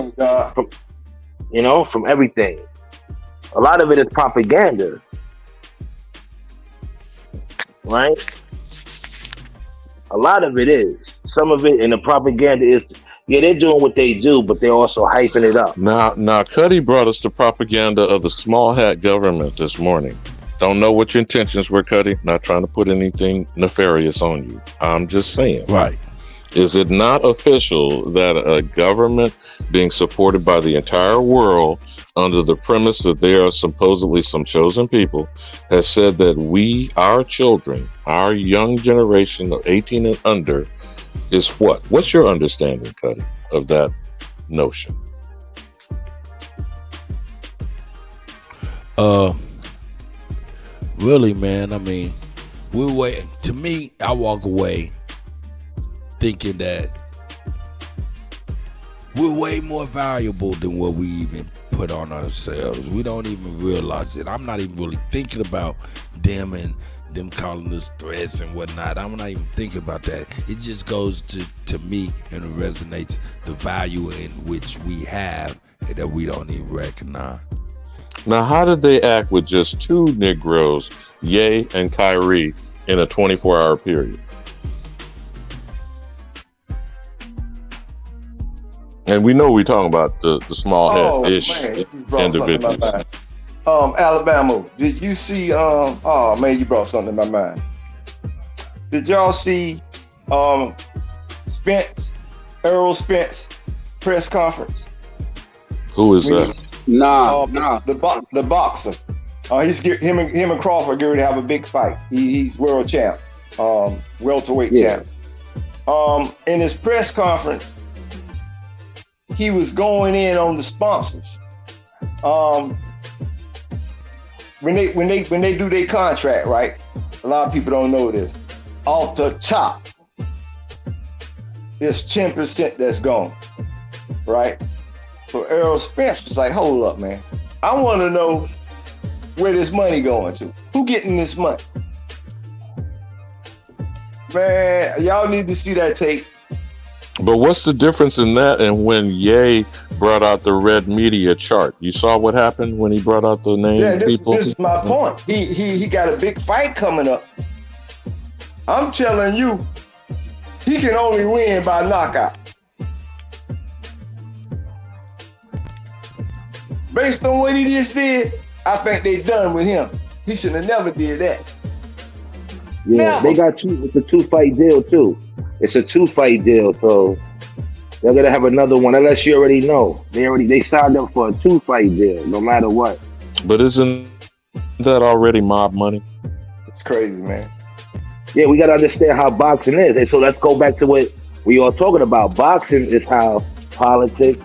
From everything. A lot of it is propaganda. Right? A lot of it is. Some of it, and the propaganda is, they're doing what they do, but they're also hyping it up. Now, Kutty brought us the propaganda of the small hat government this morning. Don't know what your intentions were, Kutty. Not trying to put anything nefarious on you. I'm just saying. Right. Is it not official that a government being supported by the entire world under the premise that they are supposedly some chosen people has said that we, our children, our young generation of 18 and under is what? What's your understanding, Kutty, of that notion? Really, man, I mean, to me, I walk away thinking that we're way more valuable than what we even put on ourselves. We don't even realize it. I'm not even really thinking about them and them calling us threats and whatnot. I'm not even thinking about that. It just goes to me and it resonates the value in which we have that we don't even recognize. Now, how did they act with just two Negroes, Ye and Kyrie, in a 24-hour period? And we know we're talking about the small head-ish individual. Alabama, did you see, oh man, you brought something to my mind. Did y'all see Errol Spence press conference? Who is that? Nah. The boxer. Him and Crawford are going to have a big fight. He's world champ, welterweight champ. In his press conference, he was going in on the sponsors. When they do their contract, right? A lot of people don't know this. Off the top, there's 10% that's gone, right? So Errol Spence was like, hold up, man. I want to know where this money going to. Who getting this money? Man, y'all need to see that tape. But what's the difference in that and when Ye brought out the red media chart? You saw what happened when he brought out the name people? This is my point. He got a big fight coming up. I'm telling you, he can only win by knockout. Based on what he just did, I think they done with him. He should have never did that. Yeah, they got two. It's a 2-fight deal too. It's a 2-fight deal, so they're gonna have another one. Unless you already know, they signed up for a 2-fight deal, no matter what. But isn't that already mob money? It's crazy, man. Yeah, we gotta understand how boxing is, and so let's go back to what we all talking about. Boxing is how politics,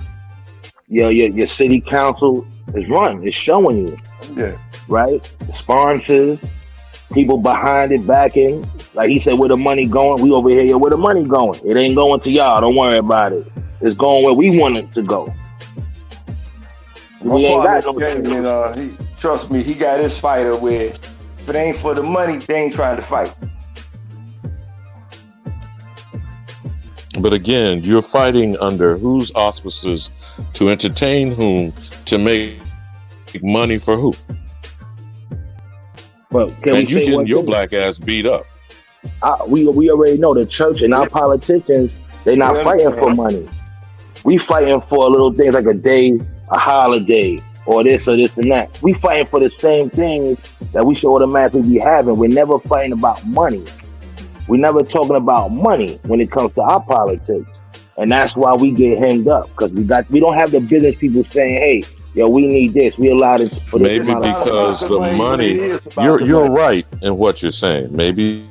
your city council is run. It's showing you, yeah, right? The sponsors, people behind it, backing. Like he said, where the money going? We over here, where the money going? It ain't going to y'all. Don't worry about it. It's going where we want it to go. We ain't got no trust me, he got his fighter where if it ain't for the money, they ain't trying to fight. But again, you're fighting under whose auspices to entertain whom, to make money for who? But and you getting your black ass beat up. We already know the church and our politicians, they're not fighting for money. We fighting for little things like a day, a holiday, or this and that. We fighting for the same things that we should automatically be having. We're never fighting about money. We're never talking about money when it comes to our politics. And that's why we get hemmed up, because we don't have the business people saying, hey, yo, we need this. We allowed it for maybe because the money. You're right in what you're saying. Maybe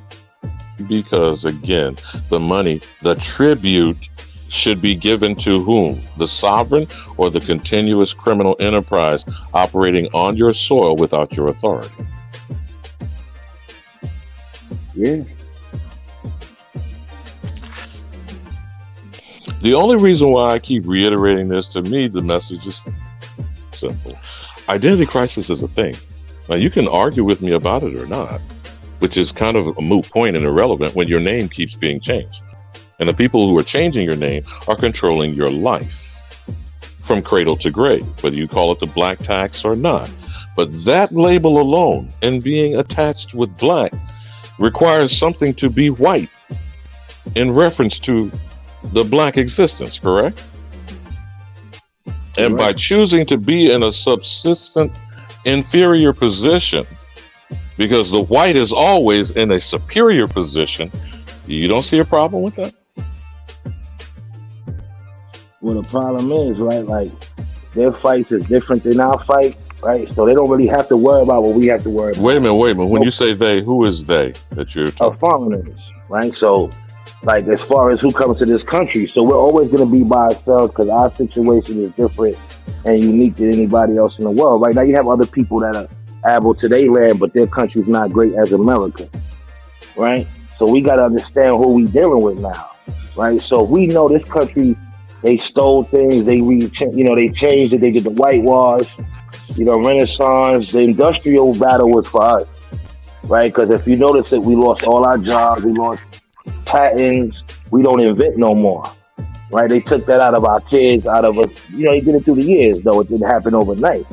because again, the money, the tribute should be given to whom? The sovereign or the continuous criminal enterprise operating on your soil without your authority? Yeah. The only reason why I keep reiterating this, to me, the message is simple. Identity crisis is a thing. Now, you can argue with me about it or not, which is kind of a moot point and irrelevant when your name keeps being changed. And the people who are changing your name are controlling your life from cradle to grave, whether you call it the black tax or not. But that label alone and being attached with black requires something to be white in reference to the black existence, correct? And by choosing to be in a subsistent inferior position, because the white is always in a superior position, you don't see a problem with that? Well, the problem is, right, like, their fights is different than our fight, right? So they don't really have to worry about what we have to worry about. Wait a minute. When you say they, who is they that you're talking about? Foreigners, right? So, like, as far as who comes to this country, so we're always going to be by ourselves because our situation is different and unique than anybody else in the world. Right now, you have other people that are able to their land, but their country's not great as America, right? So we got to understand who we dealing with now, right? So we know this country, they stole things, they changed it, they did the whitewash, Renaissance. The industrial battle was for us, right? Because if you notice that we lost all our jobs, we lost patents, we don't invent no more, right? They took that out of our kids, out of us. They did it through the years, though. It didn't happen overnight.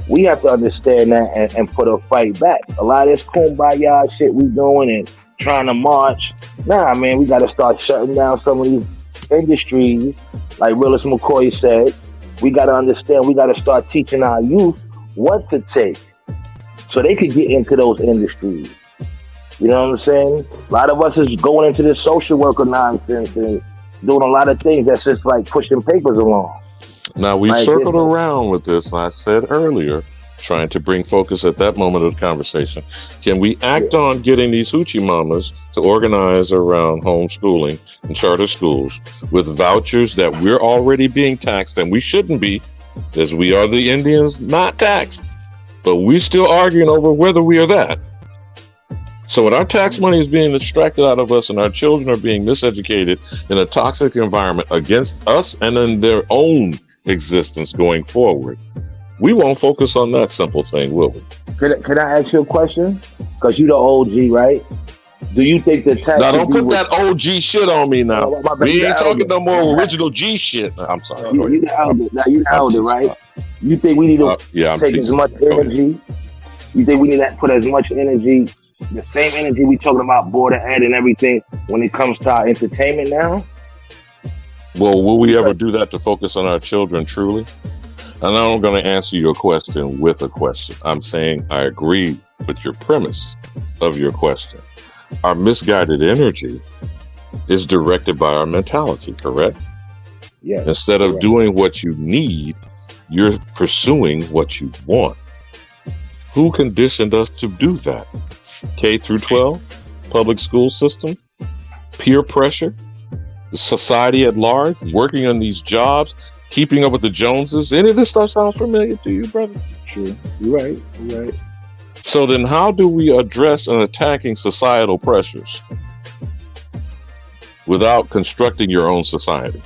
We have to understand that and put a fight back. A lot of this kumbaya shit we doing and trying to march, nah, man, we got to start shutting down some of these industries. Like Willis McCoy said, we got to understand, we got to start teaching our youth what to take so they could get into those industries. You know what I'm saying? A lot of us is going into this social worker nonsense and doing a lot of things that's just like pushing papers along. Now, we circled around with this, and I said earlier, trying to bring focus at that moment of the conversation. Can we act on getting these hoochie mamas to organize around homeschooling and charter schools with vouchers that we're already being taxed, and we shouldn't be, as we are the Indians not taxed, but we're still arguing over whether we are that. So when our tax money is being extracted out of us and our children are being miseducated in a toxic environment against us and in their own existence going forward, we won't focus on that simple thing, will we? Can I ask you a question? Because you're the OG, right? Do you think the tax... Now, don't put that OG shit on me now. We ain't talking no more original G shit. I'm sorry. You the elder. Now, you the elder, right? You think we need to take as much energy? You think we need to put as much energy, the same energy we talking about border ed and everything when it comes to our entertainment now? Well, will we ever do that to focus on our children truly? And I'm going to answer your question with a question. I'm saying I agree with your premise of your question. Our misguided energy is directed by our mentality, correct? Yeah. Instead of doing what you need, you're pursuing what you want. Who conditioned us to do that? K through 12, public school system, peer pressure, the society at large, working on these jobs, keeping up with the Joneses. Any of this stuff sounds familiar to you, brother? Sure. You're right. You're right. So then how do we address and attacking societal pressures without constructing your own society?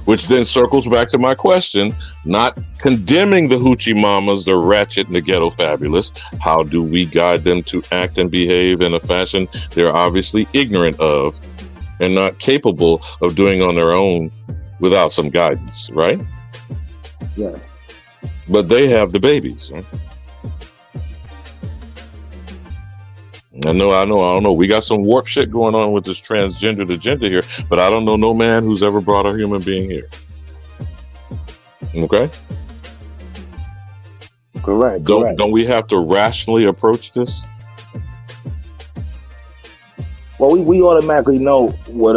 Which then circles back to my question, not condemning the hoochie mamas, the ratchet, and the ghetto fabulous. How do we guide them to act and behave in a fashion they're obviously ignorant of and not capable of doing on their own without some guidance, right? Yeah. But they have the babies, right? I don't know. We got some warp shit going on with this transgender agenda here, but I don't know no man who's ever brought a human being here. Okay? Correct. Don't we have to rationally approach this? Well, we automatically know what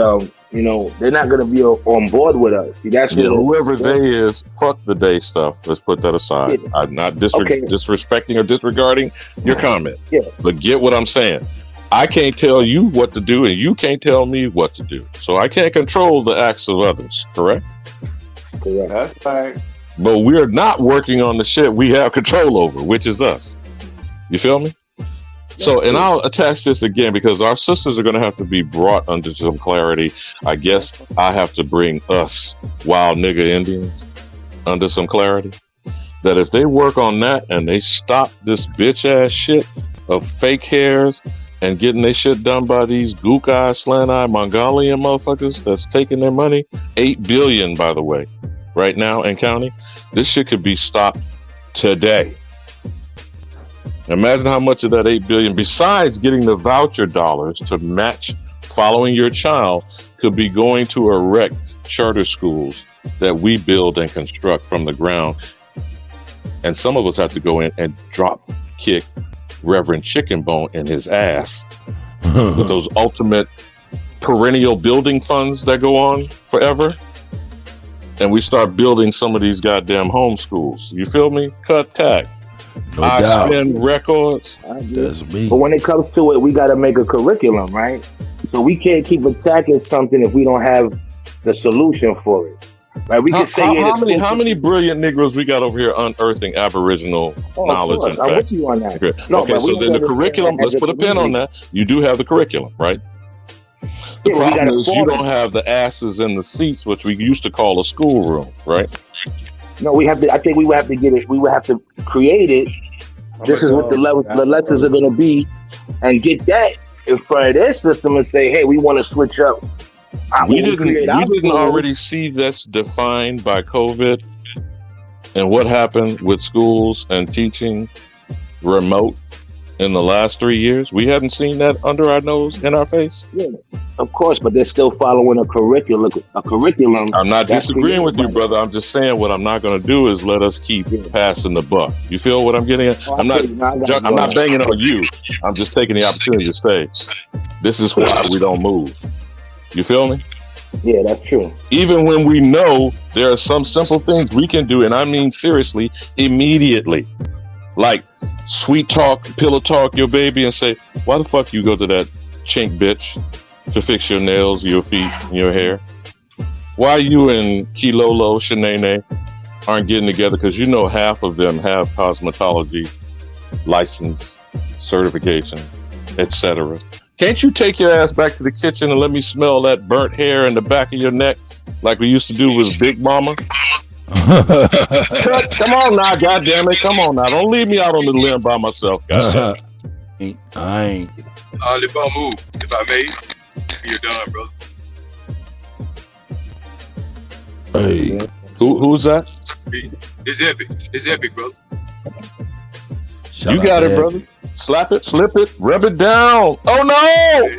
they're not going to be on board with us. See, that's whoever they is, fuck the day stuff. Let's put that aside. Yeah. I'm not disrespecting or disregarding your comment. Yeah. But get what I'm saying. I can't tell you what to do, and you can't tell me what to do. So I can't control the acts of others. Correct? Correct. That's right. But we're not working on the shit we have control over, which is us. You feel me? So, and I'll attach this again because our sisters are going to have to be brought under some clarity. I guess I have to bring us wild nigga Indians under some clarity. That if they work on that and they stop this bitch ass shit of fake hairs and getting their shit done by these gook eye, slant eye, Mongolian motherfuckers that's taking their money, 8 billion, by the way, right now in county, this shit could be stopped today. Imagine how much of that 8 billion, besides getting the voucher dollars to match following your child, could be going to erect charter schools that we build and construct from the ground. And some of us have to go in and drop kick Reverend Chicken Bone in his ass with those ultimate perennial building funds that go on forever. And we start building some of these goddamn homeschools. You feel me? Kuttack. No doubt. Spin records. That's me. But when it comes to it, we got to make a curriculum, right? So we can't keep attacking something if we don't have the solution for it. Right? We can say how many brilliant Negroes we got over here unearthing Aboriginal knowledge and facts? I'm with you on that. Okay, so then the curriculum, let's put a pin on that. You do have the curriculum, right? The problem is you don't have the asses in the seats, which we used to call a schoolroom, right? No, we have to. I think we would have to get it. We would have to create it. This is what the lessons are going to be, and get that in front of their system and say, "Hey, we want to switch up." We didn't already see this defined by COVID and what happened with schools and teaching remote in the last 3 years. We hadn't seen that under our nose, in our face. Yeah, of course, but they're still following a curriculum. I'm not disagreeing with you, brother. I'm just saying what I'm not going to do is let us keep passing the buck. You feel what I'm getting at? I'm not banging on you. I'm just taking the opportunity to say, this is why we don't move. You feel me? Yeah, that's true. Even when we know there are some simple things we can do, and I mean seriously, immediately. Like sweet talk, pillow talk your baby and say, why the fuck you go to that chink bitch to fix your nails, your feet, and your hair? Why you and Kilolo, Shanae aren't getting together? Because you know half of them have cosmetology license, certification, etc. Can't you take your ass back to the kitchen and let me smell that burnt hair in the back of your neck like we used to do with Big Mama? Come on now, goddammit. Come on now. Don't leave me out on the limb by myself. I ain't. If I move, if I may, you're done, brother. Hey, who's that? It's epic. It's epic, brother. You got it, brother. Slap it, flip it, rub it down. Oh no!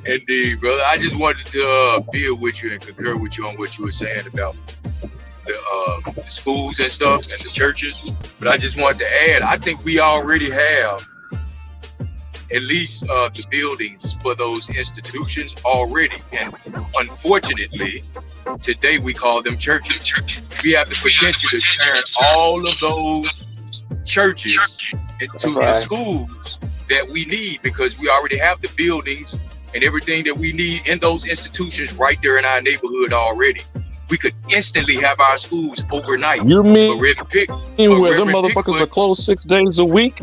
Indeed, brother. I just wanted to build with you and concur with you on what you were saying about the schools and stuff and the churches. But I just wanted to add, I think we already have at least the buildings for those institutions already. And unfortunately, today we call them churches. We have the potential to turn all of those churches into the schools that we need, because we already have the buildings and everything that we need in those institutions right there in our neighborhood already. We could instantly have our schools overnight. You mean where them motherfuckers are closed 6 days a week?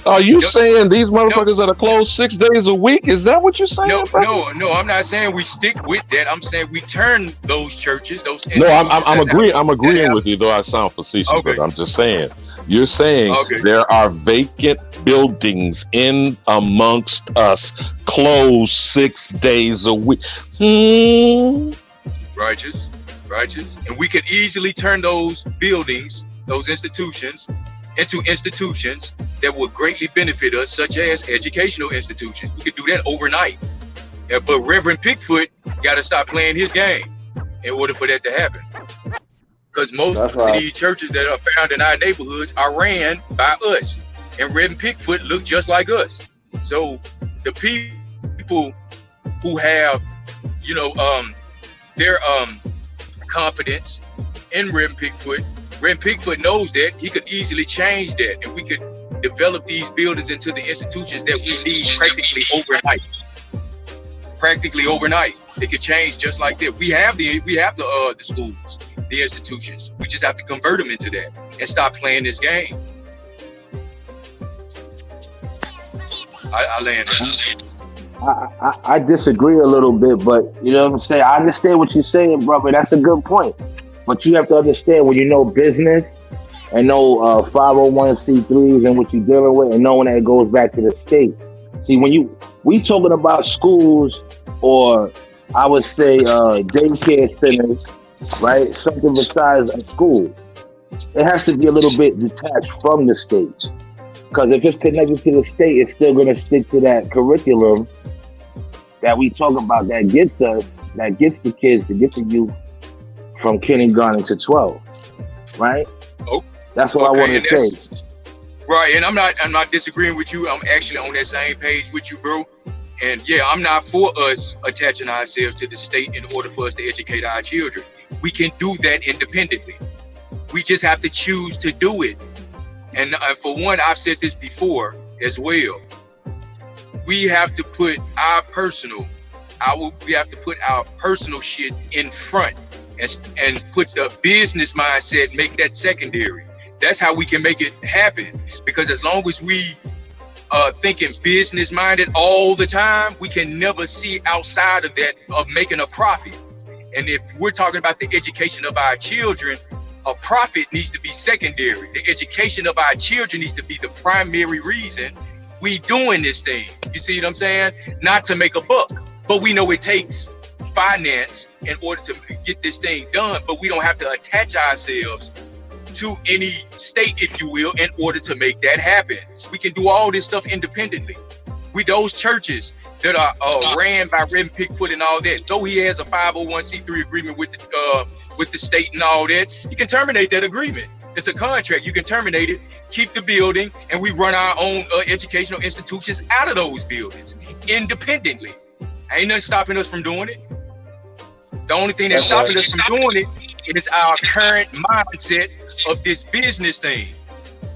Are you saying these motherfuckers that are closed 6 days a week? Is that what you're saying? No, I'm not saying we stick with that. I'm saying we turn those churches, those. No, I'm agreeing with you, though I sound facetious, but I'm just saying. You're saying there are vacant buildings in amongst us, closed 6 days a week. Righteous. And we could easily turn those buildings, those institutions, into institutions that would greatly benefit us, such as educational institutions. We could do that overnight. Yeah, but Reverend Pickfoot got to stop playing his game in order for that to happen. Because most of these churches that are found in our neighborhoods are ran by us. And Reverend Pickfoot look just like us. So the people who have, their confidence in Reverend Pickfoot knows that he could easily change that, and we could develop these buildings into the institutions that we need practically overnight. It could change just like that. We have the schools, the institutions. We just have to convert them into that and stop playing this game. I land it. I disagree a little bit, but you know what I'm saying? I understand what you're saying, brother. That's a good point. But you have to understand, when you know business and know 501c3s and what you're dealing with, and knowing that it goes back to the state. See, when we talking about schools, or I would say daycare centers, right? Something besides a school. It has to be a little bit detached from the state. Because if it's connected to the state, it's still going to stick to that curriculum that we talk about, that gets the kids, to get the youth from kindergarten to 12, right? Oh, that's what I want to say. Right, and I'm not disagreeing with you. I'm actually on that same page with you, bro. And yeah, I'm not for us attaching ourselves to the state in order for us to educate our children. We can do that independently. We just have to choose to do it. And for one, I've said this before as well. We have to put our personal shit in front and put the business mindset, make that secondary. That's how we can make it happen. Because as long as we thinking business minded all the time, we can never see outside of that, of making a profit. And if we're talking about the education of our children, a profit needs to be secondary. The education of our children needs to be the primary reason we doing this thing. You see what I'm saying? Not to make a buck, but we know it takes finance in order to get this thing done, but we don't have to attach ourselves to any state, if you will, in order to make that happen. We can do all this stuff independently. Those churches that are ran by Reverend Pickfoot and all that, though he has a 501c3 agreement with the state and all that, you can terminate that agreement. It's a contract. You can terminate it, keep the building, and we run our own educational institutions out of those buildings independently. Ain't nothing stopping us from doing it. The only thing that's stopping us from doing it is our current mindset of this business thing.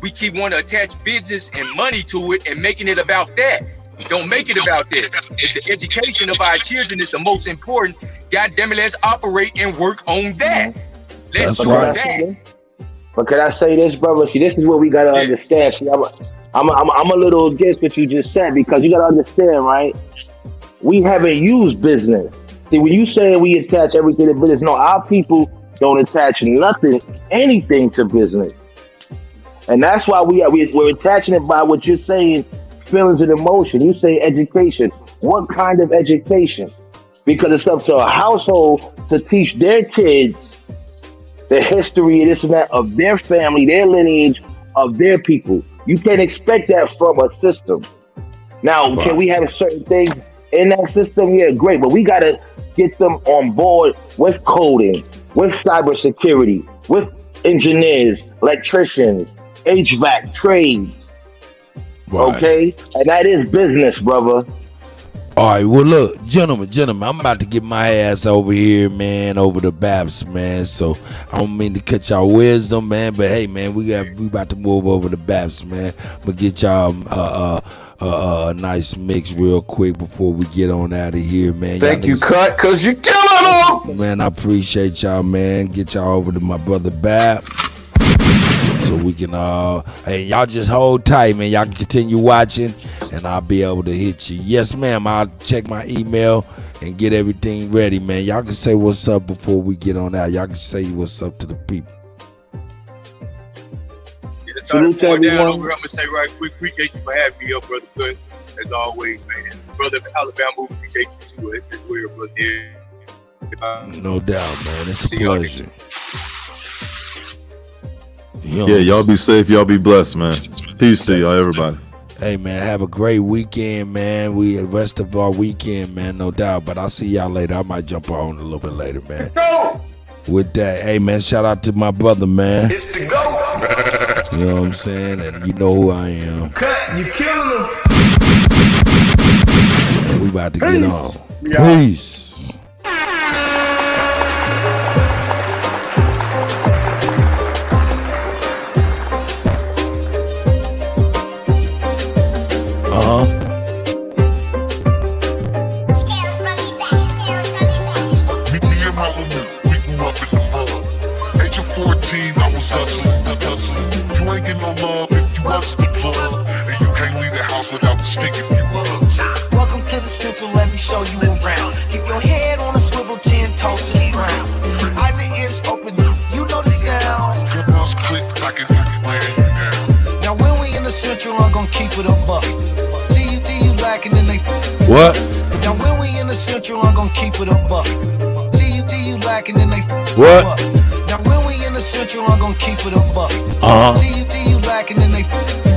We keep wanting to attach business and money to it and making it about that. Don't make it about that. If the education of our children is the most important, God damn it, let's operate and work on that. Let's do that. But can I say this, brother? See, this is what we gotta understand. See, I'm a little against what you just said, because you gotta understand, right? We haven't used business. See, when you say we attach everything to business, no, our people don't attach anything to business. And that's why we're attaching it by what you're saying, feelings and emotion. You say education. What kind of education? Because it's up to a household to teach their kids the history and this and that of their family, their lineage, of their people. You can't expect that from a system. Now, can we have certain things in that system, yeah, great. But we gotta get them on board with coding, with cybersecurity, with engineers, electricians, HVAC, trades. Right. Okay? And that is business, brother. All right, well, look, gentlemen, I'm about to get my ass over here, man, over the Baps, man. So I don't mean to cut y'all wisdom, man, but hey, man, we about to move over the Baps, man. But get y'all a nice mix real quick before we get on out of here, man. Thank you, Cut, cause you're killing them. Man, I appreciate y'all, man. Get y'all over to my brother Bap. So we can hey, y'all just hold tight, man. Y'all can continue watching and I'll be able to hit you. Yes, ma'am. I'll check my email and get everything ready, man. Y'all can say what's up before we get on out. Y'all can say what's up to the people. Salute to everyone. I'm gonna say right quick, appreciate you for having me up, brother Kutt. As always, man. Brother Alabama, appreciate you too. It's weird, brother. No doubt, man. It's a pleasure. Yeah, y'all be safe. Y'all be blessed, man. Peace to y'all, everybody. Hey, man, have a great weekend, man. The rest of our weekend, man, no doubt. But I'll see y'all later. I might jump on a little bit later, man. Go! With that, hey, man, shout out to my brother, man. It's the go. You know what I'm saying? And you know who I am. Cut, you killing them. And we about to get on. Yeah. Peace. You ain't get no love if you wasn't the plug, and you can't leave the house without the stick if you was. Welcome to the Central, let me show you around. Keep your head on a swivel, 10 toes to the ground. Eyes and ears open, you know the sounds. Good ones click, I can hear you laying you down. Now when we in the Central, I'm gonna keep it a buck. See you lacking and they what? Now when we in the Central, I'm gonna keep it a buck. See you lacking and they what? Now when we in the Central, I'm gonna keep it a buck. See you lacking and they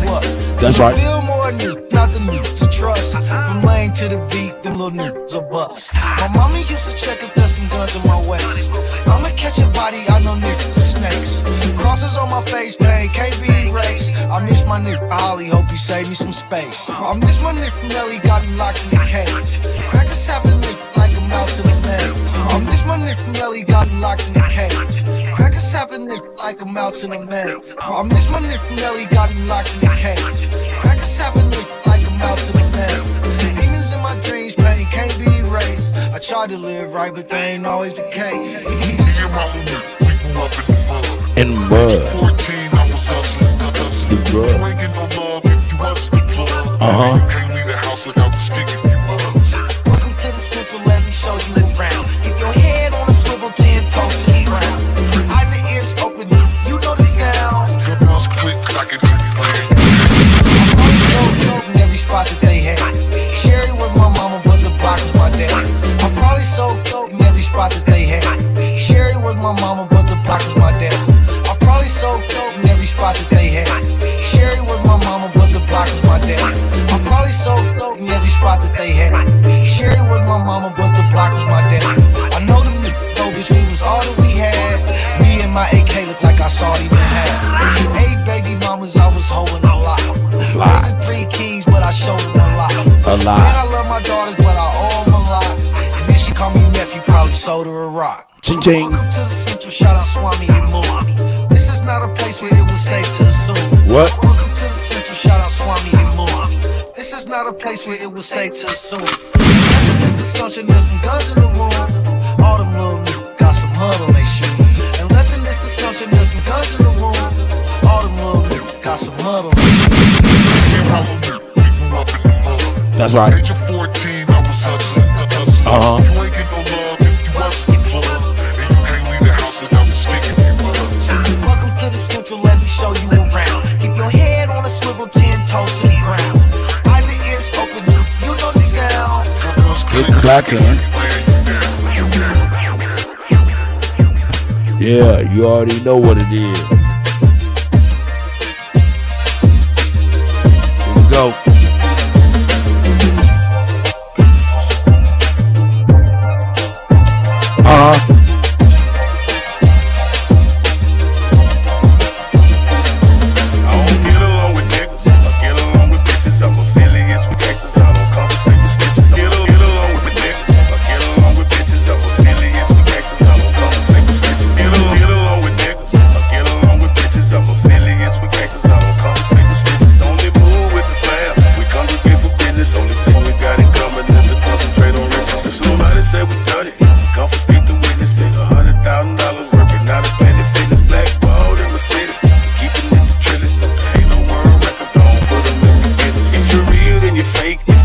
what? That's right. Feel more new, not the new to trust. From lane to the beat, them little niggas a bust. My mama used to check if there's some guns in my waist. I'ma catch a body, I know niggas are snakes. Crosses on my face, pain can't be erased. I miss my nigga Holly, hope you save me some space. I miss my nigga Nelly, got him locked in the cage. Crackers happen nigga like I'm out to the maze. I miss my nigga Nelly, got him locked in the cage. Crackers happen nigga like I'm out to the maze. I miss my nigga Nelly, got him locked in the cage. Crackers happen nigga like I'm out to the maze. Demons in my dreams, pain can't be erased. I tried to live right, but they ain't always the case. Me and my homie, we grew up in the mud. 14, I was hustling. You ain't get no love if you wasn't the plug. You can't leave the house without the stick if you was. Welcome to the Central, let me show you around. Keep your head on a swivel, 10 toes to the ground. Eyes and ears open, you know the sounds. Good ones click, I can hear you laying. I'm so dope in every spot that they had. Sherry was my mama, but the block was my dad. I'm probably so dope in every spot that they had. Sherry was my mama, but the block was my dad. I'm probably so dope in every spot that they had. Sherry was my mama, but the block was my dad. I'm probably so dope in every spot that they had. Sherry was my mama, but the block was my dad. I know them niggas dope, bitch, we was all that we had. Me and my AK look like I saw it even had. 8 baby mamas, I was holding a lot. Raising 3 keys, but I showed them a lot. Man, I love my daughters, but I owe them a lot. And then she called me nephew, probably sold her a rock. Ching ching. Welcome to the Central, shout out Swami and Moon. This is not a place where it was safe to assume. What? Welcome to the Central, shout out Swami and Moon. This is not a place where it was safe to assume. That's in this assumption, there's some guns in the room. All them little niggas got some mud on their shoes. And less in this assumption, there's some guns in the room. All them little niggas got some mud on their shoes. That's right. Age of 14, I was hustling. You ain't get no love if you wasn't the plug, and you can't leave the house without the stick if you was. Welcome to the Central, let me show you around. Keep your head on a swivel, 10 toes to the ground. Eyes and ears open, you know the sounds. Good clacking. Yeah, you already know what it is. Here we go.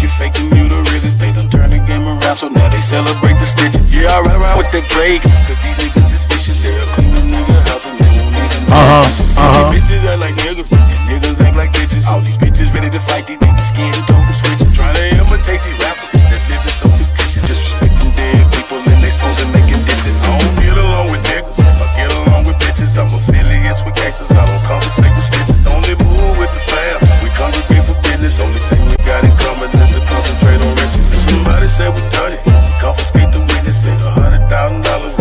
you faking, you the realest. They done turn the game around, so now they celebrate the stitches. Yeah, I ride around with that Drake, cause these niggas is vicious. They'll clean a nigga house and they won't even know. Bitches act like niggas, and niggas act like bitches. All these bitches ready to fight, these niggas scared and total switches. Trying to imitate these rappers that's living so fictitious. Disrespecting dead people in their souls and making disses. I don't get along with niggas, I get along with bitches. I'm affiliates with gangsters, I don't conversate with snitches. Only move with the fam, we congregate for business. Only thing we got in common is to concentrate on riches. If somebody said we done it, we confiscate the witness. Paid $100,000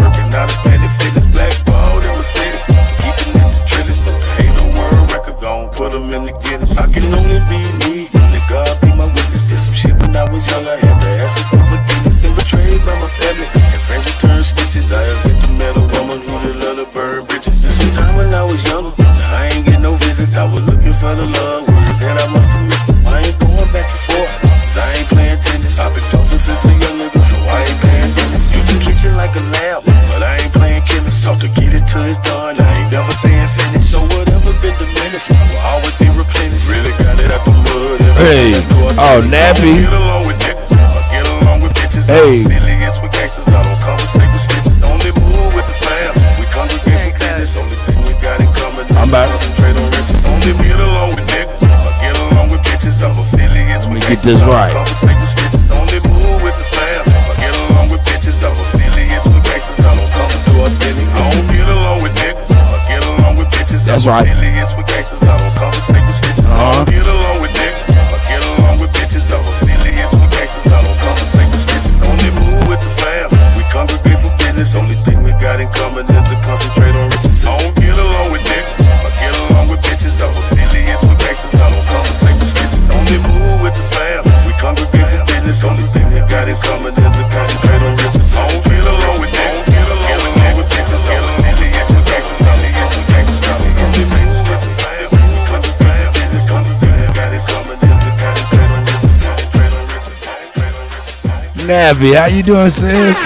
working out of Planet Fitness. Blackballed in my city, keeping it the trillest. Ain't no world record, gon' put them in the Guinness. I can only be me, let God be my witness. Did some shit when I was young, I had to ask him for forgiveness. Been betrayed by my family, and friends would turn stitches. I have yet to met a woman who did love to burn bridges. And sometime when I was younger, I ain't get no visits. I was looking for the love, words that I must have missed. I ain't going back and forth, cause I ain't playing tennis. I've been flossing since a young nigga, so I ain't paying tennis. Used to kitchen like a lab, but I ain't playing chemist. Sought to get it till it's done, I ain't never saying finish. So whatever's been diminished will always be replenished. Really got it out the mud. Hey, oh, Nappy. Get along with niggas, I get along with bitches. Hey. I'm affiliates with gangsters, I don't conversate with snitches. Only move with the fam, we congregate for business. Only thing we got in common is to concentrate on riches. Only get along with niggas, I get along with bitches. I'm affiliates with gangsters, I don't conversate with snitches. Only move with the fam, I get along with bitches. I'm affiliates with gangsters, I don't conversate authentic. I don't get along with niggas, I get along with bitches. That's I'm right. affiliates with gangsters, I don't conversate with snitches. I don't get along with niggas, I get along with bitches. I'm affiliates with gangsters, I don't conversate with snitches. Only move with the fam, we congregate for business. Only thing we got in common is to concentrate on riches. I don't get along with niggas, I get along with bitches. I'm affiliates with gangsters, I don't conversate with snitches. Only move with the fam, we congregate for business. Only thing we got in common is to concentrate on riches. I don't get along with niggas, get along with bitches. I'm affiliates with gangsters, affiliates with gangsters. I don't conversate with the fam, we congregate for business. Only thing we got in common is to concentrate on riches. Concentrate on riches, concentrate on riches. Nappy, how you doing, sis?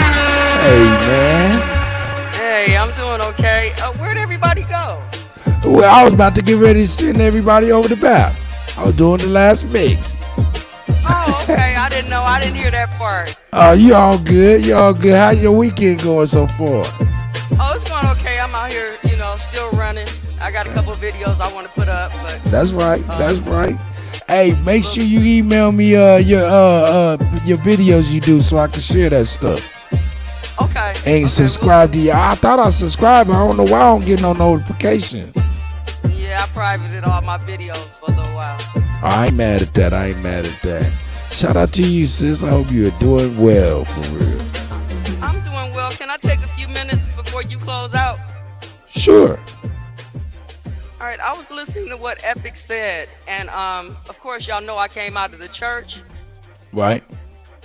Hey, man. Hey, I'm doing okay. Where'd everybody go? Well, I was about to get ready to send everybody over the map. I was doing the last mix. Oh, okay. I didn't know. I didn't hear that part. Oh, you all good. You all good. How's your weekend going so far? Oh, it's going okay. I'm out here, still running. I got a couple of videos I want to put up, but That's right. That's right. Hey, make sure you email me your videos you do so I can share that stuff. okay. And subscribe to you. I thought I subscribed. I don't know why I don't get no notification. Yeah, I privated all my videos for a little while. I ain't mad at that. I ain't mad at that. Shout out to you, sis. I hope you are doing well, for real. I'm doing well. Can I take a few minutes before you close out? Sure. All right, I was listening to what Epic said, and of course, y'all know I came out of the church, Right.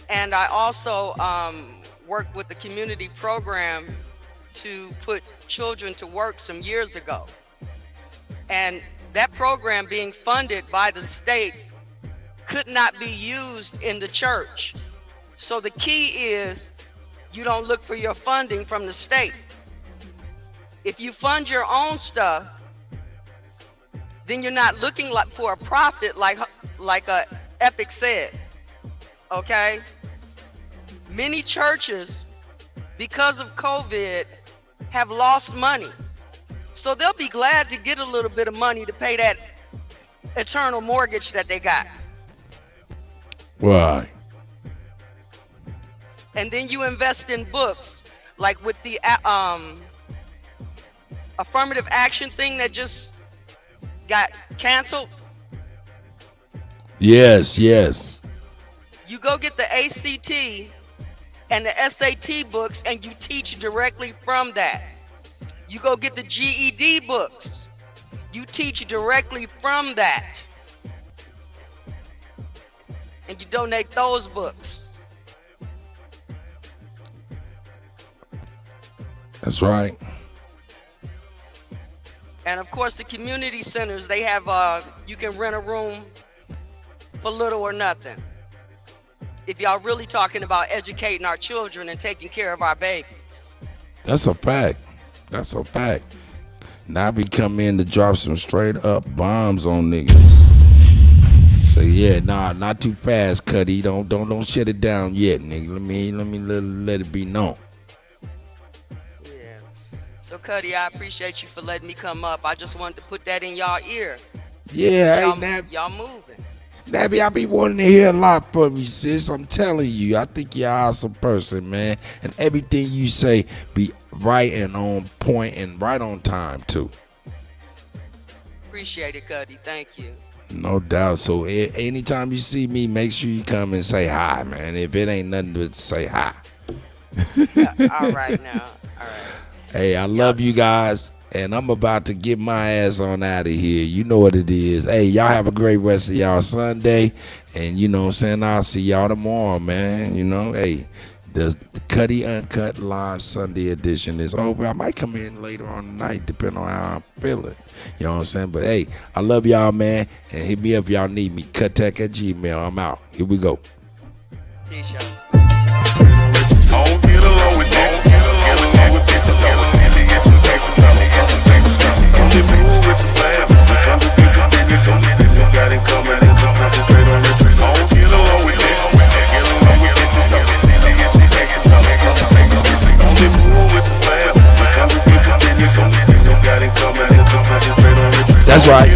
and I also worked with the community program to put children to work some years ago. And that program being funded by the state could not be used in the church. So the key is you don't look for your funding from the state. If you fund your own stuff, then you're not looking for a profit like Epic said, okay? Many churches, because of COVID, have lost money. So they'll be glad to get a little bit of money to pay that eternal mortgage that they got. Right. And then you invest in books, like with the affirmative action thing that just got canceled. Yes, yes. You go get the ACT and the SAT books and you teach directly from that. You go get the GED books. You teach directly from that. And you donate those books. That's right. And of course, the community centers, they have, you can rent a room for little or nothing. If y'all really talking about educating our children and taking care of our babies. That's a fact. That's a fact. Now we come in to drop some straight up bombs on niggas. So yeah, nah, not too fast, Kutty. Don't shut it down yet, nigga. Let it be known. Yeah. So Kutty, I appreciate you for letting me come up. I just wanted to put that in y'all ear. Yeah, y'all, hey, Nab. Y'all moving. Nabby, I be wanting to hear a lot from you, sis. I'm telling you, I think you're an awesome person, man. And everything you say be right and on point and right on time, too. Appreciate it, Kutty. Thank you. No doubt. So anytime you see me, make sure you come and say hi, man. If it ain't nothing but say hi. All right now. All right. Hey, I love you guys. And I'm about to get my ass on out of here. You know what it is. Hey, y'all have a great rest of y'all Sunday. And you know what I'm saying? I'll see y'all tomorrow, man. You know, hey, the Kutty UnKutt Live Sunday edition is over. I might come in later on tonight, depending on how I'm feeling. You know what I'm saying? But hey, I love y'all, man. And hit me up if y'all need me. Kuttack at Gmail. I'm out. Here we go. Peace, y'all. Don't get along with niggas. Get along with bitches. I'm a nigga, get some gangsters. I'm a same stuff. I'm just moving with the fam. Come to be for business. Only thing we got in common is to concentrate on riches. Don't get along with niggas. Get along with bitches. I'm a nigga, get some gangsters. I'm a same stuff. I'm just moving with the fam. Come to be for business. Only thing we got in common is to concentrate on riches. That's right.